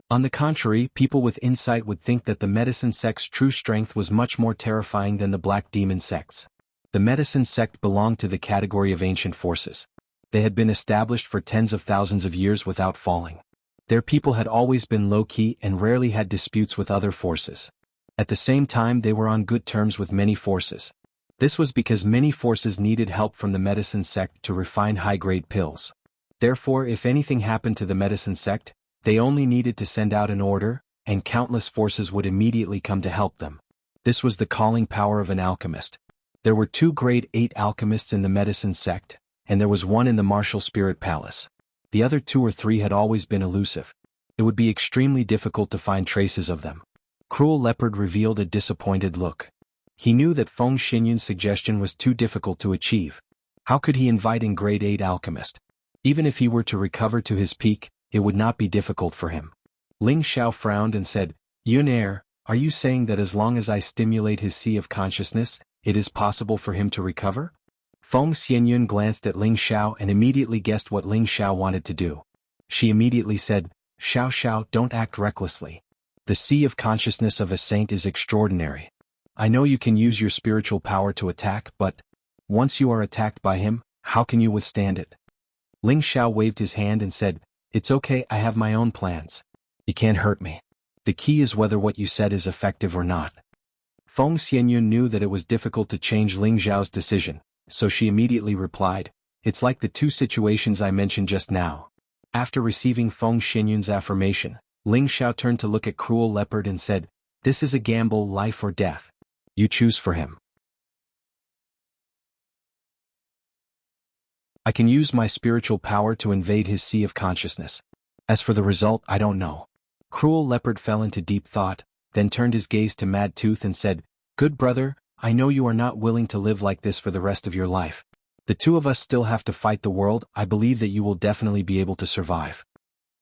On the contrary, people with insight would think that the medicine sect's true strength was much more terrifying than the Black Demon sect's. The medicine sect belonged to the category of ancient forces. They had been established for tens of thousands of years without falling. Their people had always been low-key and rarely had disputes with other forces. At the same time, they were on good terms with many forces. This was because many forces needed help from the medicine sect to refine high-grade pills. Therefore, if anything happened to the medicine sect, they only needed to send out an order, and countless forces would immediately come to help them. This was the calling power of an alchemist. There were 2 grade 8 alchemists in the medicine sect, and there was 1 in the martial spirit palace. The other 2 or 3 had always been elusive. It would be extremely difficult to find traces of them. Cruel Leopard revealed a disappointed look. He knew that Feng Xianyun's suggestion was too difficult to achieve. How could he invite in grade 8 alchemist? Even if he were to recover to his peak, it would not be difficult for him. Ling Xiao frowned and said, Yun Er, are you saying that as long as I stimulate his sea of consciousness, it is possible for him to recover? Feng Xianyun glanced at Ling Xiao and immediately guessed what Ling Xiao wanted to do. She immediately said, Xiao Xiao, don't act recklessly. The sea of consciousness of a saint is extraordinary. I know you can use your spiritual power to attack, but once you are attacked by him, how can you withstand it? Ling Xiao waved his hand and said, It's okay, I have my own plans. You can't hurt me. The key is whether what you said is effective or not. Feng Xianyun knew that it was difficult to change Ling Xiao's decision, so she immediately replied, It's like the 2 situations I mentioned just now. After receiving Feng Xianyun's affirmation, Ling Xiao turned to look at Cruel Leopard and said, This is a gamble, life or death. You choose for him. I can use my spiritual power to invade his sea of consciousness. As for the result, I don't know. Cruel Leopard fell into deep thought, then turned his gaze to Mad Tooth and said, Good brother, I know you are not willing to live like this for the rest of your life. The 2 of us still have to fight the world. I believe that you will definitely be able to survive.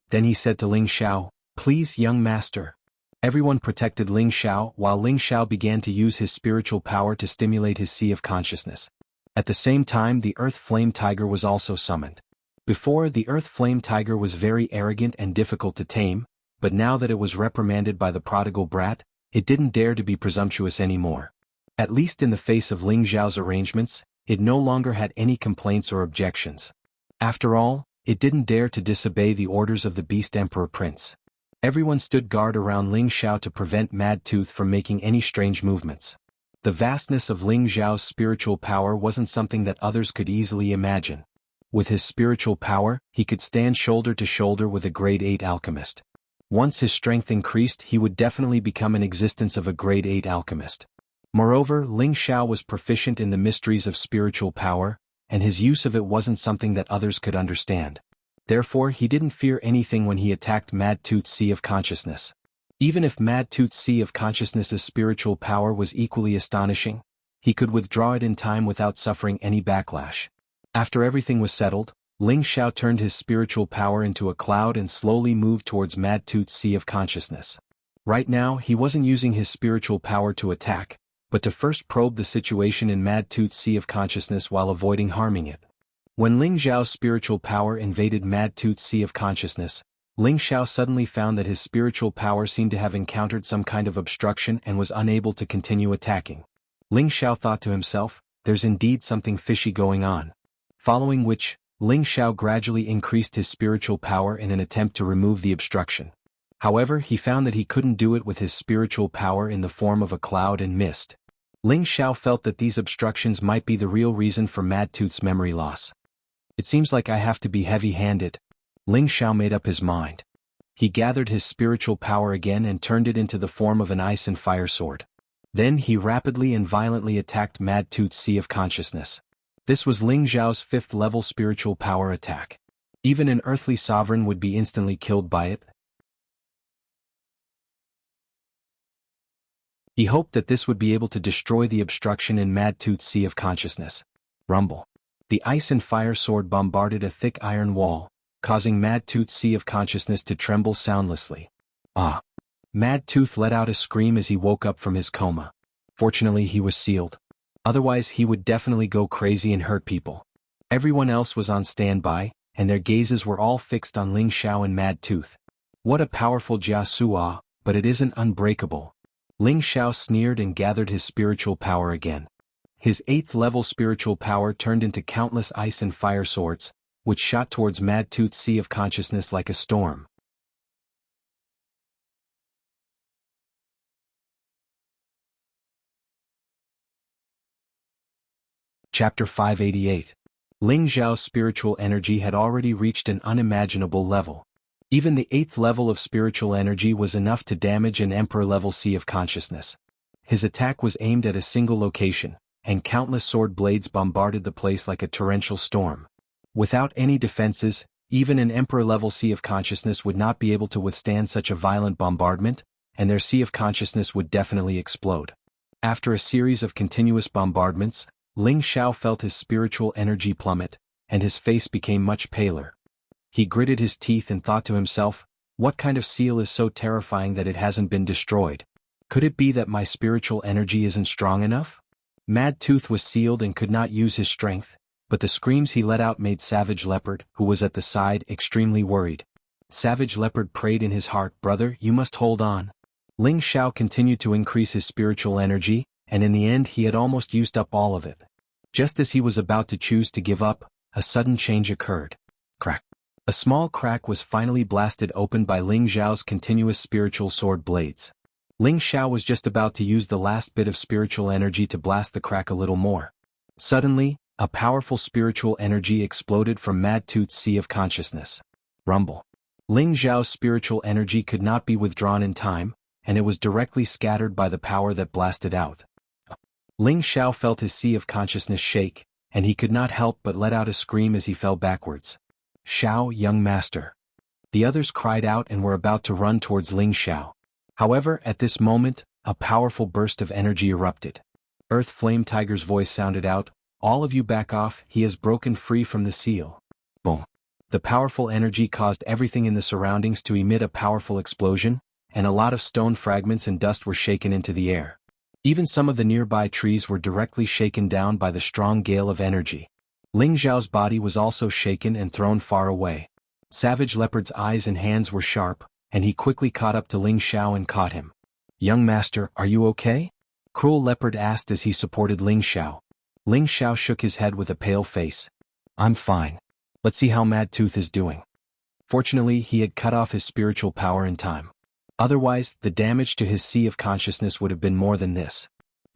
Then he said to Ling Xiao, Please, young master. Everyone protected Ling Xiao while Ling Xiao began to use his spiritual power to stimulate his sea of consciousness. At the same time, the Earth Flame Tiger was also summoned. Before, the Earth Flame Tiger was very arrogant and difficult to tame, but now that it was reprimanded by the prodigal brat, it didn't dare to be presumptuous anymore. At least in the face of Ling Xiao's arrangements, it no longer had any complaints or objections. After all, it didn't dare to disobey the orders of the Beast Emperor Prince. Everyone stood guard around Ling Xiao to prevent Mad Tooth from making any strange movements. The vastness of Ling Xiao's spiritual power wasn't something that others could easily imagine. With his spiritual power, he could stand shoulder to shoulder with a grade 8 alchemist. Once his strength increased, he would definitely become an existence of a grade 8 alchemist. Moreover, Ling Xiao was proficient in the mysteries of spiritual power, and his use of it wasn't something that others could understand. Therefore, he didn't fear anything when he attacked Mad Tooth's Sea of Consciousness. Even if Mad Tooth's Sea of Consciousness's spiritual power was equally astonishing, he could withdraw it in time without suffering any backlash. After everything was settled, Ling Xiao turned his spiritual power into a cloud and slowly moved towards Mad Tooth's Sea of Consciousness. Right now, he wasn't using his spiritual power to attack, but to first probe the situation in Mad Tooth's Sea of Consciousness while avoiding harming it. When Ling Xiao's spiritual power invaded Mad Tooth's Sea of Consciousness, Ling Xiao suddenly found that his spiritual power seemed to have encountered some kind of obstruction and was unable to continue attacking. Ling Xiao thought to himself, there's indeed something fishy going on. Following which, Ling Xiao gradually increased his spiritual power in an attempt to remove the obstruction. However, he found that he couldn't do it with his spiritual power in the form of a cloud and mist. Ling Xiao felt that these obstructions might be the real reason for Mad Tooth's memory loss. It seems like I have to be heavy-handed. Ling Xiao made up his mind. He gathered his spiritual power again and turned it into the form of an ice and fire sword. Then he rapidly and violently attacked Mad Tooth's Sea of Consciousness. This was Ling Xiao's 5th level spiritual power attack. Even an earthly sovereign would be instantly killed by it. He hoped that this would be able to destroy the obstruction in Mad Tooth's Sea of Consciousness. Rumble. The ice and fire sword bombarded a thick iron wall, causing Mad Tooth's Sea of Consciousness to tremble soundlessly. Ah! Mad Tooth let out a scream as he woke up from his coma. Fortunately, he was sealed. Otherwise, he would definitely go crazy and hurt people. Everyone else was on standby, and their gazes were all fixed on Ling Xiao and Mad Tooth. What a powerful Jia Sua, but it isn't unbreakable. Ling Xiao sneered and gathered his spiritual power again. His 8th level spiritual power turned into countless ice and fire swords, which shot towards Mad Tooth's Sea of Consciousness like a storm. Chapter 588. Ling Xiao's spiritual energy had already reached an unimaginable level. Even the 8th level of spiritual energy was enough to damage an Emperor-level Sea of Consciousness. His attack was aimed at a single location, and countless sword blades bombarded the place like a torrential storm. Without any defenses, even an Emperor-level Sea of Consciousness would not be able to withstand such a violent bombardment, and their Sea of Consciousness would definitely explode. After a series of continuous bombardments, Ling Xiao felt his spiritual energy plummet, and his face became much paler. He gritted his teeth and thought to himself, what kind of seal is so terrifying that it hasn't been destroyed? Could it be that my spiritual energy isn't strong enough? Mad Tooth was sealed and could not use his strength, but the screams he let out made Savage Leopard, who was at the side, extremely worried. Savage Leopard prayed in his heart, brother, you must hold on. Ling Xiao continued to increase his spiritual energy, and in the end he had almost used up all of it. Just as he was about to choose to give up, a sudden change occurred. Crack. A small crack was finally blasted open by Ling Xiao's continuous spiritual sword blades. Ling Xiao was just about to use the last bit of spiritual energy to blast the crack a little more. Suddenly, a powerful spiritual energy exploded from Mad Tooth's Sea of Consciousness. Rumble. Ling Xiao's spiritual energy could not be withdrawn in time, and it was directly scattered by the power that blasted out. Ling Xiao felt his Sea of Consciousness shake, and he could not help but let out a scream as he fell backwards. Xiao, young master. The others cried out and were about to run towards Ling Xiao. However, at this moment, a powerful burst of energy erupted. Earth Flame Tiger's voice sounded out, all of you back off, he has broken free from the seal. Boom. The powerful energy caused everything in the surroundings to emit a powerful explosion, and a lot of stone fragments and dust were shaken into the air. Even some of the nearby trees were directly shaken down by the strong gale of energy. Ling Xiao's body was also shaken and thrown far away. Savage Leopard's eyes and hands were sharp, and he quickly caught up to Ling Xiao and caught him. Young master, are you okay? Cruel Leopard asked as he supported Ling Xiao. Ling Xiao shook his head with a pale face. I'm fine. Let's see how Mad Tooth is doing. Fortunately, he had cut off his spiritual power in time. Otherwise, the damage to his Sea of Consciousness would have been more than this.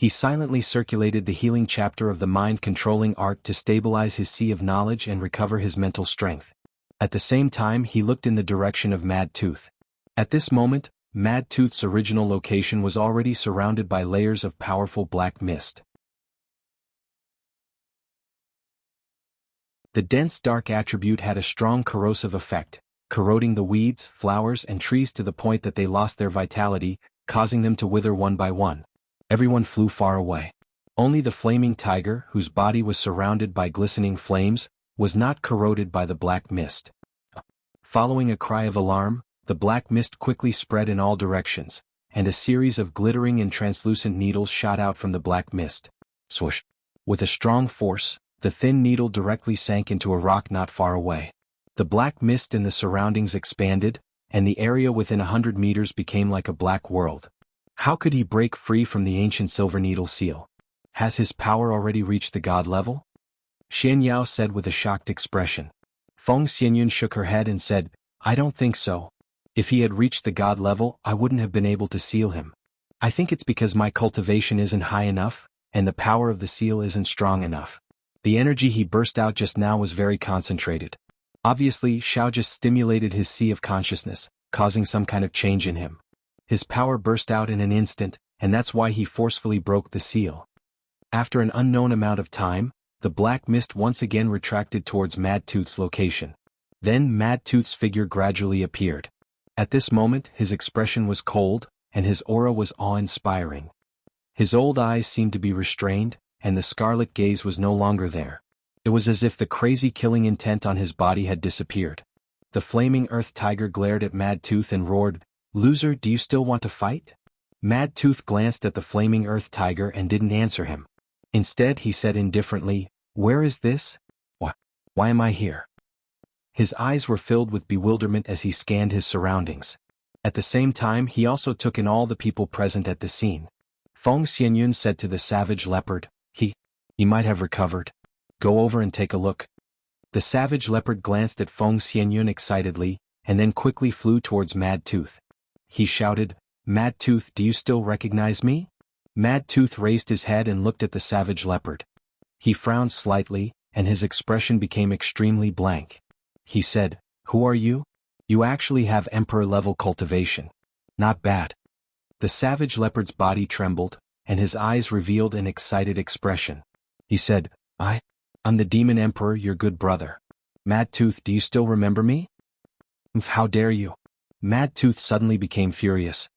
He silently circulated the healing chapter of the mind-controlling art to stabilize his sea of knowledge and recover his mental strength. At the same time he looked in the direction of Mad Tooth. At this moment, Mad Tooth's original location was already surrounded by layers of powerful black mist. The dense dark attribute had a strong corrosive effect, corroding the weeds, flowers, and trees to the point that they lost their vitality, causing them to wither one by one. Everyone flew far away. Only the flaming tiger, whose body was surrounded by glistening flames, was not corroded by the black mist. Following a cry of alarm, the black mist quickly spread in all directions, and a series of glittering and translucent needles shot out from the black mist. Swoosh! With a strong force, the thin needle directly sank into a rock not far away. The black mist in the surroundings expanded, and the area within 100 meters became like a black world. How could he break free from the ancient silver needle seal? Has his power already reached the god level? Xian Yao said with a shocked expression. Feng Xianyun shook her head and said, I don't think so. If he had reached the god level, I wouldn't have been able to seal him. I think it's because my cultivation isn't high enough, and the power of the seal isn't strong enough. The energy he burst out just now was very concentrated. Obviously, Xiao just stimulated his sea of consciousness, causing some kind of change in him. His power burst out in an instant, and that's why he forcefully broke the seal. After an unknown amount of time, the black mist once again retracted towards Mad Tooth's location. Then Mad Tooth's figure gradually appeared. At this moment, his expression was cold, and his aura was awe-inspiring. His old eyes seemed to be restrained, and the scarlet gaze was no longer there. It was as if the crazy killing intent on his body had disappeared. The flaming earth tiger glared at Mad Tooth and roared, Loser, do you still want to fight? Mad Tooth glanced at the flaming earth tiger and didn't answer him. Instead he said indifferently, Where is this? Why am I here? His eyes were filled with bewilderment as he scanned his surroundings. At the same time he also took in all the people present at the scene. Feng Xianyun said to the savage leopard, He might have recovered. Go over and take a look. The savage leopard glanced at Feng Xianyun excitedly, and then quickly flew towards Mad Tooth. He shouted, Mad Tooth, do you still recognize me? Mad Tooth raised his head and looked at the savage leopard. He frowned slightly, and his expression became extremely blank. He said, Who are you? You actually have Emperor-level cultivation. Not bad. The savage leopard's body trembled, and his eyes revealed an excited expression. He said, I'm the Demon Emperor, your good brother. Mad Tooth, do you still remember me? How dare you? Mad Tooth suddenly became furious.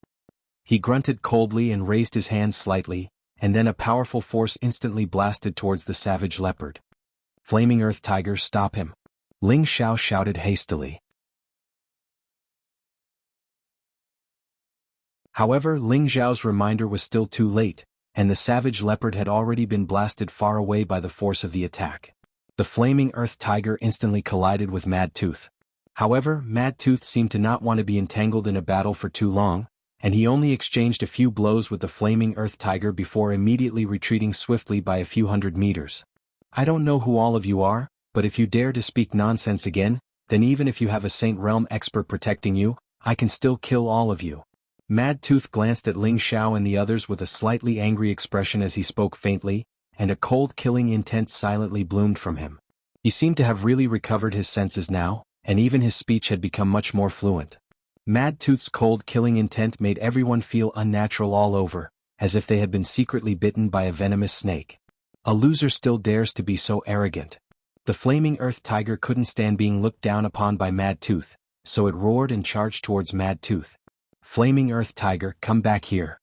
He grunted coldly and raised his hand slightly, and then a powerful force instantly blasted towards the savage leopard. Flaming Earth Tiger, stop him. Ling Xiao shouted hastily. However, Ling Xiao's reminder was still too late, and the savage leopard had already been blasted far away by the force of the attack. The flaming earth tiger instantly collided with Mad Tooth. However, Mad Tooth seemed to not want to be entangled in a battle for too long, and he only exchanged a few blows with the flaming earth tiger before immediately retreating swiftly by a few hundred meters. I don't know who all of you are, but if you dare to speak nonsense again, then even if you have a Saint Realm expert protecting you, I can still kill all of you. Mad Tooth glanced at Ling Xiao and the others with a slightly angry expression as he spoke faintly, and a cold killing intent silently bloomed from him. He seemed to have really recovered his senses now, and even his speech had become much more fluent. Mad Tooth's cold killing intent made everyone feel unnatural all over, as if they had been secretly bitten by a venomous snake. A loser still dares to be so arrogant. The flaming earth tiger couldn't stand being looked down upon by Mad Tooth, so it roared and charged towards Mad Tooth. Flaming Earth Tiger, come back here.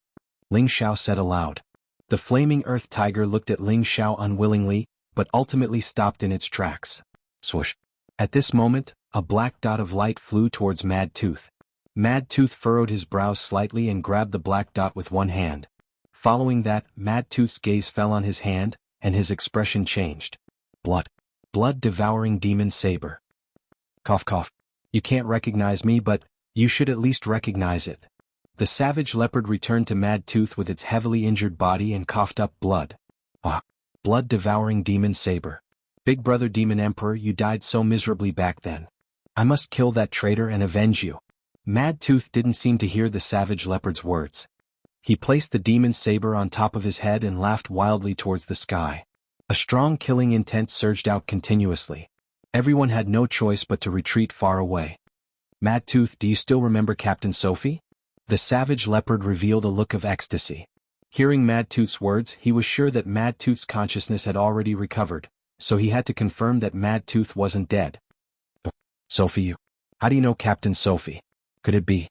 Ling Xiao said aloud. The flaming Earth Tiger looked at Ling Xiao unwillingly, but ultimately stopped in its tracks. Swoosh. At this moment, a black dot of light flew towards Mad Tooth. Mad Tooth furrowed his brows slightly and grabbed the black dot with one hand. Following that, Mad Tooth's gaze fell on his hand, and his expression changed. Blood-devouring demon saber. Cough cough. You can't recognize me, but you should at least recognize it. The savage leopard returned to Mad Tooth with its heavily injured body and coughed up blood. Blood-devouring demon saber. Big brother Demon Emperor, you died so miserably back then. I must kill that traitor and avenge you. Mad Tooth didn't seem to hear the savage leopard's words. He placed the demon's saber on top of his head and laughed wildly towards the sky. A strong killing intent surged out continuously. Everyone had no choice but to retreat far away. Madtooth, do you still remember Captain Sophie? The savage leopard revealed a look of ecstasy. Hearing Madtooth's words, he was sure that Madtooth's consciousness had already recovered, so he had to confirm that Madtooth wasn't dead. Sophie, how do you know Captain Sophie? Could it be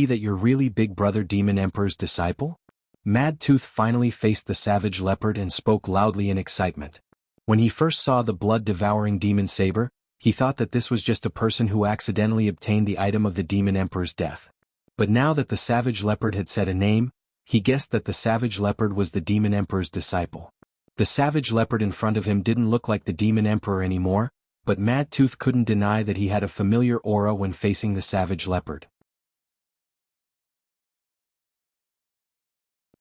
that you're really Big Brother Demon Emperor's disciple? Madtooth finally faced the savage leopard and spoke loudly in excitement. When he first saw the blood-devouring demon saber, he thought that this was just a person who accidentally obtained the item of the Demon Emperor's death. But now that the savage leopard had said a name, he guessed that the savage leopard was the Demon Emperor's disciple. The savage leopard in front of him didn't look like the Demon Emperor anymore, but Madtooth couldn't deny that he had a familiar aura when facing the savage leopard.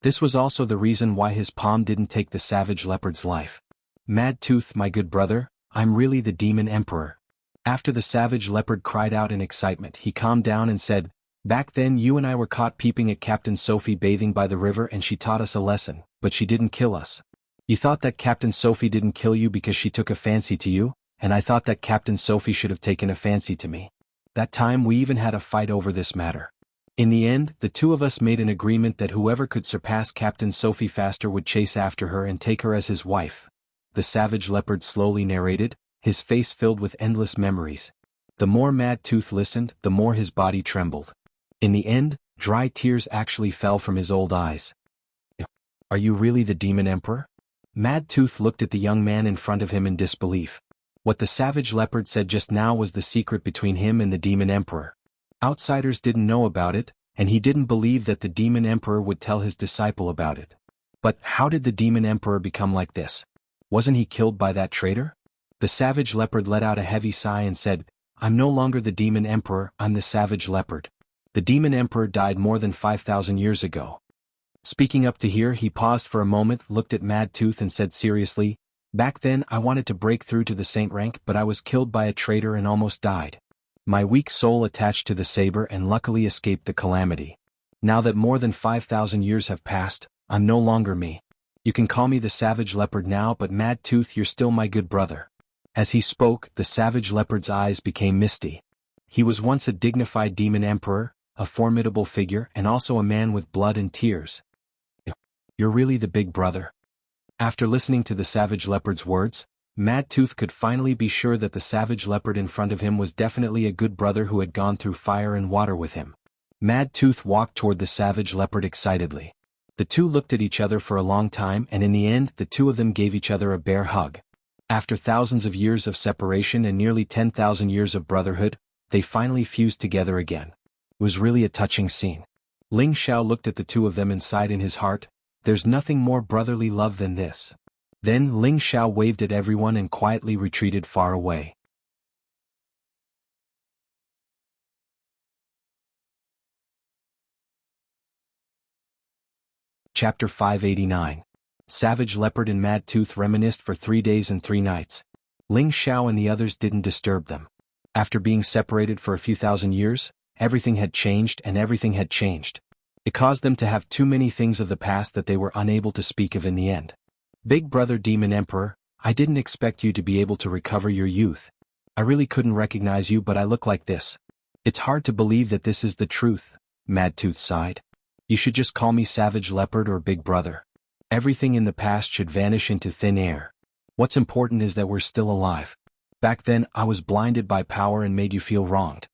This was also the reason why his palm didn't take the savage leopard's life. Madtooth, my good brother, I'm really the Demon Emperor. After the savage leopard cried out in excitement, he calmed down and said, back then you and I were caught peeping at Captain Sophie bathing by the river and she taught us a lesson, but she didn't kill us. You thought that Captain Sophie didn't kill you because she took a fancy to you, and I thought that Captain Sophie should have taken a fancy to me. That time we even had a fight over this matter. In the end, the two of us made an agreement that whoever could surpass Captain Sophie faster would chase after her and take her as his wife. The savage leopard slowly narrated, his face filled with endless memories. The more Madtooth listened, the more his body trembled. In the end, dry tears actually fell from his old eyes. Are you really the Demon Emperor? Madtooth looked at the young man in front of him in disbelief. What the savage leopard said just now was the secret between him and the Demon Emperor. Outsiders didn't know about it, and he didn't believe that the Demon Emperor would tell his disciple about it. But how did the Demon Emperor become like this? Wasn't he killed by that traitor? The savage leopard let out a heavy sigh and said, I'm no longer the Demon Emperor, I'm the savage leopard. The Demon Emperor died more than 5,000 years ago. Speaking up to here, he paused for a moment, looked at Madtooth and said seriously, back then I wanted to break through to the saint rank, but I was killed by a traitor and almost died. My weak soul attached to the saber and luckily escaped the calamity. Now that more than 5,000 years have passed, I'm no longer me. You can call me the savage leopard now, but Madtooth, you're still my good brother. As he spoke, the savage leopard's eyes became misty. He was once a dignified demon emperor, a formidable figure, and also a man with blood and tears. You're really the big brother. After listening to the savage leopard's words, Madtooth could finally be sure that the savage leopard in front of him was definitely a good brother who had gone through fire and water with him. Madtooth walked toward the savage leopard excitedly. The two looked at each other for a long time, and in the end the two of them gave each other a bear hug. After thousands of years of separation and nearly 10,000 years of brotherhood, they finally fused together again. It was really a touching scene. Ling Xiao looked at the two of them and sighed in his heart, there's nothing more brotherly love than this. Then Ling Xiao waved at everyone and quietly retreated far away. Chapter 589. Savage Leopard and Madtooth reminisced for 3 days and 3 nights. Ling Xiao and the others didn't disturb them. After being separated for a few thousand years, everything had changed and everything had changed. It caused them to have too many things of the past that they were unable to speak of in the end. Big Brother Demon Emperor, I didn't expect you to be able to recover your youth. I really couldn't recognize you, but I look like this. It's hard to believe that this is the truth, Madtooth sighed. You should just call me Savage Leopard or Big Brother. Everything in the past should vanish into thin air. What's important is that we're still alive. Back then, I was blinded by power and made you feel wronged.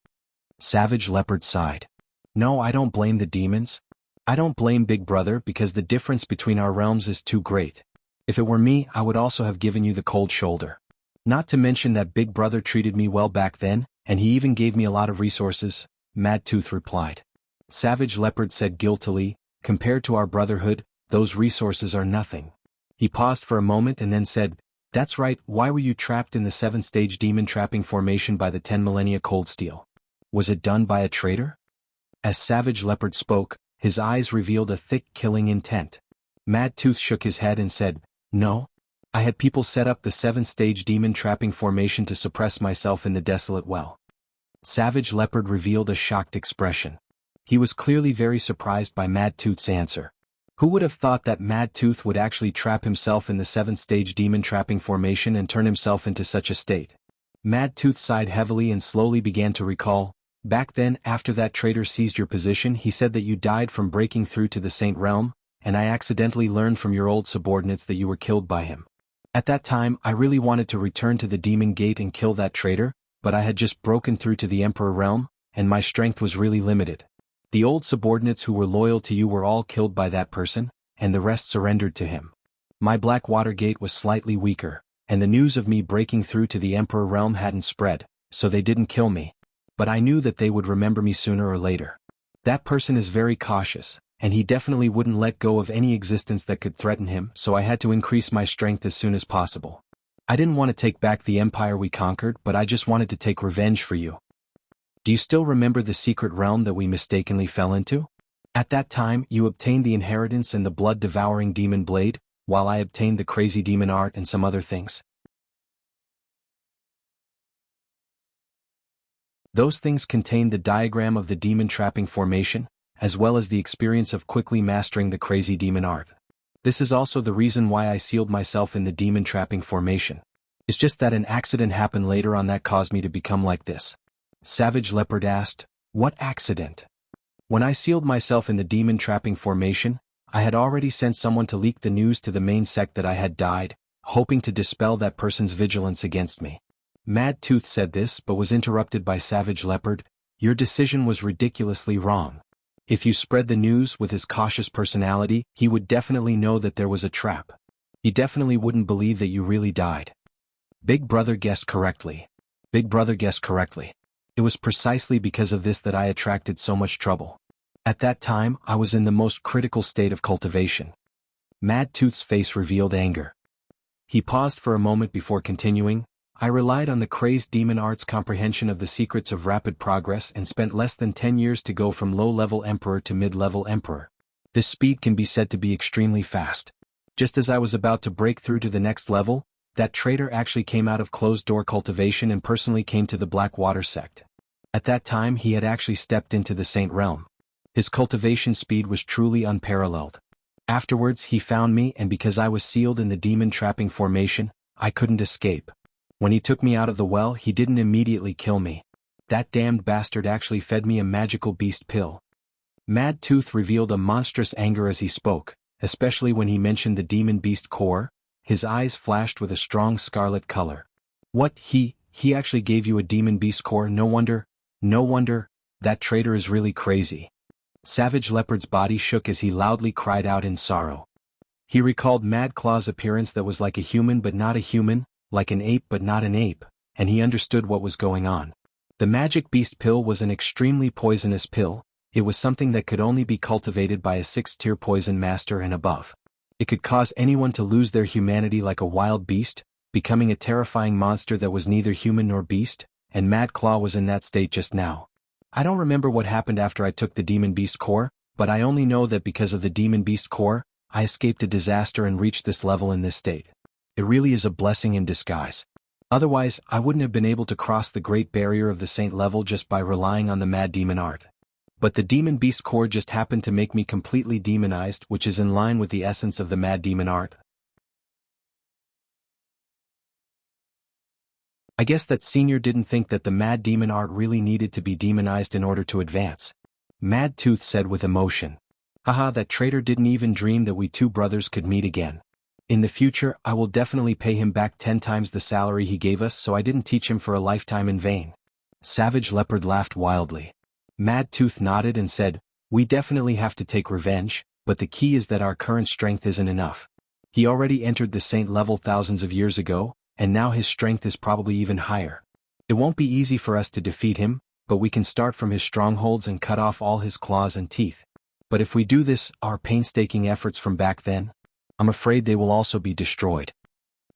Savage Leopard sighed. No, I don't blame the demons. I don't blame Big Brother because the difference between our realms is too great. If it were me, I would also have given you the cold shoulder. Not to mention that Big Brother treated me well back then, and he even gave me a lot of resources, Madtooth replied. Savage Leopard said guiltily, compared to our brotherhood, those resources are nothing. He paused for a moment and then said, that's right, why were you trapped in the 7-stage demon trapping formation by the 10 millennia cold steel? Was it done by a traitor? As Savage Leopard spoke, his eyes revealed a thick killing intent. Madtooth shook his head and said, no. I had people set up the 7-stage demon trapping formation to suppress myself in the desolate well. Savage Leopard revealed a shocked expression. He was clearly very surprised by Mad Tooth's answer. Who would have thought that Mad Tooth would actually trap himself in the 7th stage demon trapping formation and turn himself into such a state? Mad Tooth sighed heavily and slowly began to recall. Back then, after that traitor seized your position, he said that you died from breaking through to the Saint Realm, and I accidentally learned from your old subordinates that you were killed by him. At that time, I really wanted to return to the Demon Gate and kill that traitor, but I had just broken through to the Emperor Realm, and my strength was really limited. The old subordinates who were loyal to you were all killed by that person, and the rest surrendered to him. My Blackwater Gate was slightly weaker, and the news of me breaking through to the Emperor Realm hadn't spread, so they didn't kill me. But I knew that they would remember me sooner or later. That person is very cautious, and he definitely wouldn't let go of any existence that could threaten him, so I had to increase my strength as soon as possible. I didn't want to take back the empire we conquered, but I just wanted to take revenge for you. Do you still remember the secret realm that we mistakenly fell into? At that time, you obtained the inheritance and the blood-devouring demon blade, while I obtained the crazy demon art and some other things. Those things contained the diagram of the demon trapping formation, as well as the experience of quickly mastering the crazy demon art. This is also the reason why I sealed myself in the demon trapping formation. It's just that an accident happened later on that caused me to become like this. Savage Leopard asked, "What accident?" When I sealed myself in the demon trapping formation, I had already sent someone to leak the news to the main sect that I had died, hoping to dispel that person's vigilance against me. Mad Tooth said this but was interrupted by Savage Leopard. Your decision was ridiculously wrong. If you spread the news with his cautious personality, he would definitely know that there was a trap. He definitely wouldn't believe that you really died. Big Brother guessed correctly. Big Brother guessed correctly. It was precisely because of this that I attracted so much trouble. At that time, I was in the most critical state of cultivation. Mad Tooth's face revealed anger. He paused for a moment before continuing. I relied on the crazed demon art's comprehension of the secrets of rapid progress and spent less than 10 years to go from low-level emperor to mid-level emperor. This speed can be said to be extremely fast. Just as I was about to break through to the next level, that traitor actually came out of closed-door cultivation and personally came to the Blackwater sect. At that time he had actually stepped into the Saint Realm. His cultivation speed was truly unparalleled. Afterwards he found me, and because I was sealed in the demon trapping formation, I couldn't escape. When he took me out of the well, he didn't immediately kill me. That damned bastard actually fed me a magical beast pill. Mad Tooth revealed a monstrous anger as he spoke, especially when he mentioned the demon beast core. His eyes flashed with a strong scarlet color. What, he actually gave you a demon beast core? No wonder, that traitor is really crazy. Savage Leopard's body shook as he loudly cried out in sorrow. He recalled Mad Claw's appearance that was like a human but not a human, like an ape but not an ape, and he understood what was going on. The magic beast pill was an extremely poisonous pill. It was something that could only be cultivated by a 6th-tier poison master and above. It could cause anyone to lose their humanity like a wild beast, becoming a terrifying monster that was neither human nor beast, and Mad Claw was in that state just now. I don't remember what happened after I took the demon beast core, but I only know that because of the demon beast core, I escaped a disaster and reached this level in this state. It really is a blessing in disguise. Otherwise, I wouldn't have been able to cross the great barrier of the saint level just by relying on the mad demon art. But the demon beast core just happened to make me completely demonized, which is in line with the essence of the mad demon art. I guess that Senior didn't think that the mad demon art really needed to be demonized in order to advance. Mad Tooth said with emotion. Haha, that traitor didn't even dream that we two brothers could meet again. In the future, I will definitely pay him back 10 times the salary he gave us, so I didn't teach him for a lifetime in vain. Savage Leopard laughed wildly. Mad Tooth nodded and said, we definitely have to take revenge, but the key is that our current strength isn't enough. He already entered the saint level thousands of years ago, and now his strength is probably even higher. It won't be easy for us to defeat him, but we can start from his strongholds and cut off all his claws and teeth. But if we do this, our painstaking efforts from back then, I'm afraid they will also be destroyed.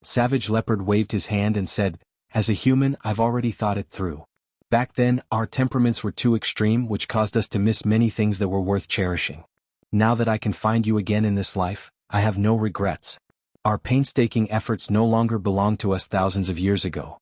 Savage Leopard waved his hand and said, as a human, I've already thought it through. Back then, our temperaments were too extreme, which caused us to miss many things that were worth cherishing. Now that I can find you again in this life, I have no regrets. Our painstaking efforts no longer belong to us thousands of years ago.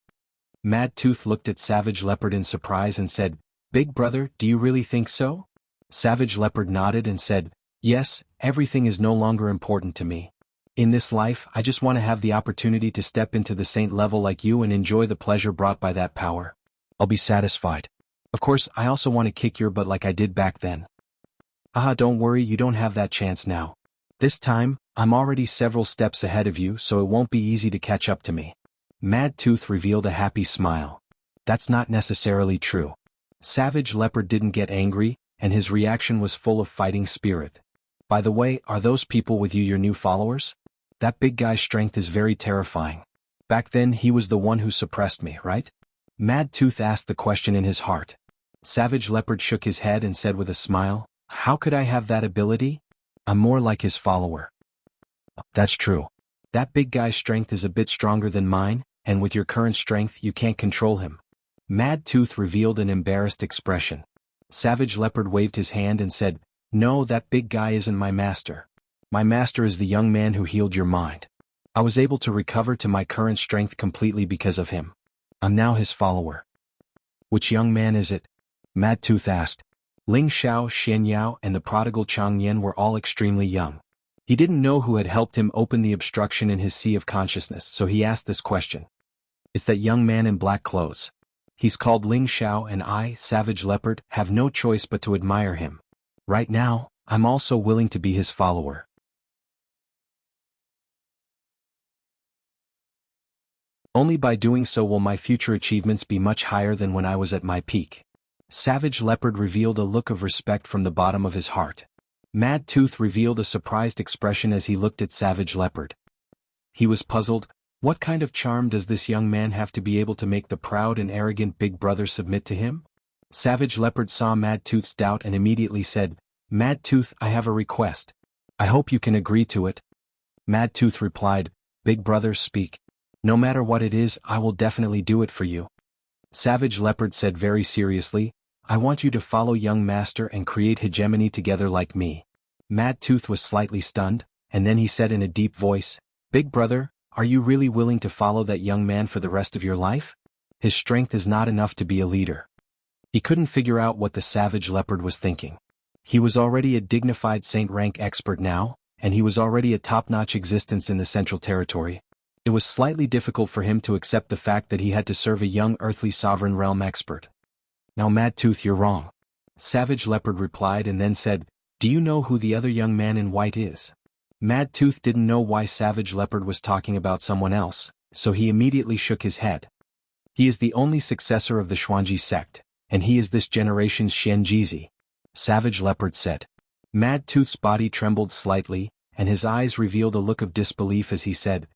Mad Tooth looked at Savage Leopard in surprise and said, Big brother, do you really think so? Savage Leopard nodded and said, "Yes, everything is no longer important to me. In this life, I just want to have the opportunity to step into the saint level like you and enjoy the pleasure brought by that power. I'll be satisfied. Of course, I also want to kick your butt like I did back then." "Ah, don't worry, you don't have that chance now. This time, I'm already several steps ahead of you, so it won't be easy to catch up to me." Mad Tooth revealed a happy smile. "That's not necessarily true." Savage Leopard didn't get angry, and his reaction was full of fighting spirit. "By the way, are those people with you your new followers? That big guy's strength is very terrifying. Back then he was the one who suppressed me, right?" Mad Tooth asked the question in his heart. Savage Leopard shook his head and said with a smile, "How could I have that ability? I'm more like his follower." "That's true. That big guy's strength is a bit stronger than mine, and with your current strength you can't control him." Mad Tooth revealed an embarrassed expression. Savage Leopard waved his hand and said, "No, that big guy isn't my master. My master is the young man who healed your mind. I was able to recover to my current strength completely because of him. I'm now his follower." "Which young man is it?" Mad Tooth asked. Ling Xiao, Xian Yao, and the prodigal Chang Yen were all extremely young. He didn't know who had helped him open the obstruction in his sea of consciousness, so he asked this question. "It's that young man in black clothes. He's called Ling Xiao, and I, Savage Leopard, have no choice but to admire him. Right now, I'm also willing to be his follower. Only by doing so will my future achievements be much higher than when I was at my peak." Savage Leopard revealed a look of respect from the bottom of his heart. Mad Tooth revealed a surprised expression as he looked at Savage Leopard. He was puzzled. What kind of charm does this young man have to be able to make the proud and arrogant big brother submit to him? Savage Leopard saw Mad Tooth's doubt and immediately said, "Mad Tooth, I have a request. I hope you can agree to it." Mad Tooth replied, "Big brother, speak. No matter what it is, I will definitely do it for you." Savage Leopard said very seriously, "I want you to follow young master and create hegemony together like me." Mad Tooth was slightly stunned, and then he said in a deep voice, "Big brother, are you really willing to follow that young man for the rest of your life? His strength is not enough to be a leader." He couldn't figure out what the Savage Leopard was thinking. He was already a dignified saint rank expert now, and he was already a top-notch existence in the Central Territory. It was slightly difficult for him to accept the fact that he had to serve a young earthly sovereign realm expert. "Now Mad Tooth, you're wrong." Savage Leopard replied and then said, "Do you know who the other young man in white is?" Mad Tooth didn't know why Savage Leopard was talking about someone else, so he immediately shook his head. "He is the only successor of the Xuanji sect, and he is this generation's Xianjizi," Savage Leopard said. Mad Tooth's body trembled slightly, and his eyes revealed a look of disbelief as he said,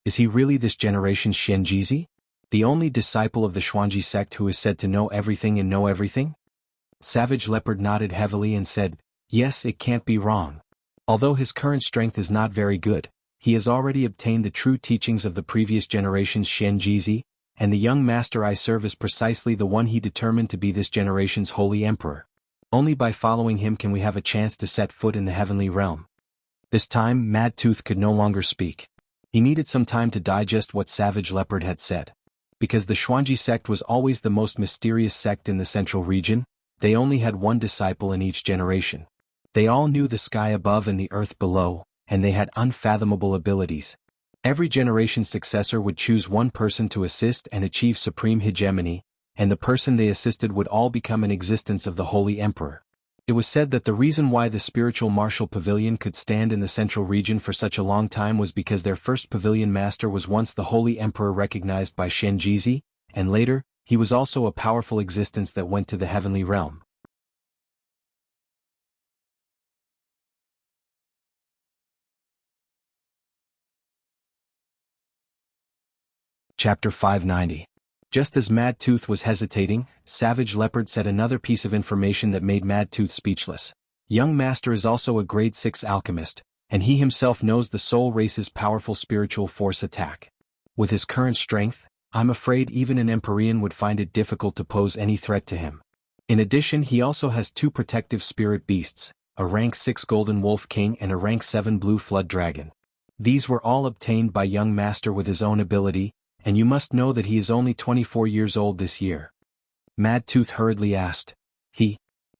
Is he really this generation's Xianjizi? The only disciple of the Xuanji sect who is said to know everything and know everything?" Savage Leopard nodded heavily and said, "Yes, it can't be wrong. Although his current strength is not very good, he has already obtained the true teachings of the previous generation's Xianjizi, and the young master I serve is precisely the one he determined to be this generation's holy emperor. Only by following him can we have a chance to set foot in the heavenly realm." This time Mad Tooth could no longer speak. He needed some time to digest what Savage Leopard had said. Because the Xuanji sect was always the most mysterious sect in the central region, they only had one disciple in each generation. They all knew the sky above and the earth below, and they had unfathomable abilities. Every generation's successor would choose one person to assist and achieve supreme hegemony, and the person they assisted would all become an existence of the Holy Emperor. It was said that the reason why the spiritual martial pavilion could stand in the central region for such a long time was because their first pavilion master was once the Holy Emperor recognized by Xianjizi, and later, he was also a powerful existence that went to the heavenly realm. Chapter 590. Just as Mad Tooth was hesitating, Savage Leopard said another piece of information that made Mad Tooth speechless. Young Master is also a grade 6 alchemist, and he himself knows the soul race's powerful spiritual force attack. With his current strength, I'm afraid even an Empyrean would find it difficult to pose any threat to him. In addition, he also has 2 protective spirit beasts, a rank 6 Golden Wolf King and a rank 7 Blue Flood Dragon. These were all obtained by Young Master with his own ability, and you must know that he is only 24 years old this year. Mad Tooth hurriedly asked,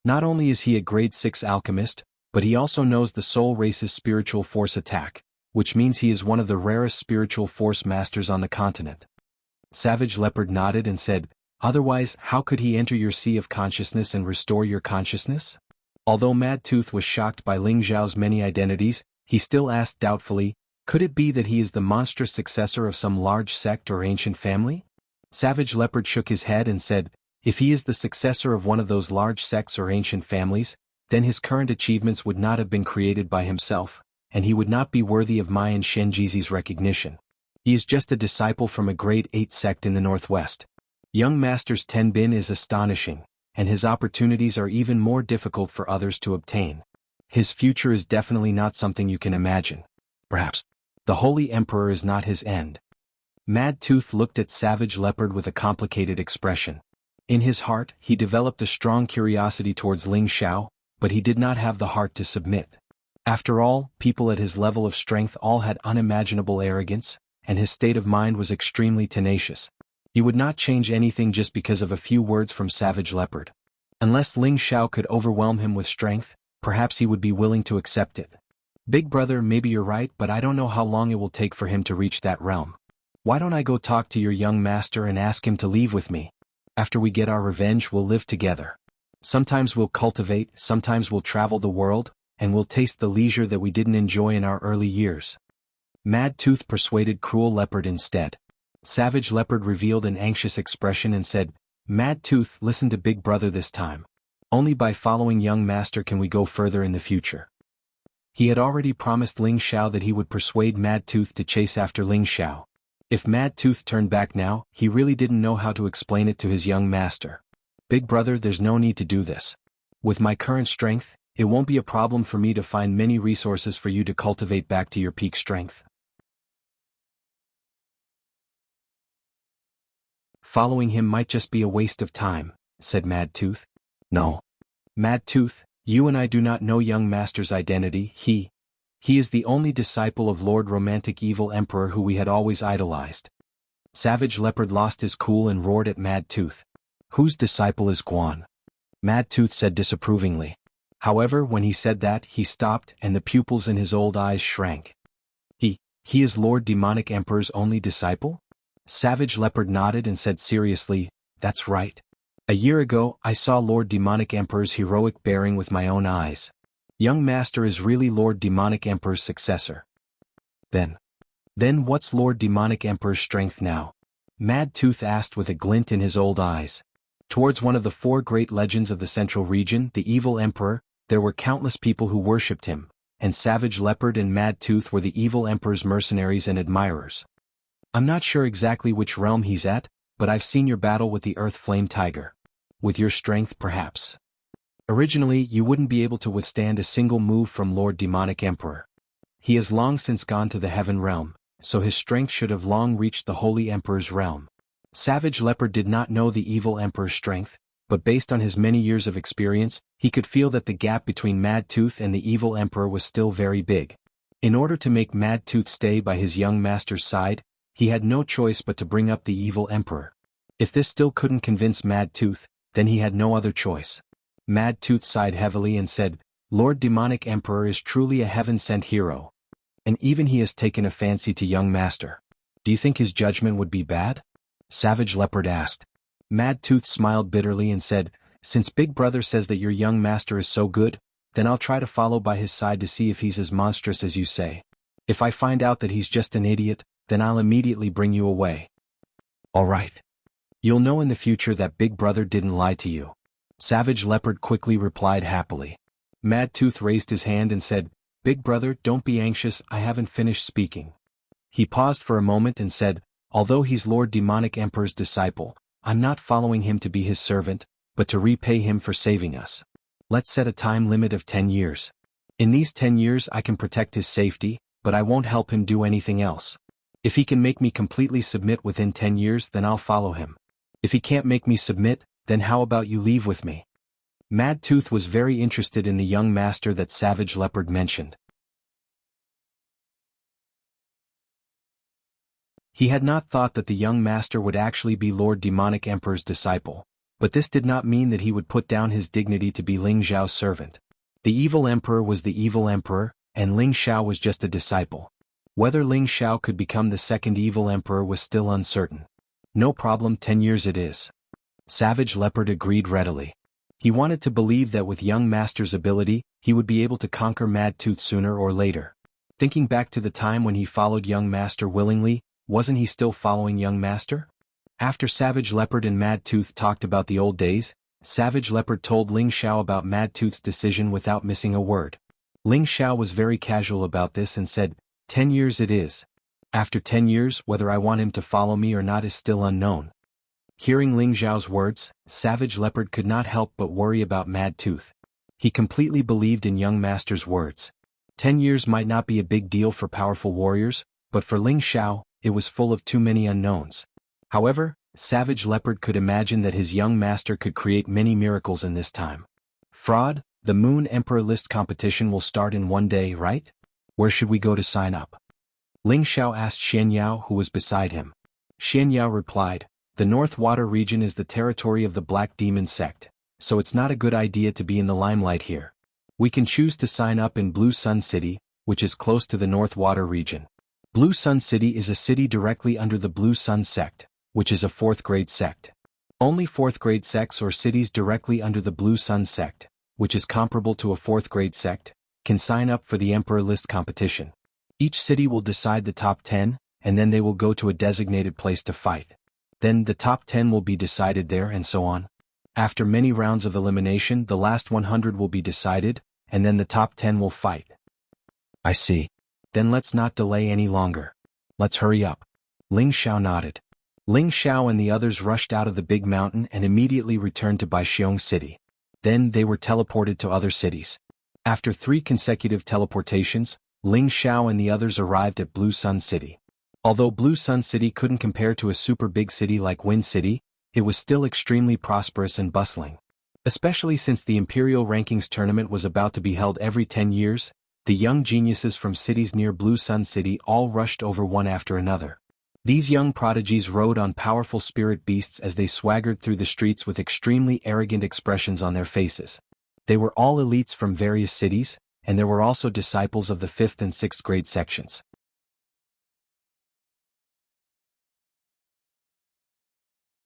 Not only is he a grade 6 alchemist, but he also knows the soul race's spiritual force attack, which means he is one of the rarest spiritual force masters on the continent. Savage Leopard nodded and said, otherwise, how could he enter your sea of consciousness and restore your consciousness? Although Mad Tooth was shocked by Ling Xiao's many identities, he still asked doubtfully, could it be that he is the monstrous successor of some large sect or ancient family? Savage Leopard shook his head and said, if he is the successor of one of those large sects or ancient families, then his current achievements would not have been created by himself, and he would not be worthy of Mayan Shenjizi's recognition. He is just a disciple from a grade 8 sect in the northwest. Young Master's Tenbin is astonishing, and his opportunities are even more difficult for others to obtain. His future is definitely not something you can imagine. Perhaps the Holy Emperor is not his end. Mad Tooth looked at Savage Leopard with a complicated expression. In his heart, he developed a strong curiosity towards Ling Xiao, but he did not have the heart to submit. After all, people at his level of strength all had unimaginable arrogance, and his state of mind was extremely tenacious. He would not change anything just because of a few words from Savage Leopard. Unless Ling Xiao could overwhelm him with strength, perhaps he would be willing to accept it. Big brother, maybe you're right, but I don't know how long it will take for him to reach that realm. Why don't I go talk to your young master and ask him to leave with me? After we get our revenge, we'll live together. Sometimes we'll cultivate, sometimes we'll travel the world, and we'll taste the leisure that we didn't enjoy in our early years. Mad Tooth persuaded Cruel Leopard instead. Savage Leopard revealed an anxious expression and said, Mad Tooth, listen to Big Brother this time. Only by following young master can we go further in the future. He had already promised Ling Xiao that he would persuade Mad Tooth to chase after Ling Xiao. If Mad Tooth turned back now, he really didn't know how to explain it to his young master. Big brother, there's no need to do this. With my current strength, it won't be a problem for me to find many resources for you to cultivate back to your peak strength. Following him might just be a waste of time, said Mad Tooth. No. Mad Tooth, you and I do not know young master's identity. He is the only disciple of Lord Romantic Evil Emperor who we had always idolized. Savage Leopard lost his cool and roared at Mad Tooth. Whose disciple is Guan? Mad Tooth said disapprovingly. However, when he said that, he stopped and the pupils in his old eyes shrank. He is Lord Demonic Emperor's only disciple? Savage Leopard nodded and said seriously, that's right. A year ago, I saw Lord Demonic Emperor's heroic bearing with my own eyes. Young Master is really Lord Demonic Emperor's successor. Then what's Lord Demonic Emperor's strength now? Mad Tooth asked with a glint in his old eyes. Towards one of the 4 great legends of the Central Region, the Evil Emperor, there were countless people who worshipped him, and Savage Leopard and Mad Tooth were the Evil Emperor's mercenaries and admirers. I'm not sure exactly which realm he's at, but I've seen your battle with the Earth Flame Tiger. With your strength, perhaps. Originally, you wouldn't be able to withstand a single move from Lord Demonic Emperor. He has long since gone to the Heaven Realm, so his strength should have long reached the Holy Emperor's realm. Savage Leopard did not know the Evil Emperor's strength, but based on his many years of experience, he could feel that the gap between Mad Tooth and the Evil Emperor was still very big. In order to make Mad Tooth stay by his young master's side, he had no choice but to bring up the Evil Emperor. If this still couldn't convince Mad Tooth, then he had no other choice. Mad Tooth sighed heavily and said, Lord Demonic Emperor is truly a heaven-sent hero. And even he has taken a fancy to young master. Do you think his judgment would be bad? Savage Leopard asked. Mad Tooth smiled bitterly and said, since Big Brother says that your young master is so good, then I'll try to follow by his side to see if he's as monstrous as you say. If I find out that he's just an idiot, then I'll immediately bring you away. All right. You'll know in the future that Big Brother didn't lie to you. Savage Leopard quickly replied happily. Mad Tooth raised his hand and said, Big Brother, don't be anxious, I haven't finished speaking. He paused for a moment and said, although he's Lord Demonic Emperor's disciple, I'm not following him to be his servant, but to repay him for saving us. Let's set a time limit of 10 years. In these 10 years I can protect his safety, but I won't help him do anything else. If he can make me completely submit within 10 years, then I'll follow him. If he can't make me submit, then how about you leave with me? Mad Tooth was very interested in the young master that Savage Leopard mentioned. He had not thought that the young master would actually be Lord Demonic Emperor's disciple, But this did not mean that he would put down his dignity to be Ling Xiao's servant. The evil emperor was the evil emperor, and Ling Xiao was just a disciple. Whether Ling Xiao could become the second evil emperor was still uncertain. No problem, 10 years it is. Savage Leopard agreed readily. He wanted to believe that with young master's ability, he would be able to conquer Mad Tooth sooner or later. Thinking back to the time when he followed young master willingly, wasn't he still following young master? After Savage Leopard and Mad Tooth talked about the old days, Savage Leopard told Ling Xiao about Mad Tooth's decision without missing a word. Ling Xiao was very casual about this and said, 10 years it is. After 10 years, whether I want him to follow me or not is still unknown. Hearing Ling Xiao's words, Savage Leopard could not help but worry about Mad Tooth. He completely believed in young master's words. 10 years might not be a big deal for powerful warriors, but for Ling Xiao, it was full of too many unknowns. However, Savage Leopard could imagine that his young master could create many miracles in this time. Fraud, the Moon Emperor list competition will start in one day, right? Where should we go to sign up? Ling Xiao asked Xian Yao, who was beside him. Xian Yao replied, the North Water region is the territory of the Black Demon sect, so it's not a good idea to be in the limelight here. We can choose to sign up in Blue Sun City, which is close to the North Water region. Blue Sun City is a city directly under the Blue Sun sect, which is a 4th grade sect. Only 4th grade sects or cities directly under the Blue Sun sect, which is comparable to a 4th grade sect, can sign up for the Emperor List competition. Each city will decide the top 10, and then they will go to a designated place to fight. Then the top 10 will be decided there and so on. After many rounds of elimination, the last 100 will be decided, and then the top 10 will fight. I see. Then let's not delay any longer. Let's hurry up. Ling Xiao nodded. Ling Xiao and the others rushed out of the big mountain and immediately returned to Baixiong City. Then they were teleported to other cities. After 3 consecutive teleportations, Ling Xiao and the others arrived at Blue Sun City. Although Blue Sun City couldn't compare to a super big city like Wind City, it was still extremely prosperous and bustling. Especially since the Imperial Rankings tournament was about to be held every 10 years, the young geniuses from cities near Blue Sun City all rushed over one after another. These young prodigies rode on powerful spirit beasts as they swaggered through the streets with extremely arrogant expressions on their faces. They were all elites from various cities, and there were also disciples of the 5th and 6th grade sections.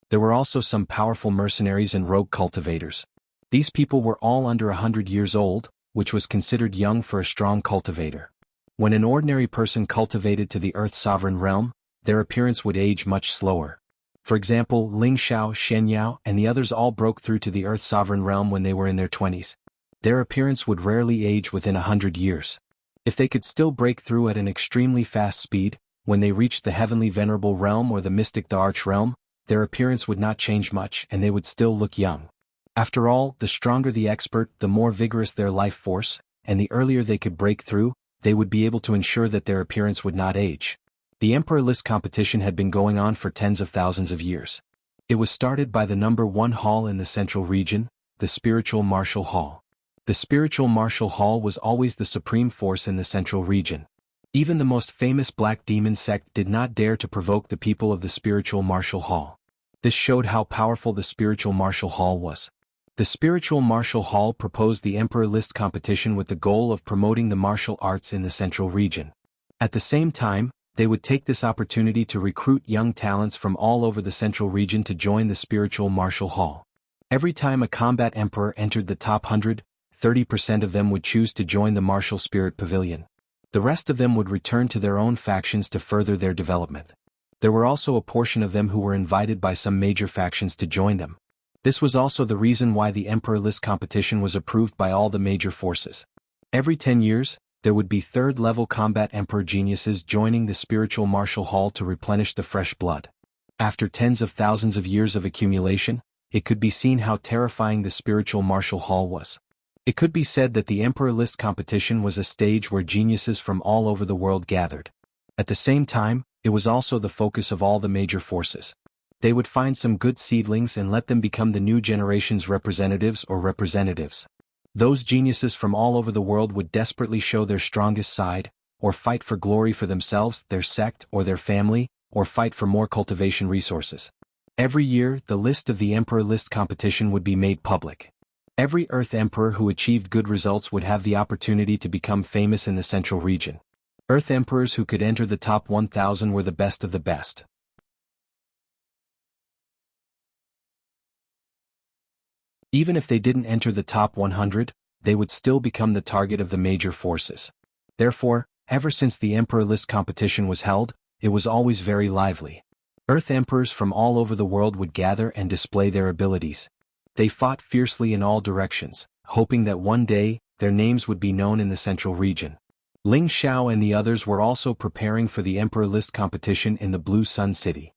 There were also some powerful mercenaries and rogue cultivators. These people were all under 100 years old, which was considered young for a strong cultivator. When an ordinary person cultivated to the Earth Sovereign Realm, their appearance would age much slower. For example, Ling Xiao, Shen Yao, and the others all broke through to the Earth Sovereign Realm when they were in their 20s. Their appearance would rarely age within 100 years. If they could still break through at an extremely fast speed, when they reached the Heavenly Venerable Realm or the Mystic the Arch Realm, their appearance would not change much and they would still look young. After all, the stronger the expert, the more vigorous their life force, and the earlier they could break through, they would be able to ensure that their appearance would not age. The Emperor List competition had been going on for tens of thousands of years. It was started by the number 1 hall in the central region, the Spiritual Martial Hall. The Spiritual Martial Hall was always the supreme force in the central region. Even the most famous Black Demon sect did not dare to provoke the people of the Spiritual Martial Hall. This showed how powerful the Spiritual Martial Hall was. The Spiritual Martial Hall proposed the Emperor List competition with the goal of promoting the martial arts in the central region. At the same time, they would take this opportunity to recruit young talents from all over the central region to join the Spiritual Martial Hall. Every time a combat emperor entered the top 100, 30% of them would choose to join the Martial Spirit Pavilion. The rest of them would return to their own factions to further their development. There were also a portion of them who were invited by some major factions to join them. This was also the reason why the Emperor List competition was approved by all the major forces. Every 10 years, there would be 3rd-level combat emperor geniuses joining the Spiritual Martial Hall to replenish the fresh blood. After tens of thousands of years of accumulation, it could be seen how terrifying the Spiritual Martial Hall was. It could be said that the Emperor List competition was a stage where geniuses from all over the world gathered. At the same time, it was also the focus of all the major forces. They would find some good seedlings and let them become the new generation's representatives or representatives. Those geniuses from all over the world would desperately show their strongest side, or fight for glory for themselves, their sect, or their family, or fight for more cultivation resources. Every year, the list of the Emperor List competition would be made public. Every Earth Emperor who achieved good results would have the opportunity to become famous in the Central region. Earth Emperors who could enter the top 1,000 were the best of the best. Even if they didn't enter the top 100, they would still become the target of the major forces. Therefore, ever since the Emperor List competition was held, it was always very lively. Earth Emperors from all over the world would gather and display their abilities. They fought fiercely in all directions, hoping that one day, their names would be known in the Central region. Ling Xiao and the others were also preparing for the Emperor List competition in the Blue Sun City.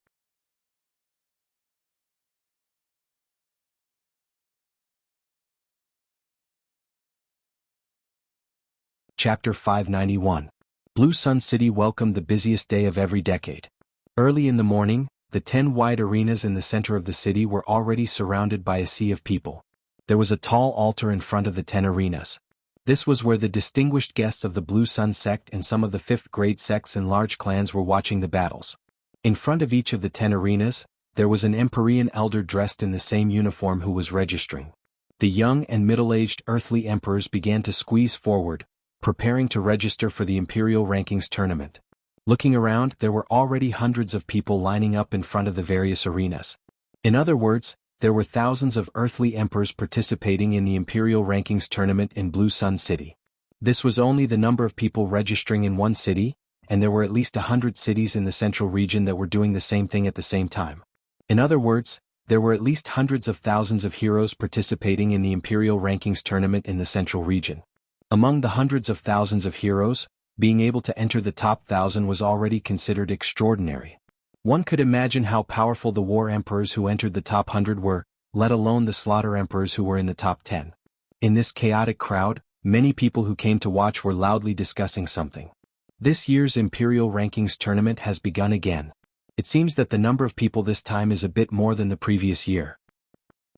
Chapter 591. Blue Sun City welcomed the busiest day of every decade. Early in the morning, the 10 wide arenas in the center of the city were already surrounded by a sea of people. There was a tall altar in front of the 10 arenas. This was where the distinguished guests of the Blue Sun sect and some of the 5th grade sects and large clans were watching the battles. In front of each of the 10 arenas, there was an Empyrean elder dressed in the same uniform who was registering. The young and middle-aged earthly emperors began to squeeze forward, preparing to register for the Imperial Rankings tournament. Looking around, there were already hundreds of people lining up in front of the various arenas. In other words, there were thousands of earthly emperors participating in the Imperial Rankings tournament in Blue Sun City. This was only the number of people registering in one city, and there were at least 100 cities in the central region that were doing the same thing at the same time. In other words, there were at least hundreds of thousands of heroes participating in the Imperial Rankings tournament in the central region. Among the hundreds of thousands of heroes, being able to enter the top 1,000 was already considered extraordinary. One could imagine how powerful the war emperors who entered the top 100 were, let alone the slaughter emperors who were in the top 10. In this chaotic crowd, many people who came to watch were loudly discussing something. This year's Imperial Rankings tournament has begun again. It seems that the number of people this time is a bit more than the previous year.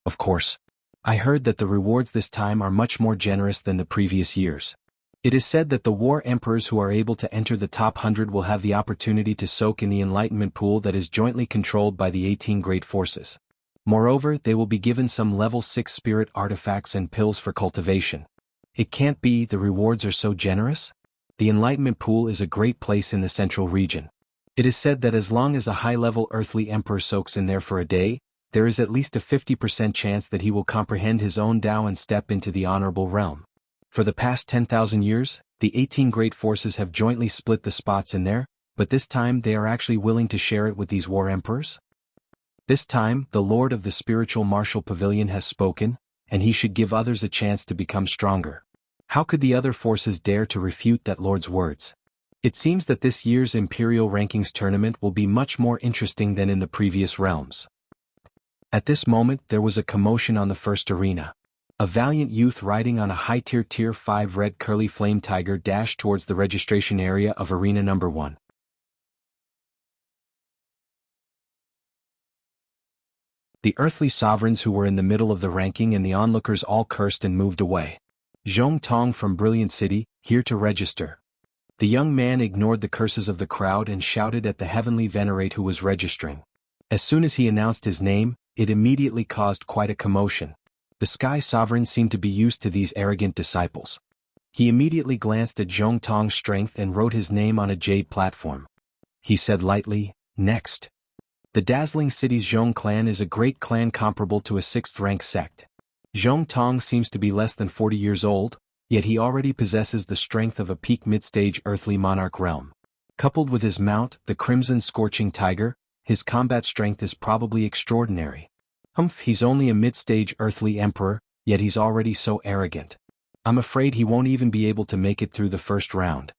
Of course, I heard that the rewards this time are much more generous than the previous years. It is said that the war emperors who are able to enter the top 100 will have the opportunity to soak in the enlightenment pool that is jointly controlled by the 18 great forces. Moreover, they will be given some level 6 spirit artifacts and pills for cultivation. It can't be the rewards are so generous? The enlightenment pool is a great place in the central region. It is said that as long as a high-level earthly emperor soaks in there for a day, there is at least a 50% chance that he will comprehend his own Tao and step into the honorable realm. For the past 10,000 years, the 18 great forces have jointly split the spots in there, but this time they are actually willing to share it with these war emperors? This time, the Lord of the Spiritual Martial Pavilion has spoken, and he should give others a chance to become stronger. How could the other forces dare to refute that Lord's words? It seems that this year's Imperial Rankings tournament will be much more interesting than in the previous realms. At this moment there was a commotion on the first arena. A valiant youth riding on a high-tier Tier 5 red curly flame tiger dashed towards the registration area of Arena Number 1. The earthly sovereigns who were in the middle of the ranking and the onlookers all cursed and moved away. Zhong Tong from Brilliant City, here to register. The young man ignored the curses of the crowd and shouted at the heavenly venerate who was registering. As soon as he announced his name, it immediately caused quite a commotion. The Sky Sovereign seemed to be used to these arrogant disciples. He immediately glanced at Zhong Tong's strength and wrote his name on a jade platform. He said lightly, "Next." The dazzling city's Zhong clan is a great clan comparable to a 6th-rank sect. Zhong Tong seems to be less than 40 years old, yet he already possesses the strength of a peak mid-stage earthly monarch realm. Coupled with his mount, the Crimson Scorching Tiger, his combat strength is probably extraordinary. He's only a mid-stage earthly emperor, yet he's already so arrogant. I'm afraid he won't even be able to make it through the first round.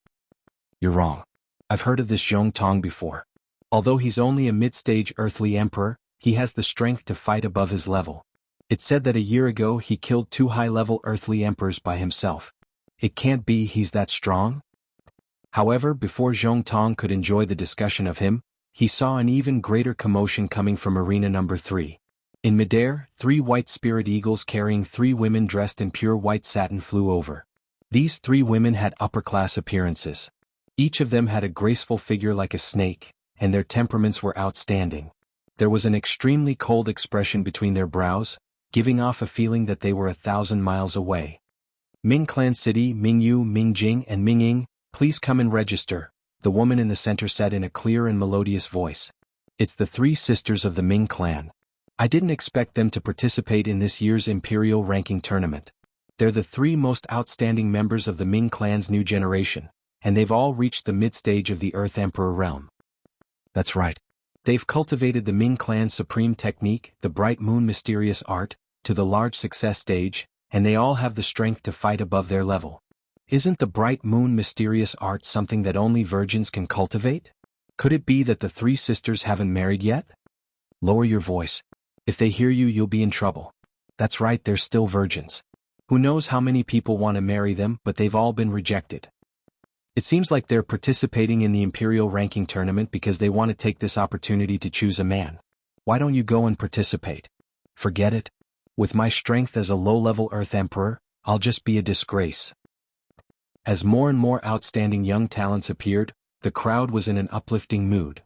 You're wrong. I've heard of this Zhong Tong before. Although he's only a mid-stage earthly emperor, he has the strength to fight above his level. It's said that a year ago he killed 2 high-level earthly emperors by himself. It can't be he's that strong? However, before Zhong Tong could enjoy the discussion of him, he saw an even greater commotion coming from Arena Number 3. In midair, 3 white spirit eagles carrying 3 women dressed in pure white satin flew over. These 3 women had upper-class appearances. Each of them had a graceful figure like a snake, and their temperaments were outstanding. There was an extremely cold expression between their brows, giving off a feeling that they were 1,000 miles away. Ming Clan City, Mingyu, Mingjing and Minging, please come and register, the woman in the center said in a clear and melodious voice. It's the three sisters of the Ming clan. I didn't expect them to participate in this year's Imperial Ranking Tournament. They're the three most outstanding members of the Ming clan's new generation, and they've all reached the mid-stage of the Earth Emperor realm. That's right. They've cultivated the Ming clan's supreme technique, the Bright Moon mysterious art, to the large success stage, and they all have the strength to fight above their level. Isn't the Bright Moon mysterious art something that only virgins can cultivate? Could it be that the three sisters haven't married yet? Lower your voice. If they hear you, you'll be in trouble. That's right, they're still virgins. Who knows how many people want to marry them, but they've all been rejected. It seems like they're participating in the Imperial Ranking Tournament because they want to take this opportunity to choose a man. Why don't you go and participate? Forget it. With my strength as a low-level Earth Emperor, I'll just be a disgrace. As more and more outstanding young talents appeared, the crowd was in an uplifting mood.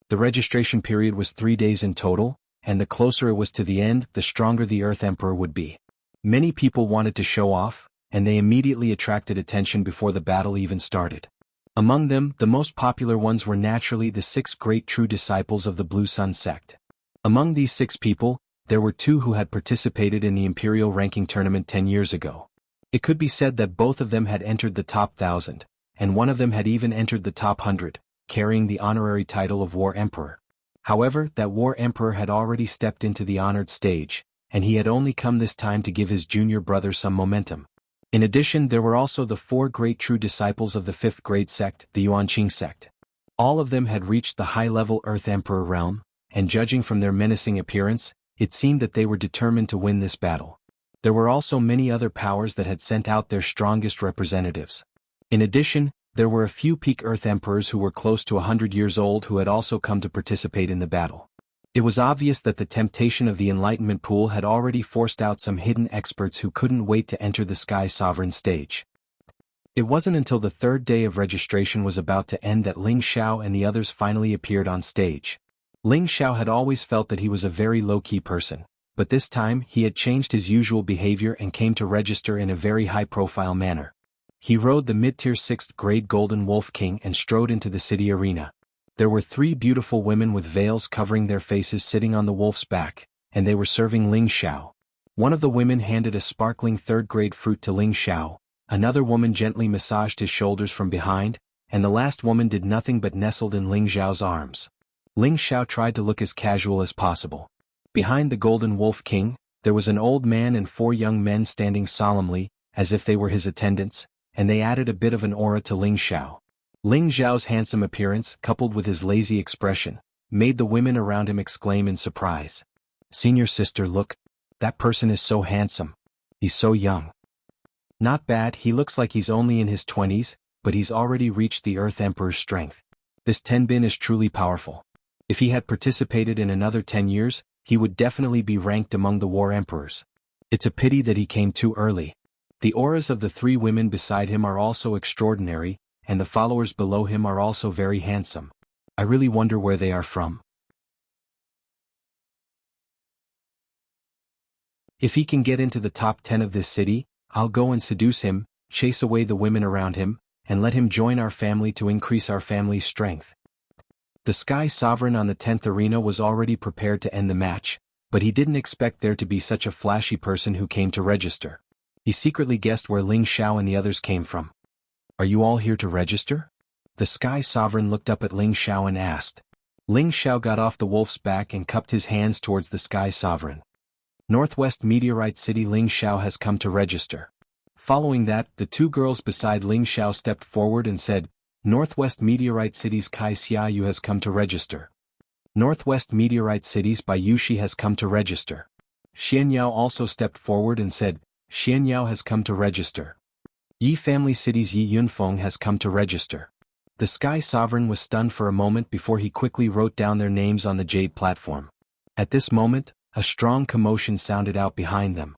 The registration period was 3 days in total, and the closer it was to the end, the stronger the Earth Emperor would be. Many people wanted to show off, and they immediately attracted attention before the battle even started. Among them, the most popular ones were naturally the 6 great true disciples of the Blue Sun sect. Among these 6 people, there were 2 who had participated in the Imperial Ranking Tournament 10 years ago. It could be said that both of them had entered the top 1,000, and one of them had even entered the top 100, carrying the honorary title of War Emperor. However, that War Emperor had already stepped into the honored stage, and he had only come this time to give his junior brother some momentum. In addition, there were also the 4 great true disciples of the 5th grade sect, the Yuanqing sect. All of them had reached the high-level Earth Emperor realm, and judging from their menacing appearance, it seemed that they were determined to win this battle. There were also many other powers that had sent out their strongest representatives. In addition, there were a few peak Earth Emperors who were close to 100 years old who had also come to participate in the battle. It was obvious that the temptation of the Enlightenment Pool had already forced out some hidden experts who couldn't wait to enter the Sky Sovereign stage. It wasn't until the 3rd day of registration was about to end that Ling Xiao and the others finally appeared on stage. Ling Xiao had always felt that he was a very low-key person, but this time he had changed his usual behavior and came to register in a very high-profile manner. He rode the mid-tier 6th grade Golden Wolf King and strode into the city arena. There were 3 beautiful women with veils covering their faces sitting on the wolf's back, and they were serving Ling Xiao. One of the women handed a sparkling 3rd grade fruit to Ling Xiao, another woman gently massaged his shoulders from behind, and the last woman did nothing but nestled in Ling Xiao's arms. Ling Xiao tried to look as casual as possible. Behind the Golden Wolf King, there was an old man and 4 young men standing solemnly, as if they were his attendants, and they added a bit of an aura to Ling Xiao. Ling Xiao's handsome appearance, coupled with his lazy expression, made the women around him exclaim in surprise. "Senior sister, look, that person is so handsome. He's so young." "Not bad, he looks like he's only in his 20s, but he's already reached the Earth Emperor's strength. This Tenbin is truly powerful. If he had participated in another 10 years, he would definitely be ranked among the War Emperors. It's a pity that he came too early." The auras of the 3 women beside him are also extraordinary, and the followers below him are also very handsome. I really wonder where they are from. If he can get into the top 10 of this city, I'll go and seduce him, chase away the women around him, and let him join our family to increase our family's strength. The Sky Sovereign on the 10th arena was already prepared to end the match, but he didn't expect there to be such a flashy person who came to register. He secretly guessed where Ling Xiao and the others came from. "Are you all here to register?" The Sky Sovereign looked up at Ling Xiao and asked. Ling Xiao got off the wolf's back and cupped his hands towards the Sky Sovereign. "Northwest Meteorite City Ling Xiao has come to register." Following that, the 2 girls beside Ling Xiao stepped forward and said, "Northwest Meteorite City's Kai Xiaoyu has come to register." "Northwest Meteorite City's Bai Yushi has come to register." Xian Yao also stepped forward and said, "Xian Yao has come to register." Yi Family City's Yi Yunfeng has come to register. The Sky Sovereign was stunned for a moment before he quickly wrote down their names on the jade platform. At this moment, a strong commotion sounded out behind them.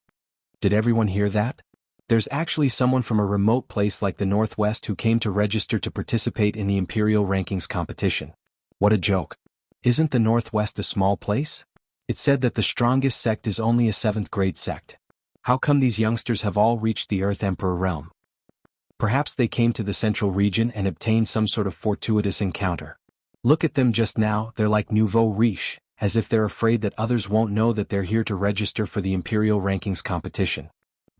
Did everyone hear that? There's actually someone from a remote place like the Northwest who came to register to participate in the Imperial Rankings competition. What a joke. Isn't the Northwest a small place? It said that the strongest sect is only a 7th grade sect. How come these youngsters have all reached the Earth Emperor realm? Perhaps they came to the central region and obtained some sort of fortuitous encounter. Look at them just now, they're like nouveau riche, as if they're afraid that others won't know that they're here to register for the Imperial Rankings competition.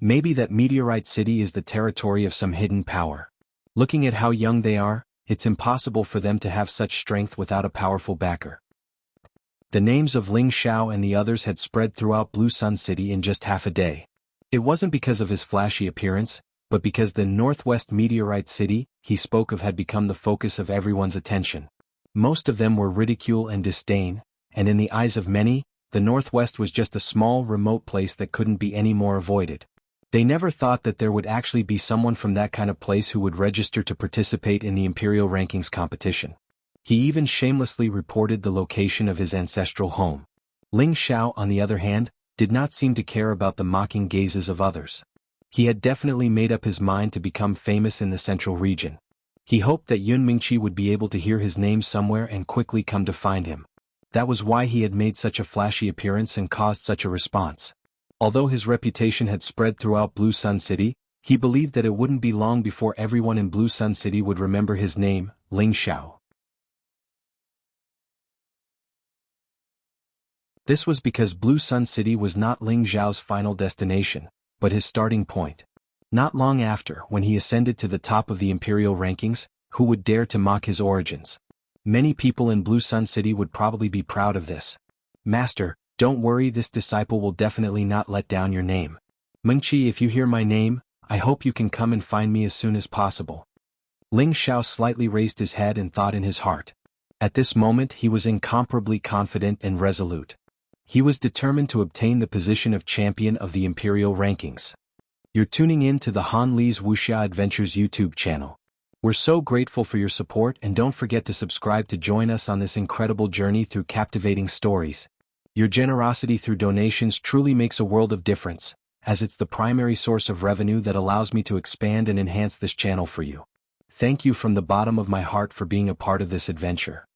Maybe that Meteorite City is the territory of some hidden power. Looking at how young they are, it's impossible for them to have such strength without a powerful backer. The names of Ling Xiao and the others had spread throughout Blue Sun City in just half a day. It wasn't because of his flashy appearance, but because the Northwest Meteorite City he spoke of had become the focus of everyone's attention. Most of them were ridicule and disdain, and in the eyes of many, the Northwest was just a small remote place that couldn't be any more avoided. They never thought that there would actually be someone from that kind of place who would register to participate in the Imperial Rankings competition. He even shamelessly reported the location of his ancestral home. Ling Xiao, on the other hand, did not seem to care about the mocking gazes of others. He had definitely made up his mind to become famous in the central region. He hoped that Yun Mingqi would be able to hear his name somewhere and quickly come to find him. That was why he had made such a flashy appearance and caused such a response. Although his reputation had spread throughout Blue Sun City, he believed that it wouldn't be long before everyone in Blue Sun City would remember his name, Ling Xiao. This was because Blue Sun City was not Ling Xiao's final destination, but his starting point. Not long after, when he ascended to the top of the Imperial Rankings, who would dare to mock his origins? Many people in Blue Sun City would probably be proud of this. Master, don't worry, this disciple will definitely not let down your name. Mingqi, if you hear my name, I hope you can come and find me as soon as possible. Ling Xiao slightly raised his head and thought in his heart. At this moment he was incomparably confident and resolute. He was determined to obtain the position of champion of the Imperial Rankings. You're tuning in to the Han Li's Wuxia Adventures YouTube channel. We're so grateful for your support, and don't forget to subscribe to join us on this incredible journey through captivating stories. Your generosity through donations truly makes a world of difference, as it's the primary source of revenue that allows me to expand and enhance this channel for you. Thank you from the bottom of my heart for being a part of this adventure.